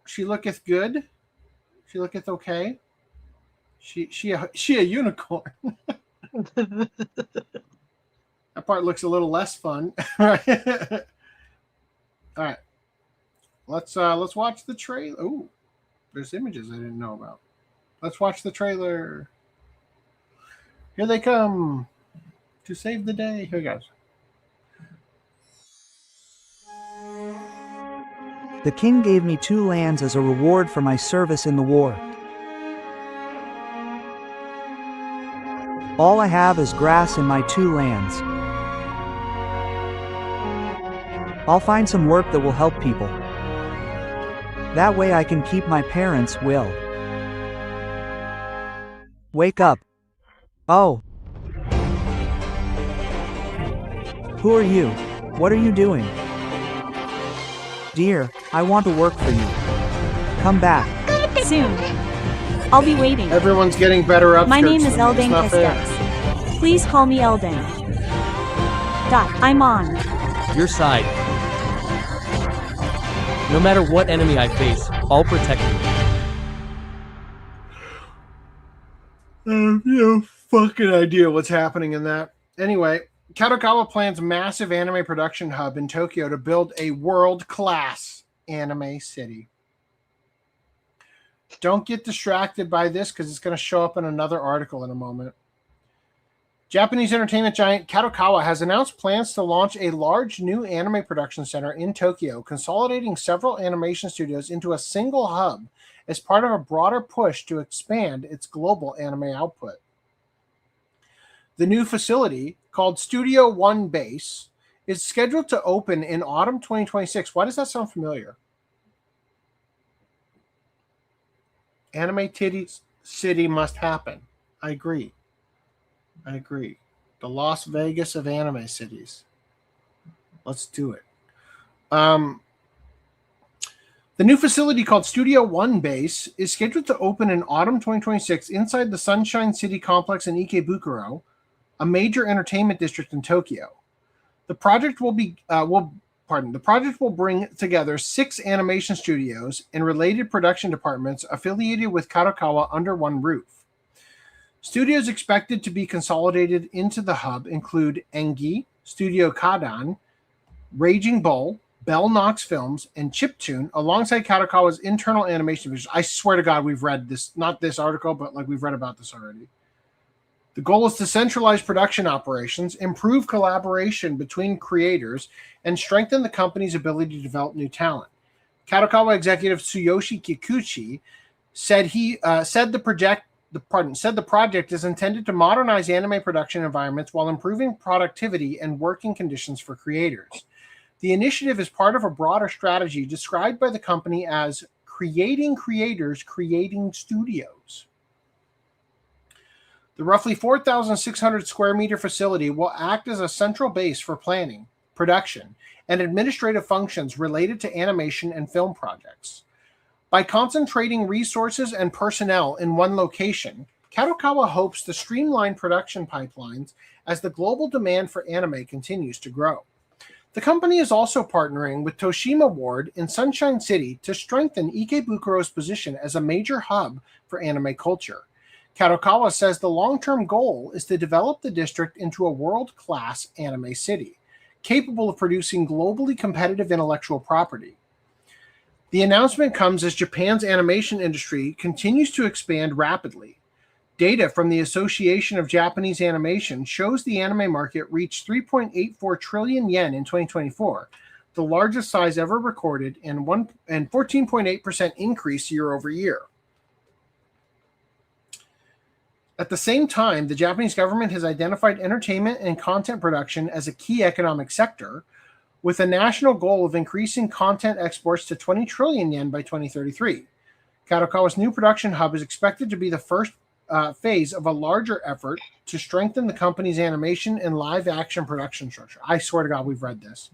She looketh good. She looketh okay. She a unicorn. That part looks a little less fun. All right. Let's watch the trailer. Ooh, there's images I didn't know about. Let's watch the trailer. Here they come to save the day. Here goes. The king gave me 2 lands as a reward for my service in the war. All I have is grass in my 2 lands. I'll find some work that will help people. That way I can keep my parents' will. Wake up. Oh. Who are you? What are you doing? Dear, I want to work for you. Come back. Soon. I'll be waiting. Everyone's getting better upskirts. My name is than me. It's Eldang not fair. Estes. Please call me Eldang. I'm on Your side. No matter what enemy I face, I'll protect you. No fucking idea what's happening in that. Anyway, Kadokawa plans massive anime production hub in Tokyo to build a world-class anime city. Don't get distracted by this because it's going to show up in another article in a moment. Japanese entertainment giant Kadokawa has announced plans to launch a large new anime production center in Tokyo, consolidating several animation studios into a single hub as part of a broader push to expand its global anime output. The new facility, called Studio One Base, is scheduled to open in autumn 2026. Why does that sound familiar? Anime Titties City must happen. I agree. The Las Vegas of anime cities. Let's do it. The new facility called Studio One Base is scheduled to open in autumn 2026 inside the Sunshine City complex in Ikebukuro, a major entertainment district in Tokyo. The project will bring together 6 animation studios and related production departments affiliated with Kadokawa under one roof. Studios expected to be consolidated into the hub include Engi, Studio Kadan, Raging Bull, Bell Knox Films, and Chiptune, alongside Kadokawa's internal animation division. I swear to God, we've read this, not this article, but like we've read about this already. The goal is to centralize production operations, improve collaboration between creators, and strengthen the company's ability to develop new talent. Kadokawa executive Tsuyoshi Kikuchi said the project is intended to modernize anime production environments while improving productivity and working conditions for creators. The initiative is part of a broader strategy described by the company as creating creators, creating studios. The roughly 4,600 square meter facility will act as a central base for planning, production, and administrative functions related to animation and film projects. By concentrating resources and personnel in one location, Kadokawa hopes to streamline production pipelines as the global demand for anime continues to grow. The company is also partnering with Toshima Ward in Sunshine City to strengthen Ikebukuro's position as a major hub for anime culture. Kadokawa says the long-term goal is to develop the district into a world-class anime city, capable of producing globally competitive intellectual property. The announcement comes as Japan's animation industry continues to expand rapidly. Data from the Association of Japanese Animation shows the anime market reached 3.84 trillion yen in 2024, the largest size ever recorded, and 14.8% increase year over year. At the same time, the Japanese government has identified entertainment and content production as a key economic sector, with a national goal of increasing content exports to 20 trillion yen by 2033. Kadokawa's new production hub is expected to be the first phase of a larger effort to strengthen the company's animation and live-action production structure. I swear to God, we've read this.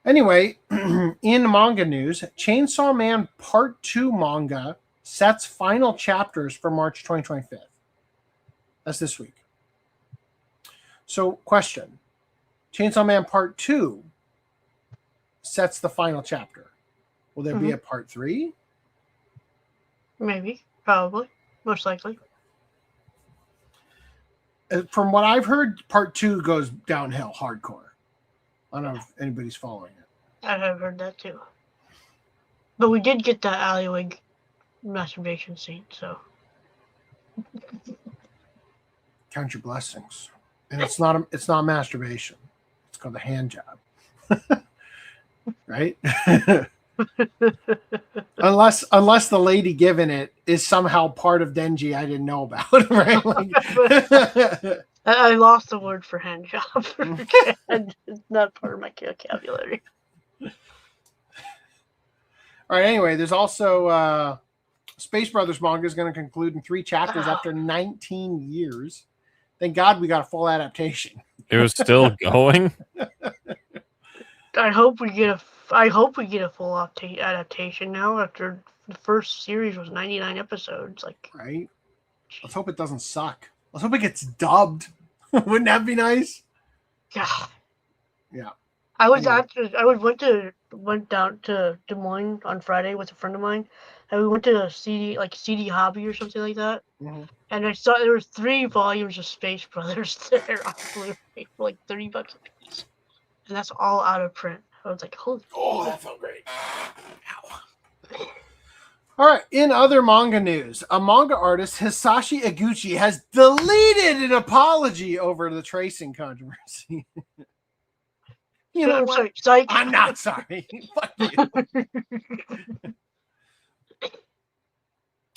Anyway, in manga news, Chainsaw Man Part 2 manga sets final chapters for March 2025. That's this week. So, question. Chainsaw Man Part 2 sets the final chapter. Will there be a Part 3? Maybe. Probably. Most likely. From what I've heard, Part 2 goes downhill hardcore. I don't know if anybody's following it. I have heard that too. But we did get that alleyway masturbation scene, so. Count your blessings. And it's not masturbation. It's called a hand job. Right? unless the lady giving it is somehow part of Denji I didn't know about, right? Like, I lost the word for hand job. It's not part of my vocabulary. All right, anyway, there's also Space Brothers manga is going to conclude in 3 chapters after 19 years. Thank God we got a full adaptation. It was still going. I hope we get a full adaptation now. After the first series was 99 episodes, like right. Let's hope it doesn't suck. Let's hope it gets dubbed. Wouldn't that be nice? Yeah. Yeah. I went down to Des Moines on Friday with a friend of mine and we went to a CD Hobby or something like that. Mm-hmm. And I saw there were 3 volumes of Space Brothers there on Blu-ray for like $30 a piece, and that's all out of print. I was like, holy! Oh, that felt great. Ow. All right. In other manga news, a manga artist, Hisashi Iguchi, has deleted an apology over the tracing controversy. You know what? Sorry, I'm not sorry. Fuck you.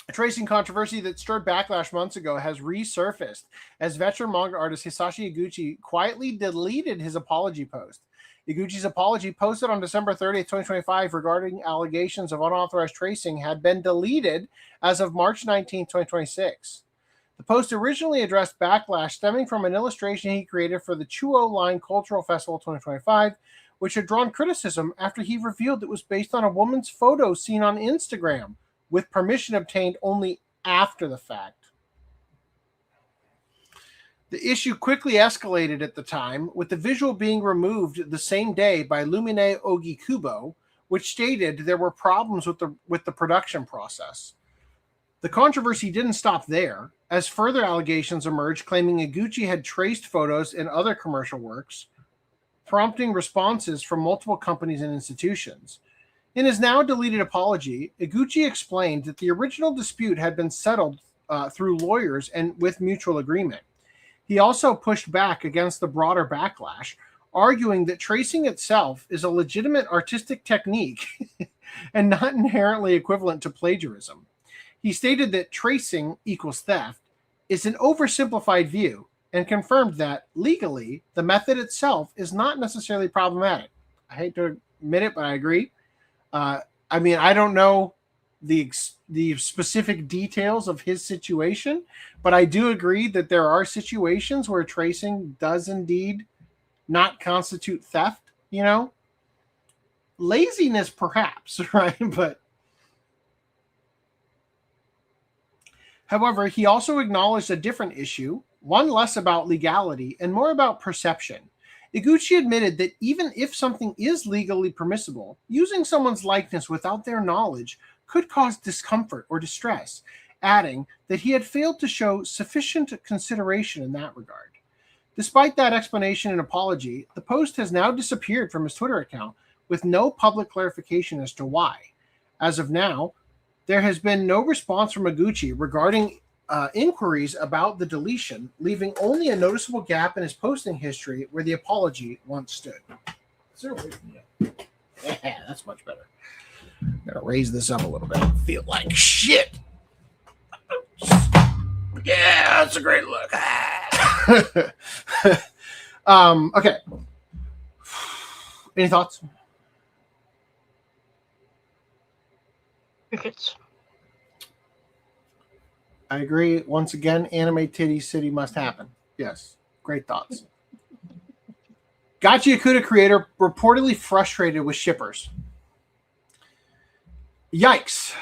A tracing controversy that stirred backlash months ago has resurfaced as veteran manga artist Hisashi Iguchi quietly deleted his apology post. Iguchi's apology, posted on December 30th, 2025, regarding allegations of unauthorized tracing, had been deleted as of March 19th, 2026. The post originally addressed backlash stemming from an illustration he created for the Chuo Line Cultural Festival 2025, which had drawn criticism after he revealed it was based on a woman's photo seen on Instagram, with permission obtained only after the fact. The issue quickly escalated at the time, with the visual being removed the same day by Lumine Ogikubo, which stated there were problems with the production process. The controversy didn't stop there, as further allegations emerged claiming Iguchi had traced photos in other commercial works, prompting responses from multiple companies and institutions. In his now deleted apology, Iguchi explained that the original dispute had been settled through lawyers and with mutual agreement. He also pushed back against the broader backlash, arguing that tracing itself is a legitimate artistic technique and not inherently equivalent to plagiarism. He stated that tracing equals theft is an oversimplified view and confirmed that, legally, the method itself is not necessarily problematic. I hate to admit it, but I agree. I mean, I don't know the specific details of his situation, but I do agree that there are situations where tracing does indeed not constitute theft, you know? Laziness, perhaps, right? But however, he also acknowledged a different issue, one less about legality and more about perception. Iguchi admitted that even if something is legally permissible, using someone's likeness without their knowledge could cause discomfort or distress, adding that he had failed to show sufficient consideration in that regard. Despite that explanation and apology, the post has now disappeared from his Twitter account with no public clarification as to why. As of now, there has been no response from Iguchi regarding inquiries about the deletion, leaving only a noticeable gap in his posting history where the apology once stood. Yeah, that's much better. Gotta raise this up a little bit. I feel like shit. Yeah, that's a great look. Okay. Any thoughts? Crickets. I agree. Once again, anime titty city must happen. Yes. Great thoughts. Gachi Yakuta creator reportedly frustrated with shippers. Yikes.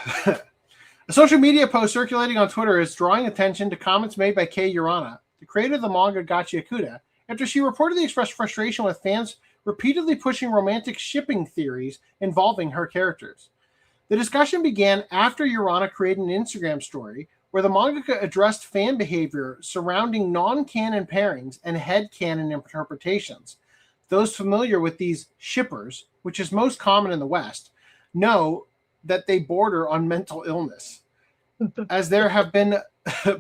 A social media post circulating on Twitter is drawing attention to comments made by KyoAni, the creator of the manga Gachi Yakuta, after she reportedly expressed frustration with fans repeatedly pushing romantic shipping theories involving her characters. The discussion began after Urana created an Instagram story where the mangaka addressed fan behavior surrounding non-canon pairings and head-canon interpretations. Those familiar with these shippers, which is most common in the West, know that they border on mental illness, as there have been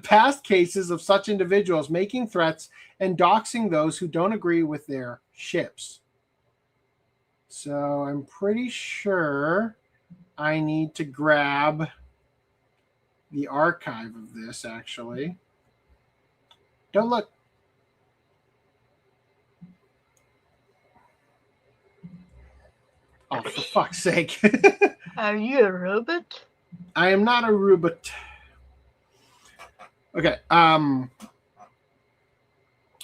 past cases of such individuals making threats and doxing those who don't agree with their ships. So I'm pretty sure I need to grab the archive of this, actually. Don't look. Oh, for fuck's sake. Are you a robot? I am not a robot. Okay.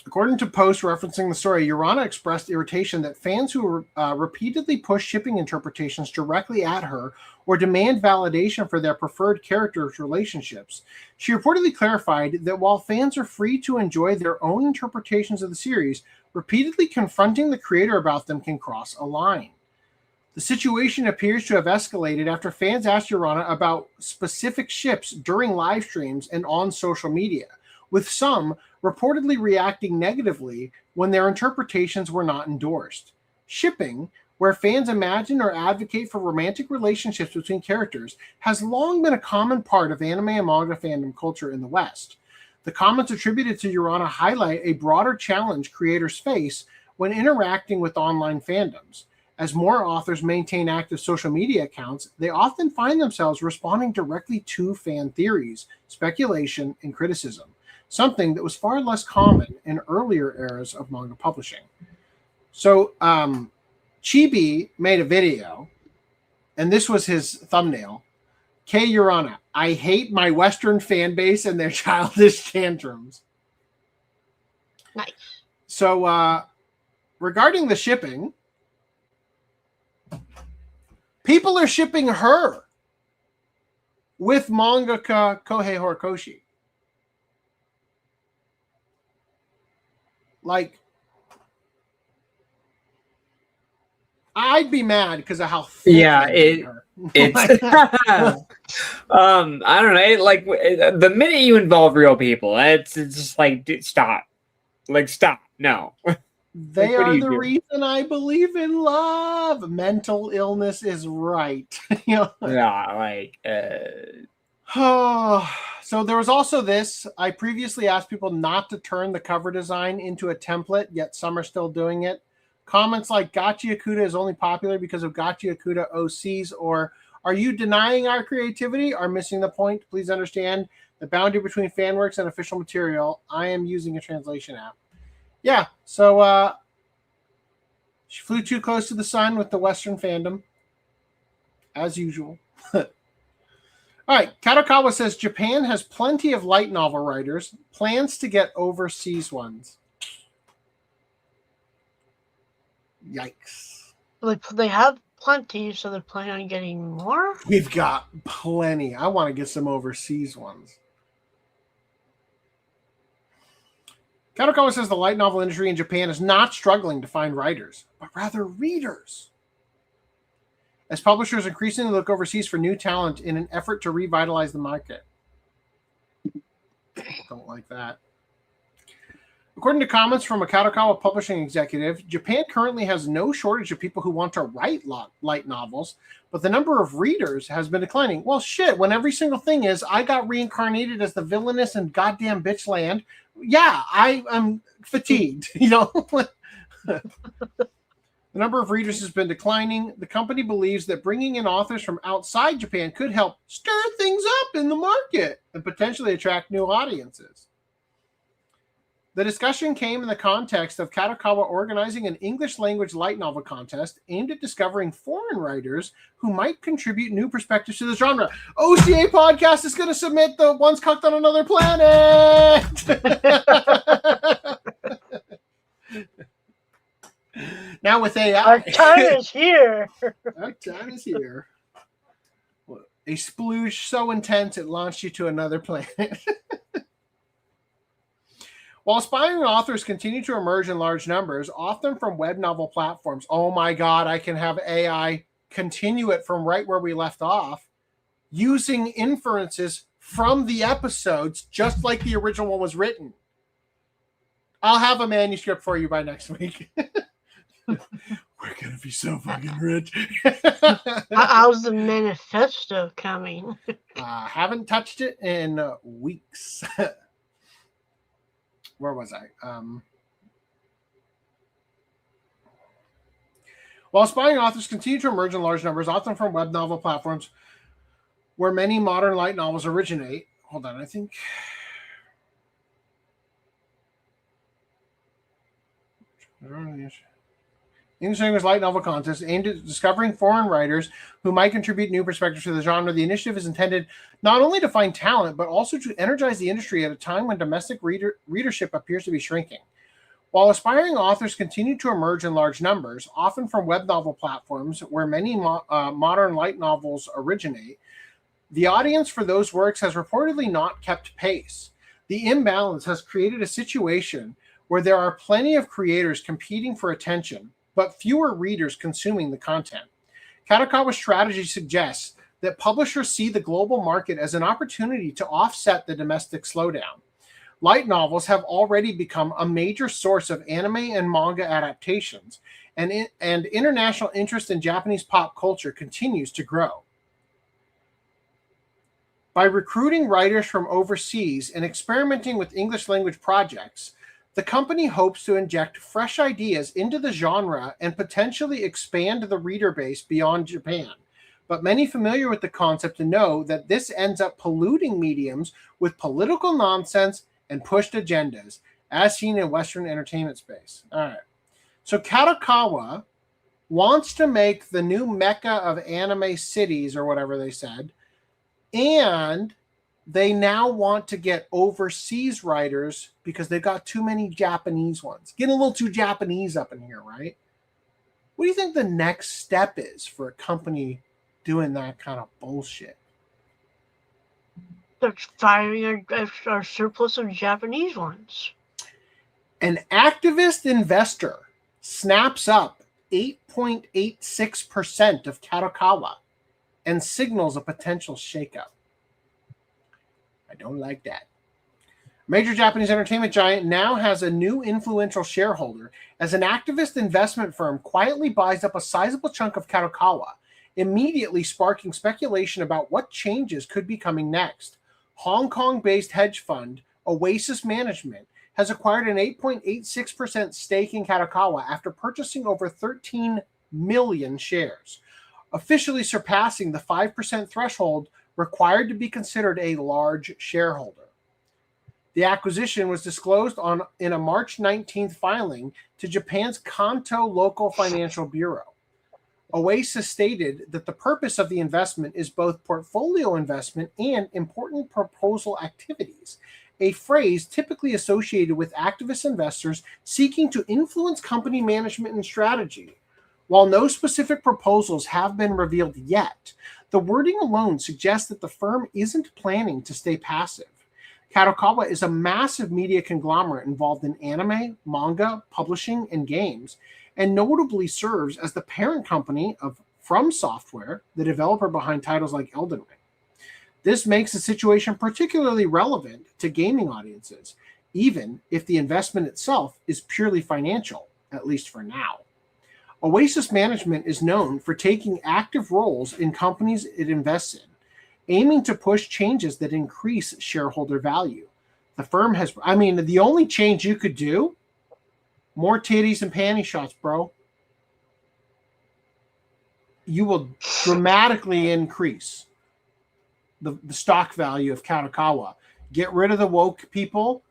According to posts referencing the story, Urana expressed irritation that fans who repeatedly push shipping interpretations directly at her or demand validation for their preferred characters' relationships. She reportedly clarified that while fans are free to enjoy their own interpretations of the series, repeatedly confronting the creator about them can cross a line. The situation appears to have escalated after fans asked Urana about specific ships during live streams and on social media, with some reportedly reacting negatively when their interpretations were not endorsed. Shipping, where fans imagine or advocate for romantic relationships between characters, has long been a common part of anime and manga fandom culture in the West. The comments attributed to Urana highlight a broader challenge creators face when interacting with online fandoms. As more authors maintain active social media accounts, they often find themselves responding directly to fan theories, speculation, and criticism, something that was far less common in earlier eras of manga publishing. So, Chibi made a video, and this was his thumbnail. K. Urana, I hate my Western fan base and their childish tantrums. Nice. So, regarding the shipping, people are shipping her with mangaka Kohei Horikoshi. Like, I'd be mad because of how thick it's I don't know, like the minute you involve real people, it's just like stop. No. They are the reason I believe in love. Mental illness is right. Yeah, So there was also this. I previously asked people not to turn the cover design into a template, yet some are still doing it. Comments like Gachi Yakuta is only popular because of Gachi Yakuta OCs, or are you denying our creativity? Are missing the point? Please understand the boundary between fan works and official material. I am using a translation app. Yeah, so she flew too close to the sun with the Western fandom, as usual. All right, Kadokawa says Japan has plenty of light novel writers, plans to get overseas ones. Yikes. They have plenty, so they're planning on getting more? We've got plenty. I want to get some overseas ones. Kadokawa says the light novel industry in Japan is not struggling to find writers, but rather readers. As publishers increasingly look overseas for new talent in an effort to revitalize the market. Don't like that. According to comments from a Kadokawa publishing executive, Japan currently has no shortage of people who want to write light novels, but the number of readers has been declining. Well, shit, when every single thing is, I got reincarnated as the villainess in goddamn bitch land. Yeah, I am fatigued, you know. The number of readers has been declining. The company believes that bringing in authors from outside Japan could help stir things up in the market and potentially attract new audiences. The discussion came in the context of Kadokawa organizing an English-language light novel contest aimed at discovering foreign writers who might contribute new perspectives to the genre. OCA Podcast is going to submit the Once Cooked on Another Planet! Now with AI. Our time is here. Our time is here. A splooge so intense it launched you to another planet. While aspiring authors continue to emerge in large numbers, often from web novel platforms, oh my God, I can have AI continue it from right where we left off, using inferences from the episodes, just like the original one was written. I'll have a manuscript for you by next week. We're going to be so fucking rich. How's the manifesto coming? Haven't touched it in weeks. Where was I? While aspiring authors continue to emerge in large numbers, often from web novel platforms where many modern light novels originate. Hold on, I think. English language light novel contest aimed at discovering foreign writers who might contribute new perspectives to the genre. The initiative is intended not only to find talent, but also to energize the industry at a time when domestic readership appears to be shrinking. While aspiring authors continue to emerge in large numbers, often from web novel platforms where many modern light novels originate, the audience for those works has reportedly not kept pace. The imbalance has created a situation where there are plenty of creators competing for attention, but fewer readers consuming the content. Kadokawa's strategy suggests that publishers see the global market as an opportunity to offset the domestic slowdown. Light novels have already become a major source of anime and manga adaptations, and international interest in Japanese pop culture continues to grow. By recruiting writers from overseas and experimenting with English language projects, the company hopes to inject fresh ideas into the genre and potentially expand the reader base beyond Japan. But many familiar with the concept know that this ends up polluting mediums with political nonsense and pushed agendas, as seen in Western entertainment space. All right. So Kadokawa wants to make the new mecca of anime cities, or whatever they said, and they now want to get overseas writers because they've got too many Japanese ones. Getting a little too Japanese up in here, right? What do you think the next step is for a company doing that kind of bullshit? They're firing our surplus of Japanese ones. An activist investor snaps up 8.86% of Kadokawa and signals a potential shakeup. I don't like that. Major Japanese entertainment giant now has a new influential shareholder as an activist investment firm quietly buys up a sizable chunk of Kadokawa, immediately sparking speculation about what changes could be coming next. Hong Kong-based hedge fund Oasis Management has acquired an 8.86% stake in Kadokawa after purchasing over 13 million shares, officially surpassing the 5% threshold required to be considered a large shareholder. The acquisition was disclosed in a March 19th filing to Japan's Kanto Local Financial Bureau. Oasis stated that the purpose of the investment is both portfolio investment and important proposal activities, a phrase typically associated with activist investors seeking to influence company management and strategy. While no specific proposals have been revealed yet, the wording alone suggests that the firm isn't planning to stay passive. Kadokawa is a massive media conglomerate involved in anime, manga, publishing, and games, and notably serves as the parent company of From Software, the developer behind titles like Elden Ring. This makes the situation particularly relevant to gaming audiences, even if the investment itself is purely financial, at least for now. Oasis Management is known for taking active roles in companies it invests in, aiming to push changes that increase shareholder value. The firm has, the only change you could do, more titties and panty shots, bro. You will dramatically increase the stock value of Kadokawa. Get rid of the woke people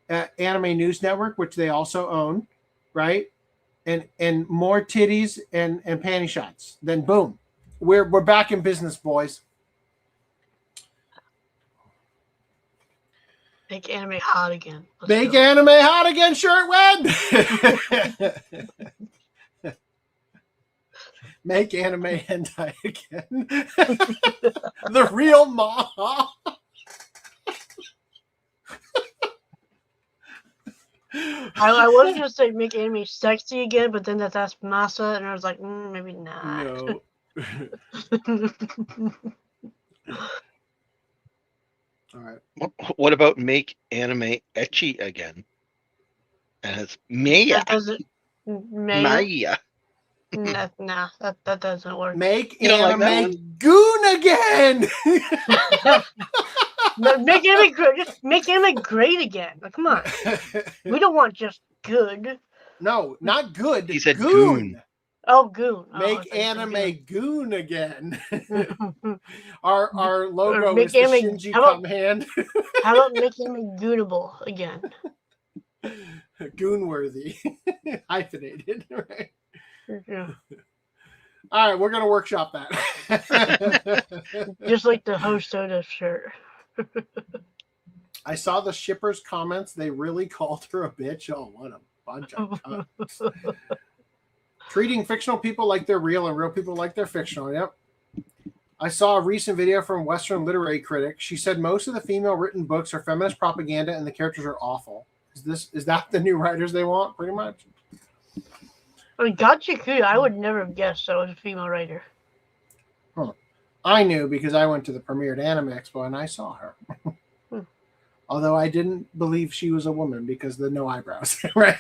at Anime News Network, which they also own, right? And more titties and panty shots. Then boom, we're back in business, boys. Make anime hot again. Make anime hot again, shirt web. Make anime hentai again. The real ma. I was gonna say make anime sexy again, but then that's masa, and I was like, maybe not. No. All right. What about make anime ecchi again? And it's Maya. Maya. Nah, that doesn't work. Make anime goon again. Make anime great. Just make anime great again. Like, come on. We don't want just good. No, not good. He said goon. Oh, goon. Make anime goon again. Our logo is the anime, Shinji Come Hand. How about make anime goonable again? Goonworthy. Hyphenated, right? Yeah. All right, we're gonna workshop that. Just like the Hosoda shirt. I saw the shippers' comments. They really called her a bitch. Oh, what a bunch of cunts. Treating fictional people like they're real and real people like they're fictional. Yep. I saw a recent video from Western literary critic. She said most of the female written books are feminist propaganda and the characters are awful. Is that the new writers they want? Pretty much. I mean, Gachiku, I would never have guessed that was a female writer. I knew because I went to the premiered Anime Expo and I saw her. Although I didn't believe she was a woman because the no eyebrows. Right?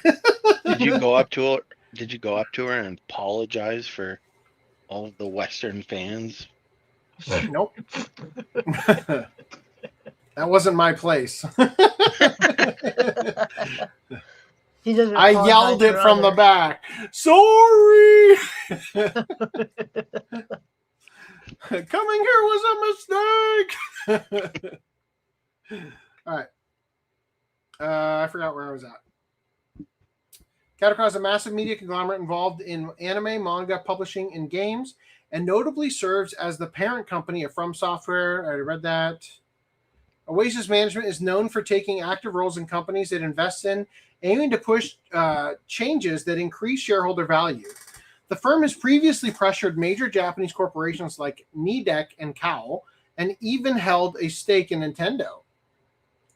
Did you go up to her? Did you go up to her and apologize for all of the Western fans? Nope. That wasn't my place. He doesn't I apologize yelled it for from the others. back. Sorry. Coming here was a mistake. All right. I forgot where I was at. Kadokawa is a massive media conglomerate involved in anime, manga, publishing, and games, and notably serves as the parent company of From Software. I already read that. Oasis Management is known for taking active roles in companies it invests in, aiming to push changes that increase shareholder value. The firm has previously pressured major Japanese corporations like Nidec and Kao, and even held a stake in Nintendo,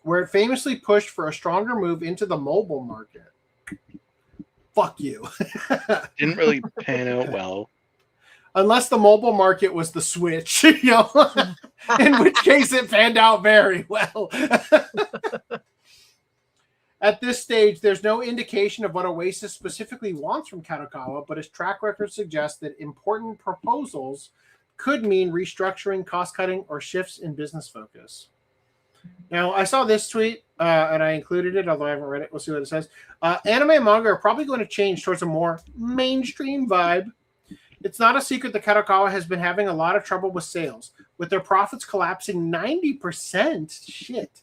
where it famously pushed for a stronger move into the mobile market. Fuck you. Didn't really pan out well. Unless the mobile market was the Switch, you know, in which case it panned out very well. At this stage, there's no indication of what Oasis specifically wants from Kadokawa, but his track record suggests that important proposals could mean restructuring, cost-cutting, or shifts in business focus. Now, I saw this tweet, and I included it, although I haven't read it. We'll see what it says. Anime and manga are probably going to change towards a more mainstream vibe. It's not a secret that Kadokawa has been having a lot of trouble with sales, with their profits collapsing 90%. Shit.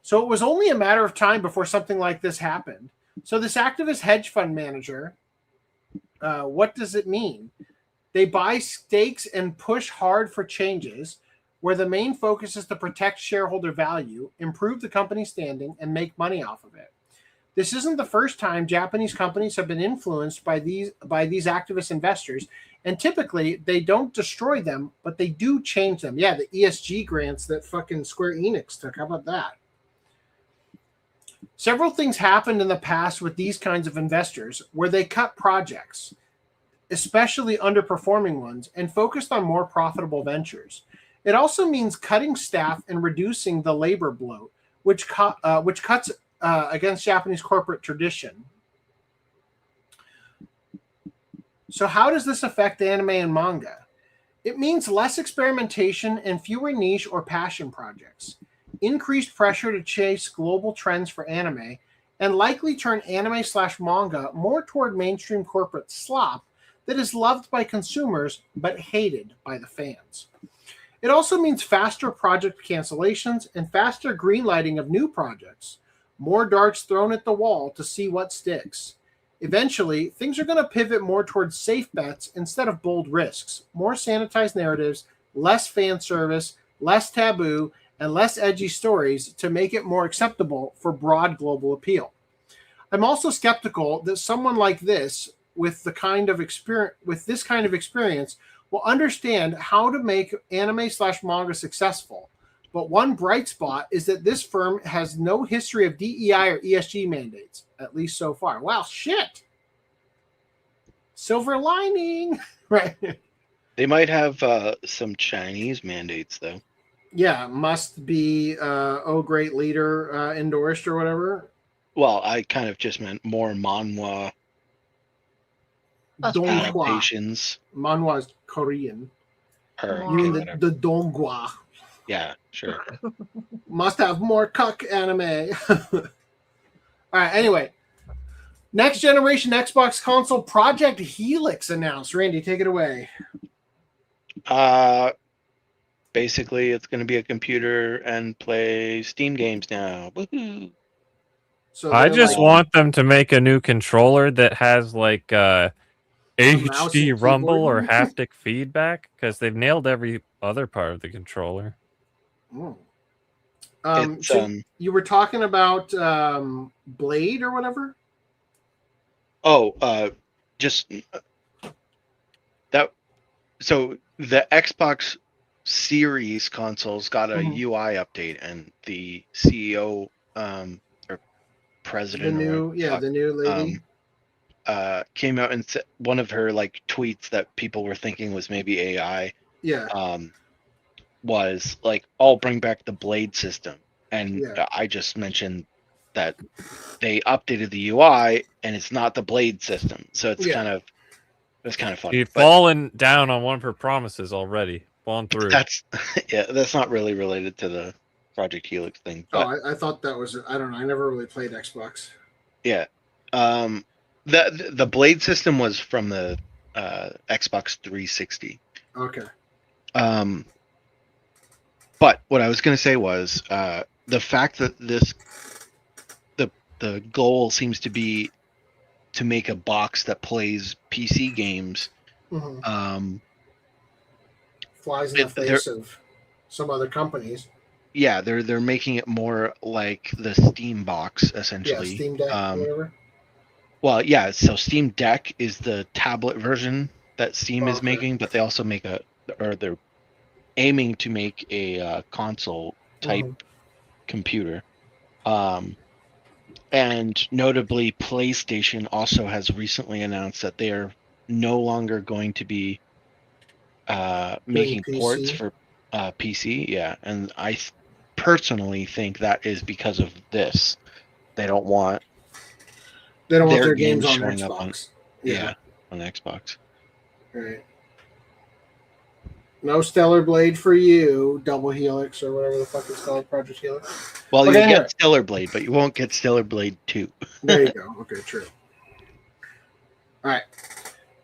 So it was only a matter of time before something like this happened. So this activist hedge fund manager, what does it mean? They buy stakes and push hard for changes, where the main focus is to protect shareholder value, improve the company's standing, and make money off of it. This isn't the first time Japanese companies have been influenced by these activist investors, and typically they don't destroy them, but they do change them. Yeah, the ESG grants that fucking Square Enix took. How about that? Several things happened in the past with these kinds of investors where they cut projects, especially underperforming ones, and focused on more profitable ventures. It also means cutting staff and reducing the labor bloat, which cuts against Japanese corporate tradition. So how does this affect anime and manga? It means less experimentation and fewer niche or passion projects, increased pressure to chase global trends for anime, and likely turn anime/manga more toward mainstream corporate slop that is loved by consumers but hated by the fans. It also means faster project cancellations and faster greenlighting of new projects, more darts thrown at the wall to see what sticks. Eventually, things are going to pivot more towards safe bets instead of bold risks, more sanitized narratives, less fan service, less taboo, and less edgy stories to make it more acceptable for broad global appeal. I'm also skeptical that someone like this, with this kind of experience, will understand how to make anime/manga successful. But one bright spot is that this firm has no history of DEI or ESG mandates, at least so far. Wow, shit. Silver lining. Right. They might have some Chinese mandates, though. Yeah, must be great leader endorsed or whatever. Well, I kind of just meant more manhwa adaptations. Manhwa is Korean. You mean the donghua? Yeah, sure. Must have more cuck anime. All right, anyway. Next generation Xbox console Project Helix announced. Randy, take it away. Basically, it's going to be a computer and play Steam games now. Woohoo! So I just want them to make a new controller that has like HD rumble or haptic feedback, because they've nailed every other part of the controller. So you were talking about Blade or whatever? Just that. So the Xbox Series consoles got a UI update, and the CEO or president, the new lady, came out and said one of her like tweets that people were thinking was maybe AI. Yeah. was like, "Oh, bring back the Blade system," and Yeah. I just mentioned that they updated the UI and it's not the Blade system, so it's Yeah. kind of funny. You've But fallen down on one of her promises already. Fallen through. that's that's not really related to the Project Helix thing. But I thought that was. I don't know. I never really played Xbox. yeah, the Blade system was from the Xbox 360. Okay. But what I was going to say was the fact that the goal seems to be to make a box that plays PC games. Mm-hmm. Flies in the face of some other companies. Yeah, they're making it more like the Steam box essentially. Yeah, Steam Deck, whatever. Well, yeah. So Steam Deck is the tablet version that Steam is making, but they also make they're aiming to make a console type computer. And notably, PlayStation also has recently announced that they are no longer going to be making ports for PC. Yeah, and I personally think that is because of this. They don't want their games on showing Xbox. up on on Xbox. Right. No Stellar Blade for you, Double Helix or whatever the fuck it's called, Project Helix. Well, But you'll anyway. get Stellar Blade, but you won't get Stellar Blade 2. There you go. Okay, true. All right.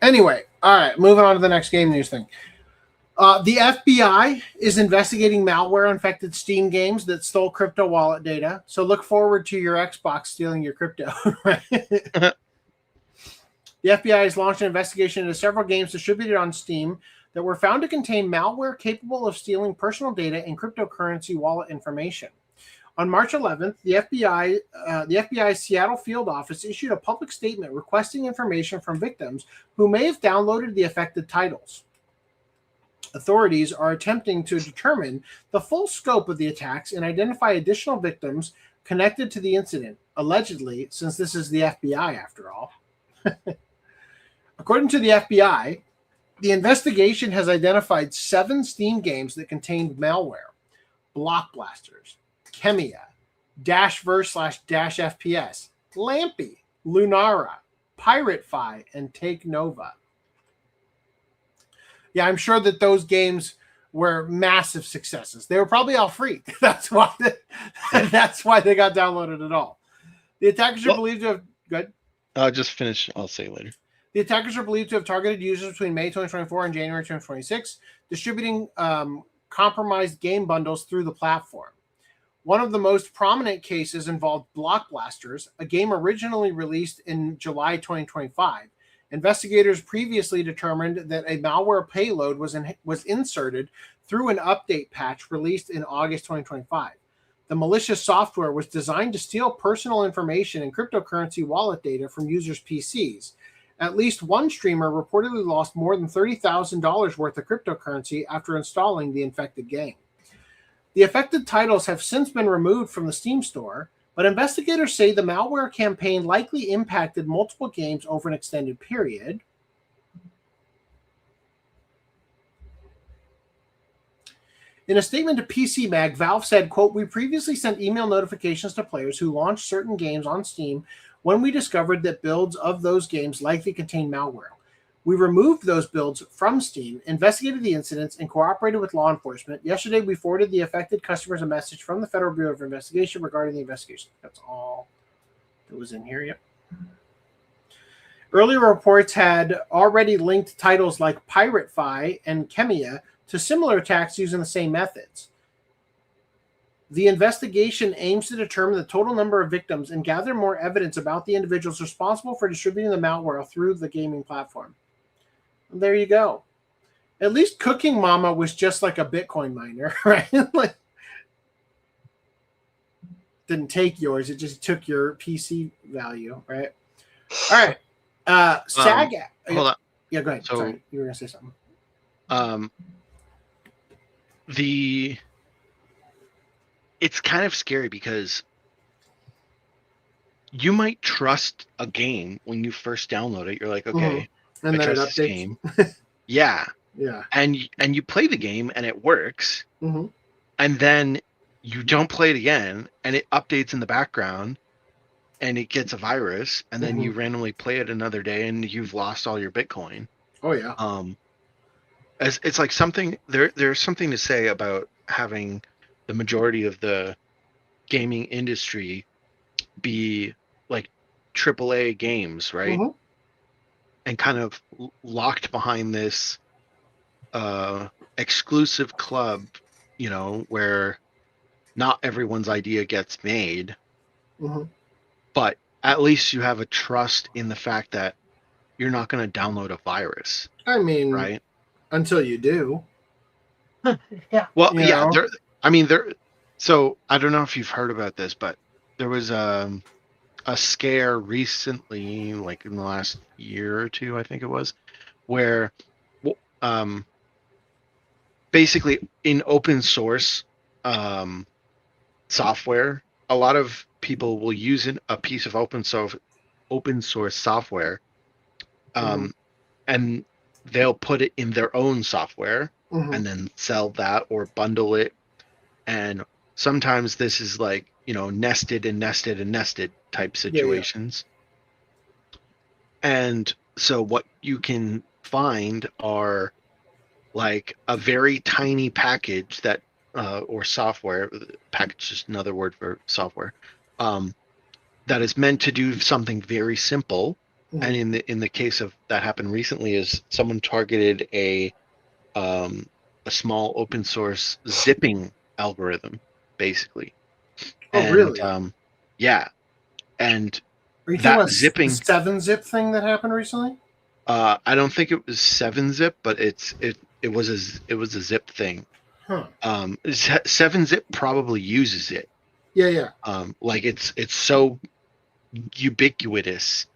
Anyway, all right, moving on to the next game news thing. The FBI is investigating malware-infected Steam games that stole crypto wallet data. So look forward to your Xbox stealing your crypto. The FBI has launched an investigation into several games distributed on Steam that were found to contain malware capable of stealing personal data and cryptocurrency wallet information. On March 11th, the FBI's Seattle field office issued a public statement requesting information from victims who may have downloaded the affected titles. Authorities are attempting to determine the full scope of the attacks and identify additional victims connected to the incident, allegedly, since this is the FBI after all. According to the FBI, the investigation has identified 7 Steam games that contained malware: Block Blasters, Chemia, Dashverse/FPS, Lampy, Lunara, Pirate Fi, and Take Nova. Yeah, I'm sure that those games were massive successes. They were probably all free. That's why they got downloaded at all. The attackers are believed to have... Good. Just finish. I'll say later. The attackers are believed to have targeted users between May 2024 and January 2026, distributing compromised game bundles through the platform. One of the most prominent cases involved Block Blasters, a game originally released in July 2025. Investigators previously determined that a malware payload was inserted through an update patch released in August 2025. The malicious software was designed to steal personal information and cryptocurrency wallet data from users' PCs. At least one streamer reportedly lost more than $30,000 worth of cryptocurrency after installing the infected game. The affected titles have since been removed from the Steam store, but investigators say the malware campaign likely impacted multiple games over an extended period. In a statement to PC Mag, Valve said, quote, "We previously sent email notifications to players who launched certain games on Steam when we discovered that builds of those games likely contained malware. We removed those builds from Steam, investigated the incidents, and cooperated with law enforcement. Yesterday, we forwarded the affected customers a message from the Federal Bureau of Investigation regarding the investigation." That's all that was in here, yep. Earlier reports had already linked titles like Pirate Fi and Chemia to similar attacks using the same methods. The investigation aims to determine the total number of victims and gather more evidence about the individuals responsible for distributing the malware through the gaming platform. And there you go. At least Cooking Mama was just like a Bitcoin miner, right? Like, didn't take yours; it just took your PC value, right? All right. SAG. Hold on. Yeah, go ahead. So, sorry, you were gonna say something. It's kind of scary because you might trust a game when you first download it. You're like, okay, And I then it trust updates. this game. Yeah, Yeah. And you play the game and it works, Mm-hmm. and then you don't play it again, and it updates in the background, and it gets a virus, and then you randomly play it another day, and you've lost all your Bitcoin. Oh yeah. It's like something there's something to say about having the majority of the gaming industry be like AAA games, right? Mhm. And kind of locked behind this exclusive club, you know, where not everyone's idea gets made, Mhm. but at least you have a trust in the fact that you're not going to download a virus. I mean, right? Until you do. Yeah. Well, You yeah. know? So I don't know if you've heard about this, but there was a scare recently, like in the last year or two, I think it was, where basically in open source software, a lot of people will use a piece of open source software, and they'll put it in their own software and then sell that or bundle it. And sometimes this is like, you know, nested and nested and nested type situations. And so what you can find are like a very tiny package that or software package, is another word for software, that is meant to do something very simple. And in the case of that happened recently, is someone targeted a small open source zipping algorithm, basically. Really? Yeah. And Are you talking that about zipping, the 7-zip thing that happened recently? I don't think it was 7-zip, but it was a zip thing. Huh. 7-zip probably uses it. Yeah. Like it's so ubiquitous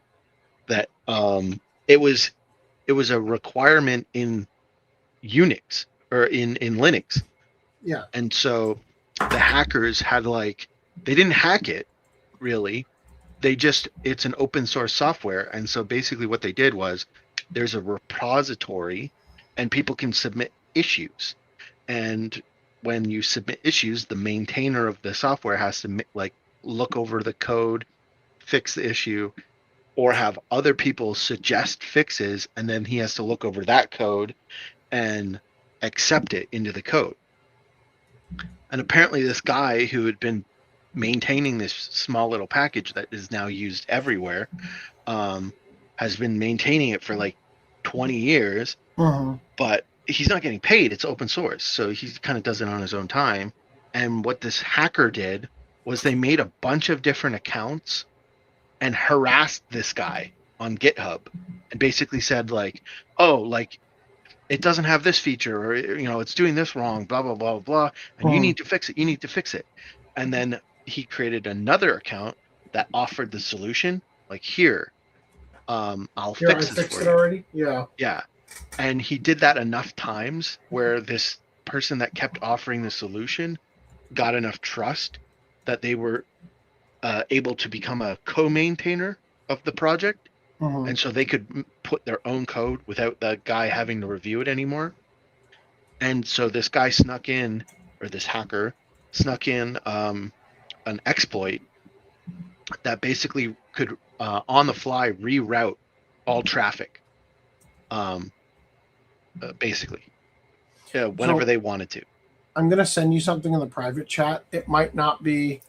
that it was a requirement in Unix or in Linux. Yeah. And so the hackers had they didn't hack it really. It's an open source software. And so basically what they did was there's a repository and people can submit issues. And when you submit issues, the maintainer of the software has to look over the code, fix the issue, or have other people suggest fixes. And then he has to look over that code and accept it into the code. And apparently this guy who had been maintaining this small little package that is now used everywhere has been maintaining it for 20 years, but he's not getting paid. It's open source, so he kind of does it on his own time. And what this hacker did was they made a bunch of different accounts and harassed this guy on GitHub and basically said it doesn't have this feature, or it's doing this wrong, blah blah blah blah, and you need to fix it. And then he created another account that offered the solution, here, I'll fix this fixed for it you. already. Yeah. And he did that enough times where this person that kept offering the solution got enough trust that they were able to become a co-maintainer of the project. And so they could put their own code without the guy having to review it anymore. And so this guy this hacker snuck in an exploit that basically could on the fly reroute all traffic, basically, whenever they wanted to. I'm going to send you something in the private chat. It might not be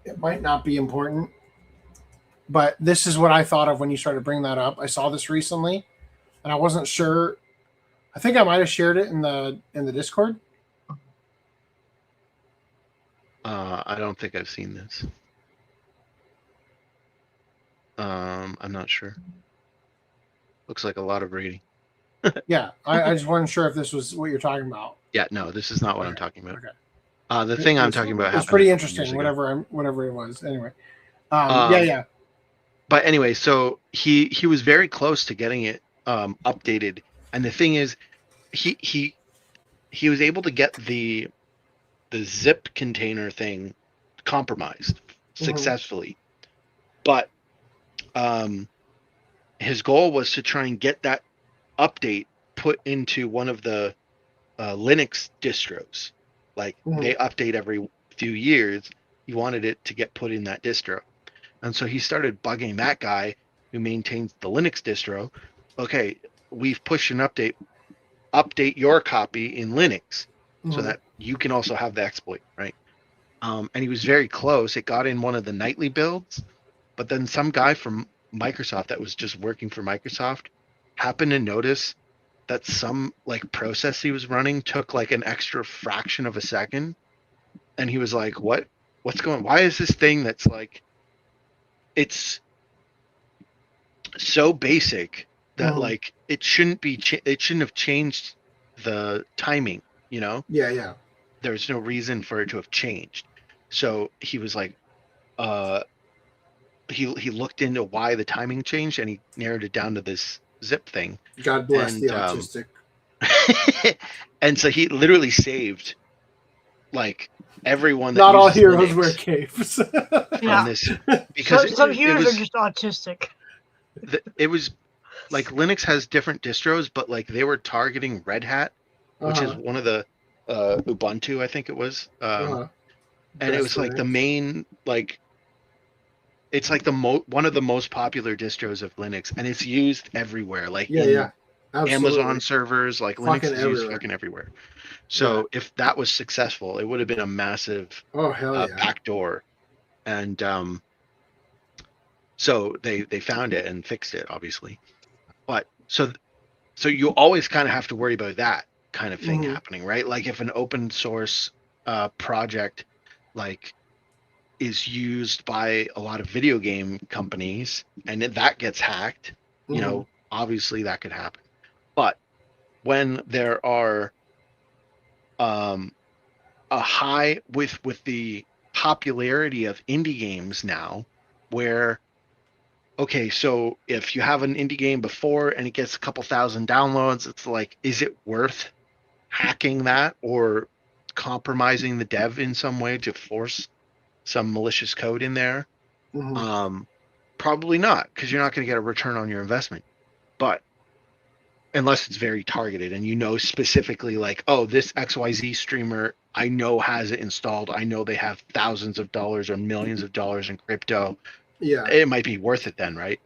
important, but this is what I thought of when you started bringing that up. I saw this recently, and I wasn't sure. I think I might have shared it in the Discord. I don't think I've seen this. I'm not sure. Looks like a lot of reading. Yeah, I just wasn't sure if this was what you're talking about. Yeah, no, this is not what I'm talking about. Okay. The thing I'm talking about. It's pretty interesting. Whatever it was. Anyway. Yeah. But anyway, so he was very close to getting it updated, and the thing is, he was able to get the zip container thing compromised successfully, but his goal was to try and get that update put into one of the Linux distros. Like they update every few years. He wanted it to get put in that distro. And so he started bugging that guy who maintains the Linux distro. Okay, we've pushed an update. Update your copy in Linux so that you can also have the exploit, right? And he was very close. It got in one of the nightly builds, but then some guy from Microsoft that was just working for Microsoft happened to notice that some like process he was running took like an extra fraction of a second. And he was like, what's going on? Why is this thing that's like, it's so basic that like it shouldn't be, it shouldn't have changed the timing, you know? Yeah. There's no reason for it to have changed. So he was like, he looked into why the timing changed and he narrowed it down to this zip thing. God bless the autistic. And so he literally saved like everyone. That Not all uses heroes Linux wear capes. Yeah. this, because some it heroes was, are just autistic. it was like Linux has different distros, but like they were targeting Red Hat, which is one of the Ubuntu, I think it was. And it was like the main, like, it's like the one of the most popular distros of Linux, and it's used everywhere. Like Amazon servers, like Linux is used fucking everywhere. So if that was successful, it would have been a massive backdoor. And so they found it and fixed it, obviously. But so you always kind of have to worry about that kind of thing happening, right? Like if an open source project like is used by a lot of video game companies and that gets hacked, you know, obviously that could happen. But when there are a high with the popularity of indie games now, where okay, so if you have an indie game before and it gets a couple thousand downloads, it's like, is it worth hacking that or compromising the dev in some way to force some malicious code in there? Probably not, because you're not going to get a return on your investment. But unless it's very targeted and you know specifically like, oh, this XYZ streamer, I know has it installed. I know they have thousands of dollars or millions of dollars in crypto. Yeah, it might be worth it then, right?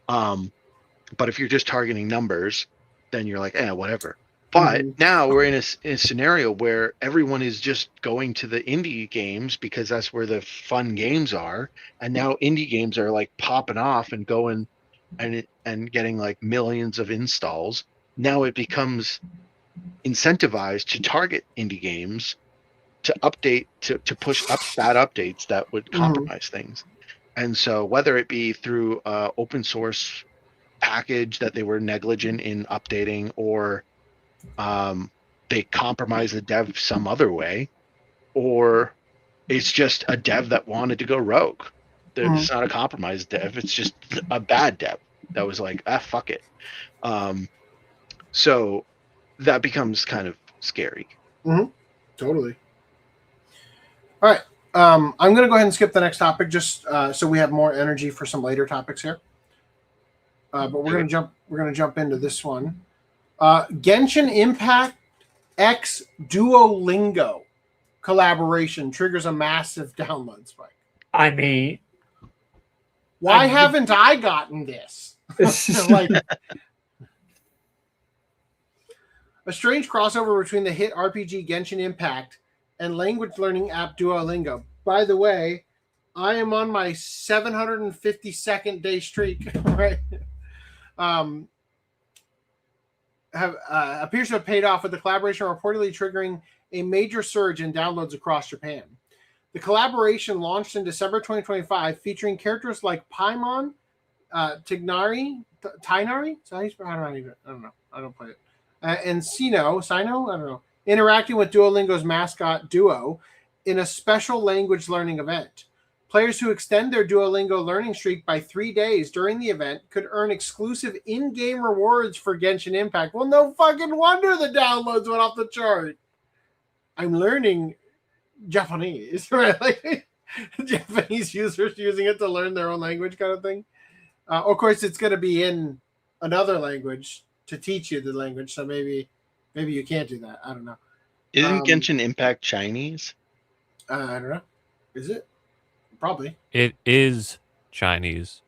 But if you're just targeting numbers, then you're like, whatever. But now we're in a scenario where everyone is just going to the indie games because that's where the fun games are. And now indie games are like popping off and going and getting like millions of installs. Now it becomes incentivized to target indie games to update, to push up bad updates that would compromise things. And so whether it be through open source package that they were negligent in updating, or they compromise the dev some other way, or it's just a dev that wanted to go rogue. It's not a compromised dev. It's just a bad dev that was like, fuck it. So that becomes kind of scary. Totally. All right. I'm going to go ahead and skip the next topic just so we have more energy for some later topics here. But we're going to jump into this one. Genshin Impact X Duolingo collaboration triggers a massive download spike. I mean, why haven't I gotten this? Like a strange crossover between the hit RPG Genshin Impact and language learning app Duolingo. By the way, I am on my 752nd day streak, right? Appears to have paid off, with the collaboration reportedly triggering a major surge in downloads across Japan. The collaboration launched in December 2025, featuring characters like Paimon, Tainari? So I don't know. I don't play it. And Sino, I don't know, interacting with Duolingo's mascot Duo in a special language learning event. Players who extend their Duolingo learning streak by 3 days during the event could earn exclusive in-game rewards for Genshin Impact. Well, no fucking wonder the downloads went off the chart. I'm learning Japanese, right? Like Japanese users using it to learn their own language kind of thing. Of course, it's going to be in another language to teach you the language. So maybe you can't do that. I don't know. Isn't Genshin Impact Chinese? I don't know. Is it? Probably. It is Chinese.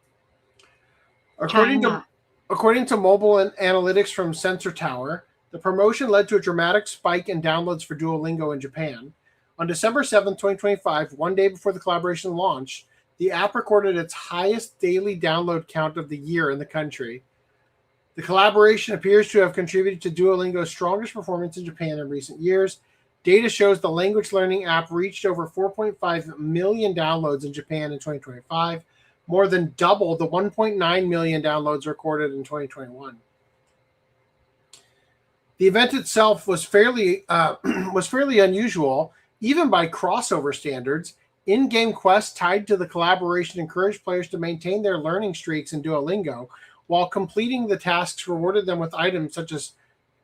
According to mobile analytics from Sensor Tower, the promotion led to a dramatic spike in downloads for Duolingo in Japan. On December 7th, 2025, one day before the collaboration launched, the app recorded its highest daily download count of the year in the country. The collaboration appears to have contributed to Duolingo's strongest performance in Japan in recent years. Data shows the language learning app reached over 4.5 million downloads in Japan in 2025, more than double the 1.9 million downloads recorded in 2021. The event itself was fairly unusual, even by crossover standards. In-game quests tied to the collaboration encouraged players to maintain their learning streaks in Duolingo, while completing the tasks rewarded them with items such as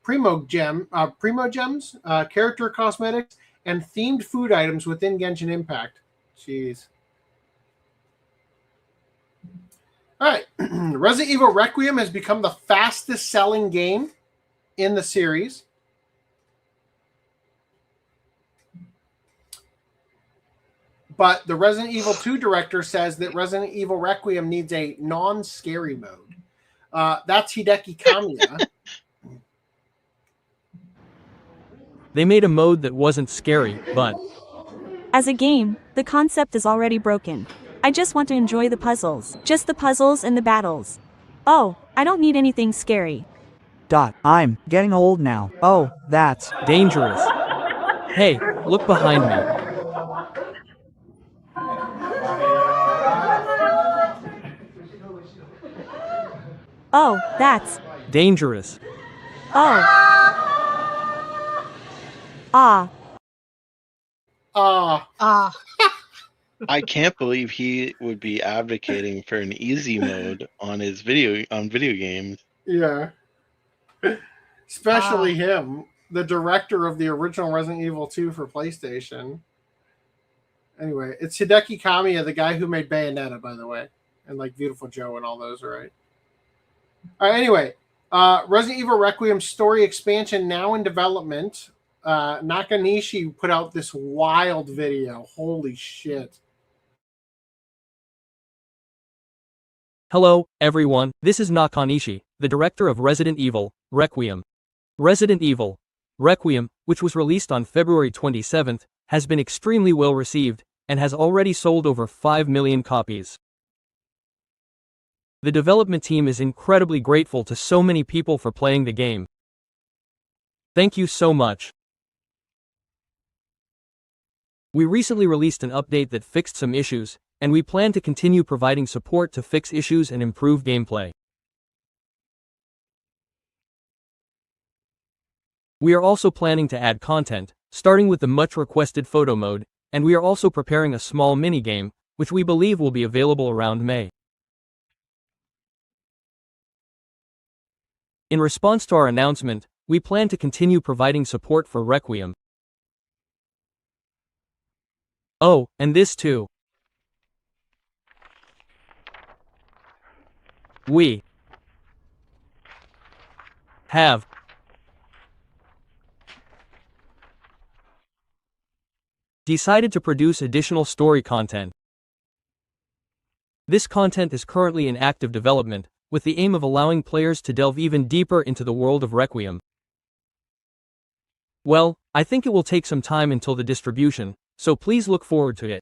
Primo Gems, character cosmetics, and themed food items within Genshin Impact. Jeez. All right. Resident Evil Requiem has become the fastest selling game in the series. But the Resident Evil 2 director says that Resident Evil Requiem needs a non-scary mode. That's Hideki Kamiya. They made a mode that wasn't scary, but... As a game, the concept is already broken. I just want to enjoy the puzzles. Just the puzzles and the battles. Oh, I don't need anything scary. I'm getting old now. Oh, that's... dangerous. Hey, look behind me. Oh, that's... dangerous. Oh. Ah. I can't believe he would be advocating for an easy mode on his video games. Yeah. Especially him, the director of the original Resident Evil 2 for PlayStation. Anyway, it's Hideki Kamiya, the guy who made Bayonetta, by the way. And like Beautiful Joe and all those, right? All right, anyway. Resident Evil Requiem story expansion now in development. Nakanishi put out this wild video. Holy shit. Hello, everyone. This is Nakanishi, the director of Resident Evil Requiem. Resident Evil Requiem, which was released on February 27th, has been extremely well received and has already sold over 5 million copies. The development team is incredibly grateful to so many people for playing the game. Thank you so much. We recently released an update that fixed some issues, and we plan to continue providing support to fix issues and improve gameplay. We are also planning to add content, starting with the much-requested photo mode, and we are also preparing a small mini-game, which we believe will be available around May. In response to our announcement, we plan to continue providing support for Requiem. Oh, and this too. We have decided to produce additional story content. This content is currently in active development, with the aim of allowing players to delve even deeper into the world of Requiem. Well, I think it will take some time until the distribution, so please look forward to it.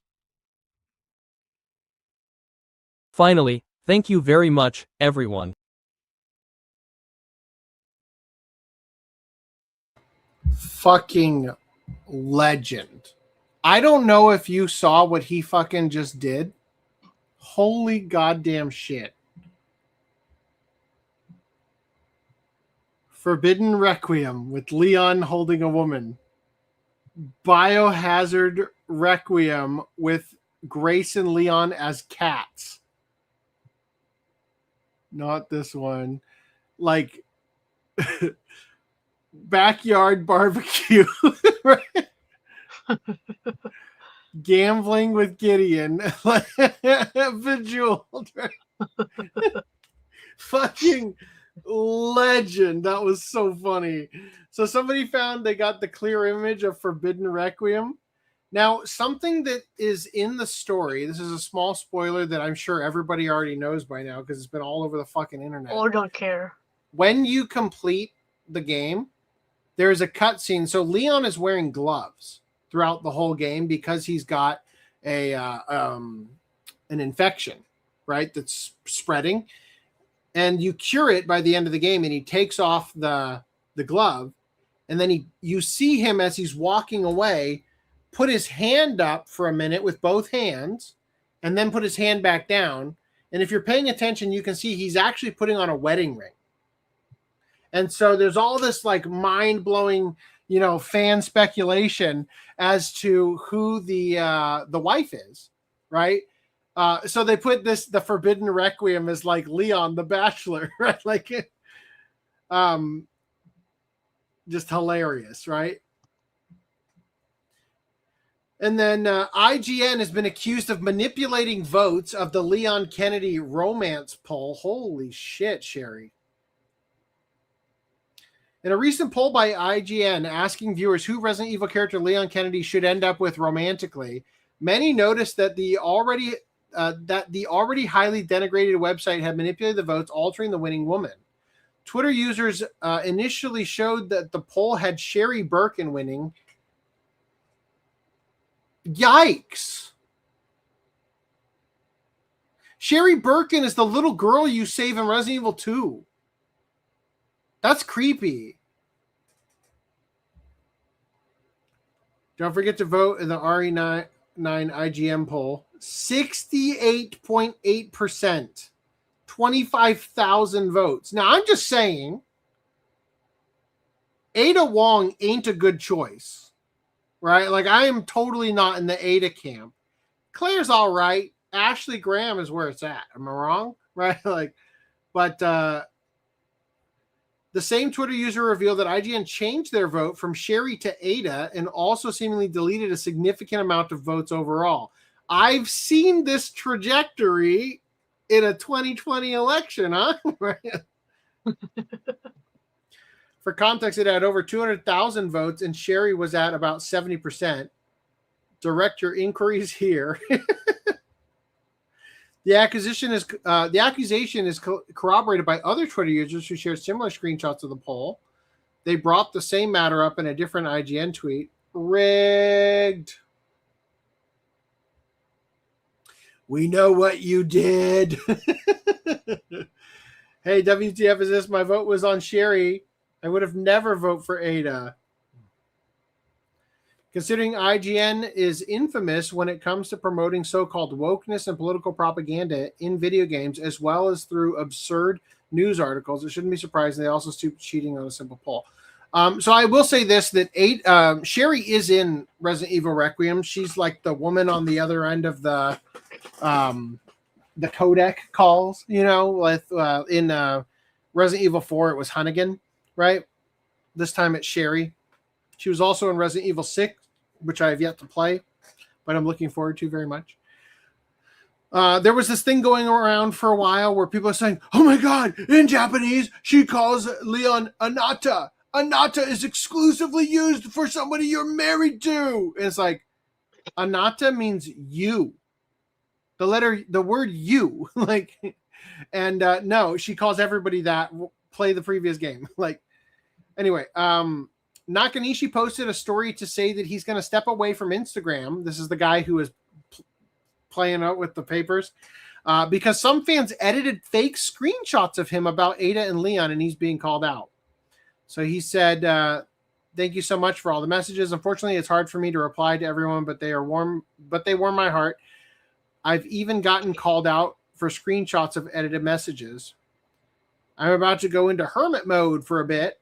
Finally, thank you very much, everyone. Fucking legend. I don't know if you saw what he fucking just did. Holy goddamn shit. Forbidden Requiem with Leon holding a woman. Biohazard Requiem with Grace and Leon as cats. Not this one. Like backyard barbecue. Right? Gambling with Gideon. Bejeweled. Fucking Legend. That was so funny. So somebody found they got the clear image of Forbidden Requiem. Now, something that is in the story, this is a small spoiler that I'm sure everybody already knows by now because it's been all over the fucking internet. Or don't care. When you complete the game, there's a cutscene. So Leon is wearing gloves throughout the whole game because he's got a an infection, right? That's spreading. And you cure it by the end of the game, and he takes off the glove, and then you see him as he's walking away put his hand up for a minute with both hands and then put his hand back down. And if you're paying attention, you can see he's actually putting on a wedding ring. And so there's all this like mind-blowing, fan speculation as to who the wife is, right? So they put the Forbidden Requiem as like Leon the Bachelor, right? Like, just hilarious, right? And then IGN has been accused of manipulating votes of the Leon Kennedy romance poll. Holy shit, Sherry. In a recent poll by IGN asking viewers who Resident Evil character Leon Kennedy should end up with romantically, many noticed that the already highly denigrated website had manipulated the votes, altering the winning woman. Twitter users initially showed that the poll had Sherry Birkin winning. Yikes! Sherry Birkin is the little girl you save in Resident Evil 2. That's creepy. Don't forget to vote in the RE9 IGM poll. 68.8%. 25,000 votes. Now, I'm just saying, Ada Wong ain't a good choice. Right? Like, I am totally not in the Ada camp. Claire's all right. Ashley Graham is where it's at. Am I wrong? Right? Like, but the same Twitter user revealed that IGN changed their vote from Sherry to Ada and also seemingly deleted a significant amount of votes overall. I've seen this trajectory in a 2020 election, huh? For context, it had over 200,000 votes, and Sherry was at about 70%. Direct your inquiries here. The accusation is corroborated by other Twitter users who shared similar screenshots of the poll. They brought the same matter up in a different IGN tweet. Rigged. We know what you did. Hey, WTF is this? My vote was on Sherry. I would have never voted for Ada. Considering IGN is infamous when it comes to promoting so-called wokeness and political propaganda in video games, as well as through absurd news articles, it shouldn't be surprising they also stoop cheating on a simple poll. So I will say this, that Sherry is in Resident Evil Requiem. She's like the woman on the other end of the codec calls, with in Resident Evil 4, it was Hunnigan, right? This time it's Sherry. She was also in Resident Evil 6, which I have yet to play, but I'm looking forward to very much. There was this thing going around for a while where people are saying, oh my God, in Japanese, she calls Leon Anata. Anata is exclusively used for somebody you're married to. And it's like, Anata means you. The word you. No, she calls everybody that. Play the previous game. Anyway, Nakanishi posted a story to say that he's going to step away from Instagram. This is the guy who is playing out with the papers because some fans edited fake screenshots of him about Ada and Leon, and he's being called out. So he said, thank you so much for all the messages. Unfortunately, it's hard for me to reply to everyone, but they warm my heart. I've even gotten called out for screenshots of edited messages. I'm about to go into hermit mode for a bit.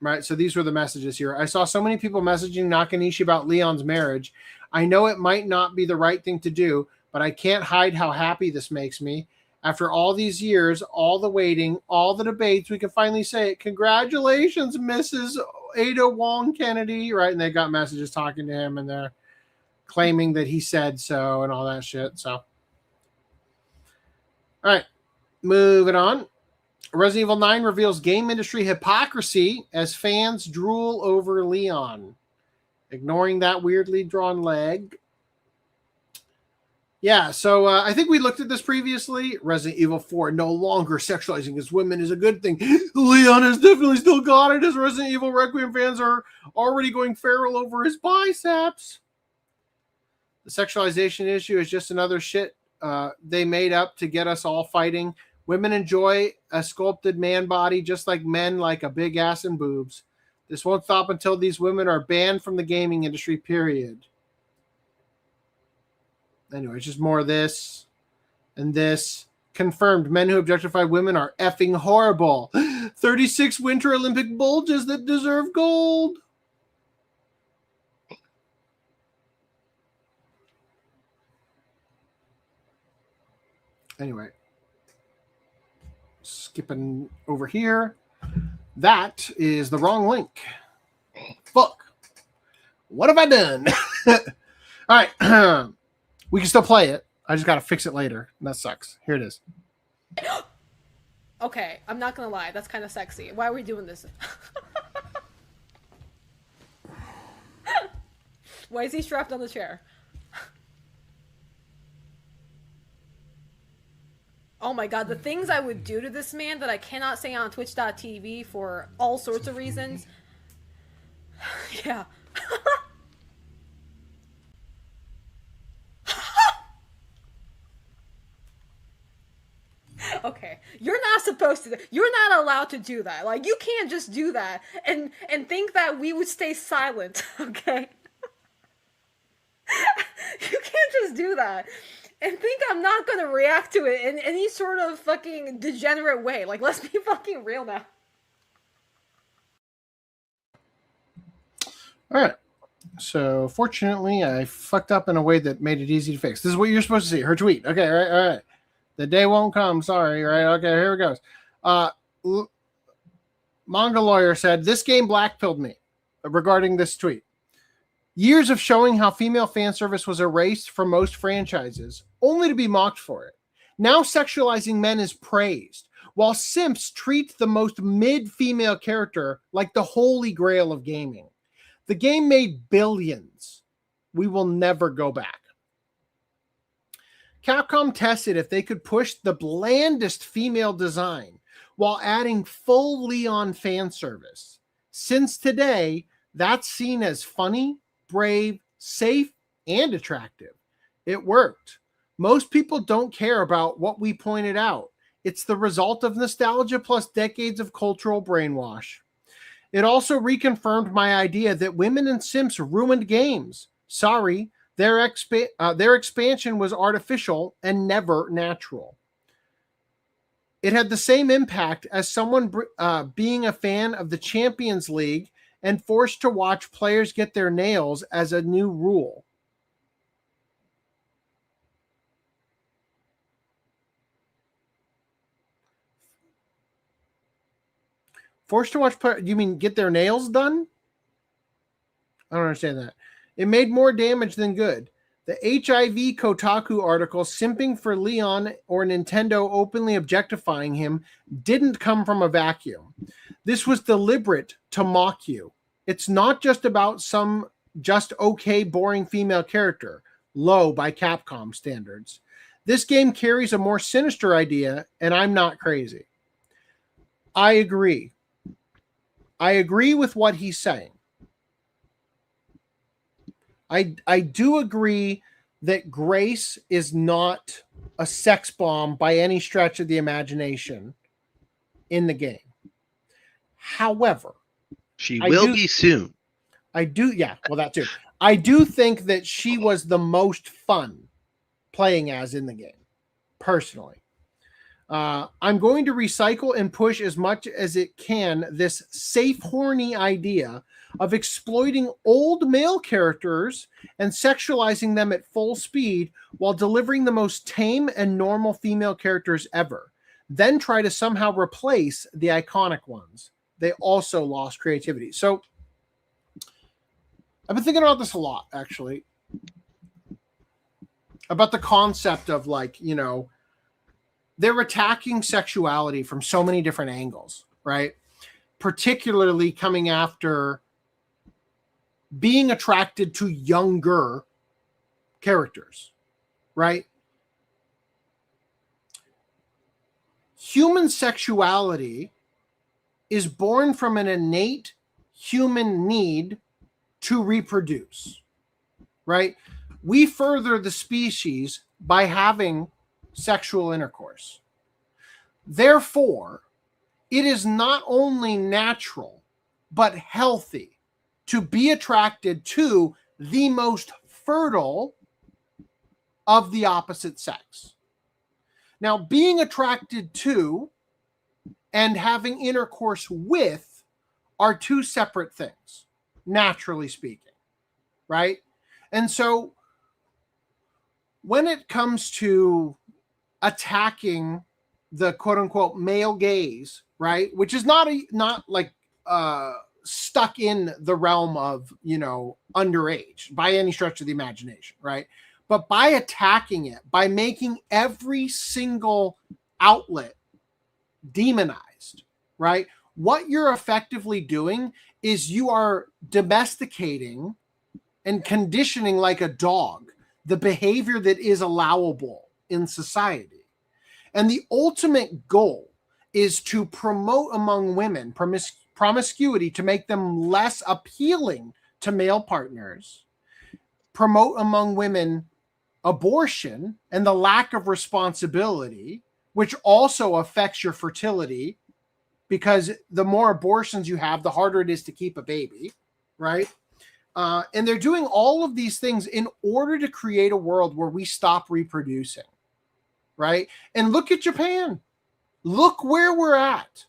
Right, so these were the messages here. I saw so many people messaging Nakanishi about Leon's marriage. I know it might not be the right thing to do, but I can't hide how happy this makes me. After all these years, all the waiting, all the debates, we can finally say it. Congratulations, Mrs. Ada Wong Kennedy. Right, and they got messages talking to him, and they're claiming that he said so and all that shit. So, all right, moving on. Resident Evil 9 reveals game industry hypocrisy as fans drool over Leon. Ignoring that weirdly drawn leg. Yeah, so I think we looked at this previously. Resident Evil 4 no longer sexualizing as women is a good thing. Leon has definitely still got it, as Resident Evil Requiem fans are already going feral over his biceps. The sexualization issue is just another shit they made up to get us all fighting. Women enjoy a sculpted man body just like men like a big ass and boobs. This won't stop until these women are banned from the gaming industry, period. Anyway, it's just more of this and this. Confirmed, men who objectify women are effing horrible. 36 Winter Olympic bulges that deserve gold. Anyway, skipping over here. That is the wrong link. Fuck. What have I done? All right. We can still play it. I just got to fix it later. And that sucks. Here it is. Okay, I'm not going to lie. That's kind of sexy. Why are we doing this? Why is he strapped on the chair? Oh my god, the things I would do to this man that I cannot say on Twitch.tv for all sorts of reasons. Yeah. Okay, you're not supposed to. You're not allowed to do that. Like, you can't just do that and think that we would stay silent. Okay, you can't just do that and think I'm not gonna react to it in any sort of fucking degenerate way. Like, let's be fucking real now. All right. So, fortunately, I fucked up in a way that made it easy to fix. This is what you're supposed to see. Her tweet. Okay, all right. The day won't come. Sorry, right? Okay, here it goes. Manga lawyer said, this game blackpilled me regarding this tweet. Years of showing how female fan service was erased from most franchises, only to be mocked for it. Now sexualizing men is praised, while simps treat the most mid-female character like the holy grail of gaming. The game made billions. We will never go back. Capcom tested if they could push the blandest female design while adding full Leon fan service. Since today, that's seen as funny, brave, safe, and attractive. It worked. Most people don't care about what we pointed out. It's the result of nostalgia plus decades of cultural brainwash. It also reconfirmed my idea that women and simps ruined games. Sorry. Their expansion was artificial and never natural. It had the same impact as someone being a fan of the Champions League and forced to watch players get their nails as a new rule. Forced to watch players, you mean get their nails done? I don't understand that. It made more damage than good. The HIV Kotaku article simping for Leon or Nintendo openly objectifying him didn't come from a vacuum. This was deliberate to mock you. It's not just about some just okay boring female character, low by Capcom standards. This game carries a more sinister idea, and I'm not crazy. I agree. I agree with what he's saying. I do agree that Grace is not a sex bomb by any stretch of the imagination in the game. However, she will be soon. I do, yeah, well, that too. I do think that she was the most fun playing as in the game, personally. I'm going to recycle and push as much as it can this safe, horny idea of exploiting old male characters and sexualizing them at full speed while delivering the most tame and normal female characters ever. Then try to somehow replace the iconic ones. They also lost creativity. So I've been thinking about this a lot, actually. About the concept of, like, you know, they're attacking sexuality from so many different angles, right? Particularly coming after being attracted to younger characters, right? Human sexuality is born from an innate human need to reproduce, right? We further the species by having sexual intercourse. Therefore, it is not only natural, but healthy to be attracted to the most fertile of the opposite sex. Now, being attracted to and having intercourse with are two separate things, naturally speaking, right? And so when it comes to attacking the quote unquote male gaze, right, which is not like stuck in the realm of, you know, underage by any stretch of the imagination, right? But by attacking it, by making every single outlet demonized, right? What you're effectively doing is you are domesticating and conditioning like a dog the behavior that is allowable in society. And the ultimate goal is to promote among women promiscuity to make them less appealing to male partners, promote among women abortion and the lack of responsibility, which also affects your fertility, because the more abortions you have, the harder it is to keep a baby, right? And they're doing all of these things in order to create a world where we stop reproducing, right? And look at Japan. Look where we're at.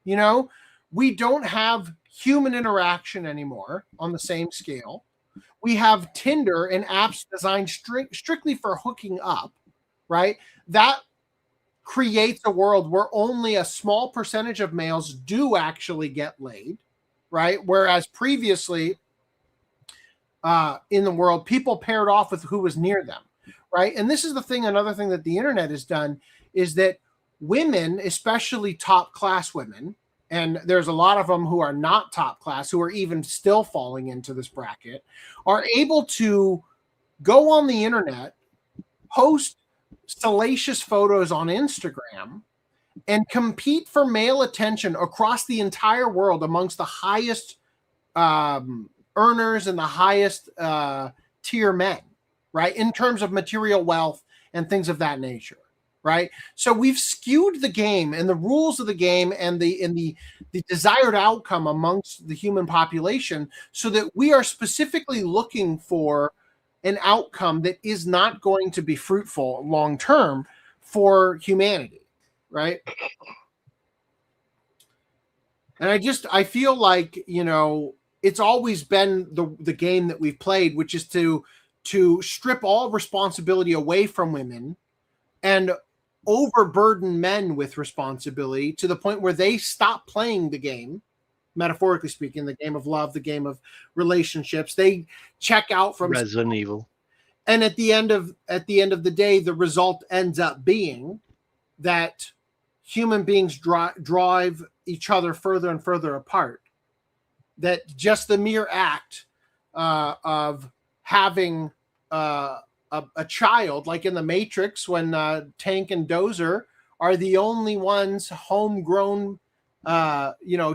You know, we don't have human interaction anymore on the same scale. We have Tinder and apps designed strictly for hooking up, right? That creates a world where only a small percentage of males do actually get laid, right? Whereas previously in the world, people paired off with who was near them, right? And this is the thing, another thing that the internet has done is that women, especially top class women, and there's a lot of them who are not top class, who are even still falling into this bracket, are able to go on the internet, post salacious photos on Instagram, and compete for male attention across the entire world amongst the highest earners and the highest tier men, right? In terms of material wealth and things of that nature. Right. So we've skewed the game and the rules of the game and the desired outcome amongst the human population so that we are specifically looking for an outcome that is not going to be fruitful long term for humanity. Right. And I feel like, you know, it's always been the game that we've played, which is to strip all responsibility away from women and overburden men with responsibility to the point where they stop playing the game, metaphorically speaking, the game of love, the game of relationships. They check out from Resident Evil. And at the end of the day, the result ends up being that human beings drive each other further and further apart. That just the mere act of having a child, like in the Matrix, when Tank and Dozer are the only ones homegrown,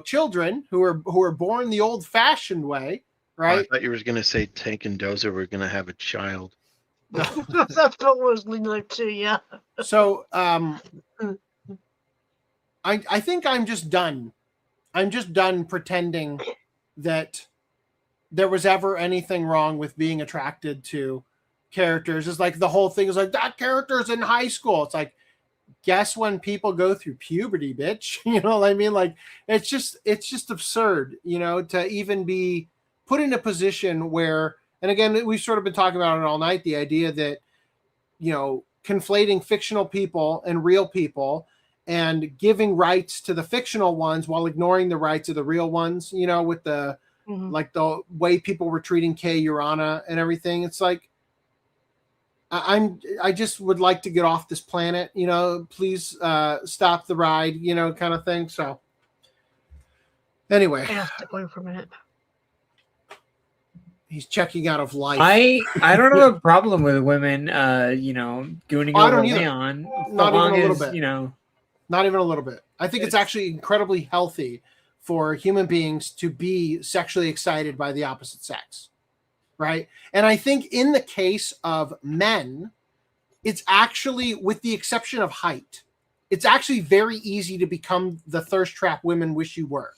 children who are born the old-fashioned way, right? I thought you were going to say Tank and Dozer were going to have a child. That's what I was leaning like too, yeah. So I think I'm just done. I'm just done pretending that there was ever anything wrong with being attracted to characters. It's like the whole thing is like, that character's in high school. It's like, guess when people go through puberty, bitch. You know what I mean? Like, it's just absurd, you know, to even be put in a position where, and again, we've sort of been talking about it all night, the idea that, you know, conflating fictional people and real people and giving rights to the fictional ones while ignoring the rights of the real ones, you know, with the, like the way people were treating KyoAni and everything. It's like, I just would like to get off this planet, you know, please stop the ride, you know, kind of thing. So anyway, I step away for a minute. He's checking out of life. I don't have a problem with women, you know, gooning I don't over either. Leon. Not even a little bit. You know, not even a little bit. I think it's actually incredibly healthy for human beings to be sexually excited by the opposite sex, right? And I think in the case of men, it's actually, with the exception of height, it's actually very easy to become the thirst trap women wish you were,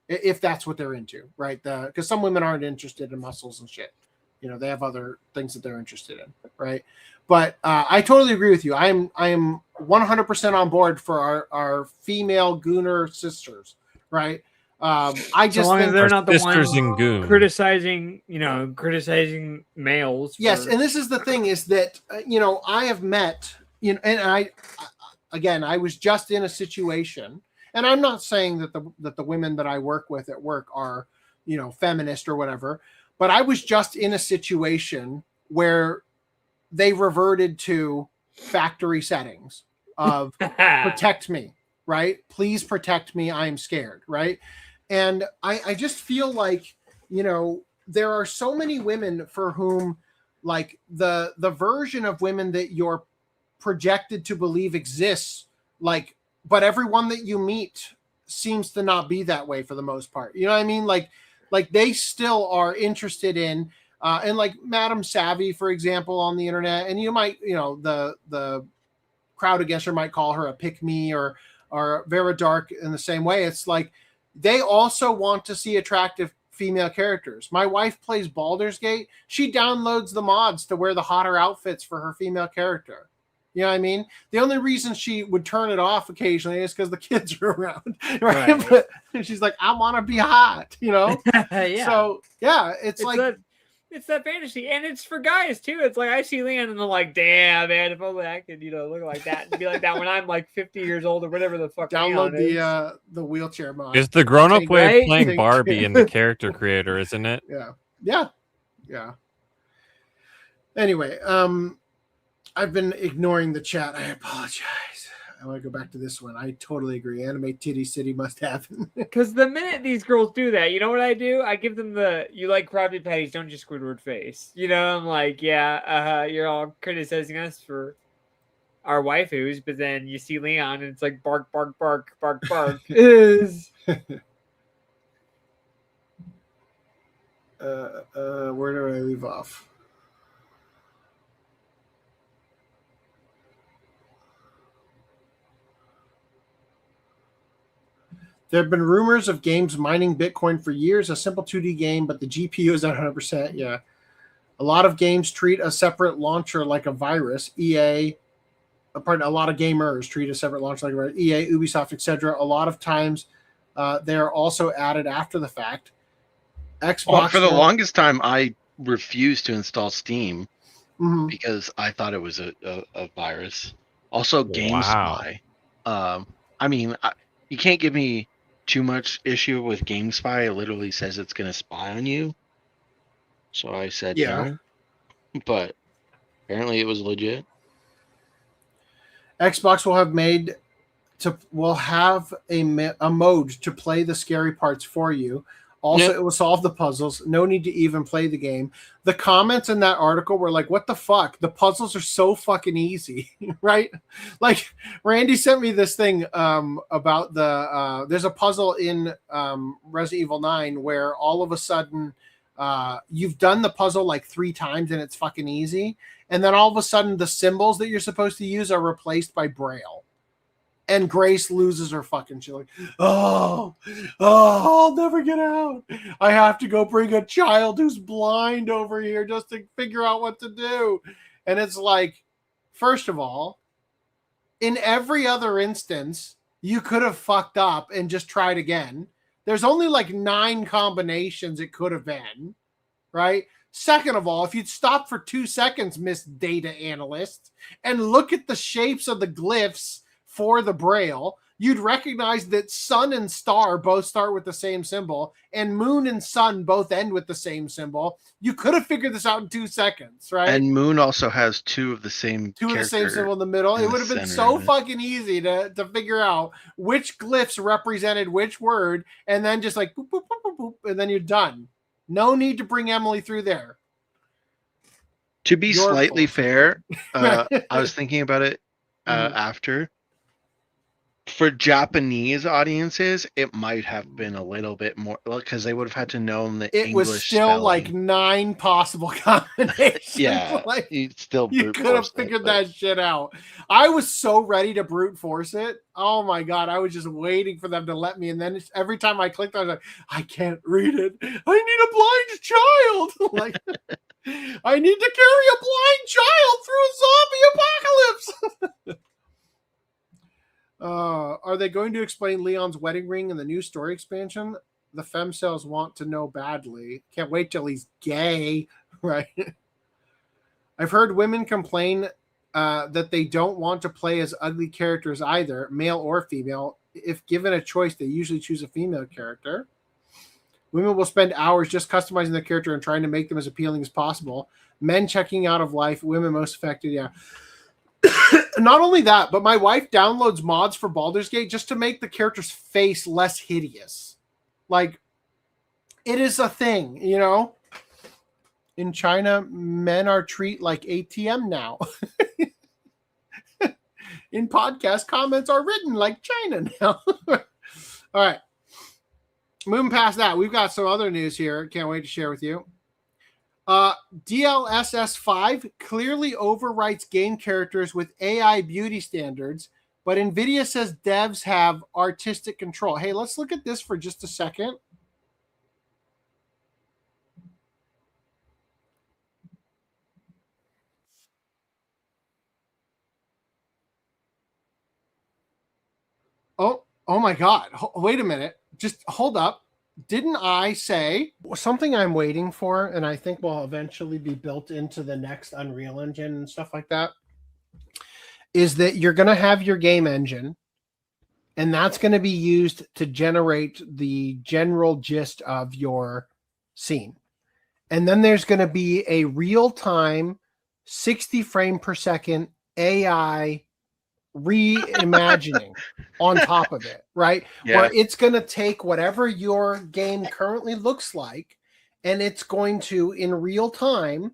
if that's what they're into, right? Because some women aren't interested in muscles and shit. You know, they have other things that they're interested in, right? But I totally agree with you. I am 100% on board for our female gooner sisters, right? I just think they're not the ones in goon criticizing males. Yes, and this is the thing is that you know, I have met, you know, and I was just in a situation, and I'm not saying that the women that I work with at work are, you know, feminist or whatever, but I was just in a situation where they reverted to factory settings of protect me, right? Please protect me. I am scared, right? And I just feel like, you know, there are so many women for whom, like, the version of women that you're projected to believe exists, like, but everyone that you meet seems to not be that way for the most part. You know what I mean? Like they still are interested in, and like Madame Savvy, for example, on the internet, and you might, you know, the crowd against her might call her a pick-me or Vera Dark in the same way. It's like they also want to see attractive female characters. My wife plays Baldur's Gate. She downloads the mods to wear the hotter outfits for her female character. You know what I mean? The only reason she would turn it off occasionally is because the kids are around, right? But she's like, I want to be hot, you know? Yeah. So, yeah, it's like... It's that fantasy, and it's for guys too. It's like I see Leon and they're like, "Damn, man, if only I could, you know, look like that and be like that when I'm like 50 years old or whatever the fuck." Download the wheelchair mod. It's the grown-up way of playing Right? Barbie in the character creator, isn't it? Yeah. Anyway, I've been ignoring the chat. I apologize. I want to go back to this one. I totally agree. Anime Titty City must happen. Because the minute these girls do that, you know what I do? I give them the "you like Krabby Patties, don't you, Squidward" face. You know, I'm like, yeah, you're all criticizing us for our waifus, but then you see Leon and it's like bark, bark, bark, bark, bark. Is where do I leave off? There have been rumors of games mining Bitcoin for years, a simple 2D game, but the GPU is at 100%. Yeah. A lot of games treat a separate launcher like a virus. A lot of gamers treat a separate launcher like a virus. EA, Ubisoft, etc. A lot of times they're also added after the fact. Xbox. Well, for the longest time, I refused to install Steam because I thought it was a virus. Also, GameSpy. I mean, you can't give me too much issue with GameSpy. It literally says it's going to spy on you. So I said no. But apparently it was legit. Xbox will have a mode to play the scary parts for you. Also, It will solve the puzzles. No need to even play the game. The comments in that article were like, what the fuck? The puzzles are so fucking easy, right? Like, Randy sent me this thing about there's a puzzle in Resident Evil 9 where all of a sudden you've done the puzzle like 3 times and it's fucking easy. And then all of a sudden the symbols that you're supposed to use are replaced by Braille. And Grace loses her fucking shit. Like, I'll never get out. I have to go bring a child who's blind over here just to figure out what to do. And it's like, first of all, in every other instance, you could have fucked up and just tried again. There's only like 9 combinations it could have been, right? Second of all, if you'd stop for 2 seconds, Miss Data Analyst, and look at the shapes of the glyphs for the Braille, you'd recognize that sun and star both start with the same symbol, and moon and sun both end with the same symbol. You could have figured this out in 2 seconds, right? And moon also has two of the same Two of the same symbol in the middle. It would have been so fucking easy to figure out which glyphs represented which word, and then just like boop, boop, boop, boop, boop, and then you're done. No need to bring Emily through there. To be slightly fair, I was thinking about it after. For Japanese audiences, it might have been a little bit more because they would have had to know the it English was still spelling. like 9 possible combinations. Yeah, like, you still you could have figured that shit out. I was so ready to brute force it. Oh my god, I was just waiting for them to let me, and then every time I clicked, I was like, I can't read it. I need a blind child. Like, I need to carry a blind child through a zombie apocalypse. Are they going to explain Leon's wedding ring in the new story expansion? The femcells want to know badly. Can't wait till he's gay, right? I've heard women complain that they don't want to play as ugly characters either, male or female. If given a choice, they usually choose a female character. Women will spend hours just customizing their character and trying to make them as appealing as possible. Men checking out of life, women most affected, yeah. Not only that, but my wife downloads mods for Baldur's Gate just to make the character's face less hideous. Like, it is a thing, you know? In China, men are treated like ATM now. In podcast, comments are written like China now. All right. Moving past that, we've got some other news here. Can't wait to share with you. DLSS 5 clearly overwrites game characters with AI beauty standards, but NVIDIA says devs have artistic control. Hey, let's look at this for just a second. Oh my God. Wait a minute. Just hold up. Didn't I say something I'm waiting for, and I think will eventually be built into the next Unreal Engine and stuff like that, is that you're going to have your game engine, and that's going to be used to generate the general gist of your scene. And then there's going to be a real-time 60 frame per second AI reimagining on top of it, right? Yeah. Where it's going to take whatever your game currently looks like, and it's going to, in real time,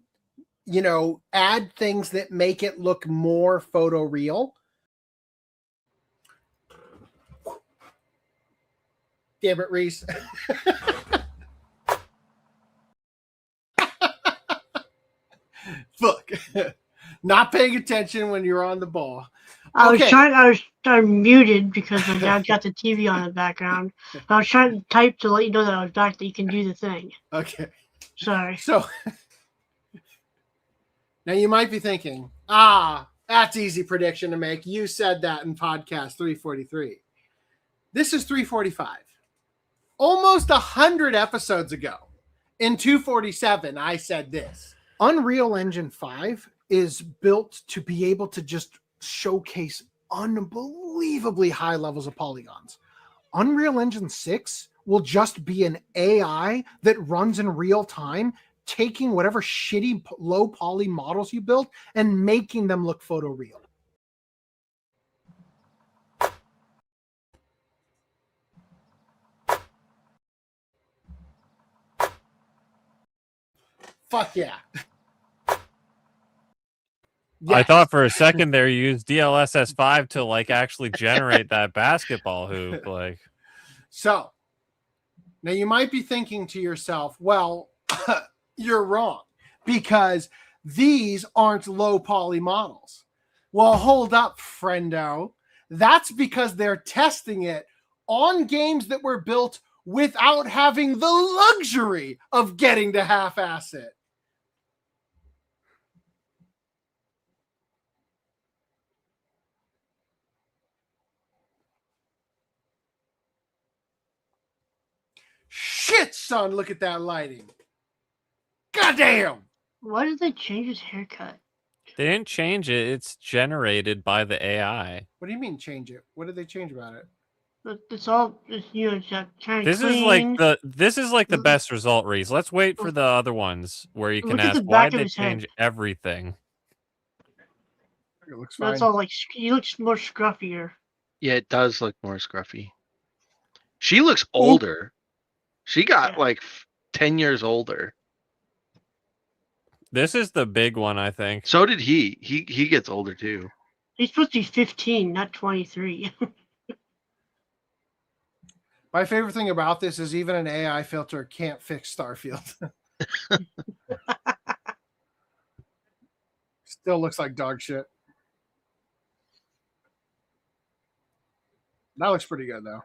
you know, add things that make it look more photoreal. Damn it, Reese. Fuck. Not paying attention when you're on the ball. I was muted because my dad got the TV on in the background. I was trying to type to let you know that I was back, that you can do the thing. Okay. Sorry. So now you might be thinking, that's easy prediction to make. You said that in podcast 343. This is 345. Almost 100 episodes ago, in 247, I said this. Unreal Engine 5 is built to be able to just showcase unbelievably high levels of polygons. Unreal Engine 6 will just be an AI that runs in real time, taking whatever shitty low poly models you built and making them look photoreal. Fuck yeah. Yes. I thought for a second there you used DLSS 5 to like actually generate that basketball hoop. Like, so now you might be thinking to yourself, well, you're wrong because these aren't low poly models. Well, hold up, friendo. That's because they're testing it on games that were built without having the luxury of getting to half-ass it. Shit, son, look at that lighting. Goddamn. Why did they change his haircut? they didn't change it. It's generated by the AI. What do you mean change it? What did they change about it? It's all it's kind of This is like the best result, Reese. Let's wait for the other ones where you can Look at ask the why back of they his head. change everything. It looks fine. That's all like he looks more scruffier. Yeah, it does look more scruffy. She looks older. She got like 10 years older. This is the big one, I think. So did he. He gets older too. He's supposed to be 15, not 23. My favorite thing about this is even an AI filter can't fix Starfield. Still looks like dog shit. That looks pretty good though.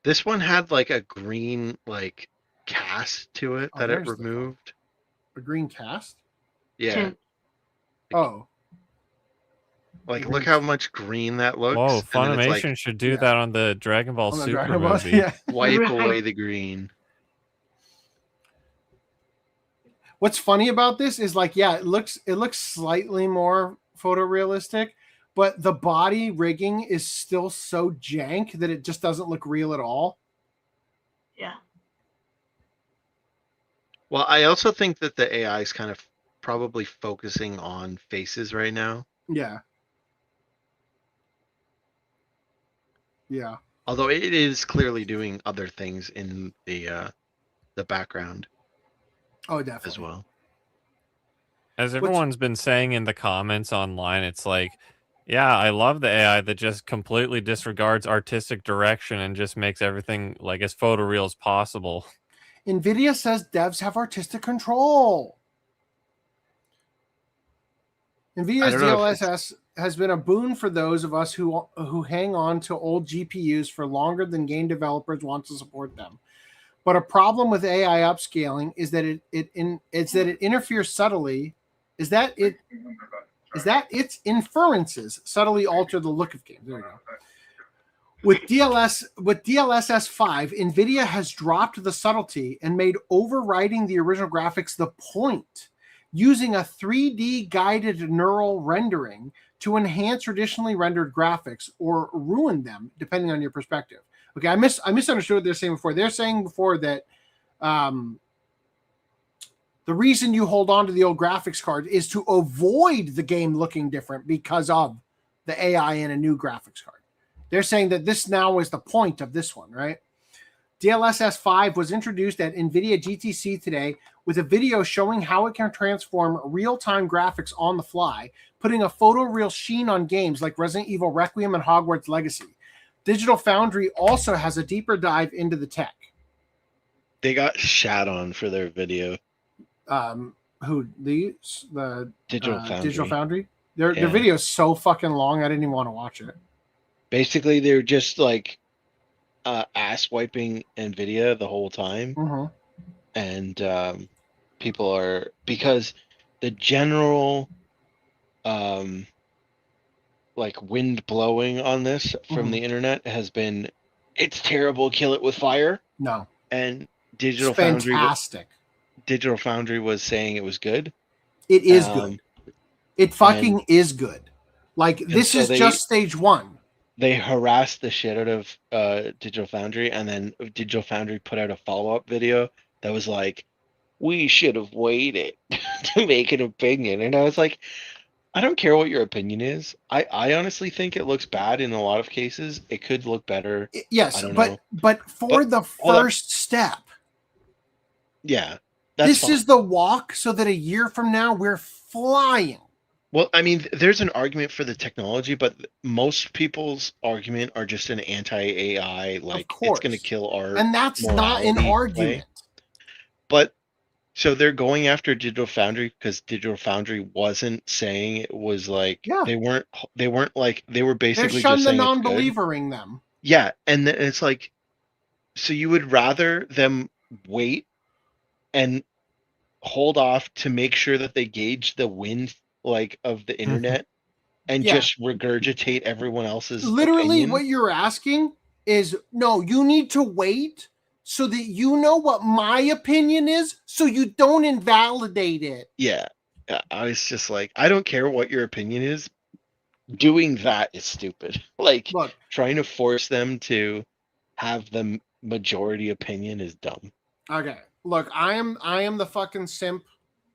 This one had like a green like cast to it that it removed. A green cast? Yeah. Oh. Like look how much green that looks. Whoa, and then it's, Funimation like, should do that on the Dragon Ball On the Super Dragon Ball, movie. yeah. wipe away the green. What's funny about this is like, yeah, it looks slightly more photorealistic, but the body rigging is still so jank that it just doesn't look real at all. Yeah. Well, I also think that the AI is kind of probably focusing on faces right now. Yeah. Yeah. Although it is clearly doing other things in the background. Oh, definitely. As well. As everyone's been saying in the comments online, it's like, yeah, I love the AI that just completely disregards artistic direction and just makes everything like as photoreal as possible. NVIDIA says devs have artistic control. NVIDIA's DLSS has been a boon for those of us who hang on to old GPUs for longer than game developers want to support them. But a problem with AI upscaling is that it interferes subtly. Is that its inferences subtly alter the look of games. There we go. With DLSS 5, NVIDIA has dropped the subtlety and made overwriting the original graphics the point, using a 3D guided neural rendering to enhance traditionally rendered graphics or ruin them, depending on your perspective. Okay, I misunderstood what they're saying before. They're saying before that the reason you hold on to the old graphics card is to avoid the game looking different because of the AI in a new graphics card. They're saying that this now is the point of this one, right? DLSS 5 was introduced at NVIDIA GTC today with a video showing how it can transform real-time graphics on the fly, putting a photoreal sheen on games like Resident Evil Requiem and Hogwarts Legacy. Digital Foundry also has a deeper dive into the tech. They got shat on for their video. The Digital Foundry? Their video is so fucking long, I didn't even want to watch it. Basically, they're just like ass wiping NVIDIA the whole time. Mm-hmm. And people are, because the general like wind blowing on this from the internet has been, it's terrible, kill it with fire. No. And Digital Foundry was saying it was good. It is good. It fucking is good. Like, this is just stage one. They harassed the shit out of Digital Foundry, and then Digital Foundry put out a follow-up video that was like, we should have waited to make an opinion. And I was like, I don't care what your opinion is. I honestly think it looks bad in a lot of cases. It could look better. Yes, but the first step. Yeah. This is the walk so that a year from now we're flying. Well, I mean, there's an argument for the technology, but most people's argument are just an anti-AI, like it's going to kill art. And that's not an argument. But so they're going after Digital Foundry because Digital Foundry wasn't saying it was like, they weren't like, they were basically just saying the non-believering them. Yeah. And then it's like, so you would rather them wait and hold off to make sure that they gauge the wind like of the internet and just regurgitate everyone else's opinion. What you're asking is, no, you need to wait so that you know what my opinion is so you don't invalidate it. Yeah. I was just like, I don't care what your opinion is. doing that is stupid. Like Look, trying to force them to have the majority opinion is dumb. okay. Look, I am the fucking simp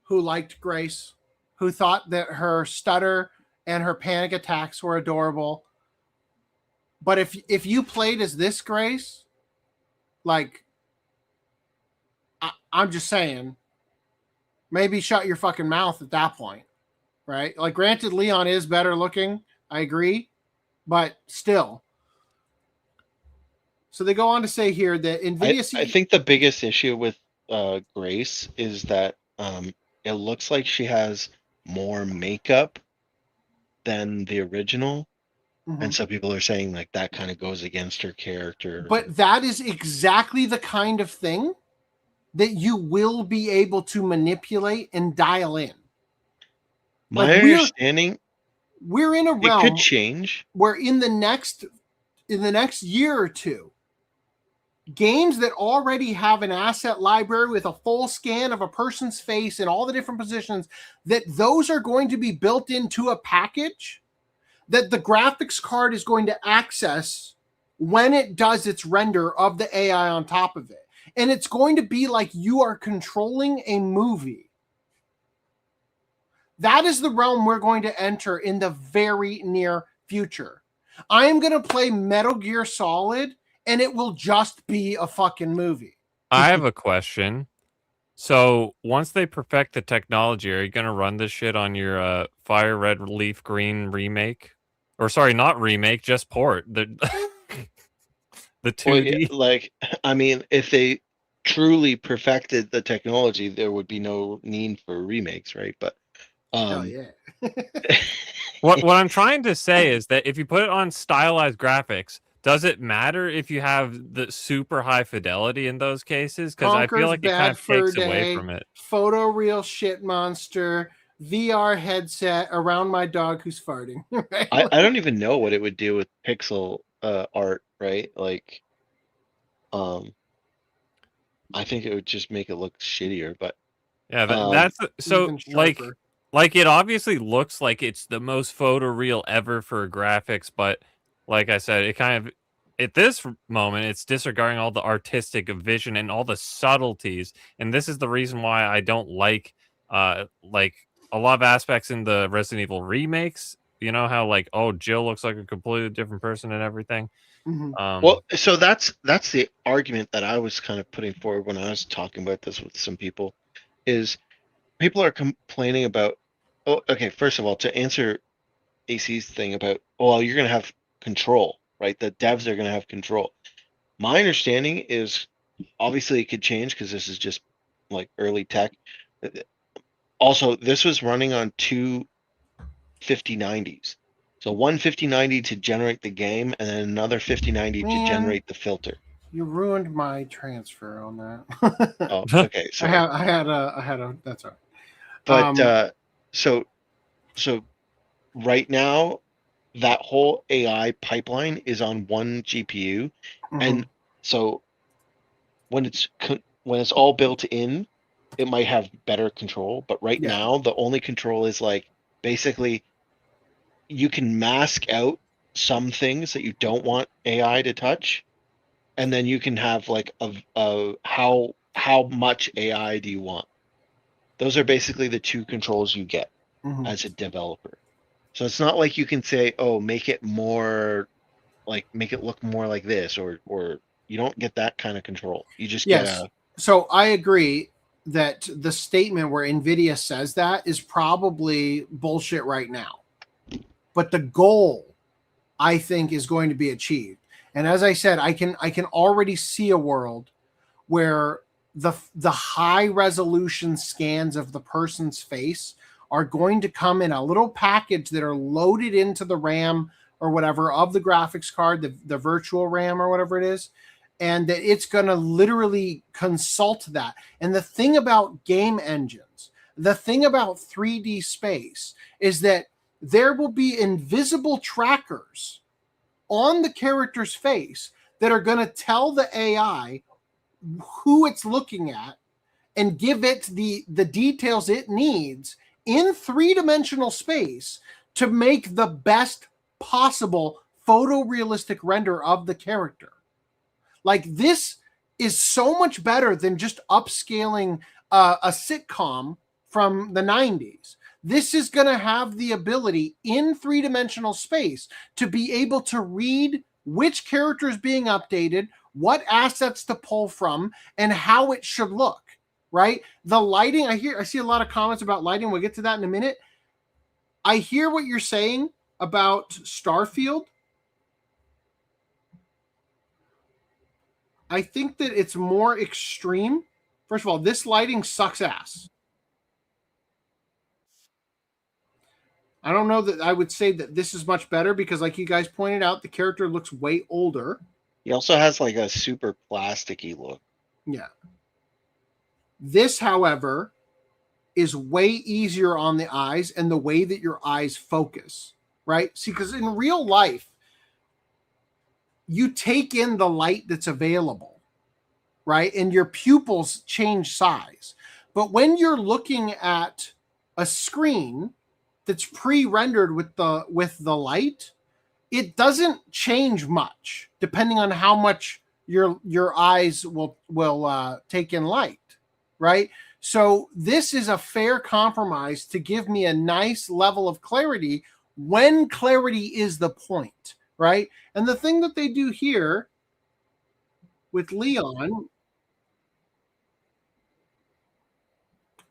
who liked Grace, who thought that her stutter and her panic attacks were adorable. But if you played as this Grace, like, I'm just saying, maybe shut your fucking mouth at that point, right? Like, granted, Leon is better looking. I agree, but still. So they go on to say here that NVIDIA... I think the biggest issue with Grace is that it looks like she has more makeup than the original. Mhm. And some people are saying like that kind of goes against her character. But that is exactly the kind of thing that you will be able to manipulate and dial in. My Like, understanding, we're in a it realm could change. where in the next year or two, games that already have an asset library with a full scan of a person's face in all the different positions, that those are going to be built into a package that the graphics card is going to access when it does its render of the AI on top of it. And it's going to be like you are controlling a movie. That is the realm we're going to enter in the very near future. I am going to play Metal Gear Solid, and it will just be a fucking movie. I have a question. So once they perfect the technology, are you going to run this shit on your Fire Red Leaf Green remake? Or sorry, not remake, just port. The 2D. Well, yeah, like, I mean, if they truly perfected the technology, there would be no need for remakes, right? But Hell yeah. What I'm trying to say is that if you put it on stylized graphics, does it matter if you have the super high fidelity in those cases? Because I feel like it kind of takes away from it. Photoreal shit monster, VR headset around my dog who's farting. Right? I don't even know what it would do with pixel art, right? Like, I think it would just make it look shittier. But yeah, that's so like it obviously looks like it's the most photoreal ever for graphics, but like I said, it kind of at this moment it's disregarding all the artistic vision and all the subtleties, and this is the reason why I don't like a lot of aspects in the Resident Evil remakes. You know how like, oh, Jill looks like a completely different person and everything. Mm-hmm. Well, so that's the argument that I was kind of putting forward when I was talking about this with some people, is people are complaining about, oh, okay, first of all, to answer AC's thing about, well, you're going to have control, right? The devs are going to have control. My understanding is, obviously it could change because this is just like early tech. Also, this was running on two 5090s. So one 5090 to generate the game, and then another 5090 to generate the filter. You ruined my transfer on that. Oh, okay. So I had a. That's all right. But so right now, that whole AI pipeline is on one GPU, and so when it's all built in, it might have better control. But right now, the only control is like basically you can mask out some things that you don't want AI to touch, and then you can have like a how much AI do you want. Those are basically the two controls you get as a developer. So it's not like you can say, oh, make it more like, make it look more like this, or you don't get that kind of control. You just get So I agree that the statement where NVIDIA says that is probably bullshit right now. But the goal, I think, is going to be achieved. And as I said, I can already see a world where the high resolution scans of the person's face are going to come in a little package that are loaded into the RAM or whatever of the graphics card, the virtual RAM or whatever it is, and that it's going to literally consult that. And the thing about game engines, the thing about 3D space is that there will be invisible trackers on the character's face that are going to tell the AI who it's looking at and give it the details it needs in three-dimensional space to make the best possible photorealistic render of the character. Like, this is so much better than just upscaling a sitcom from the 90s. This is going to have the ability in three-dimensional space to be able to read which character is being updated, what assets to pull from, and how it should look, right? The lighting, I see a lot of comments about lighting. We'll get to that in a minute. I hear what you're saying about Starfield. I think that it's more extreme. First of all, this lighting sucks ass. I don't know that I would say that this is much better because, like you guys pointed out, the character looks way older. He also has like a super plasticky look. Yeah. This, however, is way easier on the eyes and the way that your eyes focus, right? See, because in real life, you take in the light that's available, right? And your pupils change size. But when you're looking at a screen that's pre-rendered with the light, it doesn't change much depending on how much your eyes will take in light, right? So this is a fair compromise to give me a nice level of clarity when clarity is the point, right? And the thing that they do here with Leon,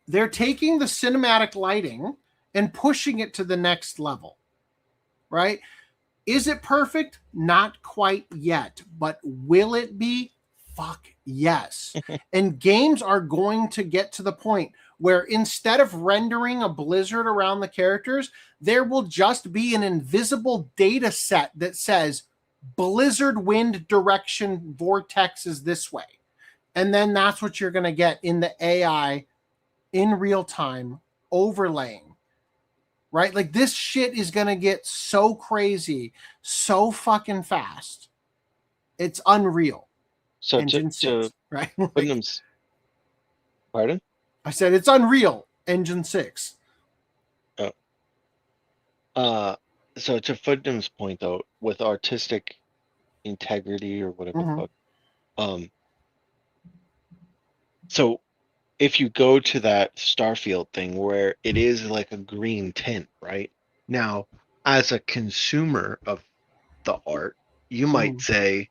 they're taking the cinematic lighting and pushing it to the next level, right? Is it perfect? Not quite yet, but will it be? Fuck yes. And games are going to get to the point where instead of rendering a blizzard around the characters, there will just be an invisible data set that says blizzard wind direction vortex is this way. And then that's what you're going to get in the AI in real time overlaying. Right? Like, this shit is going to get so crazy, so fucking fast. It's unreal. So Engine 6, right? Pardon? I said it's unreal. Engine 6. Oh. So to Footnum's point, though, with artistic integrity or whatever the fuck, so if you go to that Starfield thing where it is like a green tint, right? Now, as a consumer of the art, you might say,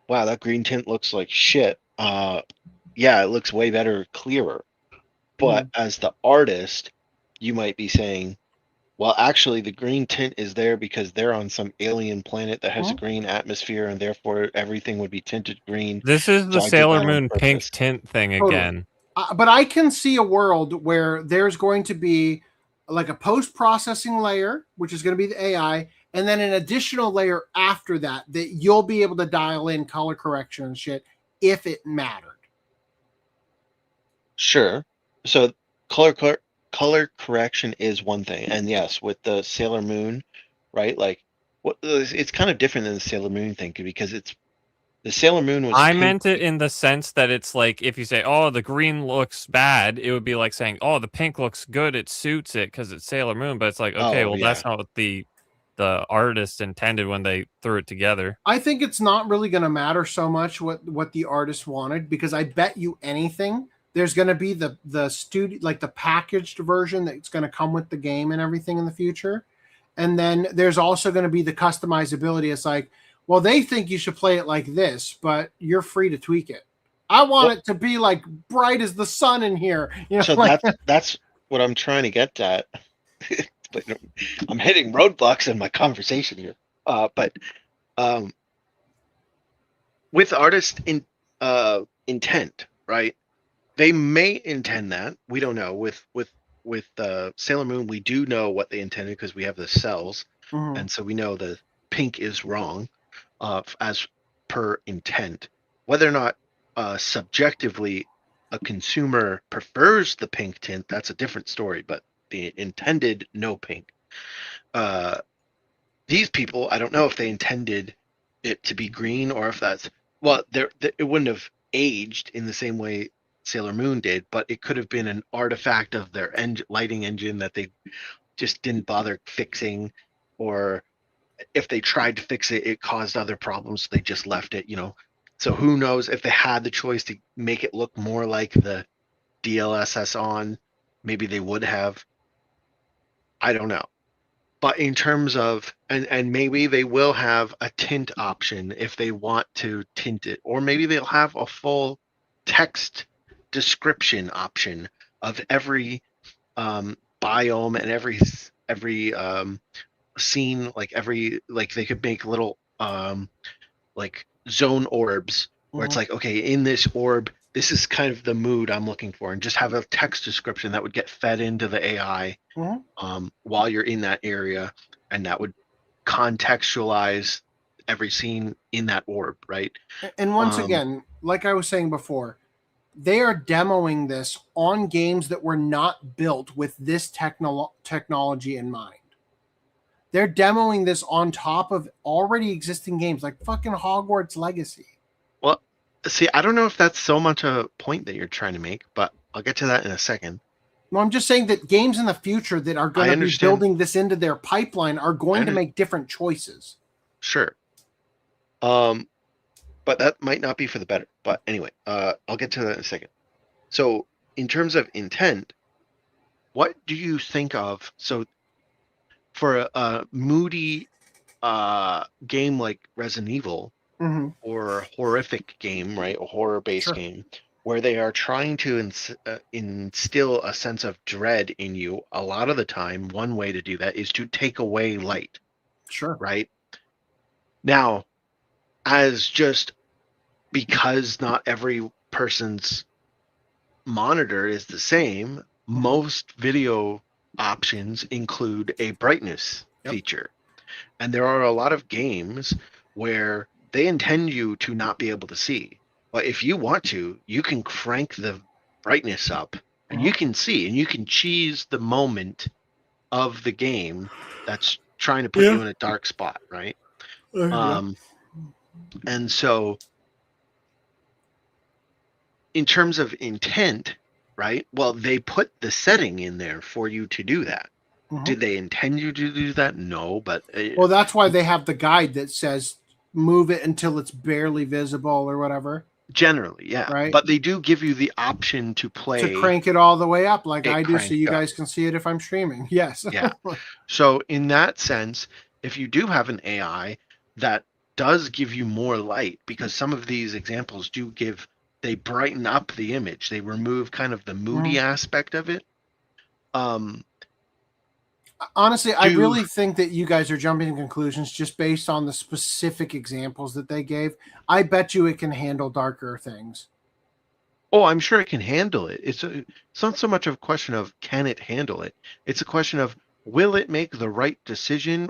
wow, that green tint looks like shit. Yeah, it looks way better, clearer. But as the artist, you might be saying, well, actually, the green tint is there because they're on some alien planet that has a green atmosphere, and therefore everything would be tinted green. This is the So I did Sailor that on Moon purpose. pink tint thing Totally. again. But I can see a world where there's going to be like a post-processing layer, which is going to be the AI, and then an additional layer after that you'll be able to dial in color correction and shit if it mattered. Sure. So color correction is one thing, and yes, with the Sailor Moon, right? Like, it's kind of different than the Sailor Moon thing because it's the Sailor Moon was. I meant it in the sense that it's like if you say, "Oh, the green looks bad," it would be like saying, "Oh, the pink looks good; it suits it because it's Sailor Moon." But it's like, okay, well, that's not what the artist intended when they threw it together. I think it's not really going to matter so much what the artist wanted, because I bet you anything there's going to be the studio, like the packaged version that's going to come with the game and everything in the future. And then there's also going to be the customizability. It's like, well, they think you should play it like this, but you're free to tweak it. I want it to be like bright as the sun in here. You know, so like, that's what I'm trying to get at. But I'm hitting roadblocks in my conversation here. But with artist intent, right? They may intend that. We don't know. With Sailor Moon, we do know what they intended because we have the cells, and so we know the pink is wrong, as per intent. Whether or not subjectively a consumer prefers the pink tint, that's a different story. But the intended no pink. These people, I don't know if they intended it to be green or if that's it wouldn't have aged in the same way Sailor Moon did, but it could have been an artifact of their lighting engine that they just didn't bother fixing, or if they tried to fix it, it caused other problems, so they just left it, So who knows, if they had the choice to make it look more like the DLSS on, maybe they would have. I don't know. But in terms of, and maybe they will have a tint option if they want to tint it, or maybe they'll have a full text description option of every biome and every scene, like they could make little like zone orbs where it's like, okay, in this orb, this is kind of the mood I'm looking for, and just have a text description that would get fed into the AI while you're in that area, and that would contextualize every scene in that orb, right? And once again, like I was saying before, they are demoing this on games that were not built with this technology in mind. They're demoing this on top of already existing games, like fucking Hogwarts Legacy. Well, see, I don't know if that's so much a point that you're trying to make, but I'll get to that in a second. No, I'm just saying that games in the future that are going to be building this into their pipeline are going to make different choices. Sure. But that might not be for the better. But anyway, I'll get to that in a second. So in terms of intent, what do you think of? So for a moody game like Resident Evil, or a horrific game, right? A horror-based game, where they are trying to instill a sense of dread in you, a lot of the time, one way to do that is to take away light. Sure. Right? Now, as just because not every person's monitor is the same, most video options include a brightness feature. And there are a lot of games where they intend you to not be able to see. But if you want to, you can crank the brightness up and you can see, and you can choose the moment of the game that's trying to put you in a dark spot, right? And so in terms of intent, right? Well, they put the setting in there for you to do that. Did they intend you to do that? No, but well, that's why they have the guide that says move it until it's barely visible or whatever. Generally, yeah. Right. But they do give you the option to play, to crank it all the way up like I do, so you guys can see it if I'm streaming. Yes. Yeah. So in that sense, if you do have an AI that does give you more light, because some of these examples do they brighten up the image. They remove kind of the moody aspect of it. Honestly, I really think that you guys are jumping to conclusions just based on the specific examples that they gave. I bet you it can handle darker things. Oh, I'm sure it can handle it. It's not so much of a question of can it handle it. It's a question of will it make the right decision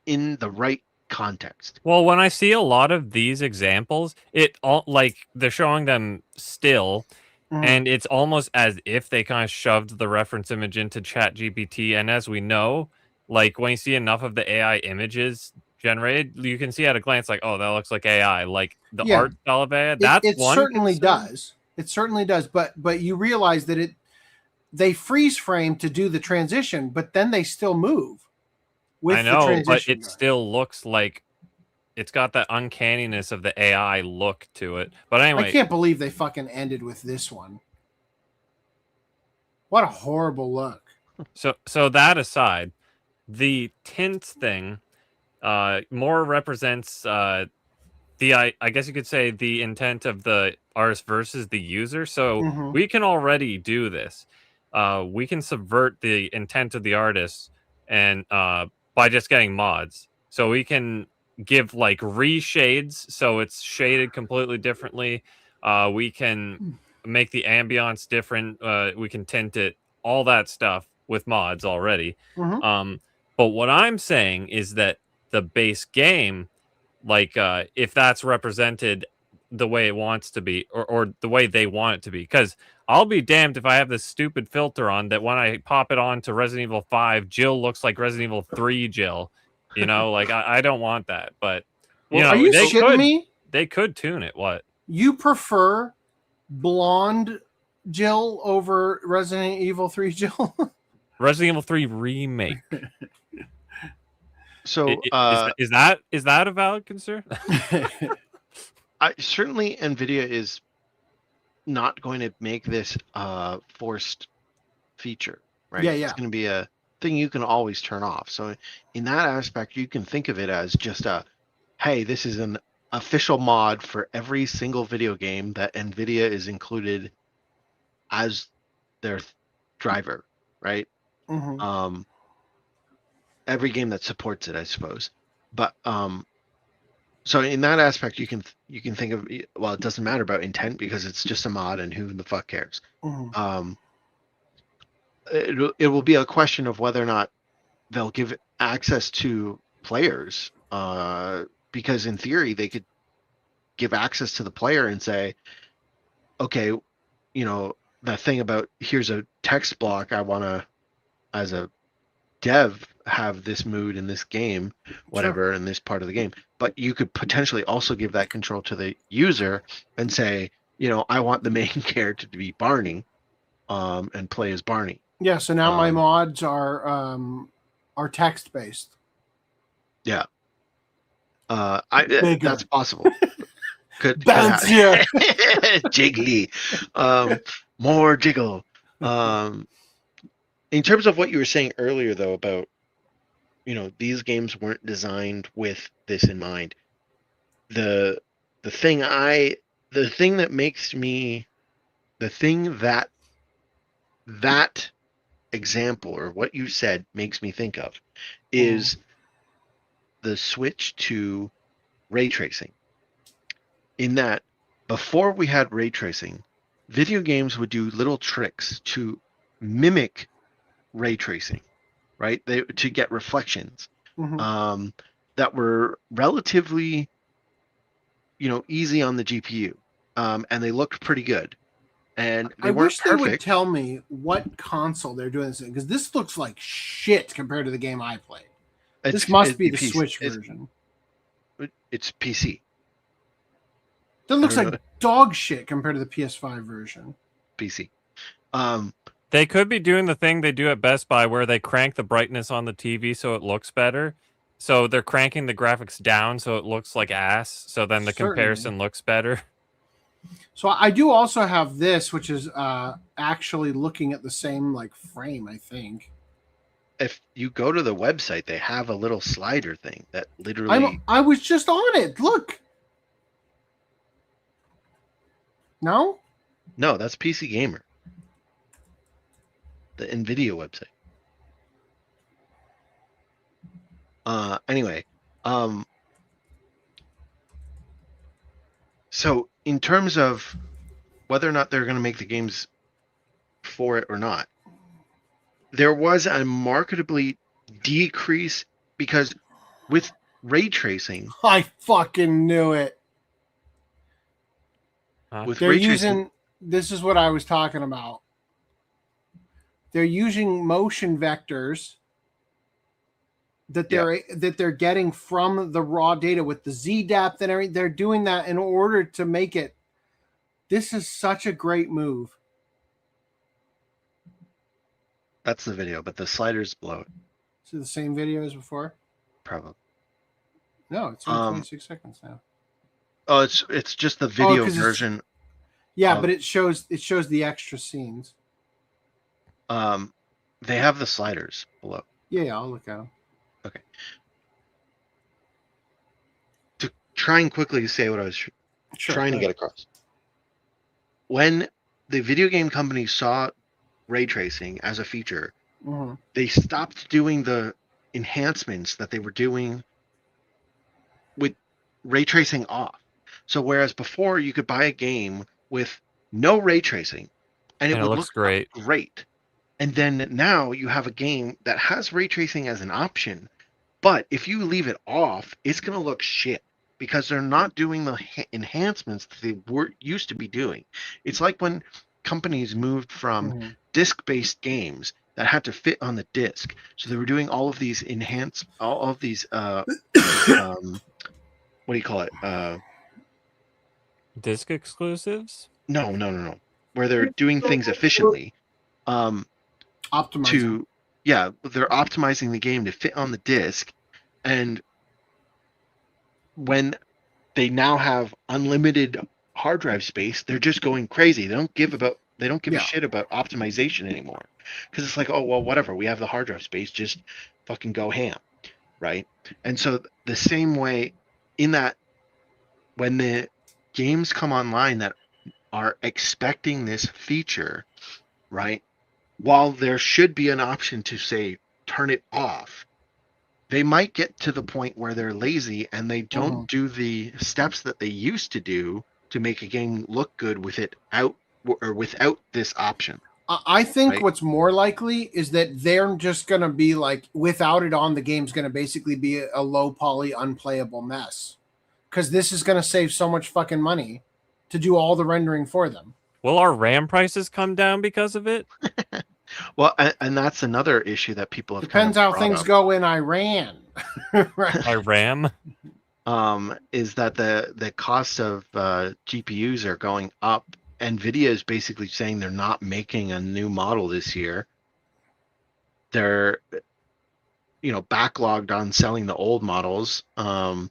in the right context. Well, when I see a lot of these examples, it all like they're showing them still. And it's almost as if they kind of shoved the reference image into ChatGPT. And as we know, like when you see enough of the AI images generated, you can see at a glance, like, oh, that looks like AI. Like the art style of AI. That's it one certainly concern. does. It certainly does. But you realize that they freeze frame to do the transition, but then they still move with I know, the transition. but it still looks like it's got that uncanniness of the AI look to it. But anyway, I can't believe they fucking ended with this one. What a horrible look. So that aside, the tints thing more represents I guess you could say the intent of the artist versus the user. So we can already do this. We can subvert the intent of the artist and by just getting mods. So we can give like reshades, so it's shaded completely differently. We can make the ambience different. We can tint it, all that stuff with mods already. But what I'm saying is that the base game, like if that's represented the way it wants to be, or the way they want it to be, because I'll be damned if I have this stupid filter on that when I pop it on to Resident Evil 5, Jill looks like Resident Evil 3 Jill. You know, like I don't want that, but you know, are you shitting me? They could tune it. What? You prefer blonde Jill over Resident Evil 3 Jill? Resident Evil 3 remake. So is that a valid concern? Certainly Nvidia is not going to make this a forced feature, right? Yeah. It's going to be a thing you can always turn off. So in that aspect, you can think of it as just hey, this is an official mod for every single video game that Nvidia is included as their driver, right? Mm-hmm. Every game that supports it, I suppose. But so in that aspect, you can think of, well, it doesn't matter about intent because it's just a mod, and who the fuck cares? Mm-hmm. It will be a question of whether or not they'll give access to players, because in theory they could give access to the player and say, okay, that thing about here's a text block, I want to, as a dev, have this mood in this game, whatever, in this part of the game. But you could potentially also give that control to the user and say, I want the main character to be Barney, and play as Barney. Yeah, so now my mods are text based. Yeah. That's possible. Could bouncier. Jiggly. More jiggle. In terms of what you were saying earlier, though, about these games weren't designed with this in mind. The thing that example, or what you said, makes me think of is the switch to ray tracing. In that, before we had ray tracing, video games would do little tricks to mimic ray tracing, right? To get reflections, that were relatively, easy on the GPU, and they looked pretty good. And they weren't wish perfect. They would tell me what console they're doing this in, because this looks like shit compared to the game I played. This must be the PC. Switch version. It's PC. That looks like dog shit compared to the PS5 version. PC. They could be doing the thing they do at Best Buy where they crank the brightness on the TV so it looks better. So they're cranking the graphics down so it looks like ass. So then the comparison looks better. So I do also have this, which is actually looking at the same frame, I think. If you go to the website, they have a little slider thing that literally... I was just on it. Look. No? No, that's PC Gamer. The NVIDIA website. Anyway, so in terms of whether or not they're going to make the games for it or not, there was a marketably decrease, because with ray tracing... I fucking knew it. With they're ray using... tracing, This is what I was talking about. They're using motion vectors that they're getting from the raw data with the Z depth and everything. They're doing that in order to make it. This is such a great move. that's the video, but the sliders below it. Is it the same video as before? Probably. No, it's only 26 seconds now. Oh, it's just the video version. Yeah, but it shows the extra scenes. They have the sliders below. Yeah, I'll look at them. Okay. To try and quickly say what I was trying to get across. When the video game company saw ray tracing as a feature, they stopped doing the enhancements that they were doing with ray tracing off. So whereas before you could buy a game with no ray tracing and it would look great. And then now you have a game that has ray tracing as an option, but if you leave it off, it's going to look shit because they're not doing the enhancements that they used to be doing. It's like when companies moved from disc-based games that had to fit on the disc. So they were doing all of these what do you call it? Disc exclusives? No. Where they're doing things efficiently. Optimizing. Yeah, they're optimizing the game to fit on the disc, and when they now have unlimited hard drive space, they're just going crazy. They don't give a shit about optimization anymore, because it's like, oh well, whatever. We have the hard drive space, just fucking go ham, right? And so the same way, in that, when the games come online that are expecting this feature, right? While there should be an option to say turn it off, they might get to the point where they're lazy and they don't do the steps that they used to do to make a game look good with it out or without this option. I think right? what's more likely is that they're just going to be like, without it on, the game's going to basically be a low poly, unplayable mess. Because this is going to save so much fucking money to do all the rendering for them. Will our RAM prices come down because of it? Well, and that's another issue that people have. Depends how things go in Iran. Iran. Is that the cost of GPUs are going up? NVIDIA is basically saying they're not making a new model this year. They're, backlogged on selling the old models, and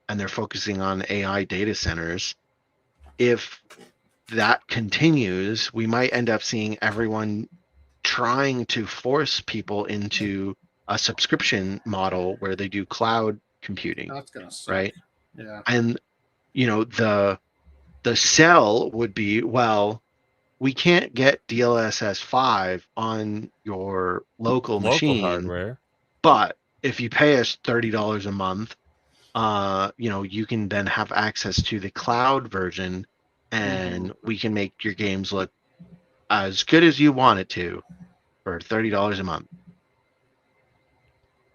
they're focusing on AI data centers. If that continues, we might end up seeing everyone trying to force people into a subscription model where they do cloud computing. That's gonna suck. Right? Yeah. And the sell would be, well, we can't get DLSS 5 on your local machine hardware, but if you pay us $30 a month, you can then have access to the cloud version, and we can make your games look as good as you want it to for $30 a month.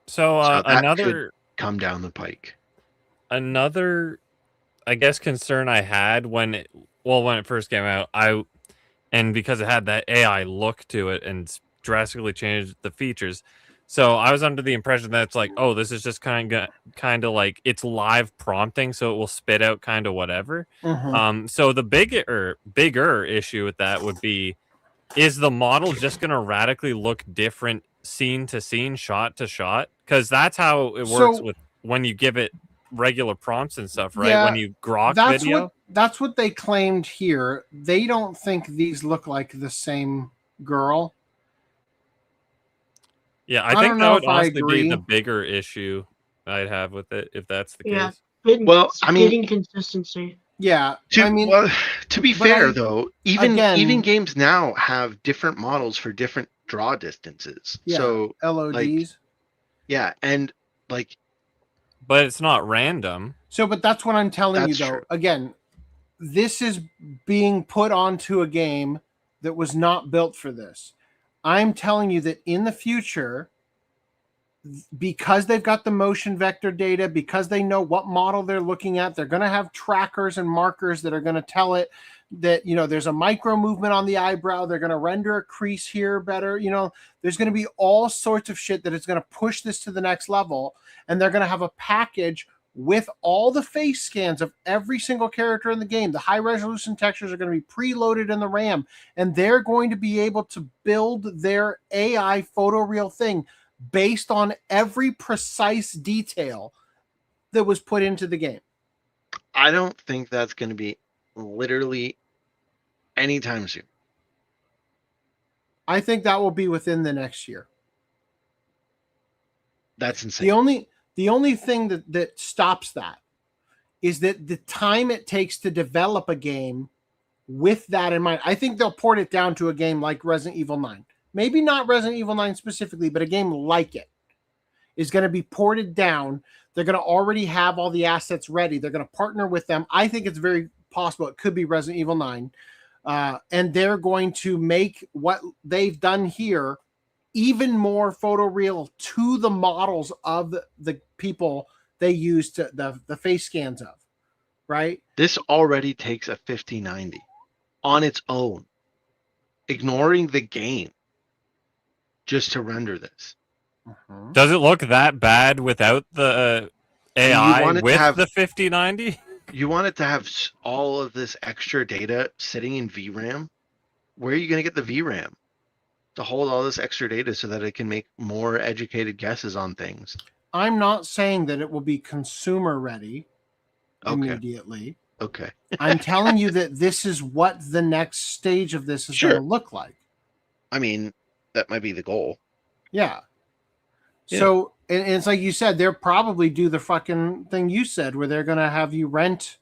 So that another could come down the pike. Another, I guess, concern I had when it first came out, and because it had that AI look to it and drastically changed the features. So I was under the impression that it's like, oh, this is just kind of like it's live prompting, so it will spit out kind of whatever. So the bigger issue with that would be, is the model just going to radically look different scene to scene, shot to shot? Because that's how it works with when you give it regular prompts and stuff, right? Yeah, when you grok video. That's what they claimed here. They don't think these look like the same girl. Yeah, I think that would honestly be the bigger issue I'd have with it, if that's the case. Getting consistency. Yeah, to be fair, though, even games now have different models for different draw distances. Yeah, so LODs. And but it's not random. So, but that's what I'm telling you, That's though. true. Again, this is being put onto a game that was not built for this. I'm telling you that in the future, because they've got the motion vector data, because they know what model they're looking at, they're going to have trackers and markers that are going to tell it that, there's a micro movement on the eyebrow. They're going to render a crease here better. There's going to be all sorts of shit that is going to push this to the next level. And they're going to have a package with all the face scans of every single character in the game. The high resolution textures are going to be preloaded in the RAM, and they're going to be able to build their AI photoreal thing based on every precise detail that was put into the game. I don't think that's going to be literally anytime soon. I think that will be within the next year. That's insane. The only thing that stops that is that the time it takes to develop a game with that in mind. I think they'll port it down to a game like Resident Evil 9. Maybe not Resident Evil 9 specifically, but a game like it is going to be ported down. They're going to already have all the assets ready. They're going to partner with them. I think it's very possible it could be Resident Evil 9. And they're going to make what they've done here even more photoreal to the models of the people they use to the face scans of, right? This already takes a 5090 on its own, ignoring the game, just to render this. Does it look that bad without the AI with the 5090? You want it to have all of this extra data sitting in VRAM? Where are you going to get the VRAM? to hold all this extra data so that it can make more educated guesses on things. I'm not saying that it will be consumer ready Okay. immediately. Okay. I'm telling you that this is what the next stage of this is going to look like. I mean, that might be the goal. Yeah. Yeah. So, and it's like you said, they'll probably do the fucking thing you said, where they're going to have you rent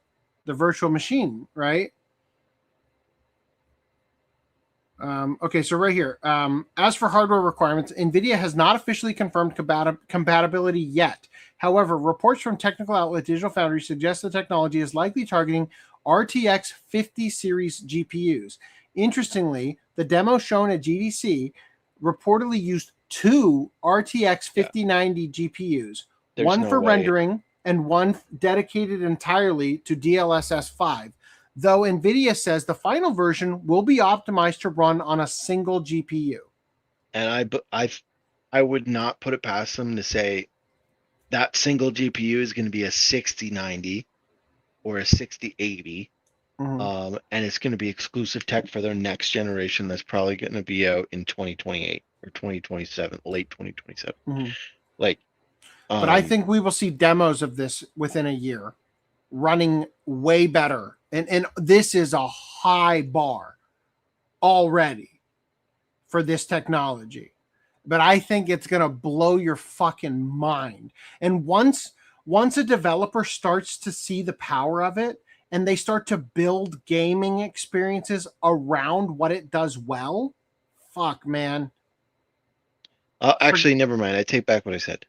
the virtual machine, right? Okay, so right here. As for hardware requirements, NVIDIA has not officially confirmed compatibility yet. However, reports from technical outlet Digital Foundry suggest the technology is likely targeting RTX 50 series GPUs. Interestingly, the demo shown at GDC reportedly used two RTX 5090 GPUs, There's one no for way. rendering and one dedicated entirely to DLSS 5. Though NVIDIA says the final version will be optimized to run on a single GPU. And I would not put it past them to say that single GPU is going to be a 6090 or a 6080. And it's going to be exclusive tech for their next generation that's probably going to be out in 2028 or 2027, late 2027. Like, but I think we will see demos of this within a year running way better. And this is a high bar already for this technology. But I think it's going to blow your fucking mind. And once a developer starts to see the power of it and they start to build gaming experiences around what it does well, fuck, man. Actually, never mind. I take back what I said.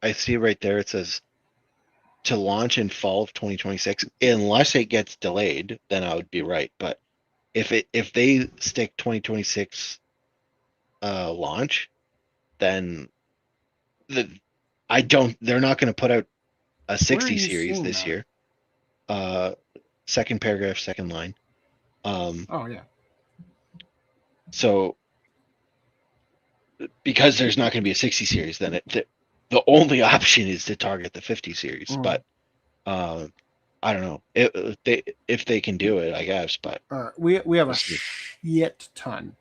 I see right there. It says to launch in fall of 2026, unless it gets delayed, then I would be right. But if they stick 2026 launch, then they're not going to put out a 60 series this year. Second paragraph, second line. Oh yeah. So because there's not going to be a 60 series, then the only option is to target the 50 series. But I don't know if they can do it, I guess. But we have a shit ton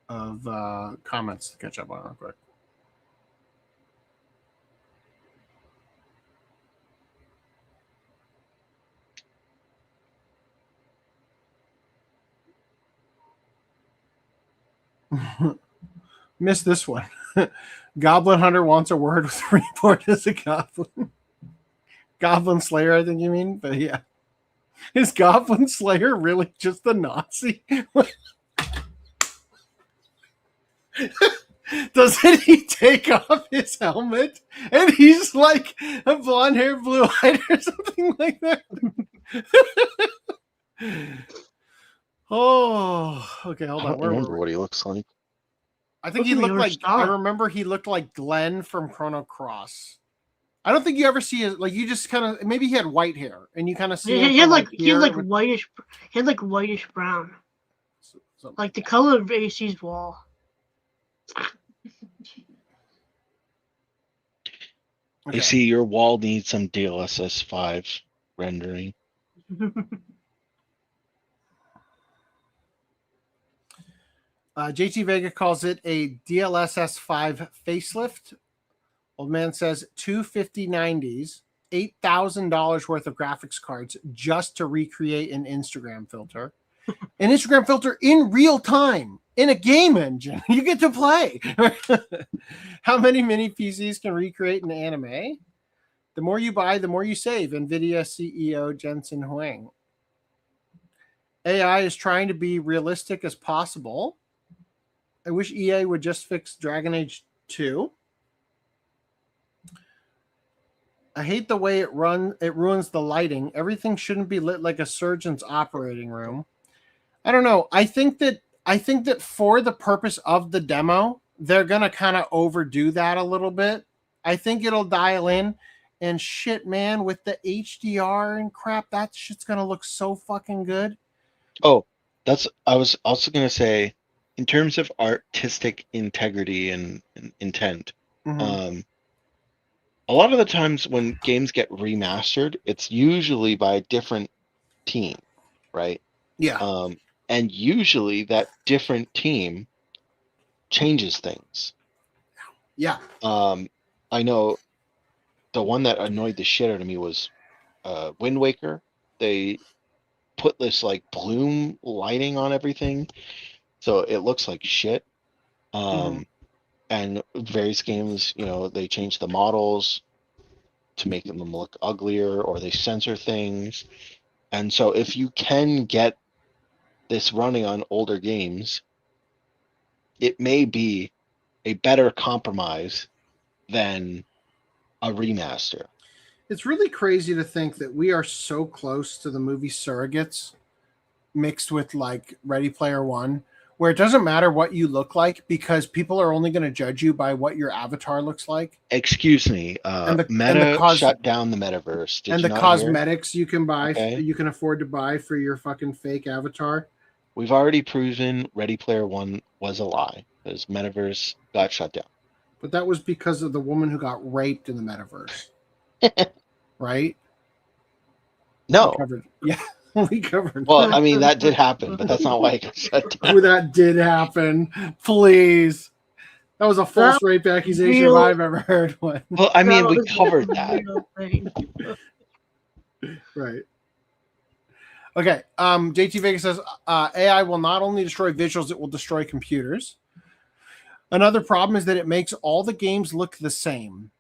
of comments to catch up on real quick. Missed this one. Goblin Hunter wants a word with report as a goblin. Goblin Slayer, I think you mean, but yeah. Is Goblin Slayer really just a Nazi? Doesn't he take off his helmet and he's like a blonde hair, blue eyed or something like that? Oh, okay, hold on. I don't remember what he looks like. I think he looked like, I remember he looked like Glenn from Chrono Cross. I don't think you ever see it, like you just kind of, maybe he had white hair and you kind of see he had whitish brown. Like the color of AC's wall. You see, your wall needs some DLSS 5 rendering. JT Vega calls it a DLSS 5 facelift. Old man says 25090s, $8,000 worth of graphics cards just to recreate an Instagram filter. An Instagram filter in real time in a game engine. You get to play. How many mini PCs can recreate an anime? The more you buy, the more you save. NVIDIA CEO Jensen Huang. AI is trying to be realistic as possible. I wish EA would just fix Dragon Age 2. I hate the way it ruins the lighting. Everything shouldn't be lit like a surgeon's operating room. I don't know. I think that for the purpose of the demo, they're gonna kind of overdo that a little bit. I think it'll dial in, and shit, man, with the HDR and crap, that shit's gonna look so fucking good. Oh, I was also gonna say, in terms of artistic integrity and intent, a lot of the times when games get remastered, it's usually by a different team, right? Yeah. And usually that different team changes things. Yeah. I know the one that annoyed the shit out of me was Wind Waker. They put this like bloom lighting on everything, so it looks like shit. And various games, they change the models to make them look uglier, or they censor things. And so if you can get this running on older games, it may be a better compromise than a remaster. It's really crazy to think that we are so close to the movie Surrogates mixed with like Ready Player One, where it doesn't matter what you look like because people are only going to judge you by what your avatar looks like. Excuse me. Meta shut down the metaverse. Did and you the not cosmetics you can buy, Okay. you can afford to buy for your fucking fake avatar. We've already proven Ready Player One was a lie because metaverse got shut down. But that was because of the woman who got raped in the metaverse. Right? No. We covered, yeah, we covered. Well, I mean, that did happen, but that's not why it got shut down. Oh, that did happen. Please. That was a false rape accusation if I've ever heard one. Well, I mean, we covered that. Right. Okay. JT Vegas says AI will not only destroy visuals, it will destroy computers. Another problem is that it makes all the games look the same.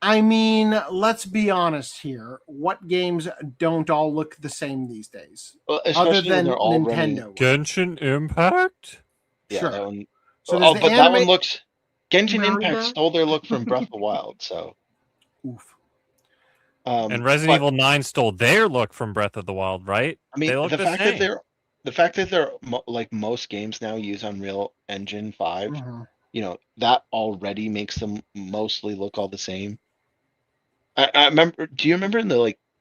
I mean, let's be honest here. What games don't all look the same these days? Well, Other than when they're all Nintendo. Genshin Impact? Yeah, Sure. that one. So Oh, there's but the that one anime- looks. Genshin Impact Manga? stole their look from Breath of the Wild, so. Oof. And Resident Evil 9 stole their look from Breath of the Wild, right? I mean, they look the the fact same. that they're like most games now use Unreal Engine 5, that already makes them mostly look all the same. I remember. Do you remember in the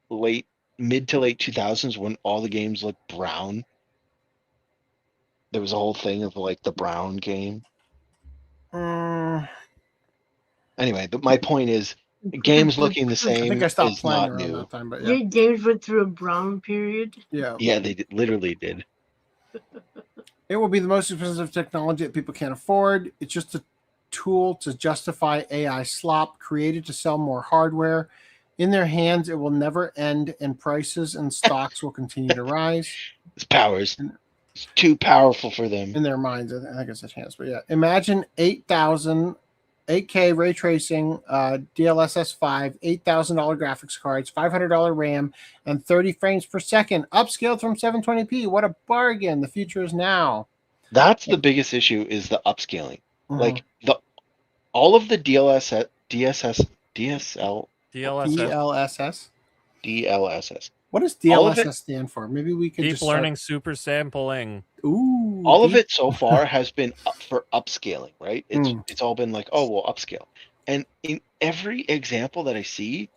like mid to late 2000s when all the games looked brown? There was a whole thing of like the brown game. Anyway, my point is, games looking the same I think I stopped is playing not around new. that time, but yeah. Yeah, games went through a brown period. Yeah. Yeah, they literally did. It will be the most expensive technology that people can't afford. It's just a tool to justify AI slop created to sell more hardware. In their hands, it will never end, and prices and stocks will continue to rise. It's powers. It's too powerful for them. In their minds, I think it's a chance. But yeah, imagine 8,000 8K ray tracing, DLSS 5, $8,000 graphics cards, $500 RAM, and 30 frames per second, upscaled from 720p. What a bargain! The future is now. That's the biggest issue, is the upscaling. Like all of the DLSS. What does All of it- DLSS stand for? Maybe we could Deep just learning super sampling. Ooh, all of it so far has been up for upscaling, right? Mm. It's all been like, oh, we'll upscale. And in every example that I see,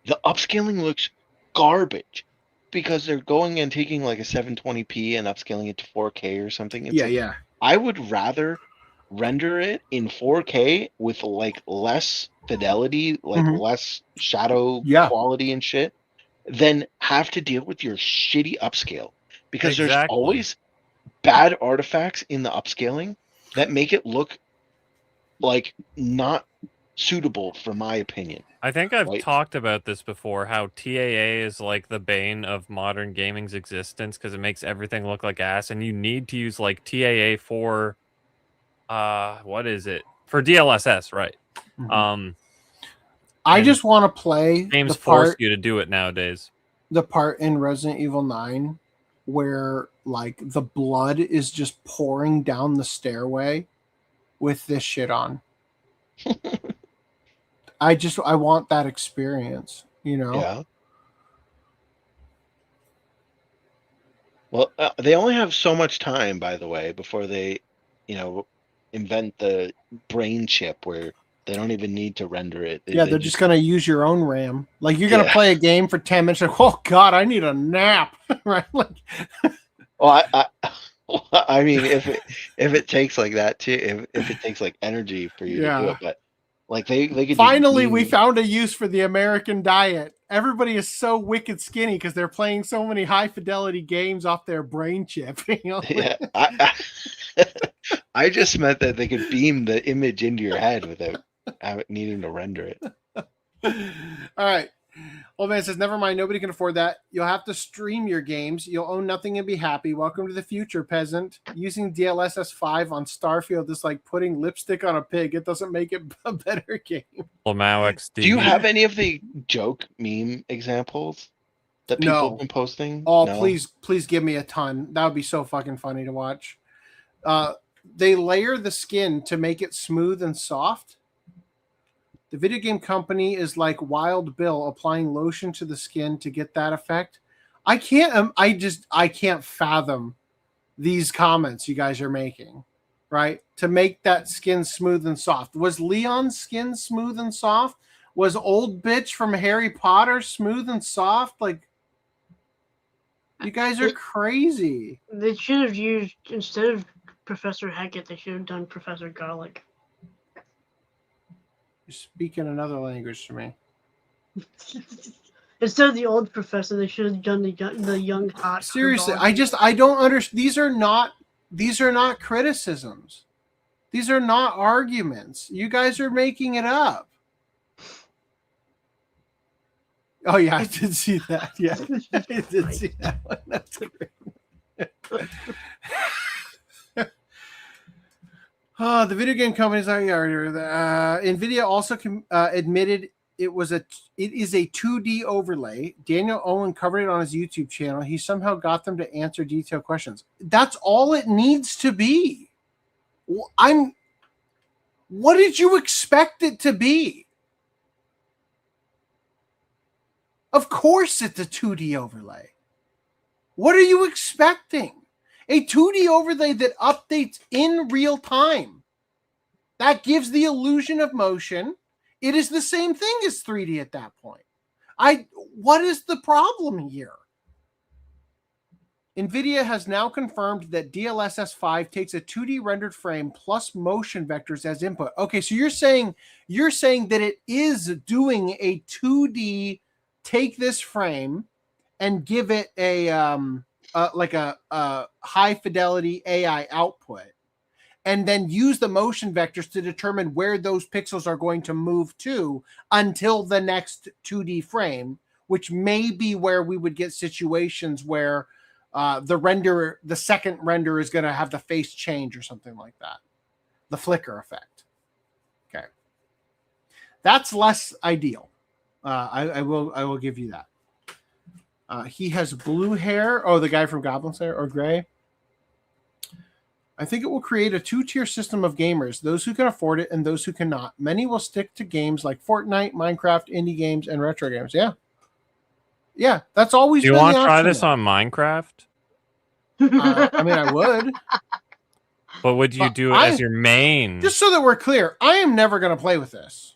the upscaling looks garbage because they're going and taking like a 720p and upscaling it to 4K or something. It's like, yeah. I would rather render it in 4K with like less fidelity, like Mhm. less shadow Yeah. quality and shit, than have to deal with your shitty upscale, because there's Exactly. always bad artifacts in the upscaling that make it look like not suitable, for my opinion. I think I've Right. talked about this before, how TAA is like the bane of modern gaming's existence because it makes everything look like ass, and you need to use like TAA for what is it? For DLSS, right? I and just want to play games the force part, you to do it nowadays. the part in Resident Evil 9 where like the blood is just pouring down the stairway with this shit on. I want that experience, you know? Yeah. Well, they only have so much time, by the way, before they, invent the brain chip where they don't even need to render it. Yeah, they're just gonna use your own RAM. Like you're gonna play a game for 10 minutes, like, oh god, I need a nap. Right? Like Well, I mean, if it takes like that too, if it takes like energy for you to do Yeah. it, but like they could finally we found a use for the American diet. everybody is so wicked skinny because they're playing so many high fidelity games off their brain chip. You know? Yeah, I just meant that they could beam the image into your head without needing to render it. All right. Old man says, never mind, nobody can afford that. You'll have to stream your games. You'll own nothing and be happy. Welcome to the future, peasant. Using DLSS 5 on Starfield is like putting lipstick on a pig. It doesn't make it a better game. Do you have any of the joke meme examples that people have been posting? Oh, No? please give me a ton. That would be so fucking funny to watch. They layer the skin to make it smooth and soft. The video game company is like Wild Bill applying lotion to the skin to get that effect. I can't fathom these comments you guys are making, right? To make that skin smooth and soft. Was Leon's skin smooth and soft? Was old bitch from Harry Potter smooth and soft? Like, you guys are crazy. They should have used, instead of Professor Hackett, they should have done Professor Garlic. You're speaking another language to me. Instead of the old professor, they should have done the young hot. Seriously, I don't understand. These are not criticisms. These are not arguments. You guys are making it up. Oh yeah, I did see that. Yeah, I did see that one. That's great. The video game companies NVIDIA also admitted it is a 2D overlay. Daniel Owen covered it on his YouTube channel. He somehow got them to answer detailed questions. That's all it needs to be. What did you expect it to be? Of course it's a 2D overlay. What are you expecting? A 2D overlay that updates in real time. That gives the illusion of motion. It is the same thing as 3D at that point. What is the problem here? NVIDIA has now confirmed that DLSS 5 takes a 2D rendered frame plus motion vectors as input. Okay, so you're saying that it is doing a 2D take this frame and give it a high fidelity AI output, and then use the motion vectors to determine where those pixels are going to move to until the next 2D frame, which may be where we would get situations where the second render is going to have the face change or something like that. The flicker effect. Okay. That's less ideal. I will give you that. He has blue hair. Oh, the guy from Goblin Slayer, or gray. I think it will create a two-tier system of gamers, those who can afford it and those who cannot. Many will stick to games like Fortnite, Minecraft, indie games, and retro games. Yeah. Yeah, that's always been the option. Do you want to try this on Minecraft? I mean, I would. But would you do it as your main? Just so that we're clear, I am never going to play with this.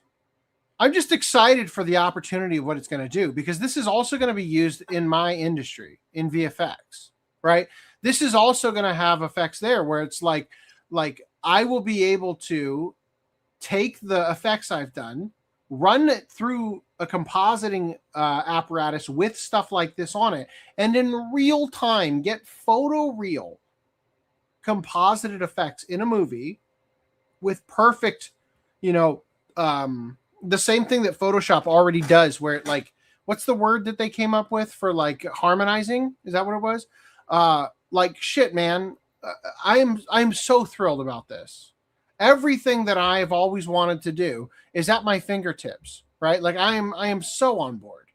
I'm just excited for the opportunity of what it's going to do, because this is also going to be used in my industry, in VFX, right? This is also going to have effects there where it's like I will be able to take the effects I've done, run it through a compositing apparatus with stuff like this on it, and in real time get photoreal composited effects in a movie with perfect, the same thing that Photoshop already does, where it, like, what's the word that they came up with for like harmonizing? Is that what it was? Like, shit, man. I'm so thrilled about this. Everything that I've always wanted to do is at my fingertips, right? Like, I am so on board.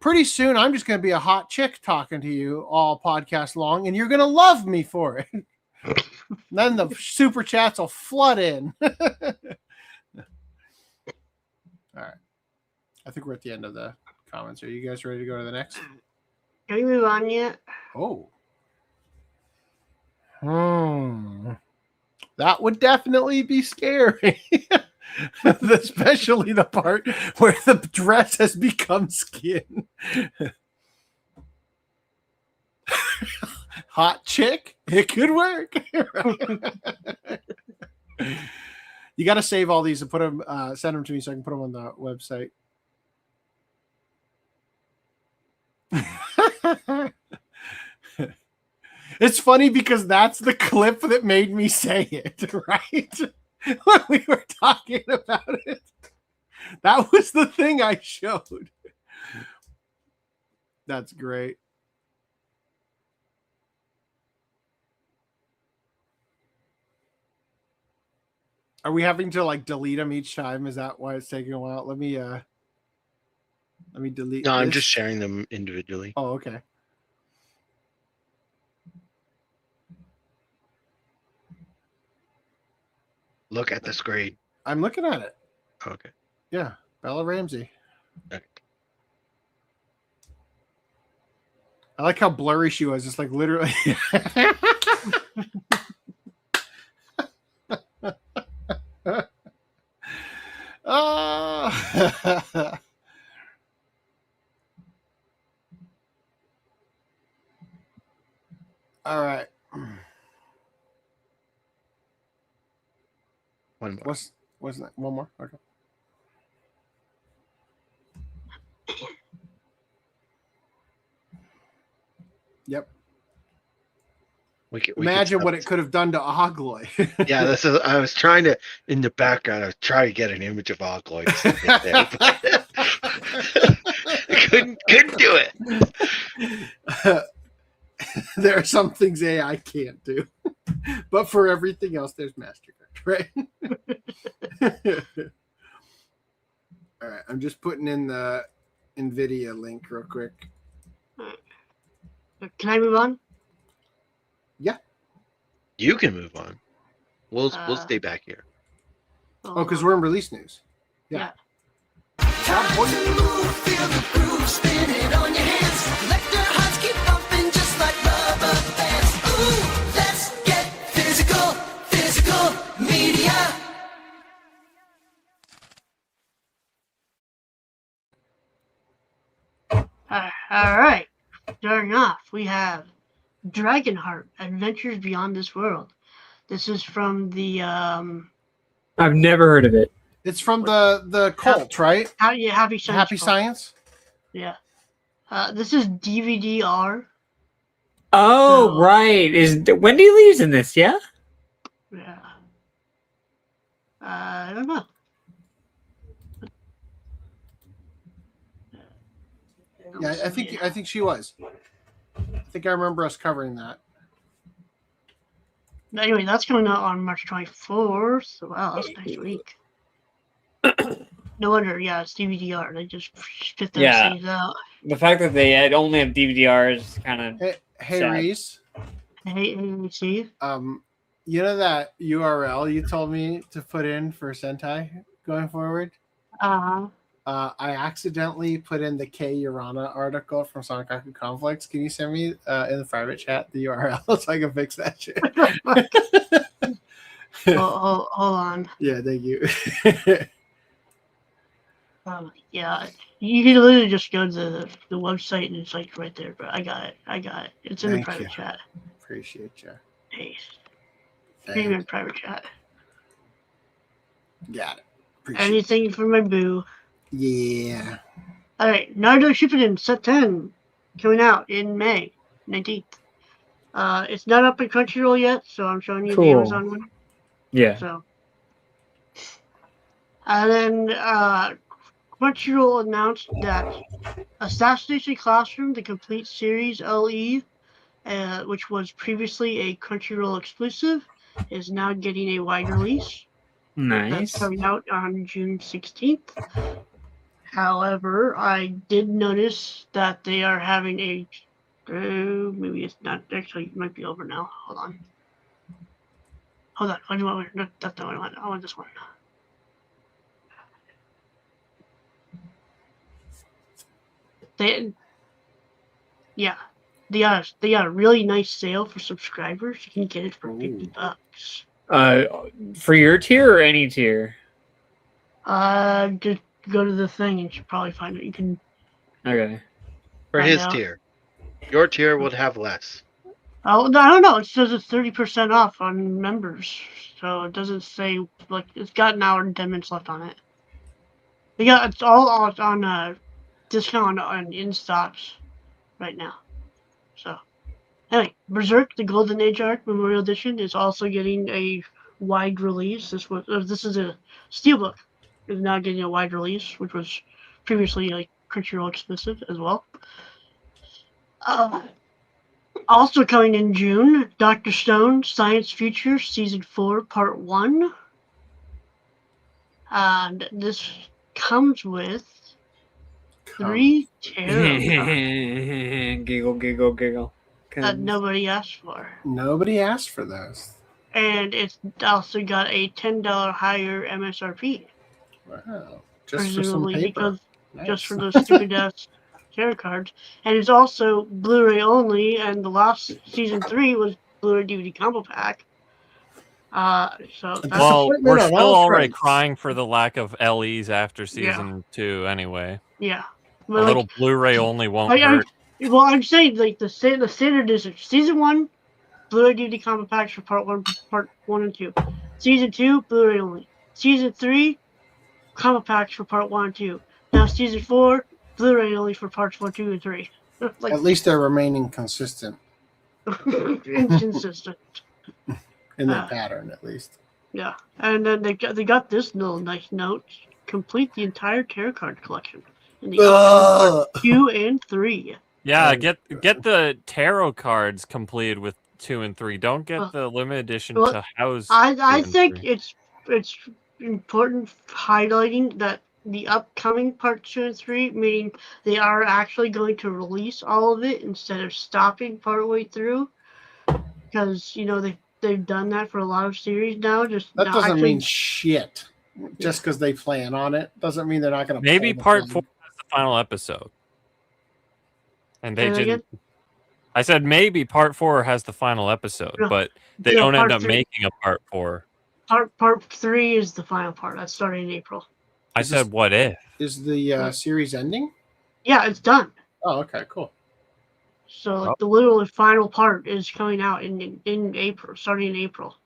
Pretty soon, I'm just going to be a hot chick talking to you all podcast long, and you're going to love me for it. Then the super chats will flood in. All right. I think we're at the end of the comments. Are you guys ready to go to the next? Can we move on yet? Oh. That would definitely be scary. Especially the part where the dress has become skin. Hot chick? It could work. You got to save all these and put them, send them to me so I can put them on the website. It's funny because that's the clip that made me say it, right? When we were talking about it. That was the thing I showed. That's great. Are we having to like delete them each time? Is that why it's taking a while? Let me delete. No, I'm this. just sharing them individually. Oh, okay. Look at the screen. I'm looking at it. Okay. Yeah, Bella Ramsey. Okay. I like how blurry she was. It's like literally. Oh. All right. One more. Wasn't that one more? Okay. Yep. Imagine what it could have done to Ogloy. Yeah, I was trying to, in the background, I was trying to get an image of Ogloy. couldn't do it. There are some things AI can't do. But for everything else, there's MasterCard, right? All right, I'm just putting in the NVIDIA link real quick. Can I move on? Yeah. You can move on. We'll stay back here. Oh, because we're in release news. Yeah. All right. Starting off, we have Dragonheart: Adventures Beyond This World. This is from the I've never heard of it. It's from the cult, right? Happy Science. Happy Science? Yeah. This is DVD-R. Oh, right. Is Wendy Lee's in this? Yeah. Yeah. I don't know. Yeah, I think she was. I think I remember us covering that. Anyway, that's coming out on March 24th. So wow, that's next week. No wonder, yeah, it's DVD-R. They just spit those things out. The fact that they only have DVD-R is kind of Hey sad. Reese. Hey, Steve. You know that URL you told me to put in for Sentai going forward? Uh-huh. I accidentally put in the KyoAni article from Sankaku Conflicts. Can you send me in the private chat the URL so I can fix that shit? Hold on. Yeah, thank you. Yeah, you can literally just go to the website and it's like right there. But I got it. It's in the Thank private you. chat. Appreciate you. Hey, stream in private chat. Got it. Appreciate Anything for my boo. Yeah. All right, Naruto Shippuden Set 10 coming out in May 19th. It's not up in Crunchyroll yet, so I'm showing you the Amazon one. Yeah. So, and then Crunchyroll announced that Assassination Classroom, the complete series LE, which was previously a Crunchyroll exclusive, is now getting a wide release. Nice. That's coming out on June 16th. However, I did notice that they are having a maybe it's not actually, it might be over now. Hold on. What do you want? No, that's not what I want. I want this one. They got a really nice sale for subscribers. You can get it for $50. For your tier or any tier? Just go to the thing and you should probably find it. You can. Okay. For Right his now. tier. Your tier would have less. Oh, I don't know. It says it's 30% off on members, so it doesn't say like it's got an hour and 10 minutes left on it. It's all on discount on in stocks. right now. So, anyway, Berserk: The Golden Age Arc Memorial Edition is also getting a wide release. This is a steelbook. Is now getting a wide release, which was previously like Crunchyroll exclusive as well. Also coming in June, Dr. Stone Science Future Season 4 Part 1. And this comes with 3 tarot cards Giggle. that nobody asked for. Nobody asked for those. And it's also got a $10 higher MSRP. Wow. Just for some paper. Because Nice. just for those stupid ass tarot cards. And it's also Blu-ray only, and the last season 3 was Blu-ray DVD combo pack. So that's Well, we're on still all already fronts. crying for the lack of LEs after season 2 anyway. Yeah. A little Blu-ray only won't hurt. I'm saying like the standard is season 1, Blu-ray DVD combo packs for part 1 and 2. Season 2, Blu-ray only. Season 3, combo packs for part 1 and 2. Now season 4, Blu-ray only for parts 1, 2, and 3. Like, At least they're remaining consistent inconsistent. in their pattern, at least. Yeah, and then they got this little nice note: complete the entire tarot card collection in the Ugh. 2 and 3. Yeah, get the tarot cards completed with 2 and 3. Don't get the limited edition Well, to house. I 2 and think 3. it's important highlighting that the upcoming part 2 and 3, meaning they are actually going to release all of it instead of stopping partway through, because they've done that for a lot of series now. That doesn't mean shit. Just because they plan on it doesn't mean they're not going to. Maybe part 4 has the final episode. And they didn't. I said maybe part 4 has the final episode, but they don't end up making a part 4. Part 3 is the final part. That's starting in April. I said, what if? Is the series ending? Yeah, it's done. Oh, okay, cool. So the literal final part is coming out in April, starting in April.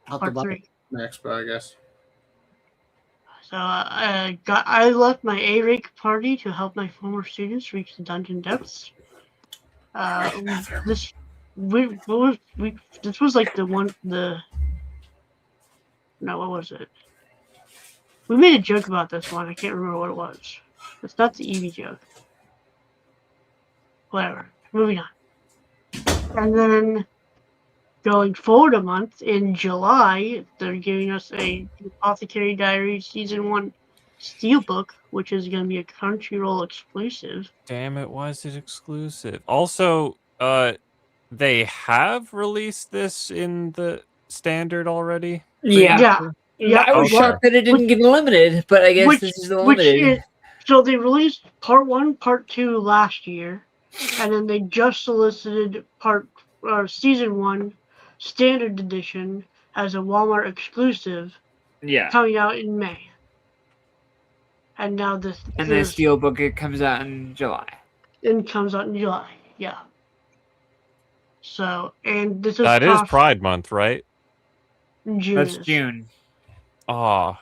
I'll have to Part buy 3. it next, but I guess. So I left my A-rank party to help my former students reach the dungeon depths. This was like what was it? We made a joke about this one. I can't remember what it was. It's not the Eevee joke. Whatever. Moving on. And then going forward a month, in July, they're giving us a Apothecary Diaries Season 1 Steelbook, which is going to be a Crunchyroll exclusive. Damn it, why is it exclusive? Also, they have released this in the standard already? Yeah. I was shocked that it didn't get limited, but I guess this is the limited. So they released part 1, part 2 last year, and then they just solicited season 1 standard edition as a Walmart exclusive. Yeah. Coming out in May. And now the Steelbook, it comes out in July. It comes out in July, yeah. So, and this is That is Pride Month, right? June. That's June. Oh,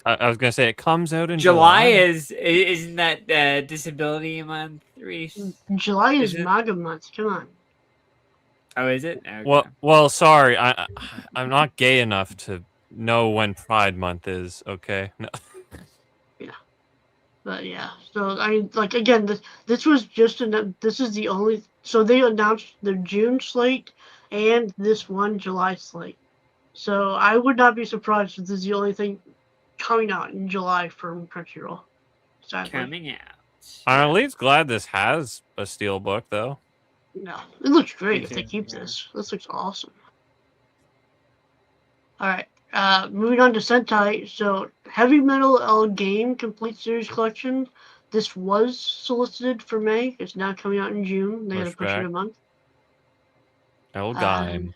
I was gonna say it comes out in July. Isn't that Disability Month, Reese? July is Manga month. Come on. Oh, is it? Okay. Well, sorry, I'm not gay enough to know when Pride Month is. Okay. No. Yeah, but yeah. So I mean, like again, this was just this is the only. So they announced the June slate and this one July slate. So I would not be surprised if this is the only thing coming out in July from Crunchyroll. Sadly. Coming out. I'm at least glad this has a steelbook, though. No, it looks great if they keep this. This looks awesome. All right, moving on to Sentai. So Heavy Metal L Game Complete Series Collection. This was solicited for May. It's now coming out in June. They had to push it a month. L Game.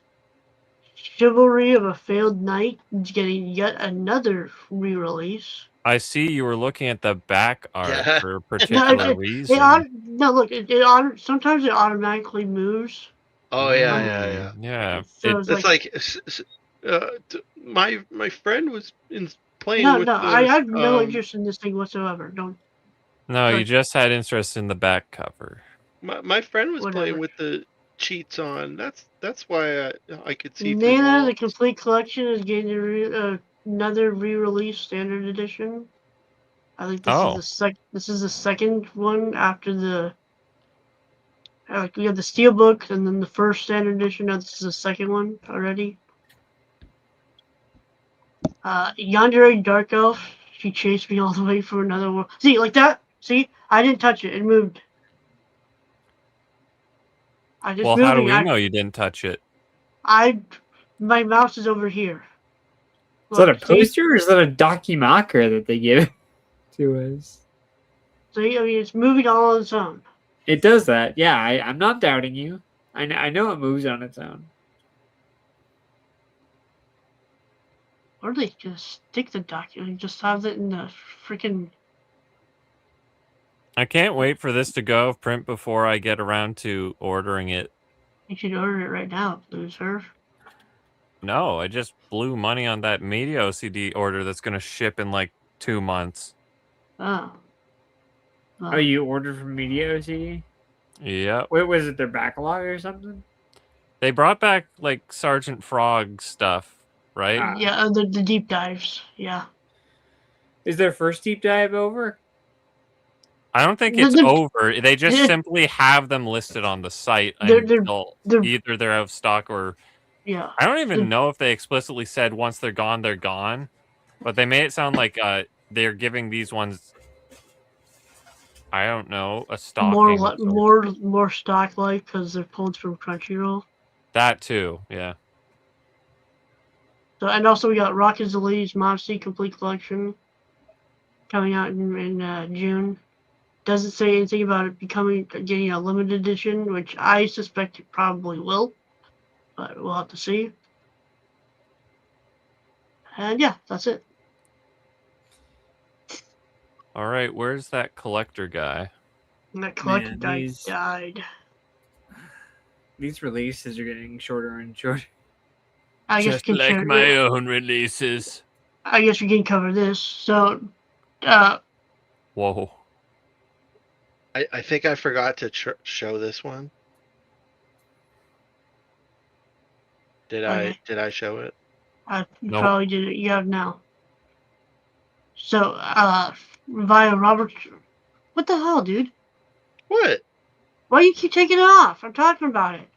Chivalry of a Failed Knight is getting yet another re-release. I see you were looking at the back art for a reason. particular reason. Sometimes it automatically moves. Oh yeah. Yeah. So it's my friend was playing. No, I have no interest in this thing whatsoever. Don't. No, you just had interest in the back cover. My friend was Whatever. playing with the cheats on. That's why I could see through Nana, walls. the complete collection is getting another re-release standard edition. I think this is the second one after the we have the Steelbook and then the first standard edition. Now this is the second one already. Yandere Dark Elf, she chased me all the way from another world. See, like that? See? I didn't touch it. It moved. I just Well, moved how do it. we know you didn't touch it? My mouse is over here. Is that a Look, see? poster or is that a Dakimakura that they give to us? See, I mean, it's moving all on its own. It does that. Yeah, I'm not doubting you. I know it moves on its own. Or they just stick the document and just have it in the freaking. I can't wait for this to go print before I get around to ordering it. You should order it right now, loser. No, I just blew money on that media OCD order that's going to ship in like 2 months. Oh. Oh, you ordered from Media OCD? Yep. Wait, was it their backlog or something? They brought back like Sergeant Frog stuff, right? Yeah, the deep dives. Yeah. Is their first deep dive over? I don't think it's over. They just simply have them listed on the site until either they're out of stock or... Yeah. I don't even know if they explicitly said once they're gone, they're gone. But they made it sound like they're giving these ones... I don't know, a stocking. More stock life because they're pulled from Crunchyroll. That too, yeah. So and also we got Rocket Zalee's Modesty Complete Collection coming out in June. Doesn't say anything about it getting a limited edition, which I suspect it probably will, but we'll have to see. And yeah, that's it. All right, where's that collector guy? And that collector guy died. These releases are getting shorter and shorter. I guess Just like my own releases. I guess we can cover this. So, whoa. I think I forgot to show this one. Did I show it? You probably did it. You have now. So, via Robert. What the hell, dude? What? Why do you keep taking it off? I'm talking about it.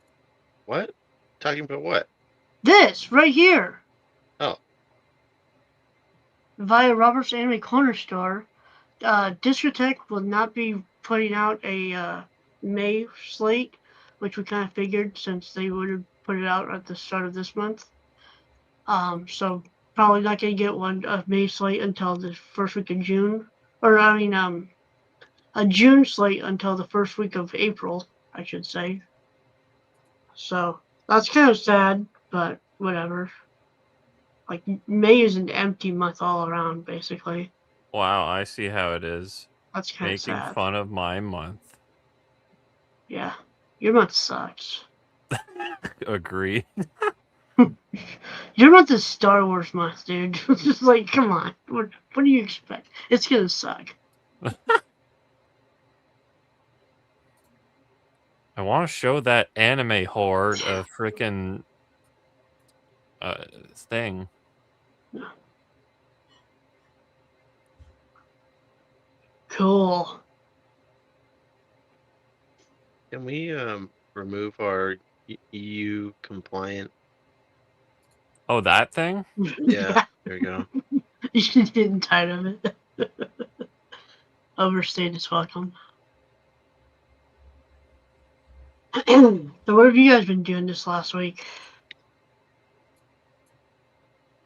What? Talking about what? This, right here. Oh. Via Robert's Anime Corner Store, Discotek will not be putting out a May slate, which we kind of figured since they would have put it out at the start of this month. So probably not going to get one of May slate until the first week of June. Or, I mean, a June slate until the first week of April, I should say. So that's kind of sad, but whatever. Like, May is an empty month all around, basically. Wow, I see how it is. That's kind of sad. Making fun of my month. Yeah, your month sucks. Agree. Your month is Star Wars month, dude. It's just like, come on. What do you expect? It's gonna suck. I want to show that anime horde a freaking thing. Cool. Can we remove our EU compliant? Oh, that thing? Yeah, there you go. You should get tired of it. Overstayed is welcome. So what have you guys been doing this last week?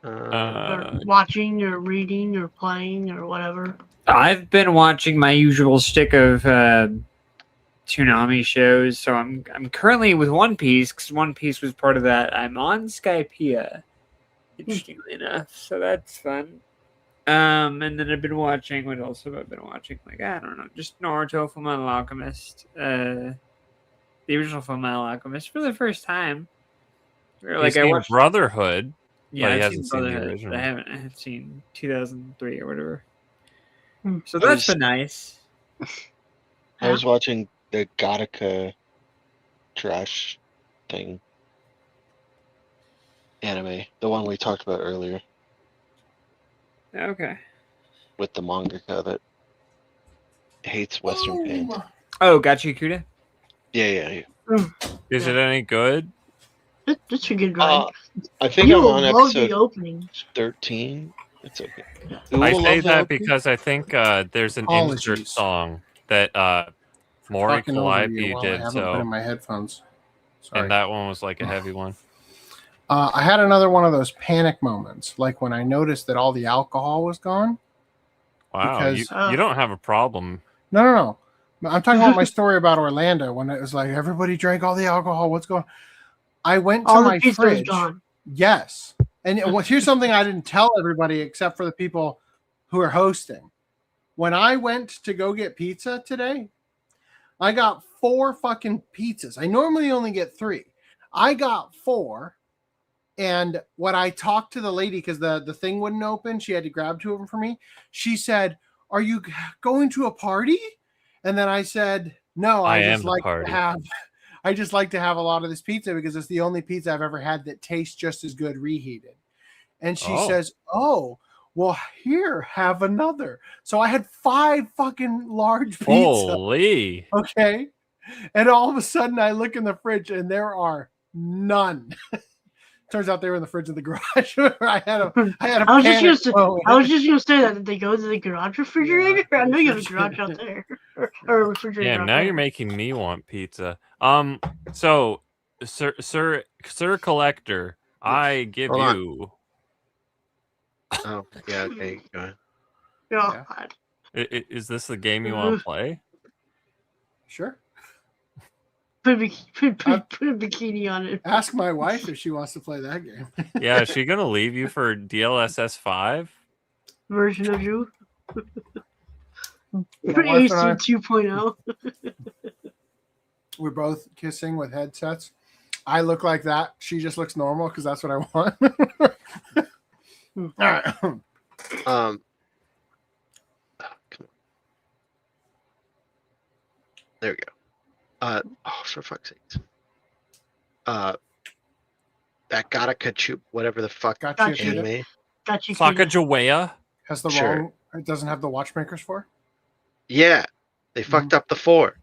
Or watching or reading or playing or whatever? I've been watching my usual stick of Toonami shows, so I'm currently with One Piece because One Piece was part of that. I'm on Skypiea, interestingly enough, so that's fun. And then I've been watching. What else have I been watching? Like, I don't know, just Naruto, Fullmetal Alchemist, the original Fullmetal Alchemist for the first time. Or, like, I watched Brotherhood. Yeah, but he I've hasn't seen seen the Brotherhood. original. I haven't seen 2003 or whatever. So that's been nice. I was watching the Gattaca trash thing anime, the one we talked about earlier Okay. with the mangaka that hates Western pants. Oh, Gachi Kuda? Yeah. Is it any good? That's a good ride. I think You I'm will on love episode the openings. 13. It's okay. I Who will say love the that opening? because I think there's an Apologies. insert song that Maury Talking over you Calliope while I did, haven't been in so my headphones. Sorry. and that one was like a heavy one. I had another one of those panic moments, like when I noticed that all the alcohol was gone. Wow, Because- you don't have a problem. No. I'm talking about my story about Orlando when it was like everybody drank all the alcohol. What's going on? I went to All the my pizza fridge. is gone. Yes. And here's something I didn't tell everybody except for the people who are hosting. When I went to go get pizza today, I got 4 fucking pizzas. I normally only get 3. I got 4. And when I talked to the lady, because the thing wouldn't open, she had to grab 2 of them for me. She said, "Are you going to a party?" And then I said, "No, I just like to have a lot of this pizza because it's the only pizza I've ever had that tastes just as good reheated." And she says, "Oh, well, here, have another." So I had 5 fucking large pizzas. Holy. Okay. And all of a sudden I look in the fridge and there are none. Turns out they were in the fridge of the garage. I was just gonna say that. Did they go to the garage refrigerator? I know you have a garage out there. Or a refrigerator. Damn, out now there. you're making me want pizza. So Sir Collector, I give Hold on. you Oh, yeah, okay, go ahead. God. Is this the game you want to play? Sure. Put a bikini on it. Ask my wife if she wants to play that game. Yeah, is she gonna leave you for DLSS 5? Version of you. My For wife AC and I- 2.0. We're both kissing with headsets. I look like that. She just looks normal because that's what I want. All right. Come on. There we go. For fuck's sake. That Gattaca whatever the fuck Gotcha. anime. Gotcha. Sacagawea Has the Sure. wrong. It doesn't have the watchmakers for. Yeah, they fucked up the 4.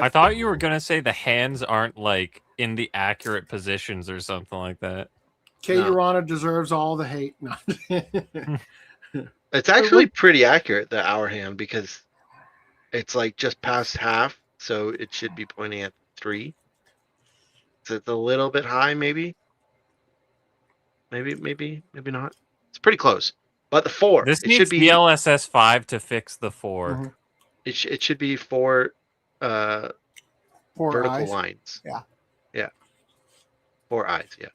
I thought you were gonna say the hands aren't like in the accurate positions or something like that. KyoAni deserves all the hate. No. It's actually pretty accurate, the hour hand, because it's like just past half, so it should be pointing at 3. So it's a little bit high, maybe. Maybe not. It's pretty close. But the 4. This it needs should be DLSS 5 to fix the 4. Mhm. it should be 4 4 vertical eyes. lines. Yeah. 4 eyes, yeah.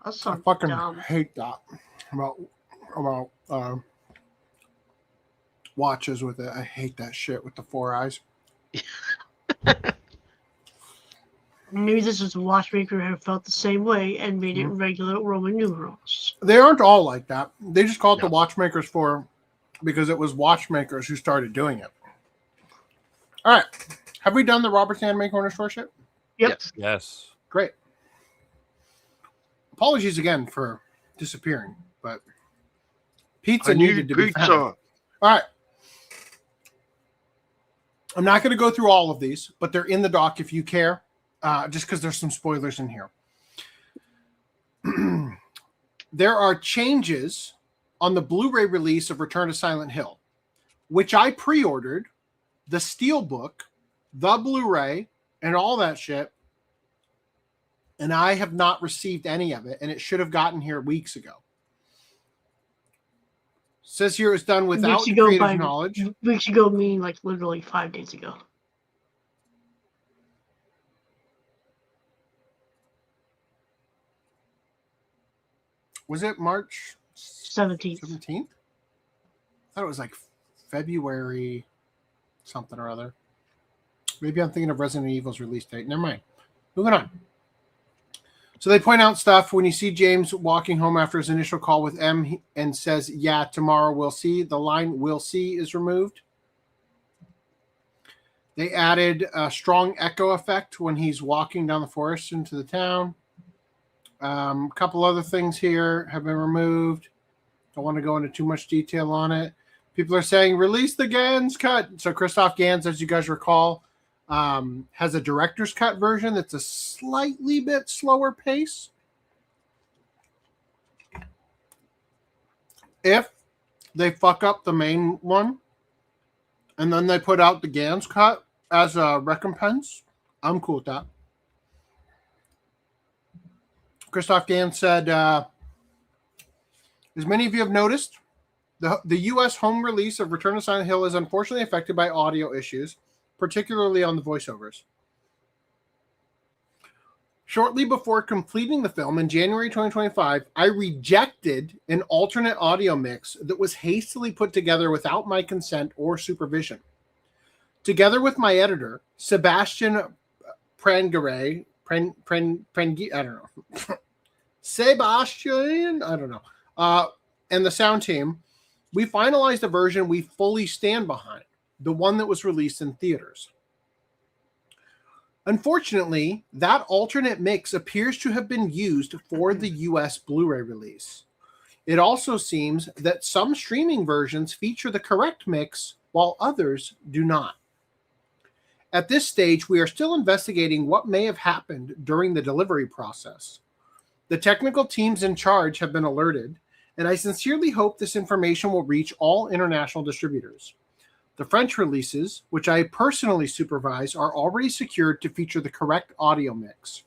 That's I so fucking dumb. hate that about watches with it. I hate that shit with the 4 eyes. Maybe this is a watchmaker who felt the same way and made Mm-hmm. it regular Roman numerals. They aren't all like that. They just call it the watchmakers for because it was watchmakers who started doing it. All right. Have we done the Robert's Anime Corner Store shit? Yep. Yes. Great. Apologies again for disappearing, but pizza I need needed to be pizza. found. All right. I'm not going to go through all of these, but they're in the doc if you care, just because there's some spoilers in here. There are changes on the Blu-ray release of Return to Silent Hill, which I pre-ordered, the Steelbook, the Blu-ray, and all that shit, and I have not received any of it, and it should have gotten here weeks ago. Says here it's done without Weeks ago creative by- knowledge. Weeks ago, meaning like literally 5 days ago. Was it March 17th? 17th? I thought it was like February something or other. Maybe I'm thinking of Resident Evil's release date. Never mind. Moving on. So they point out stuff when you see James walking home after his initial call with M and says, "Yeah, tomorrow we'll see." The line "we'll see" is removed. They added a strong echo effect when he's walking down the forest into the town. A couple other things here have been removed. Don't want to go into too much detail on it. People are saying, release the Gans cut. So Christoph Gans, as you guys recall, has a director's cut version that's a slightly bit slower pace. If they fuck up the main one, and then they put out the Gans cut as a recompense, I'm cool with that. Christoph Gans said, as many of you have noticed, the U.S. home release of Return of Silent Hill is unfortunately affected by audio issues, particularly on the voiceovers. Shortly before completing the film in January 2025, I rejected an alternate audio mix that was hastily put together without my consent or supervision. Together with my editor, Sebastian Prangare, I don't know. Sebastian, I don't know. And the sound team, we finalized a version we fully stand behind, the one that was released in theaters. Unfortunately, that alternate mix appears to have been used for the US Blu-ray release. It also seems that some streaming versions feature the correct mix, while others do not. At this stage, we are still investigating what may have happened during the delivery process. The technical teams in charge have been alerted, and I sincerely hope this information will reach all international distributors. The French releases, which I personally supervise, are already secured to feature the correct audio mix.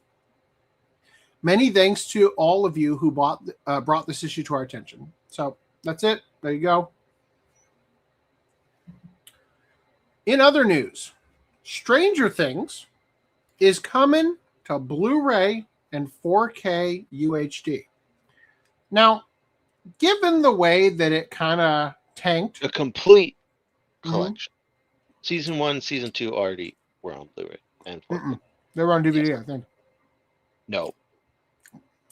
Many thanks to all of you who brought this issue to our attention. So that's it. There you go. In other news, Stranger Things is coming to Blu-ray and 4K UHD. Now, given the way that it kind of tanked, a complete collection. Season 1, Season 2 already were on Blu-ray and 4K. They were on DVD, I think. No.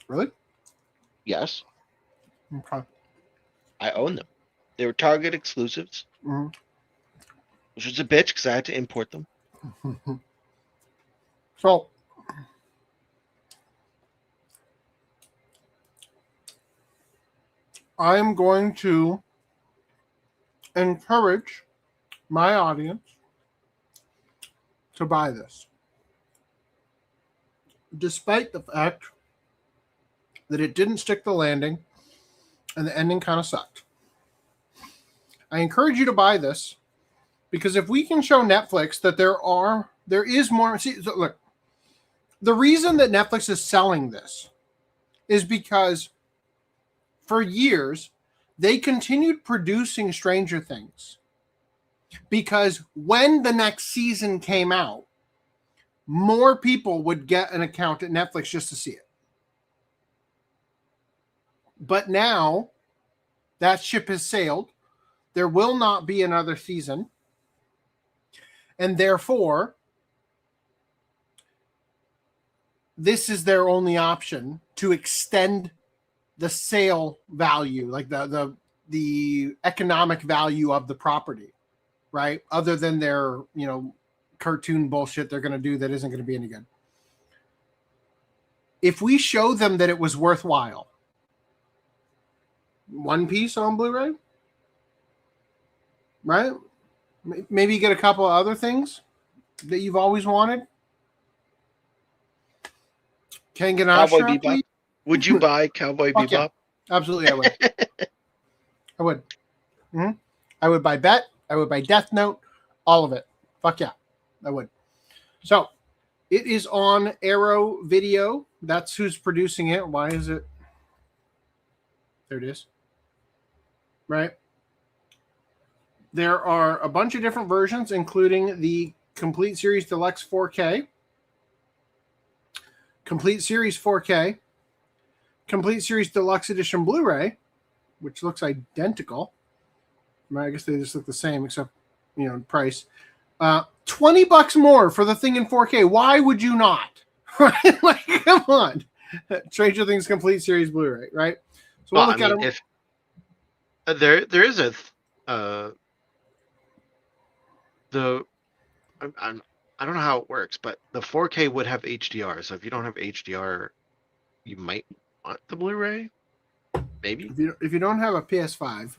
Really? Yes. Okay. I own them. They were Target exclusives, which was a bitch because I had to import them. So, I am going to encourage my audience to buy this, despite the fact that it didn't stick the landing and the ending kind of sucked. I encourage you to buy this because if we can show Netflix that there is more. See, look, the reason that Netflix is selling this is because for years they continued producing Stranger Things because when the next season came out, more people would get an account at Netflix just to see it. But now that ship has sailed. There will not be another season. And therefore, this is their only option to extend the sale value, like the economic value of the property, right? Other than their, cartoon bullshit they're going to do that isn't going to be any good. If we show them that it was worthwhile, One Piece on Blu-ray, right? Maybe get a couple of other things that you've always wanted. Kengan Cowboy Bebop. Would you buy Cowboy Bebop? Yeah. Absolutely, I would. I would. Mm-hmm. I would buy Bet. I would buy Death Note. All of it. Fuck yeah, I would. So, it is on Arrow Video. That's who's producing it. Why is it? There it is. Right. There are a bunch of different versions, including the Complete Series Deluxe 4K, Complete Series 4K, Complete Series Deluxe Edition Blu-ray, which looks identical. I guess they just look the same, except, price. $20 more for the thing in 4K. Why would you not? Right? Like, come on. Stranger Things Complete Series Blu-ray, right? So we'll look at them. If there is I don't know how it works, but the 4K would have HDR. So if you don't have HDR, you might want the Blu-ray. Maybe if you don't have a PS5.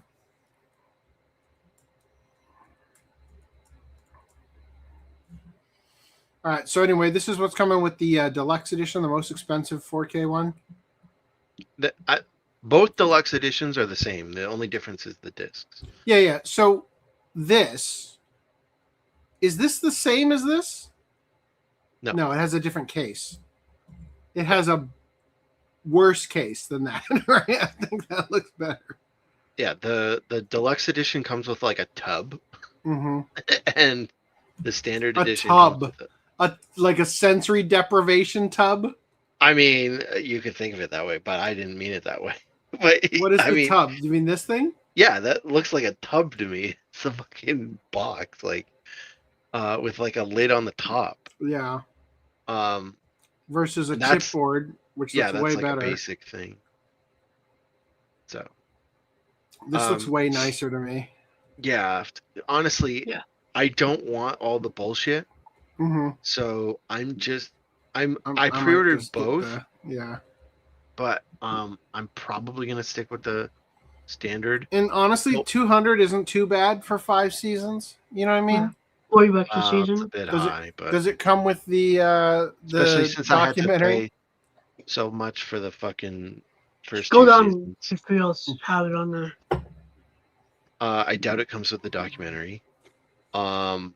All right. So anyway, this is what's coming with the deluxe edition, the most expensive 4K one. Both deluxe editions are the same. The only difference is the discs. Yeah. So is this the same as this? No, it has a different case. It has a worse case than that, right? I think that looks better. Yeah, the deluxe edition comes with like a tub, Mm-hmm. and the standard edition tub, comes with like a sensory deprivation tub. I mean, you could think of it that way, but I didn't mean it that way. But what is the tub? You mean this thing? Yeah, that looks like a tub to me. It's a fucking box, like, with like a lid on the top. Yeah. Versus a chipboard, which looks way like better. A basic thing. So. This looks way nicer to me. Yeah, honestly, I don't want all the bullshit. Mm-hmm. So I pre-ordered both. Yeah. But I'm probably gonna stick with the standard. And honestly, 200 isn't too bad for 5 seasons. You know what I mean? $40 a season. It's a bit high, but does it come with the especially since documentary? I had to pay so much for the fucking first Go two down seasons. if you else have it on there. I doubt it comes with the documentary. Behind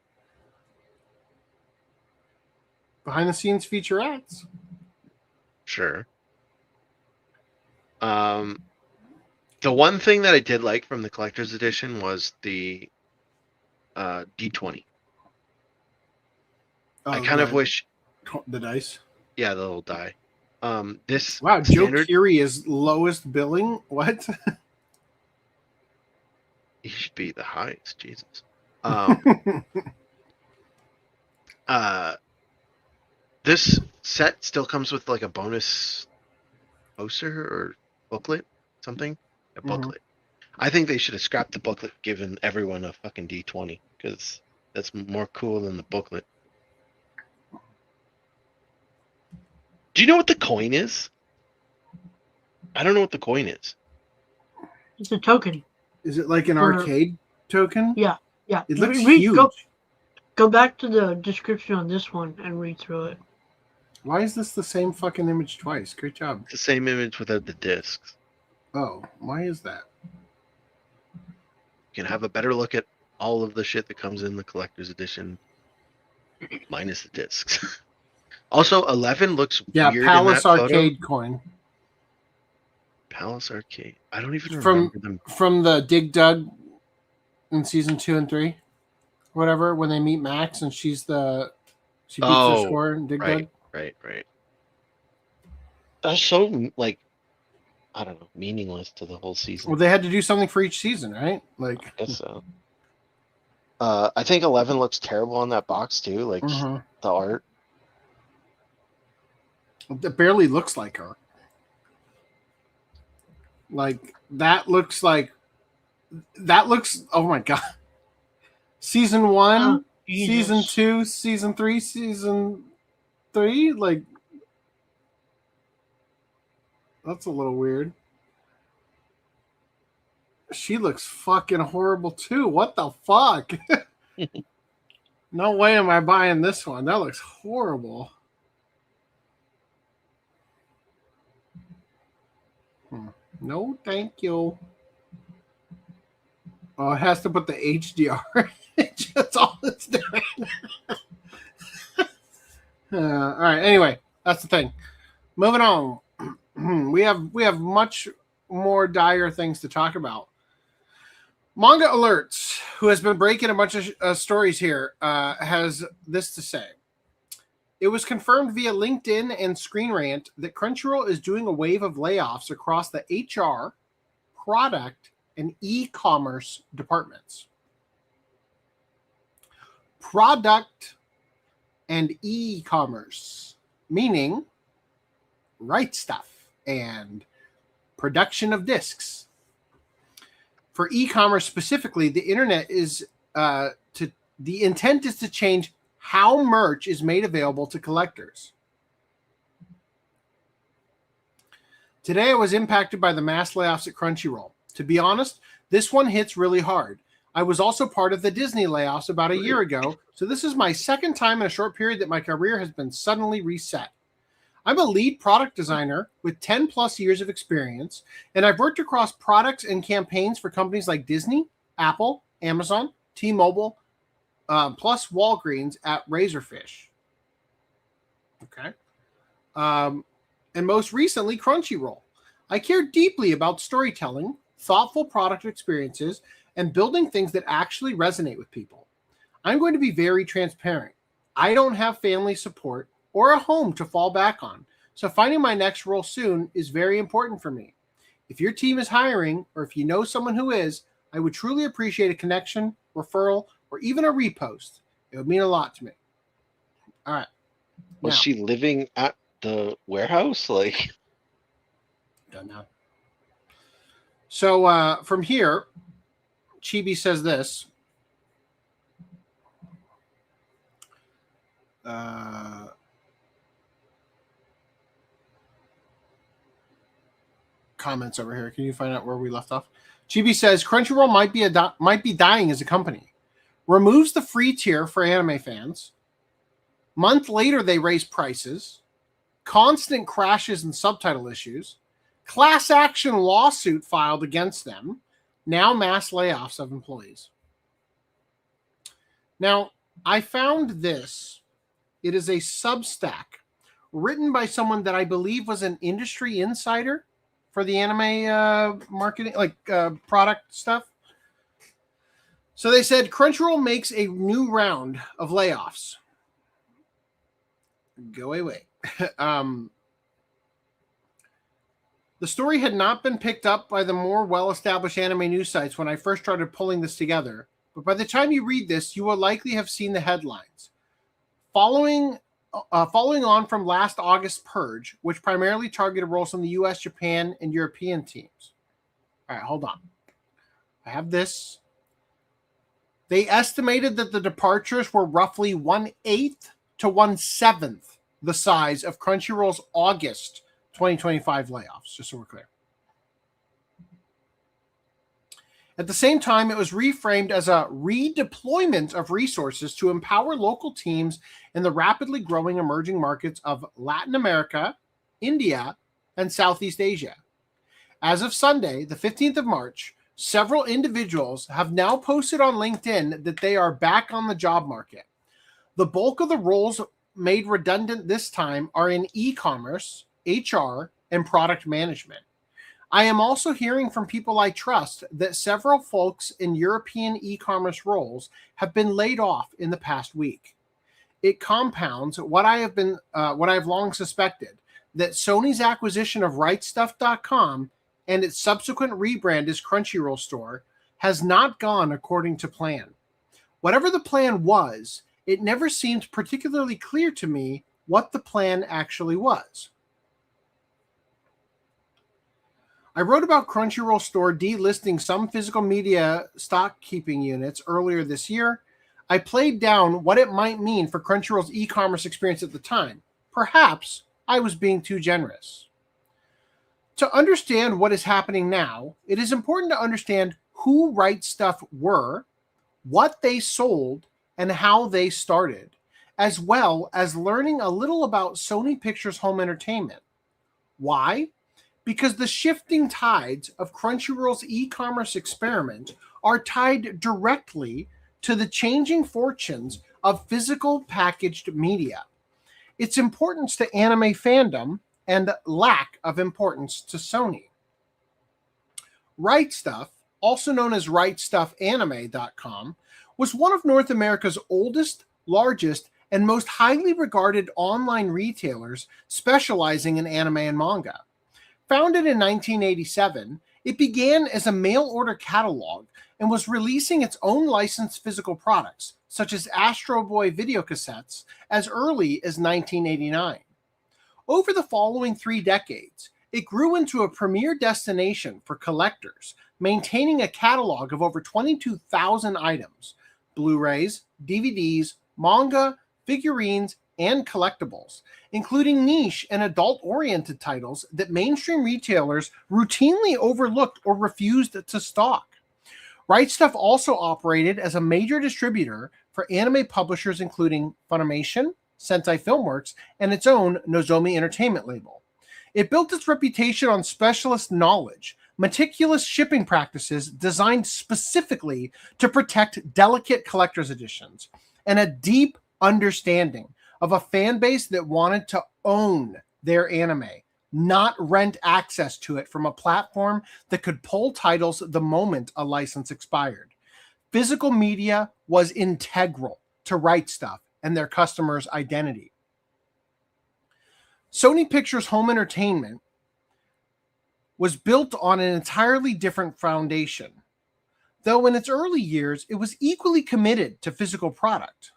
the scenes featurettes. Sure. The one thing that I did like from the collector's edition was the D20. I kind of wish the dice. Yeah, the little die. This Joe standard... Keery is lowest billing. What? He should be the highest. Jesus. This set still comes with like a bonus poster or booklet, something. A booklet. I think they should have scrapped the booklet, given everyone a fucking D20, because that's more cool than the booklet. Do you know what the coin is? I don't know what the coin is. It's a token. Is it like an arcade token? Yeah. It looks huge. Go back to the description on this one and read through it. Why is this the same fucking image twice? Great job. It's the same image without the discs. Oh, why is that? You can have a better look at all of the shit that comes in the collector's edition, minus the discs. Also, 11 looks weird Palace in that Arcade photo. coin. Palace Arcade. I don't even remember them. From the Dig Dug in season 2 and 3, whatever. When they meet Max and she beats her score in Dig Dug. Right. That's so like, I don't know, meaningless to the whole season. Well, they had to do something for each season, right? Like, I guess so. I think 11 looks terrible on that box too. Like the art. It barely looks like her. Like that looks. Oh my god! Season 1, season 2, season 3, season 3. Like that's a little weird. She looks fucking horrible too. What the fuck? No way am I buying this one. That looks horrible. No, thank you. Oh, it has to put the HDR. That's all it's doing. All right. Anyway, that's the thing. Moving on. We have much more dire things to talk about. Manga Alerts, who has been breaking a bunch of stories here, has this to say. It was confirmed via LinkedIn and Screen Rant that Crunchyroll is doing a wave of layoffs across the HR, product, and e-commerce departments. Product and e-commerce, meaning Right Stuff and production of discs. For e-commerce specifically, the internet is the intent is to change how merch is made available to collectors. Today I was impacted by the mass layoffs at Crunchyroll. To be honest, this one hits really hard. I was also part of the Disney layoffs about a year ago, so this is my second time in a short period that my career has been suddenly reset. I'm a lead product designer with 10 plus years of experience, and I've worked across products and campaigns for companies like Disney, Apple, Amazon, T-Mobile, plus Walgreens at Razorfish. Okay. And most recently, Crunchyroll. I care deeply about storytelling, thoughtful product experiences, and building things that actually resonate with people. I'm going to be very transparent. I don't have family support or a home to fall back on, so finding my next role soon is very important for me. If your team is hiring, or if you know someone who is, I would truly appreciate a connection, referral, or even a repost. It would mean a lot to me. All right. Was she living at the warehouse? Like, don't know. So from here, Chibi says this. Comments over here. Can you find out where we left off? Chibi says Crunchyroll might be dying as a company. Removes the free tier for anime fans. Month later, they raise prices. Constant crashes and subtitle issues. Class action lawsuit filed against them. Now mass layoffs of employees. Now, I found this. It is a Substack written by someone that I believe was an industry insider for the anime marketing, product stuff. So they said Crunchyroll makes a new round of layoffs. Go away. The story had not been picked up by the more well-established anime news sites when I first started pulling this together, but by the time you read this, you will likely have seen the headlines. Following on from last August's purge, which primarily targeted roles on the US, Japan, and European teams. All right, hold on. I have this. They estimated that the departures were roughly 1/8 to 1/7 the size of Crunchyroll's August 2025 layoffs, just so we're clear. At the same time, it was reframed as a redeployment of resources to empower local teams in the rapidly growing emerging markets of Latin America, India, and Southeast Asia. As of Sunday, the 15th of March, several individuals have now posted on LinkedIn that they are back on the job market. The bulk of the roles made redundant this time are in e-commerce, HR, and product management. I am also hearing from people I trust that several folks in European e-commerce roles have been laid off in the past week. It compounds what I have long suspected, that Sony's acquisition of RightStuff.com and its subsequent rebrand as Crunchyroll Store has not gone according to plan. Whatever the plan was, it never seemed particularly clear to me what the plan actually was. I wrote about Crunchyroll Store delisting some physical media stock keeping units earlier this year. I played down what it might mean for Crunchyroll's e-commerce experience at the time. Perhaps I was being too generous. To understand what is happening now, it is important to understand who Right Stuff were, what they sold, and how they started, as well as learning a little about Sony Pictures Home Entertainment. Why? Because the shifting tides of Crunchyroll's e-commerce experiment are tied directly to the changing fortunes of physical packaged media, its importance to anime fandom, and lack of importance to Sony. Right Stuff, also known as RightStuffAnime.com, was one of North America's oldest, largest, and most highly regarded online retailers specializing in anime and manga. Founded in 1987, it began as a mail-order catalog and was releasing its own licensed physical products, such as Astro Boy videocassettes, as early as 1989. Over the following 3 decades, it grew into a premier destination for collectors, maintaining a catalog of over 22,000 items, Blu-rays, DVDs, manga, figurines, and collectibles, including niche and adult-oriented titles that mainstream retailers routinely overlooked or refused to stock. Right Stuf also operated as a major distributor for anime publishers including Funimation, Sentai Filmworks, and its own Nozomi Entertainment label. It built its reputation on specialist knowledge, meticulous shipping practices designed specifically to protect delicate collector's editions, and a deep understanding of a fan base that wanted to own their anime, not rent access to it from a platform that could pull titles the moment a license expired. Physical media was integral to Right Stuf and their customers' identity. Sony Pictures Home Entertainment was built on an entirely different foundation, though in its early years it was equally committed to physical product.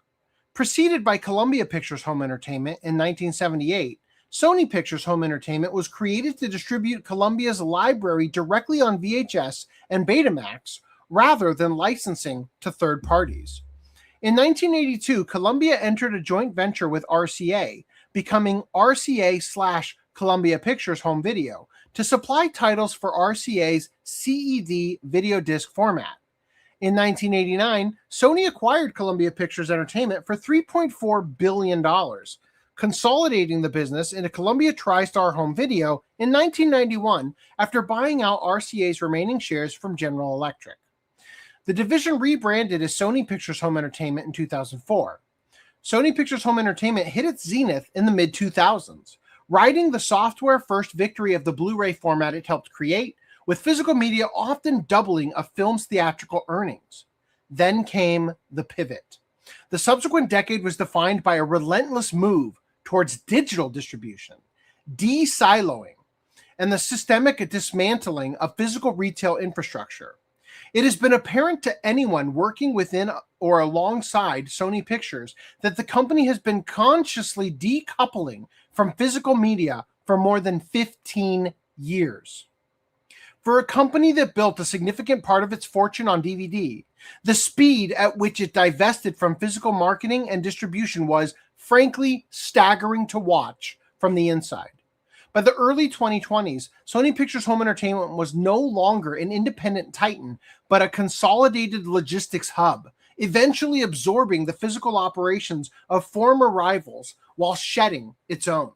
Preceded by Columbia Pictures Home Entertainment in 1978, Sony Pictures Home Entertainment was created to distribute Columbia's library directly on VHS and Betamax rather than licensing to third parties. In 1982, Columbia entered a joint venture with RCA, becoming RCA/Columbia Pictures Home Video, to supply titles for RCA's CED video disc format. In 1989, Sony acquired Columbia Pictures Entertainment for $3.4 billion, consolidating the business into Columbia TriStar Home Video in 1991 after buying out RCA's remaining shares from General Electric. The division rebranded as Sony Pictures Home Entertainment in 2004. Sony Pictures Home Entertainment hit its zenith in the mid-2000s, riding the software-first victory of the Blu-ray format it helped create, with physical media often doubling a film's theatrical earnings. Then came the pivot. The subsequent decade was defined by a relentless move towards digital distribution, de-siloing, and the systemic dismantling of physical retail infrastructure. It has been apparent to anyone working within or alongside Sony Pictures that the company has been consciously decoupling from physical media for more than 15 years. For a company that built a significant part of its fortune on DVD, the speed at which it divested from physical marketing and distribution was, frankly, staggering to watch from the inside. By the early 2020s, Sony Pictures Home Entertainment was no longer an independent titan, but a consolidated logistics hub, eventually absorbing the physical operations of former rivals while shedding its own.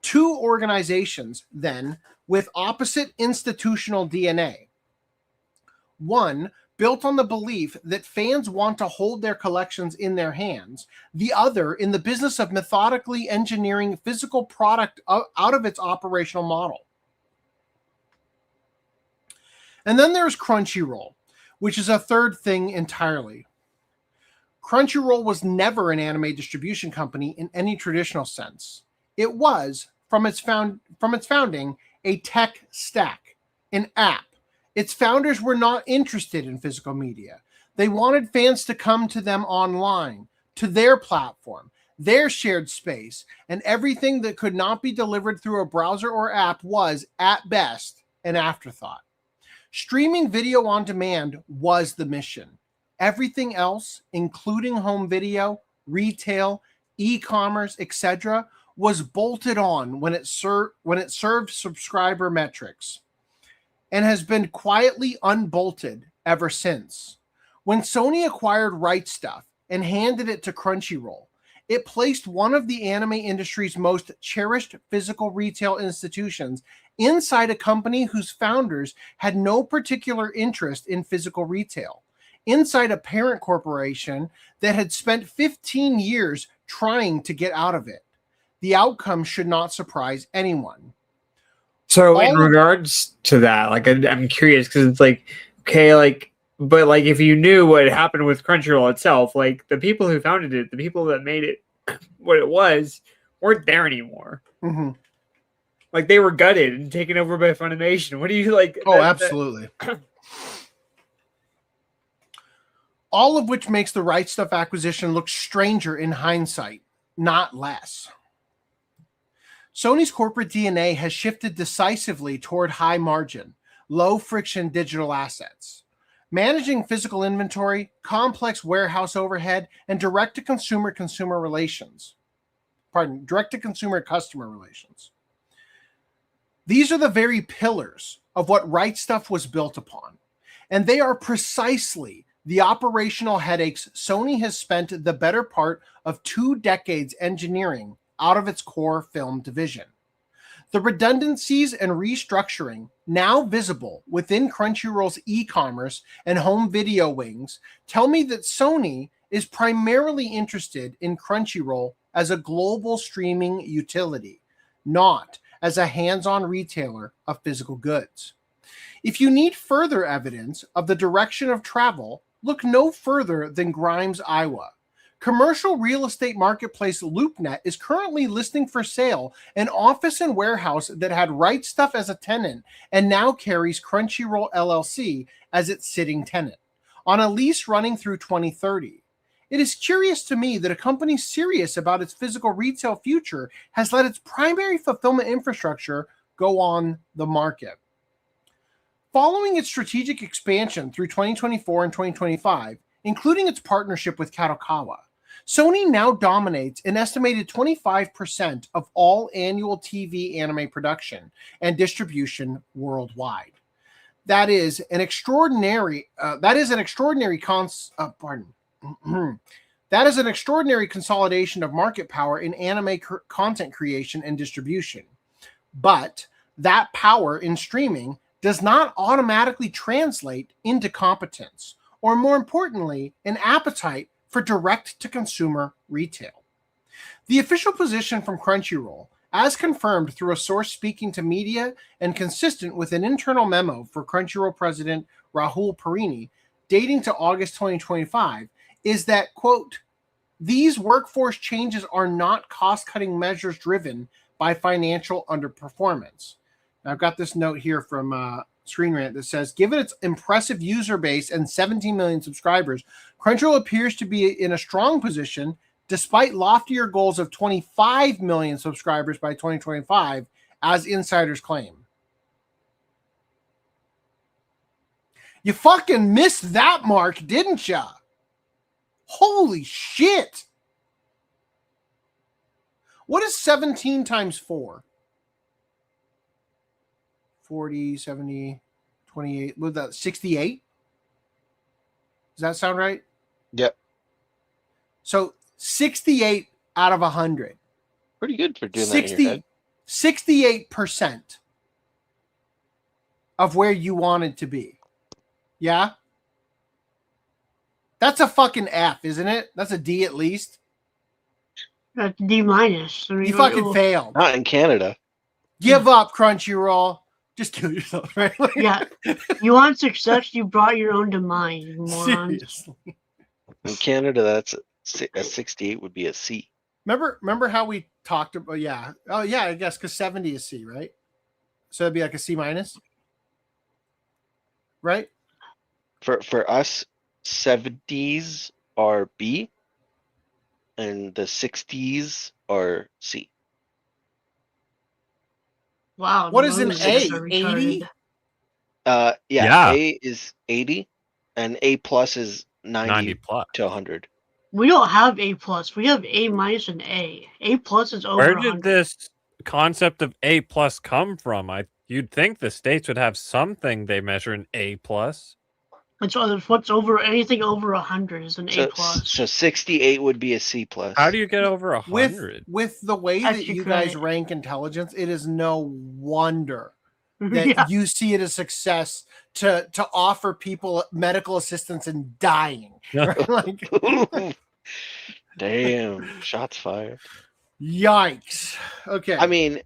Two organizations, then, with opposite institutional DNA. One, built on the belief that fans want to hold their collections in their hands, the other in the business of methodically engineering physical product out of its operational model. And then there's Crunchyroll, which is a third thing entirely. Crunchyroll was never an anime distribution company in any traditional sense. It was, from its founding, a tech stack, an app. Its founders were not interested in physical media. They wanted fans to come to them online, to their platform, their shared space, and everything that could not be delivered through a browser or app was, at best, an afterthought. Streaming video on demand was the mission. Everything else, including home video, retail, e-commerce, etc., was bolted on when it served subscriber metrics, and has been quietly unbolted ever since. When Sony acquired Right Stuf and handed it to Crunchyroll, it placed one of the anime industry's most cherished physical retail institutions inside a company whose founders had no particular interest in physical retail, inside a parent corporation that had spent 15 years trying to get out of it. The outcome should not surprise anyone. So in regards to that, like I'm curious because it's like, okay, like, but like if you knew what happened with Crunchyroll itself, like the people who founded it, the people that made it what it was, weren't there anymore. Mm-hmm. Like they were gutted and taken over by Funimation. What do you like? Oh, absolutely. All of which makes the Right Stuf acquisition look stranger in hindsight, not less. Sony's corporate DNA has shifted decisively toward high margin, low friction digital assets. managing physical inventory, complex warehouse overhead, and direct-to-consumer customer relations. These are the very pillars of what Right Stuff was built upon, and they are precisely the operational headaches Sony has spent the better part of 2 decades engineering out of its core film division. The redundancies and restructuring now visible within Crunchyroll's e-commerce and home video wings tell me that Sony is primarily interested in Crunchyroll as a global streaming utility, not as a hands-on retailer of physical goods. If you need further evidence of the direction of travel, look no further than Grimes, Iowa. Commercial real estate marketplace LoopNet is currently listing for sale an office and warehouse that had Right Stuff as a tenant and now carries Crunchyroll LLC as its sitting tenant, on a lease running through 2030. It is curious to me that a company serious about its physical retail future has let its primary fulfillment infrastructure go on the market. Following its strategic expansion through 2024 and 2025, including its partnership with Kadokawa, Sony now dominates an estimated 25% of all annual TV anime production and distribution worldwide. That is an extraordinary consolidation of market power in anime content creation and distribution. But that power in streaming does not automatically translate into competence, or more importantly, an appetite for direct-to-consumer retail. The official position from Crunchyroll, as confirmed through a source speaking to media and consistent with an internal memo for Crunchyroll president Rahul Parini, dating to August 2025, is that, quote, these workforce changes are not cost-cutting measures driven by financial underperformance. Now, I've got this note here from Screen Rant that says, given its impressive user base and 17 million subscribers, Crunchyroll appears to be in a strong position despite loftier goals of 25 million subscribers by 2025, as insiders claim. You fucking missed that mark, didn't ya? Holy shit! What is 17 times 4? 40, 70, 28, what was that, 68? Does that sound right? Yep. So 68 out of 100. Pretty good for doing that in your head. 68% of where you wanted to be. Yeah? That's a fucking F, isn't it? That's a D at least. That's D minus. You fucking failed. Not in Canada. Give up, Crunchyroll. Just kill yourself, right? Yeah. You want success, you brought your own demise, you morons. Seriously. In Canada, that's a 68 would be a C. Remember how we talked about, yeah. Oh, yeah, I guess, because 70 is C, right? So it'd be like a C minus? Right? For us, 70s are B, and the 60s are C. Wow. What is an A? 80? Yeah, A is 80, and A plus is 90 plus to 100. We don't have A plus. We have A minus and A. A plus is over. Where 100. did this concept of A plus come from? You'd think the states would have something they measure an A plus. What's over anything over 100 is an A plus. So 68 would be a C plus. How do you get over 100? With the way that you guys rank intelligence, it is no wonder that you see it as success to offer people medical assistance in dying. Right? Like, damn, shots fired. Yikes. Okay. I mean,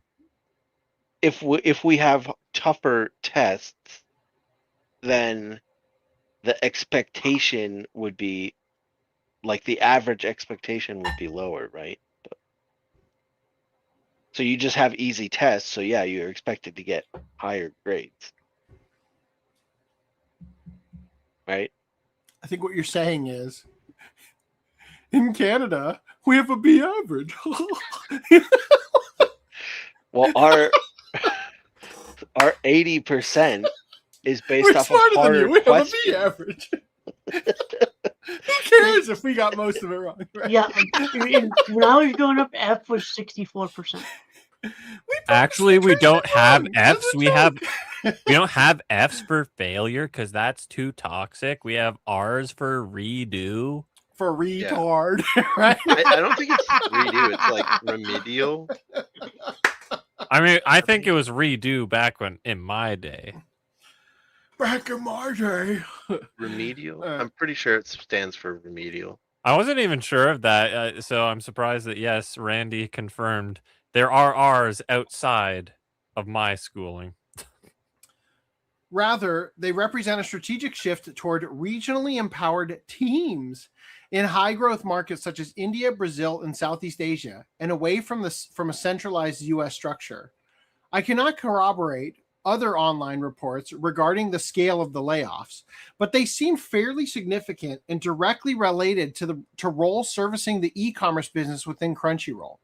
if we have tougher tests, then the expectation would be, like, the average expectation would be lower, right? So you just have easy tests, so yeah, you're expected to get higher grades. Right? I think what you're saying is, in Canada, we have a B average. Well, our 80% is based We're off of smarter than harder you. We have a B questions. average. Who cares if we got most of it wrong? Right? Yeah, when I was growing up, F was 64%. Actually, we don't have wrong. Fs. We don't have Fs for failure because that's too toxic. We have Rs for redo. For retard, right? I don't think it's redo. It's like remedial. I mean, I think it was redo back in my day. Back in my day. Remedial? I'm pretty sure it stands for remedial. I wasn't even sure of that, so I'm surprised that, yes, Randy confirmed there are R's outside of my schooling. Rather, they represent a strategic shift toward regionally empowered teams in high-growth markets such as India, Brazil, and Southeast Asia, and away from a centralized U.S. structure. I cannot corroborate other online reports regarding the scale of the layoffs, but they seem fairly significant and directly related to roles servicing the e-commerce business within Crunchyroll.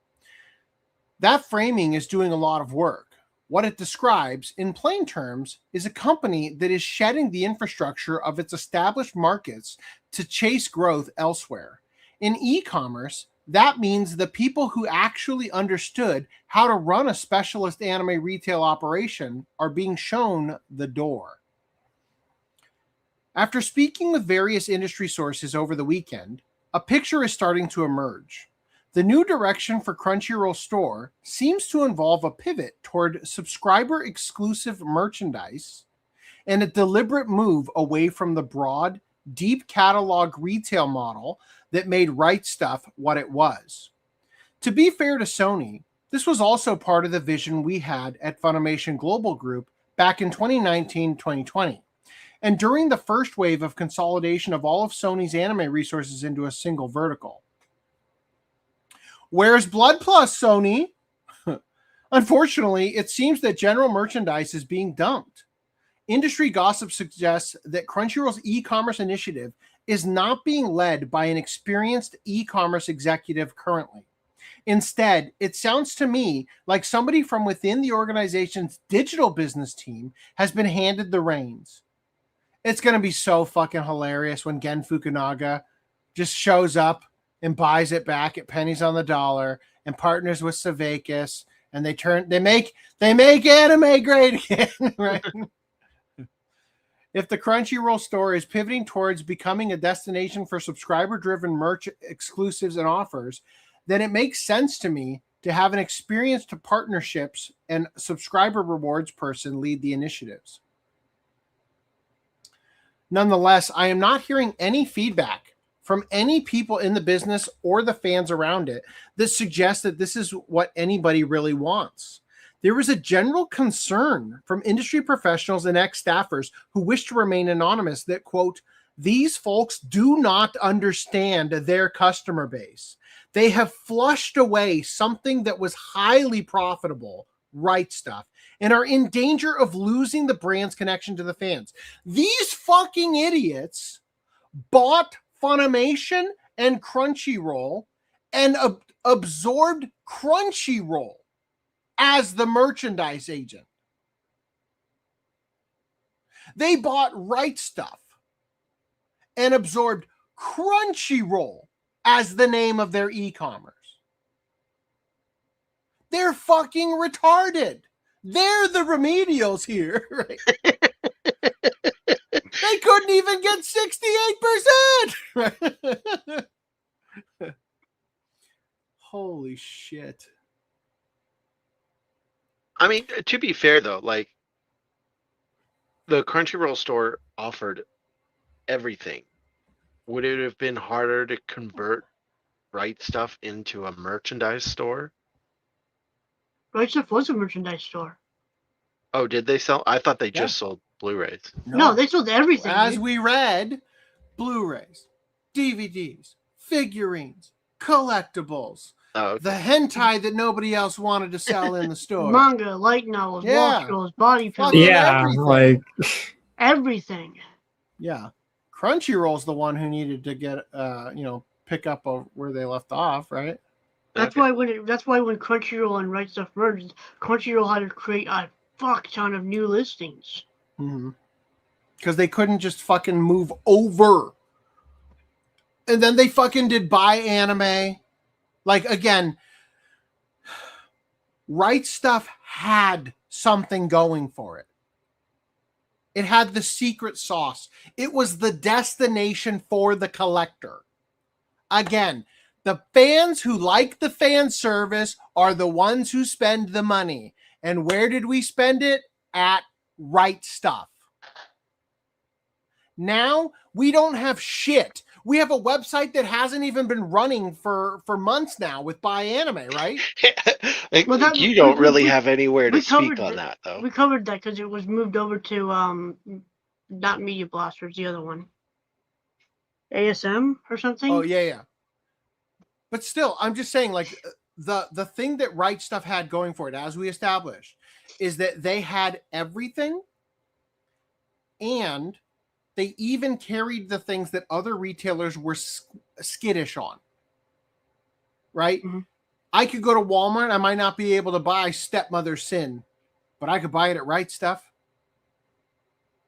That framing is doing a lot of work. What it describes, in plain terms, is a company that is shedding the infrastructure of its established markets to chase growth elsewhere. In e-commerce, that means the people who actually understood how to run a specialist anime retail operation are being shown the door. After speaking with various industry sources over the weekend, a picture is starting to emerge. The new direction for Crunchyroll Store seems to involve a pivot toward subscriber-exclusive merchandise and a deliberate move away from the broad, deep catalog retail model that made Right Stuff what it was. To be fair to Sony, this was also part of the vision we had at Funimation Global Group back in 2019-2020, and during the first wave of consolidation of all of Sony's anime resources into a single vertical. Where's Blood Plus, Sony? Unfortunately, it seems that general merchandise is being dumped. Industry gossip suggests that Crunchyroll's e-commerce initiative is not being led by an experienced e-commerce executive currently. Instead, it sounds to me like somebody from within the organization's digital business team has been handed the reins. It's going to be so fucking hilarious when Gen Fukunaga just shows up and buys it back at pennies on the dollar and partners with Savakis, and they make anime great again, right? If the Crunchyroll store is pivoting towards becoming a destination for subscriber-driven merch exclusives and offers, then it makes sense to me to have an experienced partnerships and subscriber rewards person lead the initiatives. Nonetheless, I am not hearing any feedback from any people in the business or the fans around it that suggests that this is what anybody really wants. There is a general concern from industry professionals and ex-staffers who wish to remain anonymous that, quote, these folks do not understand their customer base. They have flushed away something that was highly profitable, Right Stuff, and are in danger of losing the brand's connection to the fans. These fucking idiots bought Funimation and Crunchyroll and absorbed Crunchyroll as the merchandise agent. They bought Right Stuff and absorbed Crunchyroll as the name of their e-commerce. They're fucking retarded. They're the remedials here, right? They couldn't even get 68%. Holy shit. I mean, to be fair though, like the Crunchyroll store offered everything. Would it have been harder to convert Right Stuff into a merchandise store? Right Stuff was a merchandise store. Oh, did they sell? I thought they just sold Blu-rays. No, they sold everything. As we read, Blu-rays, DVDs, figurines, collectibles, the hentai that nobody else wanted to sell in the store. Manga, light novels, wall scrolls, body pillows. Everything. Yeah. Crunchyroll's the one who needed to get, pick up where they left off, right? That's why when Crunchyroll and Right Stuff merged, Crunchyroll had to create a fuck ton of new listings. Mm-hmm. because they couldn't just fucking move over. And then they fucking did buy anime. Like, again, Right Stuff had something going for it. It had the secret sauce. It was the destination for the collector. Again, the fans who like the fan service are the ones who spend the money. And where did we spend it? At Right Stuff. Now, we don't have shit. We have a website that hasn't even been running for months now with Buy Anime, right? You don't really have anywhere to speak on that, though. We covered that because it was moved over to not Media Blasters, the other one, ASM or something. Oh yeah. But still, I'm just saying, like, the thing that Right Stuff had going for it, as we established, is that they had everything, and they even carried the things that other retailers were skittish on. Right? Mm-hmm. I could go to Walmart. I might not be able to buy Stepmother's Sin, but I could buy it at Right Stuff.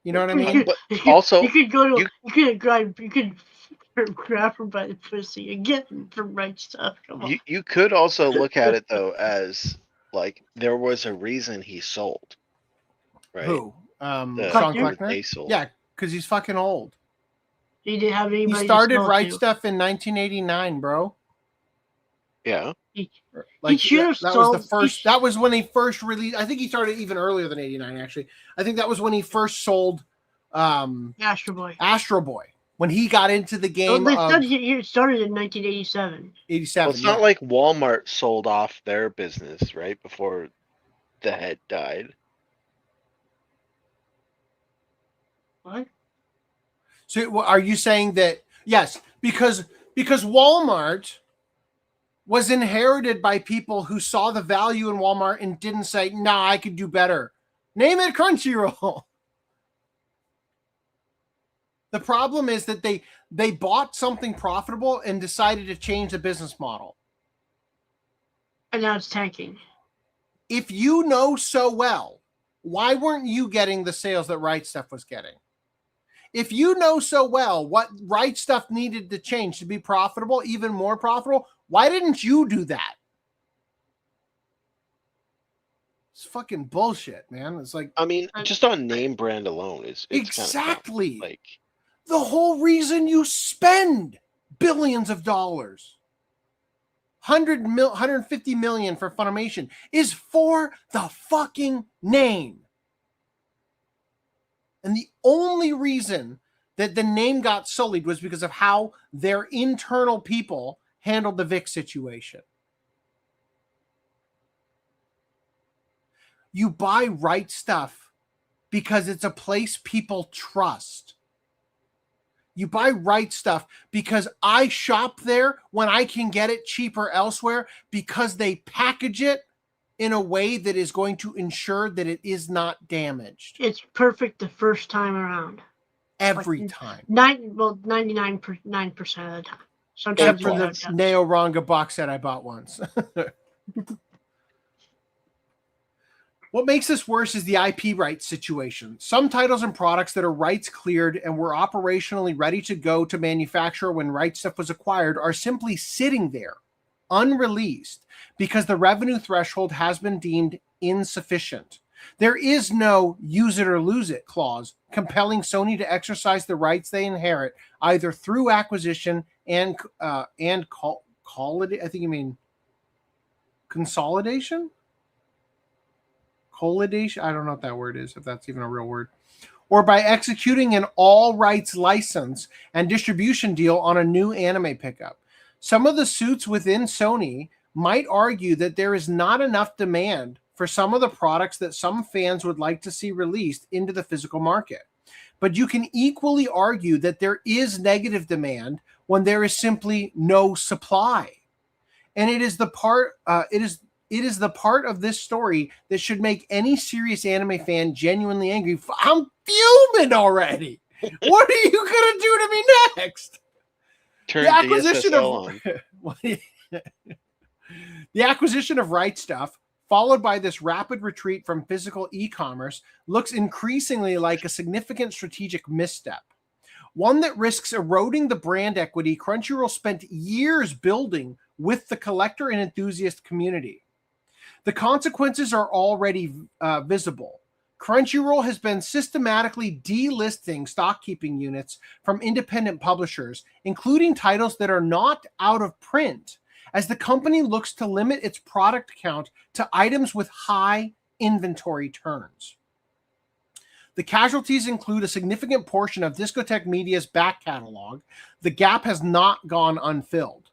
You know what I mean? But also, you could go to you could grab her by the pussy again from Right Stuff. Come on. You could also look at it though as like there was a reason he sold. Right? Who? Sean Kleckner? They sold. Yeah, because he's fucking old. He didn't have anybody. He started to sell Right to. Stuff in 1989, bro. Yeah. Like should have that was the first. That was when he first released. I think he started even earlier than 89. Actually, I think that was when he first sold Astro Boy. Astro Boy, when he got into the game. They said he started in 1987. 87. Well, it's not like Walmart sold off their business right before the head died. What? So, are you saying that? Yes, because Walmart was inherited by people who saw the value in Walmart and didn't say, "Nah, I could do better." Name it Crunchyroll. The problem is that they bought something profitable and decided to change the business model. And now it's tanking. If you know so well, why weren't you getting the sales that Right Stuff was getting? If you know so well what Right Stuff needed to change to be profitable, even more profitable, why didn't you do that? It's fucking bullshit, man. It's like, I mean, just on name brand alone is exactly kind of like the whole reason you spend billions of dollars, 150 million for Funimation, is for the fucking name. And the only reason that the name got sullied was because of how their internal people handled the VIX situation. You buy Right Stuff because it's a place people trust. You buy Right Stuff because I shop there when I can get it cheaper elsewhere, because they package it in a way that is going to ensure that it is not damaged. It's perfect the first time around. Every time. 99% of the time. Sometimes Except for the Neo-Ranga box set I bought once. What makes this worse is the IP rights situation. Some titles and products that are rights cleared and were operationally ready to go to manufacture when Right Stuff was acquired are simply sitting there, unreleased, because the revenue threshold has been deemed insufficient. There is no use it or lose it clause compelling Sony to exercise the rights they inherit, either through acquisition and I think you mean consolidation? Collidation? I don't know what that word is, if that's even a real word. Or by executing an all rights license and distribution deal on a new anime pickup. Some of the suits within Sony might argue that there is not enough demand for some of the products that some fans would like to see released into the physical market. But you can equally argue that there is negative demand when there is simply no supply. And it is the part it is the part of this story that should make any serious anime fan genuinely angry. I'm fuming already. What are you gonna do to me next? Turn the acquisition the acquisition of Right Stuff followed by this rapid retreat from physical e-commerce, looks increasingly like a significant strategic misstep. One that risks eroding the brand equity Crunchyroll spent years building with the collector and enthusiast community. The consequences are already visible. Crunchyroll has been systematically delisting stock-keeping units from independent publishers, including titles that are not out of print, as the company looks to limit its product count to items with high inventory turns. The casualties include a significant portion of Discotek Media's back catalog. The gap has not gone unfilled.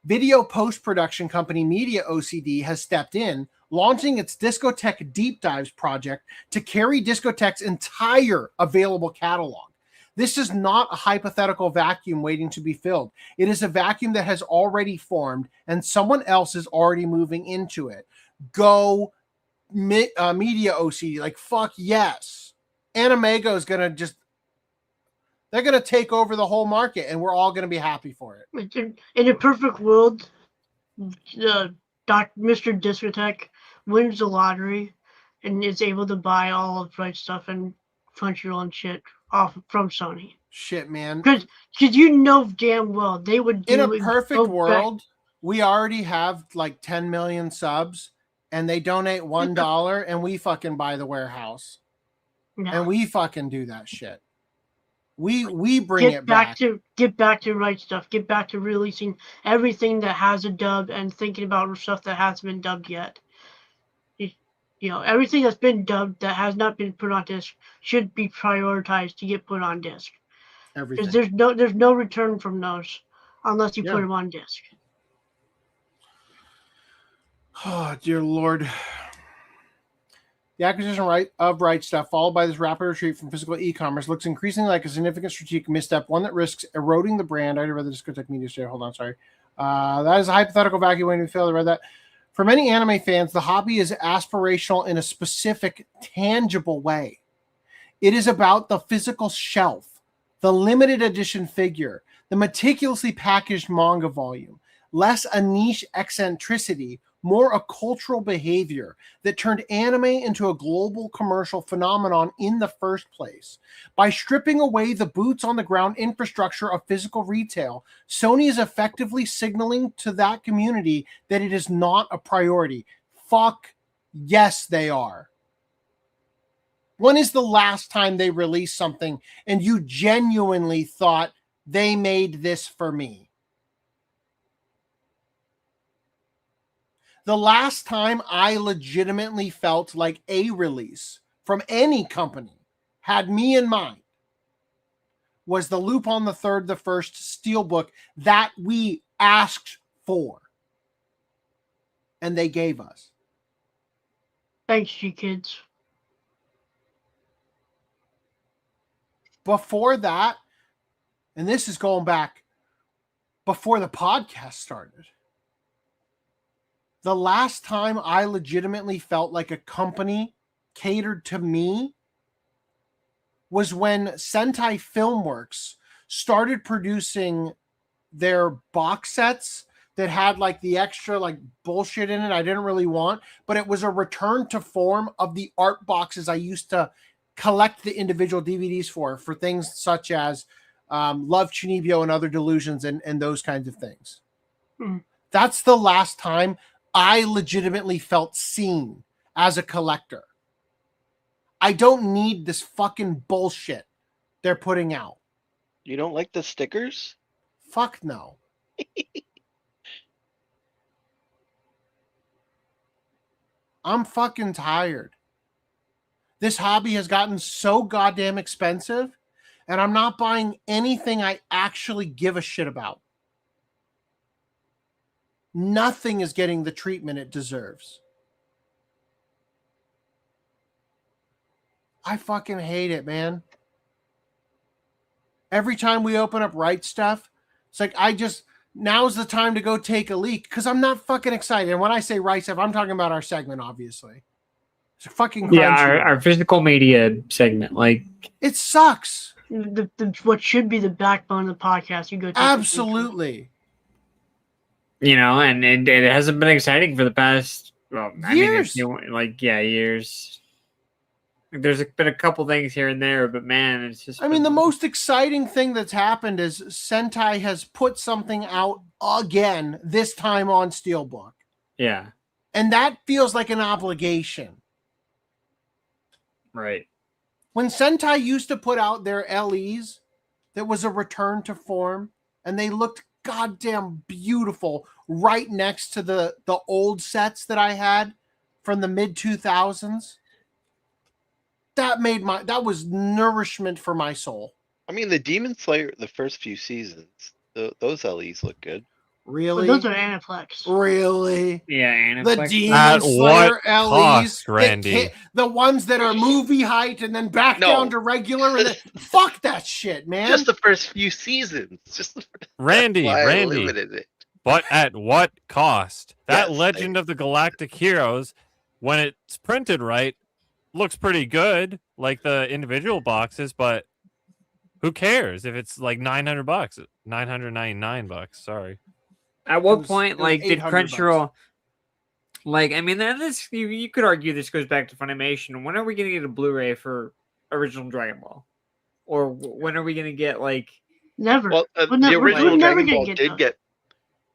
Video post-production company Media OCD has stepped in, launching its Discotek Deep Dives project to carry Discotek's entire available catalog. This is not a hypothetical vacuum waiting to be filled. It is a vacuum that has already formed, and someone else is already moving into it. Go Media OCD. Like, fuck yes. Animego is going to they're going to take over the whole market, and we're all going to be happy for it. In a perfect world, Mr. Discotek wins the lottery and is able to buy all of Right Stuff and Crunchyroll and shit off from Sony. Shit, man. Because you know damn well they would do in a perfect world, we already have like 10 million subs, and they donate $1, and we fucking buy the warehouse. No. And we fucking do that shit. We bring it back. Get back to Right Stuff. Get back to releasing everything that has a dub and thinking about stuff that hasn't been dubbed yet. You know, everything that's been dubbed that has not been put on disc should be prioritized to get put on disc. Everything. There's no return from those unless you put them on disc. Oh, dear Lord. The acquisition of Right Stuff, followed by this rapid retreat from physical e-commerce, looks increasingly like a significant strategic misstep, one that risks eroding the brand. I read the Discotek Media Set. Hold on, sorry. That is a hypothetical vacuum when we failed to read that. For many anime fans, the hobby is aspirational in a specific, tangible way. It is about the physical shelf, the limited edition figure, the meticulously packaged manga volume, less a niche eccentricity, more a cultural behavior that turned anime into a global commercial phenomenon in the first place. By stripping away the boots on the ground infrastructure of physical retail, Sony is effectively signaling to that community that it is not a priority. Fuck yes, they are. When is the last time they released something and you genuinely thought they made this for me? The last time I legitimately felt like a release from any company had me in mind was the Lupin the Third, the First Steelbook that we asked for. And they gave us. Thanks, G-Kids. Before that, and this is going back before the podcast started, the last time I legitimately felt like a company catered to me was when Sentai Filmworks started producing their box sets that had like the extra like bullshit in it I didn't really want, but it was a return to form of the art boxes I used to collect the individual DVDs for things such as Love Chunibyo and Other Delusions and those kinds of things. That's the last time I legitimately felt seen as a collector. I don't need this fucking bullshit they're putting out. You don't like the stickers? Fuck no. I'm fucking tired. This hobby has gotten so goddamn expensive, and I'm not buying anything I actually give a shit about. Nothing is getting the treatment it deserves. I fucking hate it, man. Every time we open up Right Stuff, it's like now's the time to go take a leak because I'm not fucking excited. And when I say Right Stuff, I'm talking about our segment, obviously. It's fucking crunchy. Yeah, our physical media segment. Like, it sucks. What should be the backbone of the podcast. You go take absolutely. You know, and it hasn't been exciting for the past Well, Years. Years. There's been a couple things here and there, but man, it's just. I mean, the most exciting thing that's happened is Sentai has put something out again, this time on Steelbook. Yeah. And that feels like an obligation. Right. When Sentai used to put out their LEs, that was a return to form, and they looked goddamn beautiful right next to the old sets that I had from the mid 2000s. That was nourishment for my soul. I mean, the Demon Slayer, the first few seasons, those LEs look good. Really? Well, those are Aniplex. Really? Yeah, The Aniplex. Demon Slayer LEs, cost, Randy? the ones that are movie height and then back down to regular. And then, fuck that shit, man. Just the first few seasons. Randy, That's why I Randy. limited it. But at what cost? That Yes, Legend of the Galactic Heroes, when it's printed right, looks pretty good, like the individual boxes, but who cares if it's like $900? $999, sorry. At what It was point, like, did $800 Crunchyroll? Like, I mean, then this you could argue this goes back to Funimation. When are we going to get a Blu-ray for original Dragon Ball? Or when are we going to get like? Never. Well, We're never- the original we're never Dragon gonna Ball get did those. get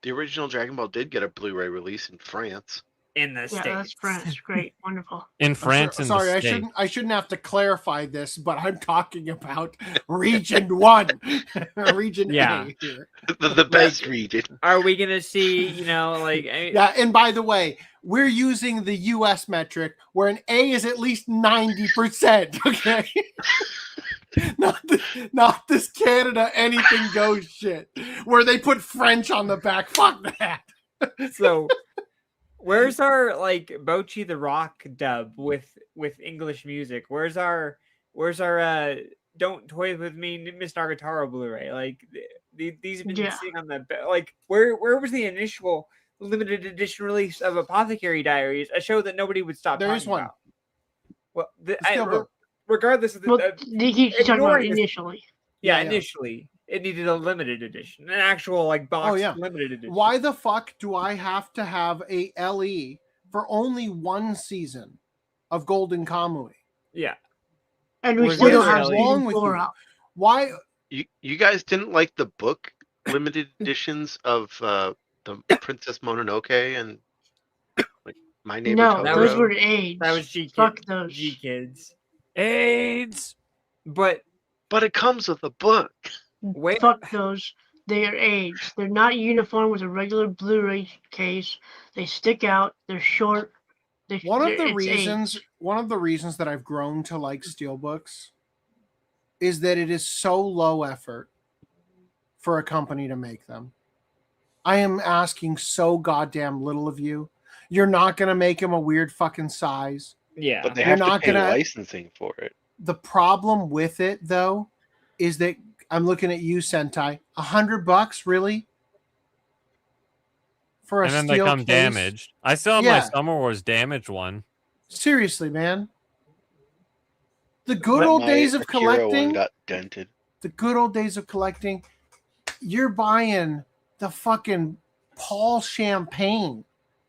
the original Dragon Ball did get a Blu-ray release in France. In the Yeah, States. that's France. Great, wonderful. In France and Sorry, the I States. shouldn't have to clarify this, but I'm talking about Region 1. Region Yeah. A here. The best region. Are we going to see, like? Yeah, and by the way, we're using the US metric where an A is at least 90%, okay? not this Canada anything goes shit where they put French on the back. Fuck that. So, where's our like Bochi the Rock dub with English music? Where's our Don't Toy with Me Miss Nagatoro Blu-ray? Like these have been sitting on the like where was the initial limited edition release of Apothecary Diaries, a show that nobody would stop There is talking one. about? Well, Steelbook. regardless of the He's talking about ignoring this- initially. yeah, Yeah. initially it needed a limited edition, an actual like box limited edition. Why the fuck do I have to have a LE for only one season of Golden Kamui? Yeah. And we What still is don't have wrong season with 4 you? out. Why? You guys didn't like the book limited editions of the Princess Mononoke and like My Neighbor No, Totoro? those were AIDS. That was G Fuck those. G kids. AIDS. But it comes with a book. Fuck those. They are AIDS. They're not uniform with a regular Blu-ray case. They stick out. They're short. One of the it's reasons that I've grown to like steelbooks is that it is so low effort for a company to make them. I am asking so goddamn little of you. You're not going to make them a weird fucking size. Yeah. But they You're have to not pay gonna- licensing for it. The problem with it, though, is that I'm looking at you, Sentai. $100, really? For a And then they steel come case? damaged. I still have my Yeah. Summer Wars damaged one. Seriously, man. The good But old my days of Akira one collecting. got dented. The good old days of collecting. You're buying the fucking Paul Champagne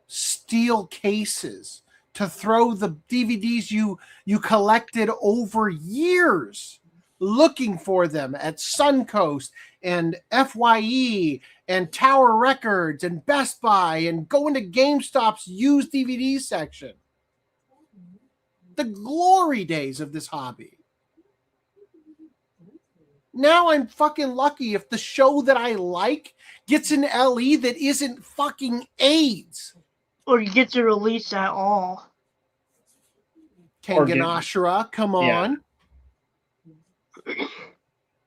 steel cases to throw the DVDs you collected over years, looking for them at Suncoast and FYE and Tower Records and Best Buy and going to GameStop's used DVD section. The glory days of this hobby. Now I'm fucking lucky if the show that I like gets an LE that isn't fucking AIDS. Or gets a release at all. Kengan Ashura, come on.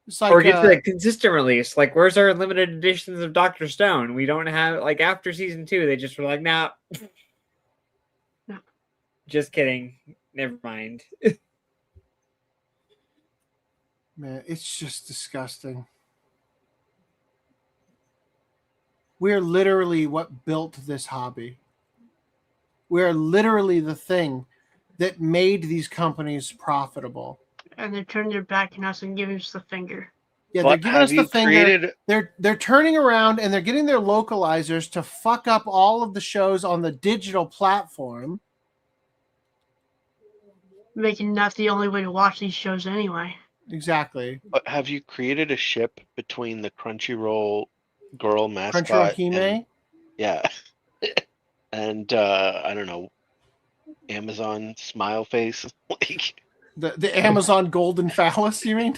It's like, or get the consistent release. Like, where's our limited editions of Dr. Stone? We don't have, like, after season 2, they just were like, nah. Just kidding. Never mind. man, it's just disgusting. We're literally what built this hobby. We're literally the thing that made these companies profitable. And they turn their back on us and give us the finger. Yeah, But they're giving us have the you finger. created- They're turning around and they're getting their localizers to fuck up all of the shows on the digital platform. Making that the only way to watch these shows anyway. Exactly. But have you created a ship between the Crunchyroll girl mascot Crunchyroll Hime? and, yeah, and I don't know, Amazon smile face? Like The Amazon golden phallus, you mean?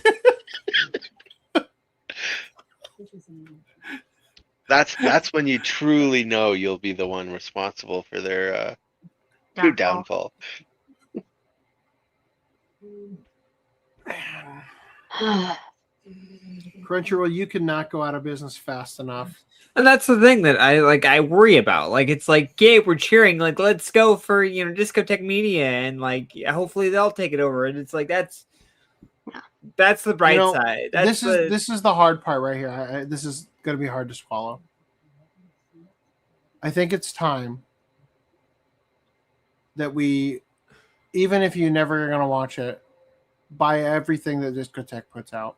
that's when you truly know you'll be the one responsible for their downfall. Crunchyroll, you cannot go out of business fast enough. And that's the thing that I worry about. Like, it's like, yay, we're cheering. Like, let's go for, Discotek Media, and like, hopefully they'll take it over. And it's like, that's the bright side. This is the hard part right here. This is going to be hard to swallow. I think it's time that we, even if you never are going to watch it, buy everything that Discotek puts out.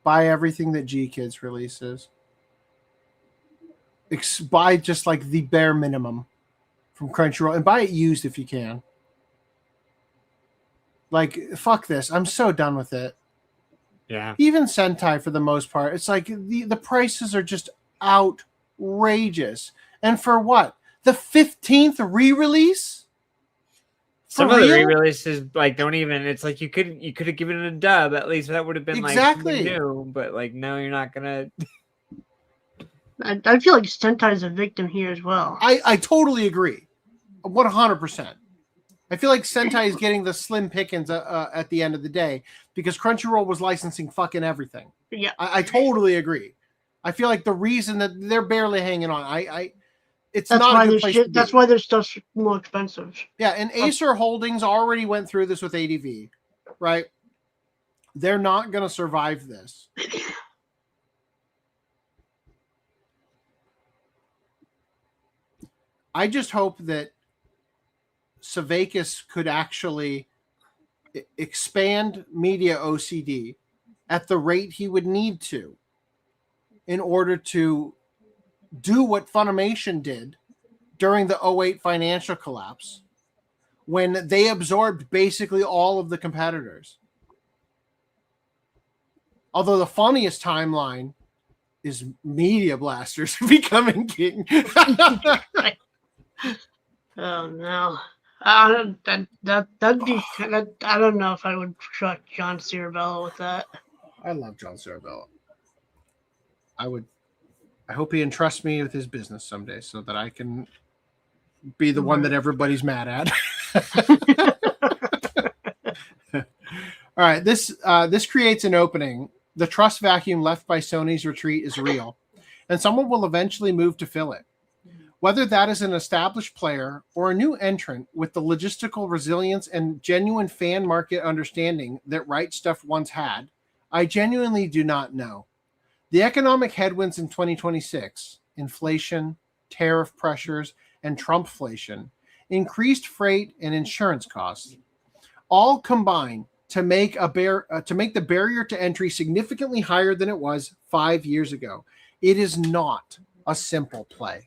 Buy everything that G Kids releases. Buy just like the bare minimum from Crunchyroll, and buy it used if you can. Like, fuck this. I'm so done with it. Yeah. Even Sentai, for the most part, it's like the prices are just outrageous. And for what? The 15th re-release? Some of the re-releases like don't even. It's like you could have given it a dub at least. That would have been Exactly. like new. But like, no, you're not gonna. I feel like Sentai is a victim here as well. I totally agree, 100%. I feel like Sentai is getting the slim pickings at the end of the day because Crunchyroll was licensing fucking everything. Yeah, I totally agree. I feel like the reason that they're barely hanging on, it's that's not why a good their place shit. to be. That's why their stuff's more expensive. Yeah, and Acer Holdings already went through this with ADV, right? They're not going to survive this. I just hope that Savakis could actually expand media OCD at the rate he would need to in order to do what Funimation did during the 2008 financial collapse when they absorbed basically all of the competitors. Although the funniest timeline is Media Blasters becoming king. Oh no. That'd be. I don't know if I would trust John Cirabella with that. I love John Cirabella. I hope he entrusts me with his business someday so that I can be the one that everybody's mad at. All right, this creates an opening. The trust vacuum left by Sony's retreat is real, and someone will eventually move to fill it. Whether that is an established player or a new entrant with the logistical resilience and genuine fan market understanding that Right Stuff once had, I genuinely do not know. The economic headwinds in 2026, inflation, tariff pressures, and Trumpflation, increased freight and insurance costs, all combine to make the barrier to entry significantly higher than it was 5 years ago. It is not a simple play.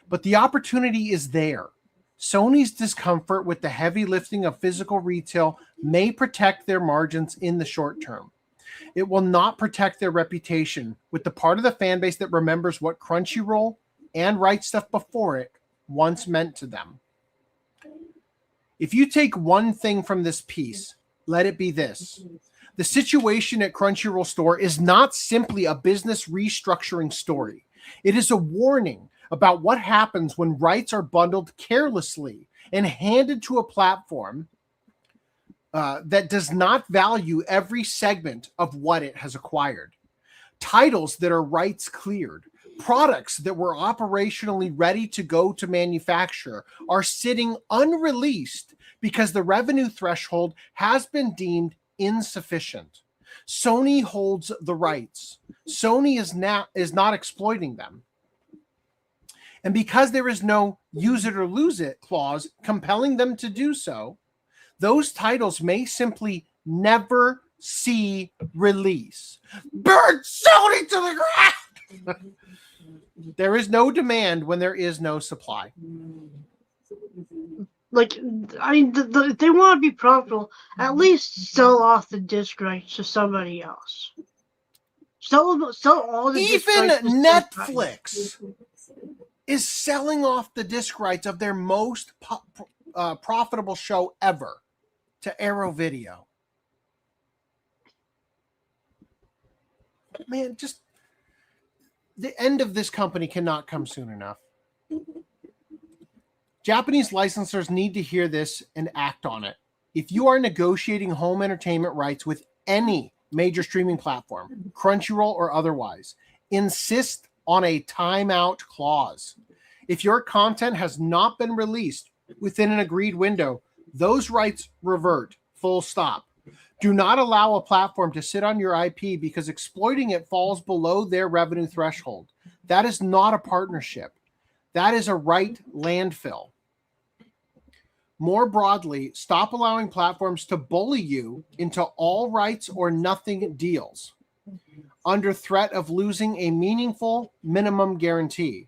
But the opportunity is there. Sony's discomfort with the heavy lifting of physical retail may protect their margins in the short term. It will not protect their reputation with the part of the fan base that remembers what Crunchyroll and Right Stuff before it once meant to them. If you take one thing from this piece, let it be this. The situation at Crunchyroll Store is not simply a business restructuring story. It is a warning about what happens when rights are bundled carelessly and handed to a platform that does not value every segment of what it has acquired. Titles that are rights cleared, products that were operationally ready to go to manufacture are sitting unreleased because the revenue threshold has been deemed insufficient. Sony holds the rights. Sony is not exploiting them. And because there is no use it or lose it clause compelling them to do so, those titles may simply never see release. Burn Sony to the ground! There is no demand when there is no supply. Like, I mean, if they want to be profitable, at least sell off the disc rights to somebody else. Sell all the disc Even rights to Netflix is selling off the disc rights of their most profitable show ever to Arrow Video. Man, just the end of this company cannot come soon enough. Japanese licensors need to hear this and act on it. If you are negotiating home entertainment rights with any major streaming platform, Crunchyroll or otherwise, insist on a timeout clause. If your content has not been released within an agreed window, those rights revert, full stop. Do not allow a platform to sit on your IP because exploiting it falls below their revenue threshold. That is not a partnership. That is a right landfill. More broadly, stop allowing platforms to bully you into all rights or nothing deals under threat of losing a meaningful minimum guarantee.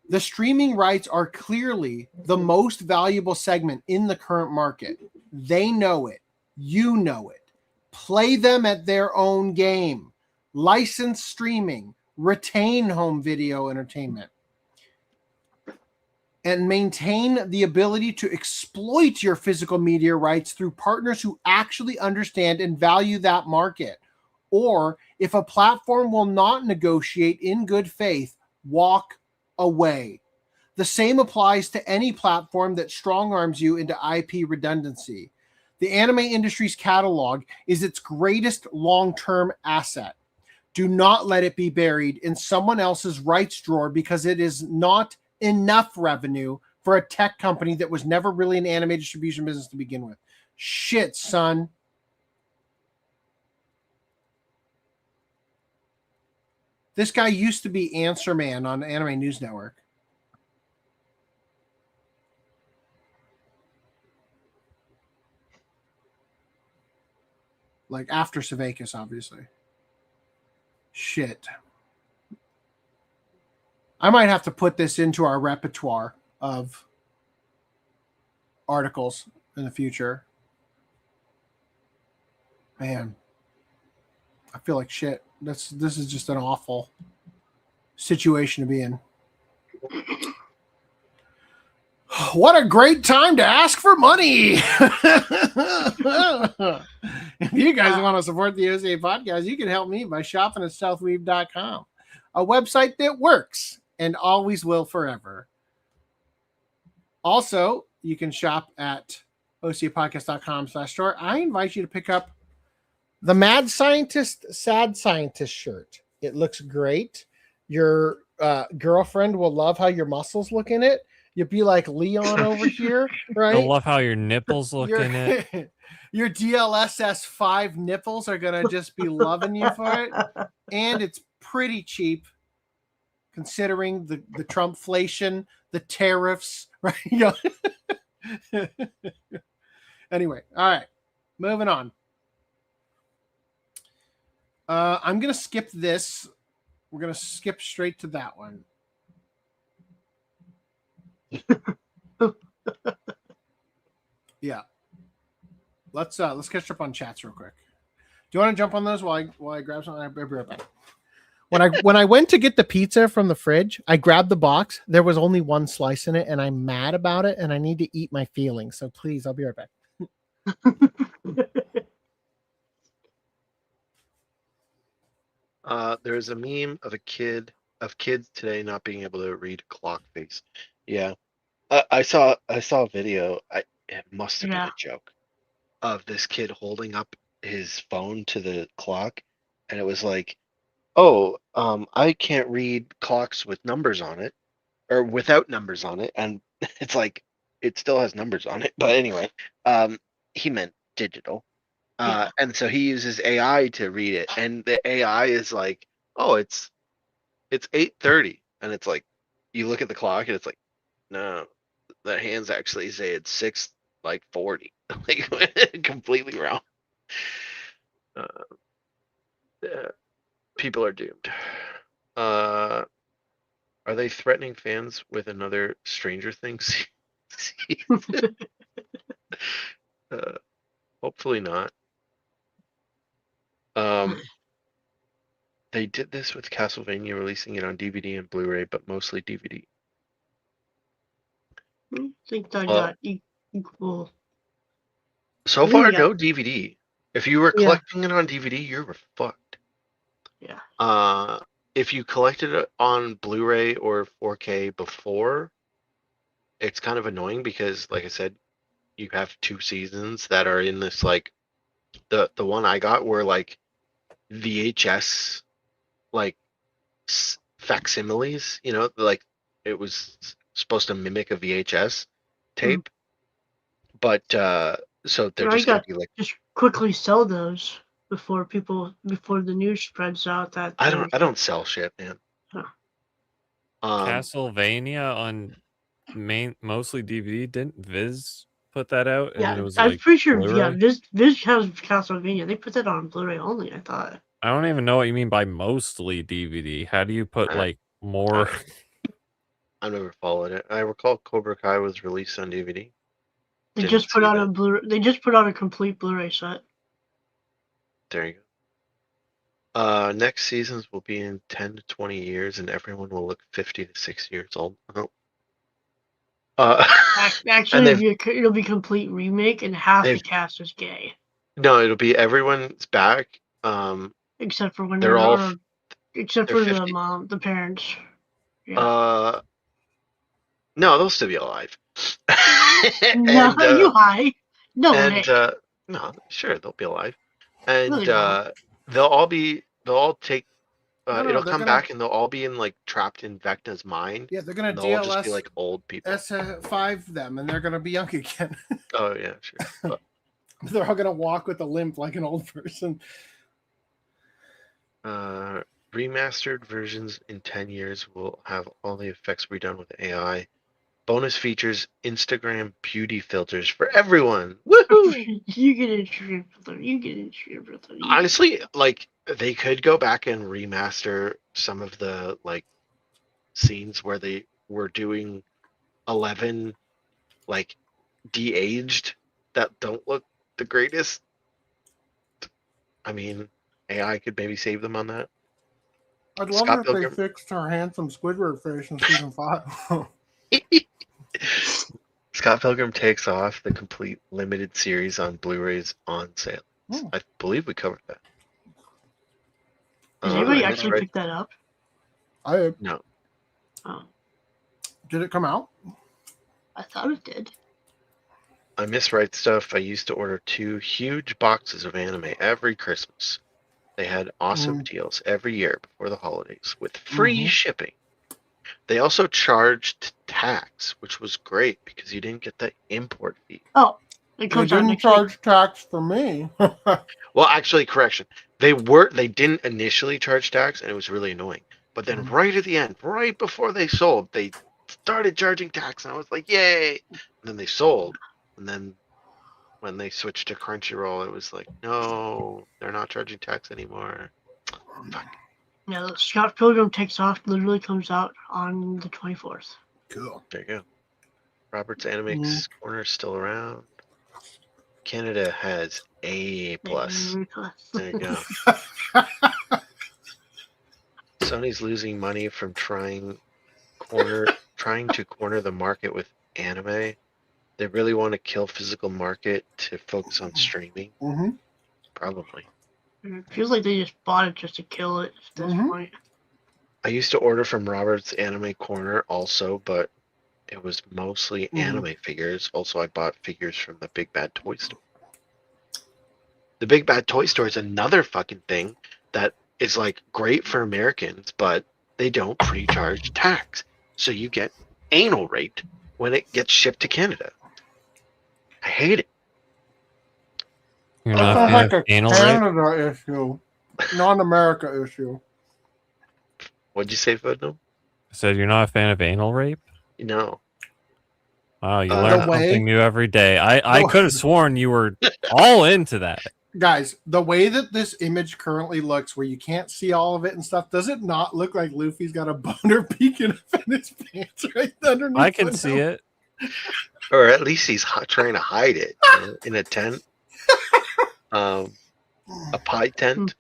The streaming rights are clearly the most valuable segment in the current market. They know it. You know it. Play them at their own game. License streaming. Retain home video entertainment. And maintain the ability to exploit your physical media rights through partners who actually understand and value that market. Or if a platform will not negotiate in good faith, walk away. The same applies to any platform that strong-arms you into IP redundancy. The anime industry's catalog is its greatest long-term asset. Do not let it be buried in someone else's rights drawer because it is not enough revenue for a tech company that was never really an anime distribution business to begin with. Shit, son. This guy used to be Answer Man on Anime News Network. Like after Savakis, obviously. Shit. I might have to put this into our repertoire of articles in the future. Man, I feel like shit. This is just an awful situation to be in. What a great time to ask for money. If you guys want to support the OCA Podcast, you can help me by shopping at southweave.com, a website that works and always will forever. Also, you can shop at ocapodcast.com/store. I invite you to pick up the Mad Scientist, Sad Scientist shirt. It looks great. Your girlfriend will love how your muscles look in it. You'll be like Leon over here, right? I love how your nipples look in it. Your DLSS 5 nipples are going to just be loving you for it. And it's pretty cheap considering the Trumpflation, the tariffs, right? Anyway, all right. Moving on. I'm going to skip this. We're going to skip straight to that one. Yeah. Let's catch up on chats real quick. Do you want to jump on those while I grab something? I'll be right back. When I went to get the pizza from the fridge, I grabbed the box. There was only one slice in it, and I'm mad about it, and I need to eat my feelings. So please, I'll be right back. There's a meme of kids today not being able to read clock face. Yeah, I saw a video. It must have been a joke of this kid holding up his phone to the clock, and it was like, "Oh, I can't read clocks with numbers on it, or without numbers on it," and it's like it still has numbers on it. But anyway, he meant digital. And so he uses AI to read it, and the AI is like, "Oh, it's 8:30," and it's like, you look at the clock, and it's like, no, the hands actually say it's 6:40, like completely wrong. people are doomed. Are they threatening fans with another Stranger Things season? Hopefully not. They did this with Castlevania, releasing it on DVD and Blu-ray, but mostly DVD. I think that got equal. So far, no DVD. If you were collecting it on DVD, you were fucked. Yeah. If you collected it on Blu-ray or 4K before, it's kind of annoying because, like I said, you have 2 seasons that are in this, like, the one I got were like VHS, like facsimiles, you know, like it was supposed to mimic a VHS tape, but so they're just gonna be like, just quickly sell those before the news spreads out that I don't sell shit, man. Castlevania on mostly DVD. Didn't Viz put that out? Yeah, and it was I'm like pretty sure. Blu-ray? Yeah, Viz has Castlevania. They put that on Blu-ray only. I thought. I don't even know what you mean by mostly DVD. How do you put like more? I never followed it. I recall Cobra Kai was released on DVD. They just put out a Blu-ray. They just put out a complete Blu-ray set. There you go. Next seasons will be in 10 to 20 years, and everyone will look 50 to 60 years old. Actually, it'll be complete remake, and half the cast is gay. No, it'll be everyone's back. Except for when they're all, except for the mom, the parents. Yeah. No, they'll still be alive. No, you high? No way. No, sure, they'll be alive, and Really they'll all take. No, it'll they're come gonna- back, and they'll all be in like trapped in Vecna's mind. Yeah, they're gonna and they'll all just be DLS like old people. S5 them, and they're gonna be young again. Oh yeah, sure. But, They're all gonna walk with a limp like an old person. remastered versions in 10 years will have all the effects redone with AI. Bonus features: Instagram beauty filters for everyone. Woohoo! You get Instagram filter. You get Instagram filter. Honestly, like they could go back and remaster some of the like scenes where they were doing 11 like de-aged that don't look the greatest. I mean, AI could maybe save them on that. I'd love Scott it if they Pilgrim- fixed her handsome Squidward face in season 5. Scott Pilgrim Takes Off, the complete limited series on Blu-rays on sale. I believe we covered that. Did anybody I actually misread- pick that up? No. Oh, Did it come out? I thought it did. I miswrite stuff. I used to order 2 huge boxes of anime every Christmas. They had awesome deals every year before the holidays with free shipping. They also charged tax, which was great because you didn't get the import fee. Oh, They it comes out didn't next week. charge tax for me. Well, actually, correction. They didn't initially charge tax, and it was really annoying. But then right at the end, right before they sold, they started charging tax, and I was like, yay! And then they sold. And then when they switched to Crunchyroll, it was like, no, they're not charging tax anymore. Fuck. Yeah, Scott Pilgrim Takes Off literally comes out on the 24th. Cool. There you go. Robert's Anime Corner is still around. Canada has A+. There you go. Sony's losing money from trying to corner the market with anime. They really want to kill physical market to focus on streaming. Probably. It feels like they just bought it just to kill it at this point. I used to order from Robert's Anime Corner also, but it was mostly anime figures. Also, I bought figures from the Big Bad Toy Store. The Big Bad Toy Store is another fucking thing that is like great for Americans, but they don't pre-charge tax. So you get anal raped when it gets shipped to Canada. I hate it. You're That not sounds a fan like of a anal rape? Canada issue, not an America issue. What'd you say, Footnote? I said you're not a fan of anal rape? No. Wow, you No learn way. something new every day. I could have sworn you were all into that. Guys, the way that this image currently looks, where you can't see all of it and stuff, does it not look like Luffy's got a boner peeking up in his pants right underneath? I can see it. Or at least he's trying to hide it in a tent, a pie tent,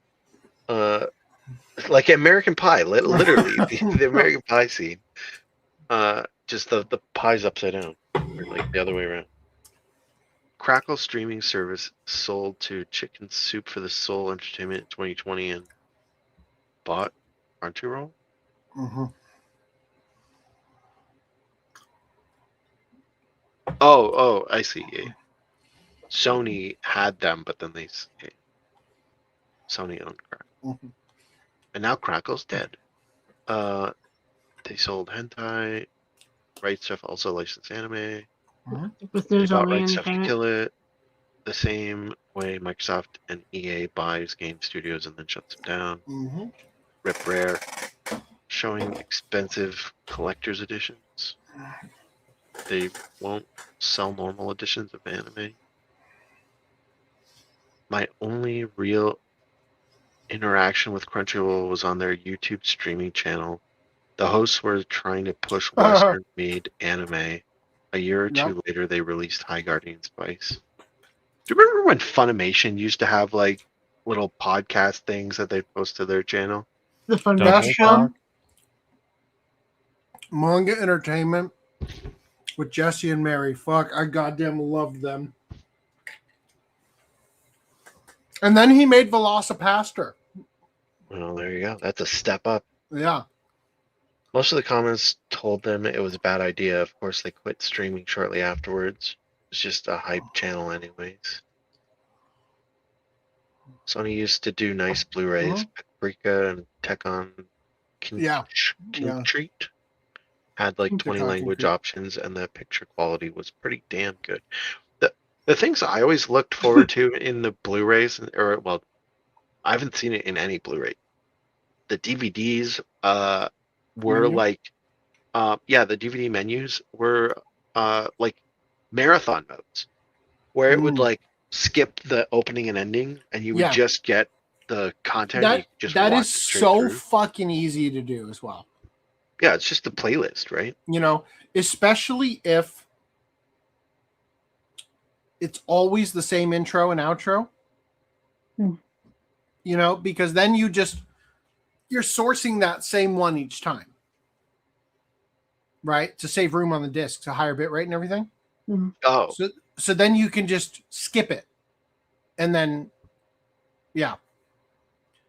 like American Pie, literally the American Pie scene. Just the pie's upside down, or like the other way around. Crackle streaming service sold to Chicken Soup for the Soul Entertainment in 2020 and bought Crunchyroll. Mm-hmm. Oh, I see. Yeah. Sony had them, but then Sony owned Crackle. Mm-hmm. And now Crackle's dead. They sold hentai, Right Stuff also licensed anime. With They news bought only Right Stuff to entertainment. kill it. The same way Microsoft and EA buys game studios and then shuts them down. Mm-hmm. Rip Rare, showing expensive collector's editions. They won't sell normal editions of anime. My only real interaction with Crunchyroll was on their YouTube streaming channel. The hosts were trying to push Western-made anime. A year or two later, they released High Guardian Spice. Do you remember when Funimation used to have like little podcast things that they post to their channel? The Funimation. Manga Entertainment with Jesse and Mary. Fuck, I goddamn loved them. And then he made Velocipaster. Well, there you go. That's a step up. Yeah. Most of the comments told them it was a bad idea. Of course, they quit streaming shortly afterwards. It's just a hype channel anyways. Sony used to do nice Blu-rays. Paprika and Tekkon Treat had like 20 language options, and the picture quality was pretty damn good. The things I always looked forward to in the Blu-rays, or well, I haven't seen it in any Blu-ray. The DVDs were like, the DVD menus were like marathon modes, where it would like skip the opening and ending, and you would just get the content. And you could just that watch is it straight so through. fucking easy to do as well. Yeah, it's just a playlist, right? You know, especially if it's always the same intro and outro. You know, because then you're sourcing that same one each time. Right? To save room on the disc, to higher bit rate and everything. Oh. So then you can just skip it. And then yeah,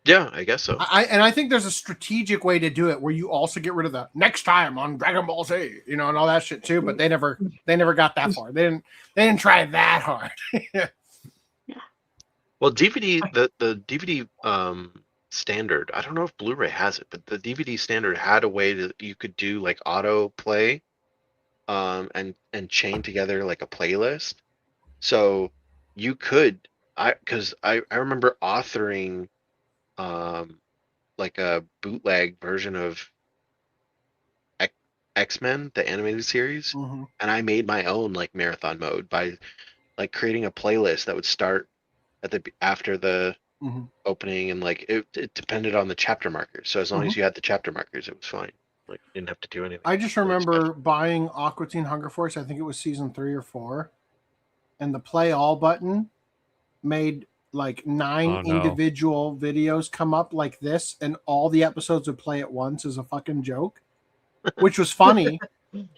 I guess so. I think there's a strategic way to do it where you also get rid of the next time on Dragon Ball Z, you know, and all that shit too, but they never got that far. They didn't try that hard. Well, DVD, the DVD standard, I don't know if Blu-ray has it, but the DVD standard had a way that you could do like auto play and chain together like a playlist. So you could, because I remember authoring like a bootleg version of X-Men, the animated series, and I made my own like marathon mode by like creating a playlist that would start at after the opening, and like it depended on the chapter markers. So as long as you had the chapter markers, it was fine. Like you didn't have to do anything. I just remember buying Aqua Teen Hunger Force. I think it was season 3 or 4, and the play all button made like 9 individual videos come up like this, and all the episodes would play at once as a fucking joke, which was funny,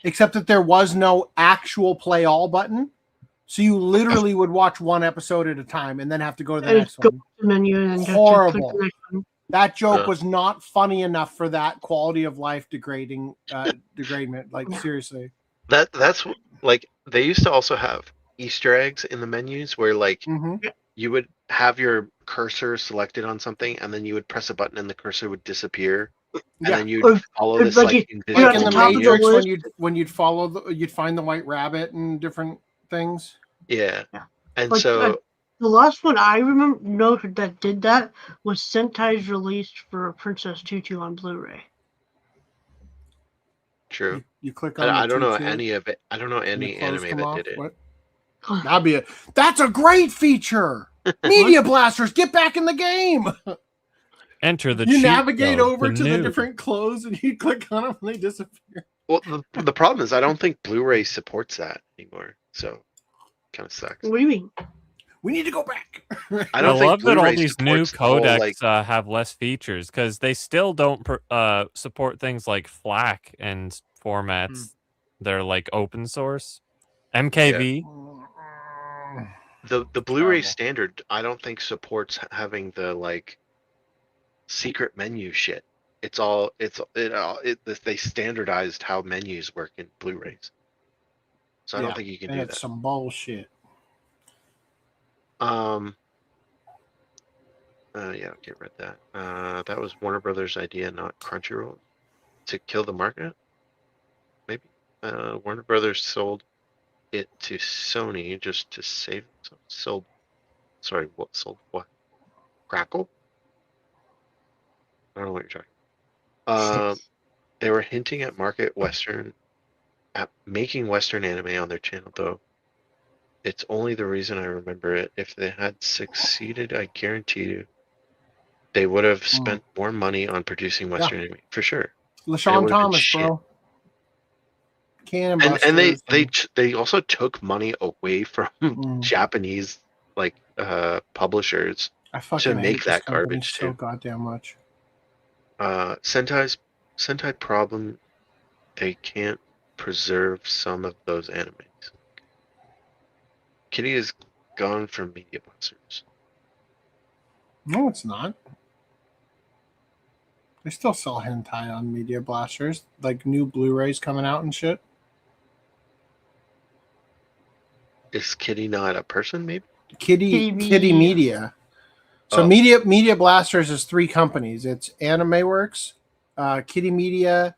except that there was no actual play all button. So you literally would watch one episode at a time and then have to go to the next one. Menu and Horrible. That joke was not funny enough for that quality of life degradement. Like seriously. That's like they used to also have Easter eggs in the menus where like you would have your cursor selected on something, and then you would press a button and the cursor would disappear. And then you'd follow this like in the Matrix when you'd follow you'd find the white rabbit and different things. Yeah. And Like, so the last one I know that did that was Sentai's released for Princess Tutu on Blu-ray. true. You click on I don't know Tutu, any of it. I don't know any clothes anime come that off. did it. What? That's a great feature. Media blasters, get back in the game. Enter the You cheat navigate code, over to the nude. different clothes and you click on them and they disappear. Well, the problem is I don't think Blu-ray supports that anymore. So, kind of sucks. What do you mean? We need to go back. I don't think love that all Blu-ray these new supports the whole, codecs like, have less features because they still don't support things like FLAC and formats. They're like open source. MKV. the Blu-ray standard. I don't think supports having the like secret menu shit. They standardized how menus work in Blu-rays. So I don't think you can do that. That's some bullshit. Yeah, get rid of that. That was Warner Brothers' idea, not Crunchyroll, to kill the market. Maybe Warner Brothers sold it to Sony just to save. Sold what? Crackle? I don't know what you're talking. They were hinting at making Western anime on their channel, though. It's only the reason I remember it. If they had succeeded, I guarantee you, they would have spent more money on producing Western anime for sure. LaShawn Thomas, bro. And they also took money away from Japanese publishers to make that garbage so too. Goddamn much. Sentai problem, they can't preserve some of those animes. Kitty is gone from Media Blasters. No, it's not. They still sell hentai on Media Blasters, like new Blu-rays coming out and shit. Is Kitty not a person, maybe? Kitty Media. So Media Blasters is 3 companies. It's Anime Works, Kitty Media,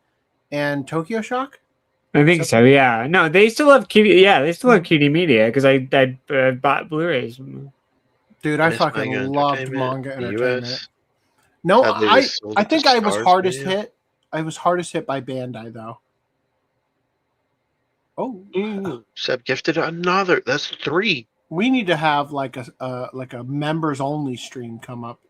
and Tokyo Shock. I think so. Yeah. No, they still have Kitty. Yeah, they still have Kitty Media because I bought Blu-rays. Dude, I fucking loved Manga Entertainment. No, I think I was hardest hit. I was hardest hit by Bandai though. Oh, Seb gifted another. That's 3. We need to have like a members only stream come up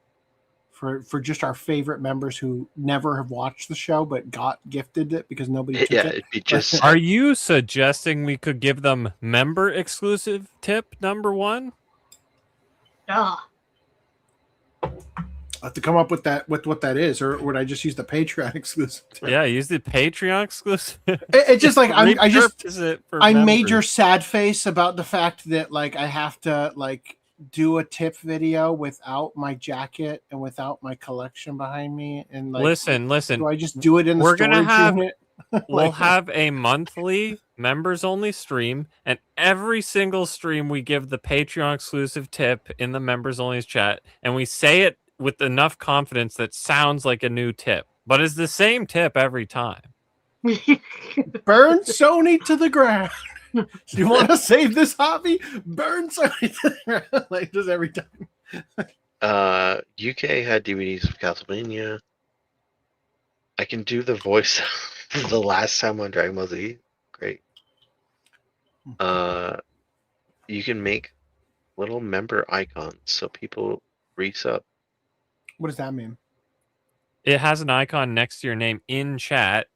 for just our favorite members who never have watched the show but got gifted it because nobody took it. It'd be just. Are you suggesting we could give them member exclusive tip number 1? Yeah. I have to come up with what that is, or would I just use the Patreon exclusive? Yeah, use the Patreon exclusive. It's just like I'm major members. sad face about the fact that like I have to like do a tip video without my jacket and without my collection behind me. And like, listen. Do I just do it in the We're gonna storage have unit? we'll have a monthly members only stream, and every single stream we give the Patreon exclusive tip in the members only chat, and we say it with enough confidence that sounds like a new tip, but it's the same tip every time. Burn Sony to the ground. Do you want to save this hobby? Burn Sony to the ground. Like just every time. UK had DVDs of Castlevania. I can do the voice of the last time on Dragon Ball Z. Great. You can make little member icons so people resub. What does that mean? It has an icon next to your name in chat,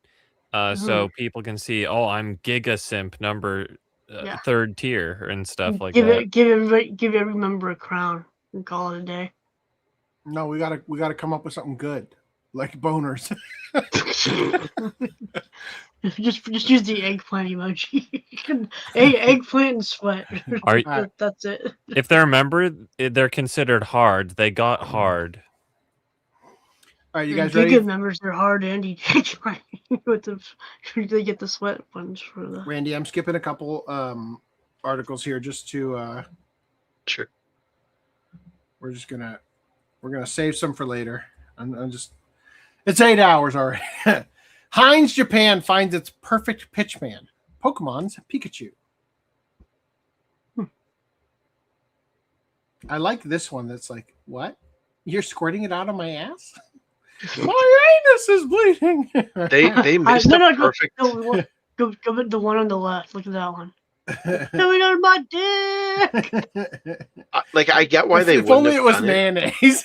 so people can see, oh, I'm Giga Simp number 3rd tier and stuff like that. Give every member a crown and call it a day. No, we gotta come up with something good, like boners. just use the eggplant emoji. Eggplant and sweat. That's it. If they're a member, they're considered hard. They got hard. All right, you guys ready? ready? Good members, they're hard and they get the sweat ones for the. Randy, I'm skipping a couple articles here just to. Sure. We're gonna save some for later. It's 8 hours already. Heinz Japan finds its perfect pitchman. Pokemon's Pikachu. I like this one. That's like, what? You're squirting it out of my ass? My anus is bleeding. They missed the perfect. Go the one on the left. Look at that one. Coming on my dick. Like, I get why they if wouldn't only have it was done mayonnaise.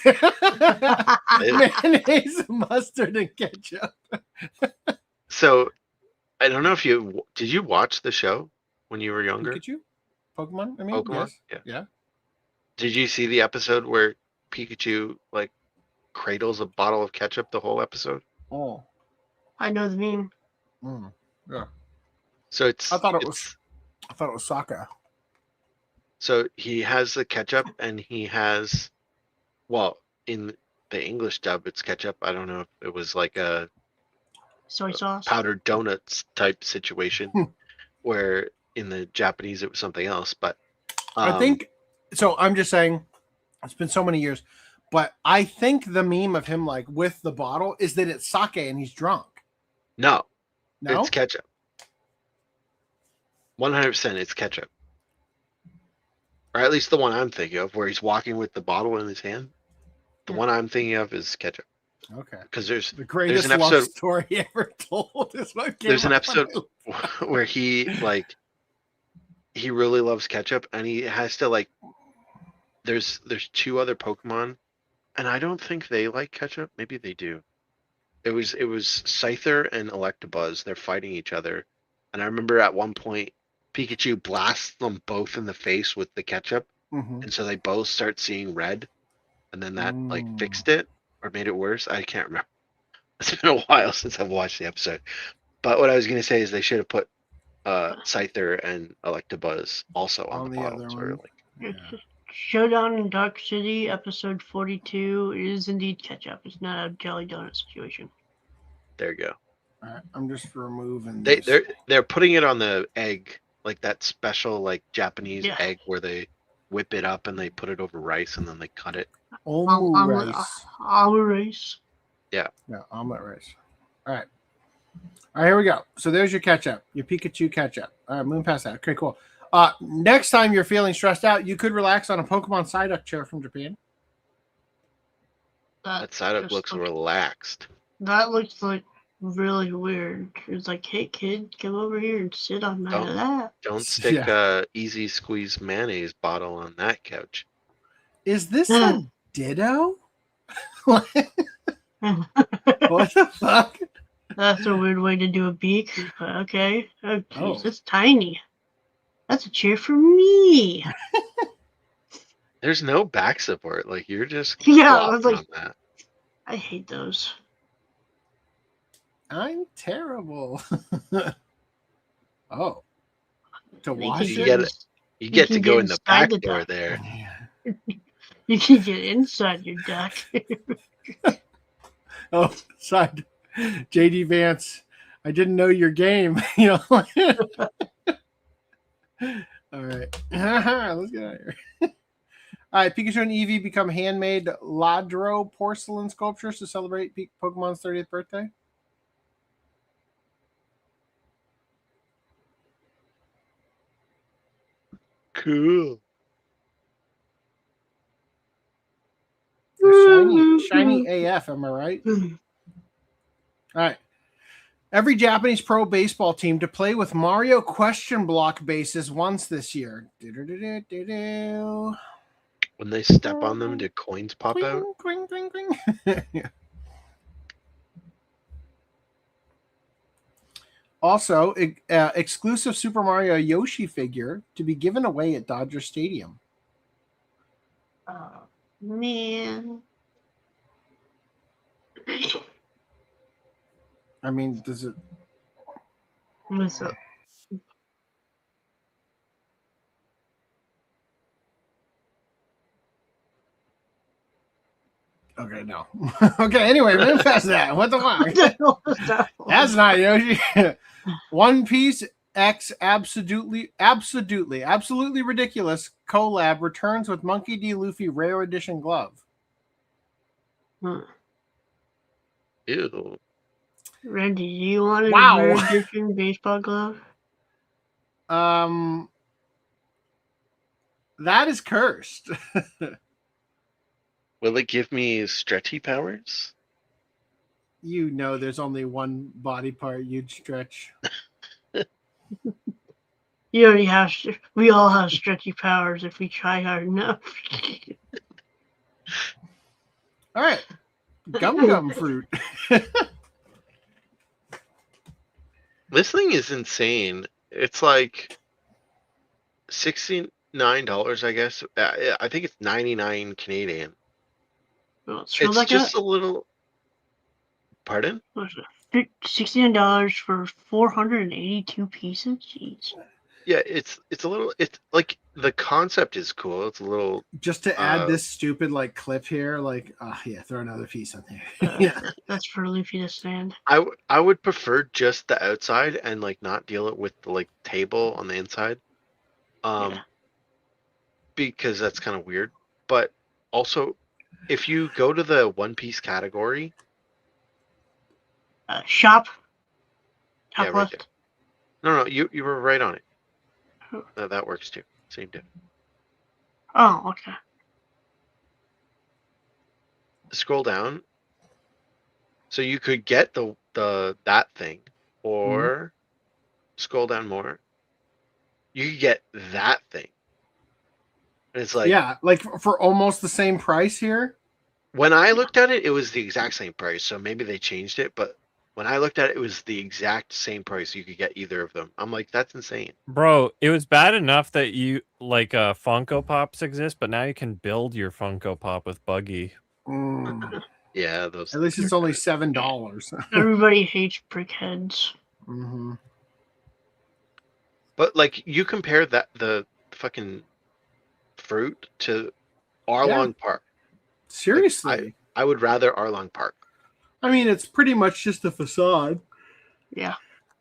Mayonnaise, mustard, and ketchup. So, I don't know if did you watch the show when you were younger? Pikachu? Pokemon? I mean, Pokemon? yes. Yeah. Did you see the episode where Pikachu like cradles a bottle of ketchup the whole episode? Oh. I know the meme. Yeah. So I thought it was Sokka. So he has the ketchup, and he has, well, in the English dub, it's ketchup. I don't know if it was like a soy sauce, powdered donuts type situation, where in the Japanese it was something else. But I think so. I'm just saying, it's been so many years, but I think the meme of him like with the bottle is that it's sake and he's drunk. No, No? it's ketchup. 100% it's ketchup. Or at least the one I'm thinking of, where he's walking with the bottle in his hand. The one I'm thinking of is ketchup. Okay. Because there's the greatest an episode, love story ever told. Is what came there's an up episode when where he really loves ketchup, and he has to like. There's two other Pokemon, and I don't think they like ketchup. Maybe they do. It was Scyther and Electabuzz. They're fighting each other, and I remember at one point Pikachu blasts them both in the face with the ketchup, and so they both start seeing red, and then that like fixed it or made it worse. I can't remember. It's been a while since I've watched the episode. But what I was going to say is they should have put Scyther and Electabuzz also on the bottles. Or like, Showdown in Dark City, episode 42, is indeed ketchup. It's not a jelly donut situation. There you go. All right, I'm just removing. They're putting it on the egg, like that special like Japanese egg where they whip it up and they put it over rice and then they cut it. Omelet rice. Omelet rice. Yeah. Yeah, omelet rice. All right. All right, here we go. So there's your ketchup, your Pikachu ketchup. All right, moving past that. Okay, cool. Next time you're feeling stressed out, you could relax on a Pokemon Psyduck chair from Japan. That Psyduck looks relaxed. That looks like really weird. It's like, hey kid, come over here and sit on my lap. Don't stick a easy squeeze mayonnaise bottle on that couch. Is this a Ditto? What the fuck? That's a weird way to do a beak. Okay. Oh, Oh. geez, it's tiny. That's a chair for me. There's no back support. Like you're just I was flopping like, on that. I hate those. I'm terrible. Oh. To They wash can it? You get to can go get in the inside back the door duck. there. You can get inside your duck. Oh, side. JD Vance. I didn't know your game. You know. All right. Let's get out of here. All right. Pikachu and Eevee become handmade Ladro porcelain sculptures to celebrate Pokemon's 30th birthday. Cool. They're shiny AF, am I right? All right. Every Japanese pro baseball team to play with Mario question block bases once this year. When they step on them, do coins pop out? Also, exclusive Super Mario Yoshi figure to be given away at Dodger Stadium. Oh, man. I mean, does it? What's up? Okay, no. Okay, anyway, moving past that. What the fuck? That's not Yoshi. One Piece X absolutely ridiculous collab returns with Monkey D. Luffy rare edition glove. Ew. Randy, do you want a Wow. rare edition baseball glove? That is cursed. Will it give me stretchy powers? You know there's only one body part you'd stretch. You You already have. We all have stretchy powers if we try hard enough. All right. Gum fruit. This thing is insane. It's like $69, I guess. I think it's 99 Canadian. Well, it's It's just a little. Pardon? $69 for 482 pieces. Jeez. Yeah, it's a little. It's like the concept is cool. It's a little. Just to add this stupid like clip here, like throw another piece on there. Yeah, that's for Luffy to stand. I would prefer just the outside and like not deal it with the like table on the inside, because that's kind of weird. But also, if you go to the One Piece category, shop. Top right left. there. No, you were right on it. That works too. Same diff. Oh, okay. Scroll down. So you could get the that thing, or scroll down more. You could get that thing. And it's like like for almost the same price here. When I looked at it, it was the exact same price. So maybe they changed it, but when I looked at it, it was the exact same price. You could get either of them. I'm like, that's insane. Bro, it was bad enough that you like Funko Pops exist, but now you can build your Funko Pop with Buggy. Yeah, those. At least it's only $7. Everybody hates brickheads. Mm-hmm. But like, you compare the fucking fruit to Arlong Park. Seriously, like, I would rather Arlong Park. I mean, it's pretty much just a facade. Yeah.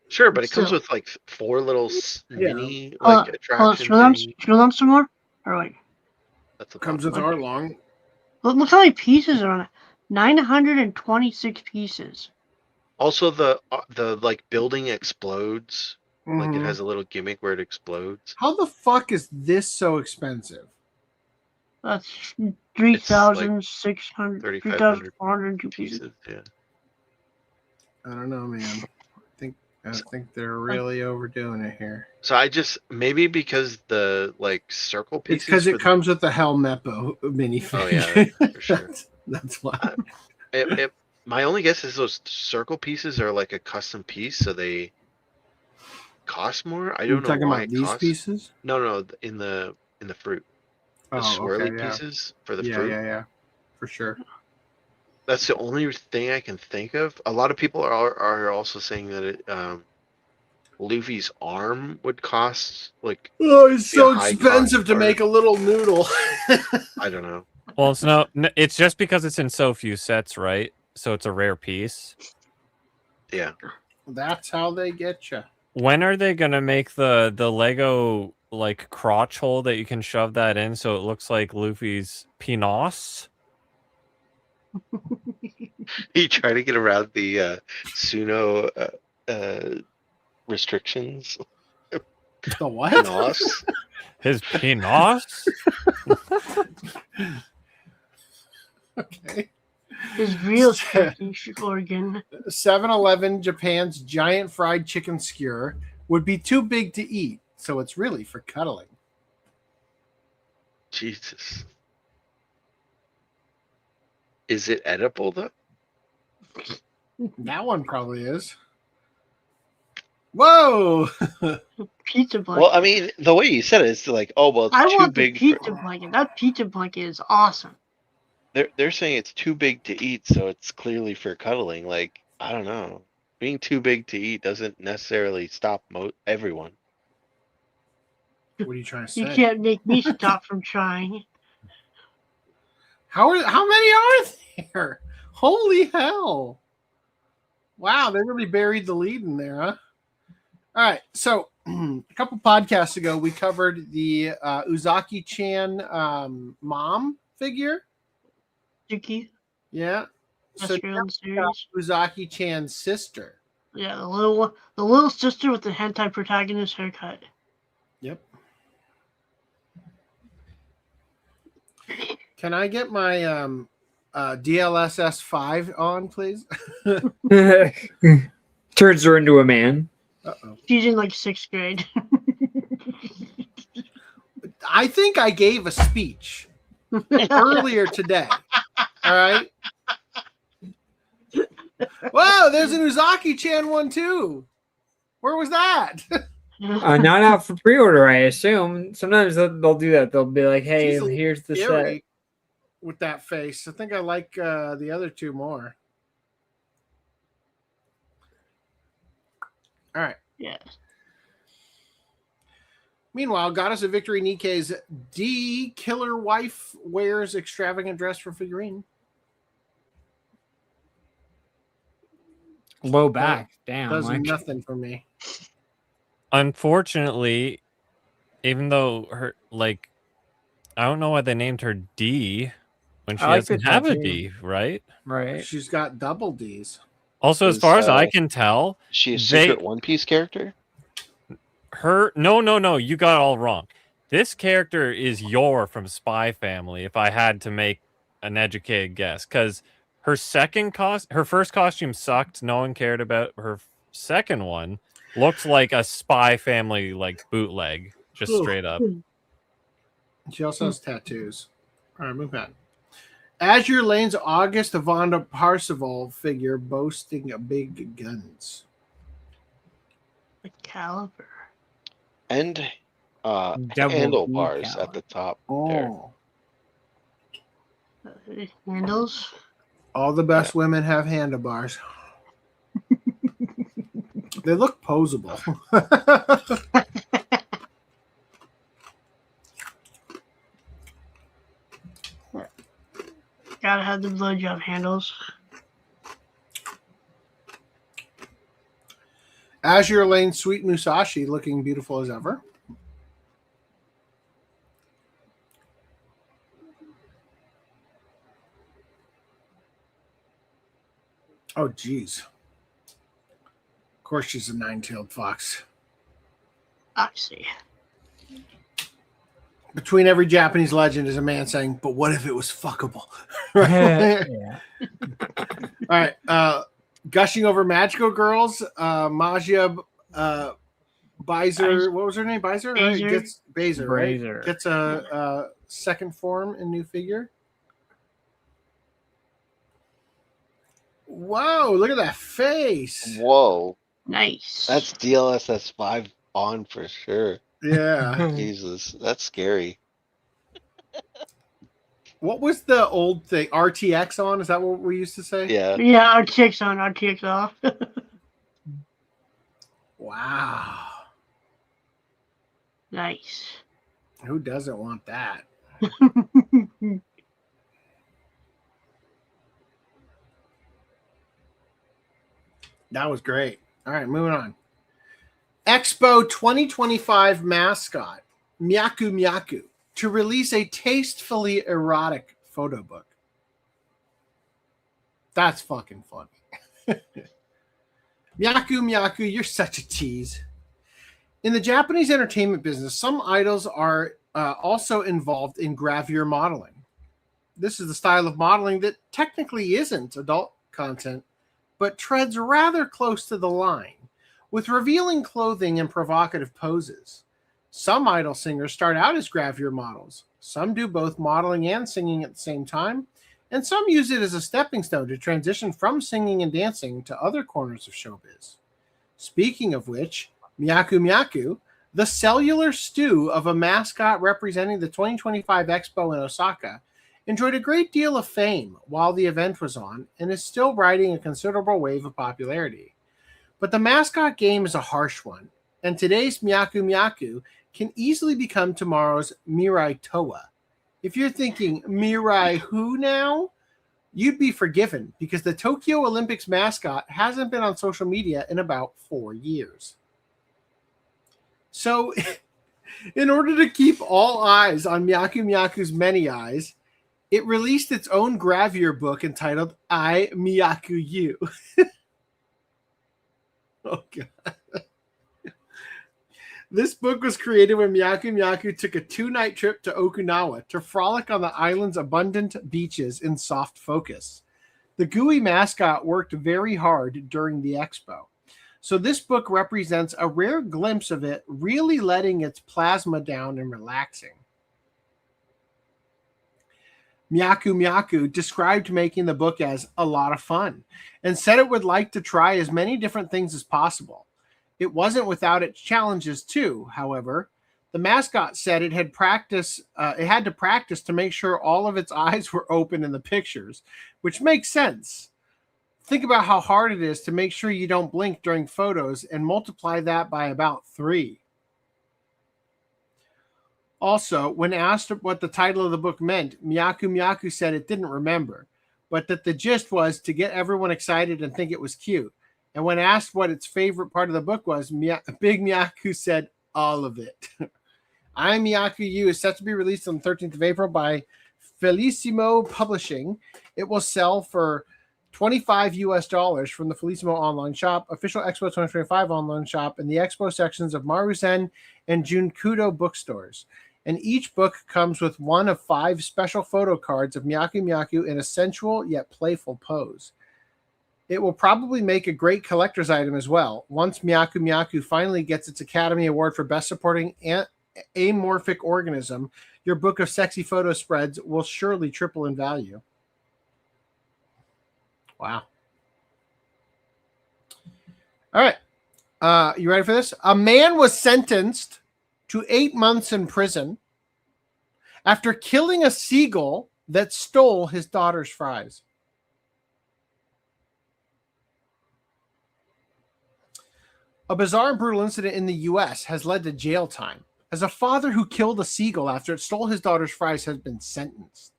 Sure, but it comes with like 4 little mini attraction scroll down some more. Or wait. Comes with Arlong. Look how many pieces are on it. 926 pieces. Also, the like building explodes. Like it Mhm. has a little gimmick where it explodes. How the fuck is this so expensive? That's 3,600, 3,402 pieces. Yeah. I don't know, man. I think they're really overdoing it here. So I just maybe because the like circle pieces. It's because it comes with the Helmeppo minifig. Oh yeah, for sure. That's why. My only guess is those circle pieces are like a custom piece, so they cost more. I don't know talking why about it these costs. pieces? No, in the fruit. The swirly pieces for the fruit. Yeah, for sure. That's the only thing I can think of. A lot of people are also saying that it, Luffy's arm would cost like. Oh, it's so high expensive cost to make a little noodle. I don't know. Well, it's just because it's in so few sets, right? So it's a rare piece. Yeah. That's how they get you. When are they gonna make the Lego like crotch hole that you can shove that in so it looks like Luffy's penis? You try to get around the Suno restrictions. The what? Penis? His penis? Okay. His real Turkish organ. 7-Eleven Japan's giant fried chicken skewer would be too big to eat, so it's really for cuddling. Jesus. Is it edible though? That one probably is. Whoa! Pizza blanket. Well, I mean, the way you said it, it's like, oh well, it's I too want big. the pizza blanket. That pizza blanket is awesome. They're saying it's too big to eat, so it's clearly for cuddling. Like, I don't know. Being too big to eat doesn't necessarily stop everyone. What are you trying to say? You can't make me stop from trying. How many are there? Holy hell! Wow, they really buried the lead in there, huh? All right, so a couple podcasts ago, we covered the Uzaki-chan mom figure. Yuki. Yeah. So series. Uzaki-chan's sister. Yeah, the little sister with the hentai protagonist haircut. Yep. Can I get my DLSS 5 on, please? Turns her into a man. Uh-oh. She's in like 6th grade. I think I gave a speech earlier today. All right. Wow, there's an Uzaki-chan one too. Where was that? Not out for pre-order, I assume. Sometimes they'll do that. They'll be like, "Hey, She's a here's the set." scary with that face. I think I like the other two more. All right. Yeah. Meanwhile, Goddess of Victory Nikkei's D killer wife wears extravagant dress for figurine. Low back. Damn. Does like- nothing for me. Unfortunately, even though her like, I don't know why they named her D when she I like doesn't the have a tattoo. D, right? Right. She's got double D's. Also, as Is, far as I can tell, she a they- secret One Piece character? No, you got it all wrong. This character is Yor from Spy Family, if I had to make an educated guess, because her first costume sucked. No one cared about her second one. Looks like a Spy Family like bootleg, just straight up. She also has tattoos. All right, move on. Azure Lane's August Avonda Parseval figure boasting big guns. The caliber. And Double handlebars decal. at the top there. Oh, Handles. all the best women have handlebars. They look posable. Gotta have the blowjob handles. Azure Lane Sweet Musashi looking beautiful as ever. Oh, geez. Of course she's a nine-tailed fox. I see. Between every Japanese legend is a man saying, but what if it was fuckable? Yeah. All right. Gushing over Magical Girls, Magia Bizer, what was her name? Bizer? Right? Bazer. Gets Bazer, right? Bazer. Gets a second form in new figure. Wow, look at that face. Whoa. Nice. That's DLSS 5 on for sure. Yeah. Jesus, that's scary. What was the old thing? RTX on? Is that what we used to say? Yeah. Yeah, RTX on, RTX off. Wow. Nice. Who doesn't want that? That was great. All right, moving on. Expo 2025 mascot, Myaku Myaku, to release a tastefully erotic photo book. That's fucking funny. Myaku Myaku, you're such a tease. In the Japanese entertainment business, some idols are also involved in gravure modeling. This is the style of modeling that technically isn't adult content, but treads rather close to the line, with revealing clothing and provocative poses. Some idol singers start out as gravure models. Some do both modeling and singing at the same time, and some use it as a stepping stone to transition from singing and dancing to other corners of showbiz. Speaking of which, Myaku Myaku, the cellular stew of a mascot representing the 2025 Expo in Osaka, enjoyed a great deal of fame while the event was on and is still riding a considerable wave of popularity. But the mascot game is a harsh one, and today's Myaku Myaku can easily become tomorrow's Mirai Toa. If you're thinking, Mirai who now? You'd be forgiven because the Tokyo Olympics mascot hasn't been on social media in about 4 years. So, in order to keep all eyes on Myaku Myaku's many eyes, it gravure its own gravure book entitled I Myaku You. Oh, God. This book was created when Myaku Myaku took a 2-night trip to Okinawa to frolic on the island's abundant beaches in soft focus. The gooey mascot worked very hard during the expo. So this book represents a rare glimpse of it really letting its plasma down and relaxing. Myaku described making the book as a lot of fun and said it would like to try as many different things as possible. It wasn't without its challenges too, however. The mascot said it had to practice to make sure all of its eyes were open in the pictures, which makes sense. Think about how hard it is to make sure you don't blink during photos and multiply that by about 3. Also, when asked what the title of the book meant, Myaku said it didn't remember, but that the gist was to get everyone excited and think it was cute. And when asked what its favorite part of the book was, Big Myaku said all of it. I, Myaku You is set to be released on the 13th of April by Felissimo Publishing. It will sell for $25 from the Felissimo online shop, official Expo 2025 online shop, and the Expo sections of Maruzen and Junkudo bookstores. And each book comes with one of 5 special photo cards of Myaku in a sensual yet playful pose. It will probably make a great collector's item as well. Once Myaku finally gets its Academy Award for Best Supporting Amorphic Organism, your book of sexy photo spreads will surely triple in value. Wow. All right. You ready for this? A man was sentenced to 8 months in prison after killing a seagull that stole his daughter's fries. A bizarre and brutal incident in the U.S. has led to jail time, as a father who killed a seagull after it stole his daughter's fries has been sentenced.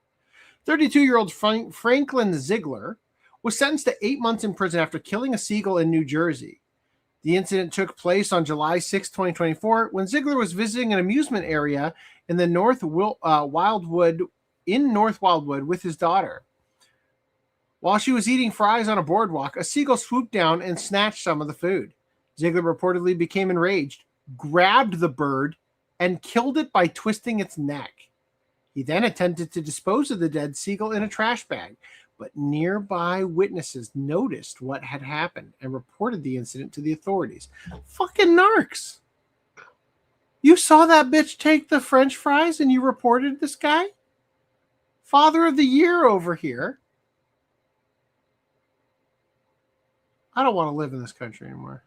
32-year-old Franklin Ziegler was sentenced to 8 months in prison after killing a seagull in New Jersey. The incident took place on July 6, 2024, when Ziegler was visiting an amusement area in the North Wildwood with his daughter. While she was eating fries on a boardwalk, a seagull swooped down and snatched some of the food. Ziegler reportedly became enraged, grabbed the bird, and killed it by twisting its neck. He then attempted to dispose of the dead seagull in a trash bag, but nearby witnesses noticed what had happened and reported the incident to the authorities. Fucking narcs. You saw that bitch take the French fries and you reported this guy? Father of the Year over here. I don't want to live in this country anymore.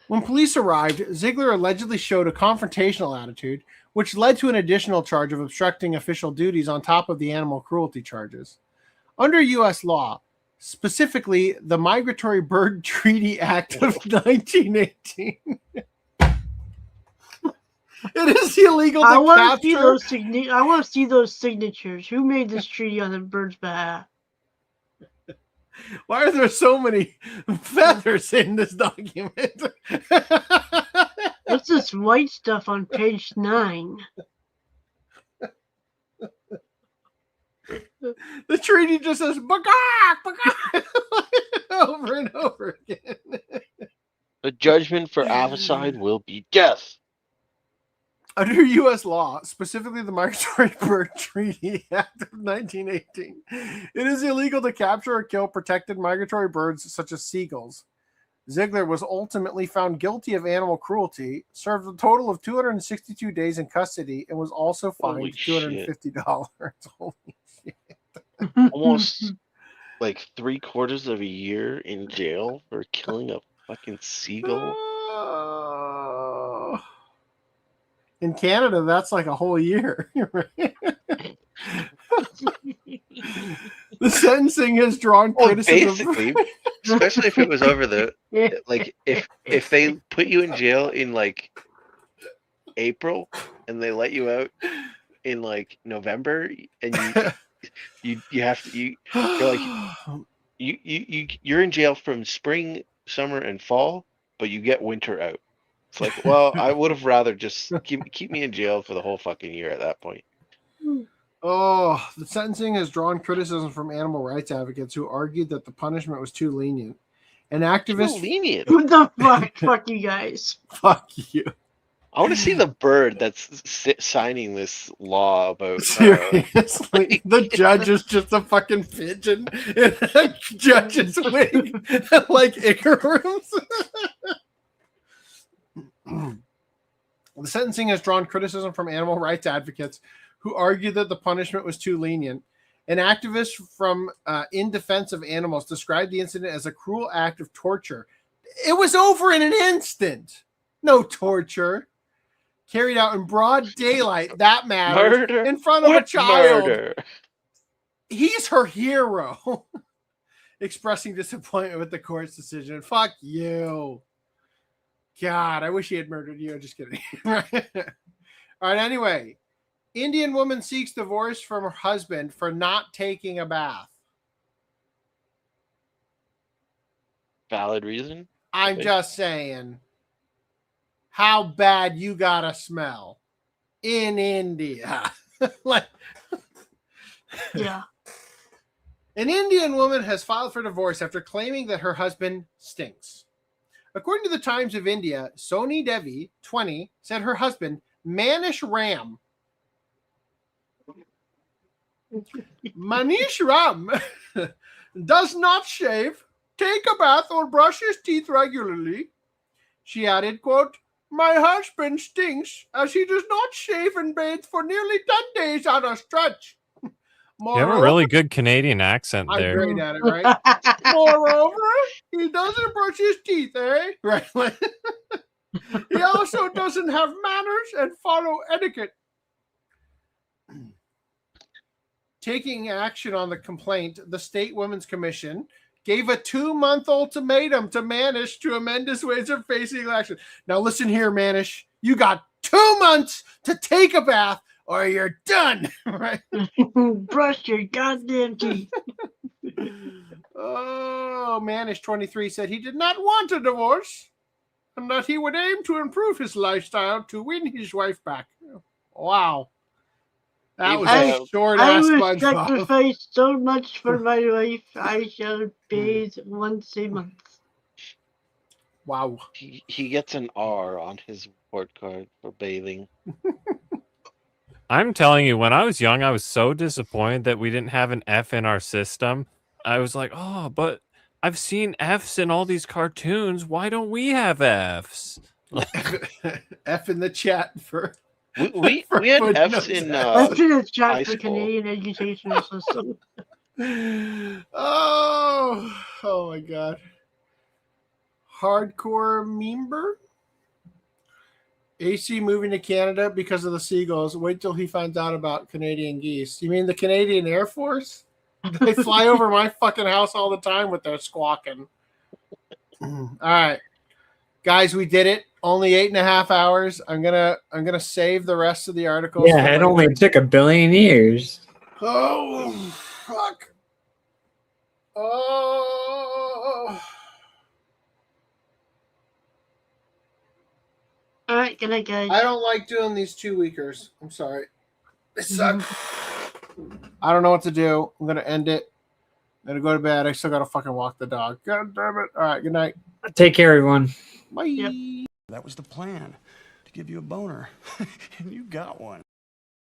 When police arrived, Ziegler allegedly showed a confrontational attitude, which led to an additional charge of obstructing official duties on top of the animal cruelty charges. Under U.S. law, specifically the Migratory Bird Treaty Act of 1918, it is illegal to I want capture... to see those signatures. Who made this treaty on the bird's behalf? Why are there so many feathers in this document? What's this white stuff on page 9? The treaty just says "Baka, over and over again. The judgment for avicide will be death. Under U.S. law, specifically the Migratory Bird Treaty Act of 1918, it is illegal to capture or kill protected migratory birds such as seagulls. Ziegler was ultimately found guilty of animal cruelty, served a total of 262 days in custody, and was also fined $250. Holy shit. Almost like 3/4 of a year in jail for killing a fucking seagull. In Canada, that's like a whole year. The sentencing has drawn criticism. Basically, especially if it was over the like if they put you in jail in like April and they let you out in like November and you're in jail from spring, summer, and fall, but you get winter out. It's like, well, I would have rather just keep me in jail for the whole fucking year at that point. Oh, the sentencing has drawn criticism from animal rights advocates who argued that the punishment was too lenient. An activist... Too lenient? What the fuck? Fuck you guys. Fuck you. I want to see the bird that's signing this law about... Seriously, the judge is just a fucking pigeon in a judge's wig, like Icarus. The sentencing has drawn criticism from animal rights advocates who argue that the punishment was too lenient. An activist from In Defense of Animals described the incident as a cruel act of torture. It was over in an instant. No torture. Carried out in broad daylight. That matters. Murder? In front of a What child. murder? He's her hero. Expressing disappointment with the court's decision. Fuck you. God, I wish he had murdered you. Just kidding. All right, anyway. Indian woman seeks divorce from her husband for not taking a bath. Valid reason? I'm just saying. How bad you gotta smell in India. Like, yeah. An Indian woman has filed for divorce after claiming that her husband stinks. According to the Times of India, Soni Devi, 20, said her husband, Manish Ram, does not shave, take a bath, or brush his teeth regularly. She added, quote, my husband stinks as he does not shave and bathe for nearly 10 days on a stretch. You have a really good Canadian accent I'm there. great at it, right? Moreover, he doesn't brush his teeth, eh? Right. He also doesn't have manners and follow etiquette. Taking action on the complaint, the State Women's Commission gave a 2-month ultimatum to Manish to amend his ways of facing action. Now listen here, Manish. You got 2 months to take a bath or you're done. Right? Brush your goddamn teeth. Oh, Manish 23 said he did not want a divorce and that he would aim to improve his lifestyle to win his wife back. Wow. That was a short-ass I will SpongeBob. sacrifice so much for my wife. I shall bathe once a month. Wow. He gets an R on his report card for bathing. I'm telling you, when I was young, I was so disappointed that we didn't have an F in our system. I was like, oh, but I've seen Fs in all these cartoons. Why don't we have Fs? F in the chat for... We had Fs in That's in the chat high for school. Canadian educational system. Oh my god. Hardcore member? AC moving to Canada because of the seagulls. Wait till he finds out about Canadian geese. You mean the Canadian Air Force? They fly over my fucking house all the time with their squawking. All right. Guys, we did it. Only 8.5 hours. I'm gonna save the rest of the articles. Yeah, it only took 1 billion years. Oh fuck. Oh. All right, good night, guys. I don't like doing these 2-weekers. I'm sorry. They suck. I don't know what to do. I'm gonna end it. I'm gonna go to bed. I still gotta fucking walk the dog. God damn it. All right, good night. Take care, everyone. Bye. That was the plan, to give you a boner. And you got one.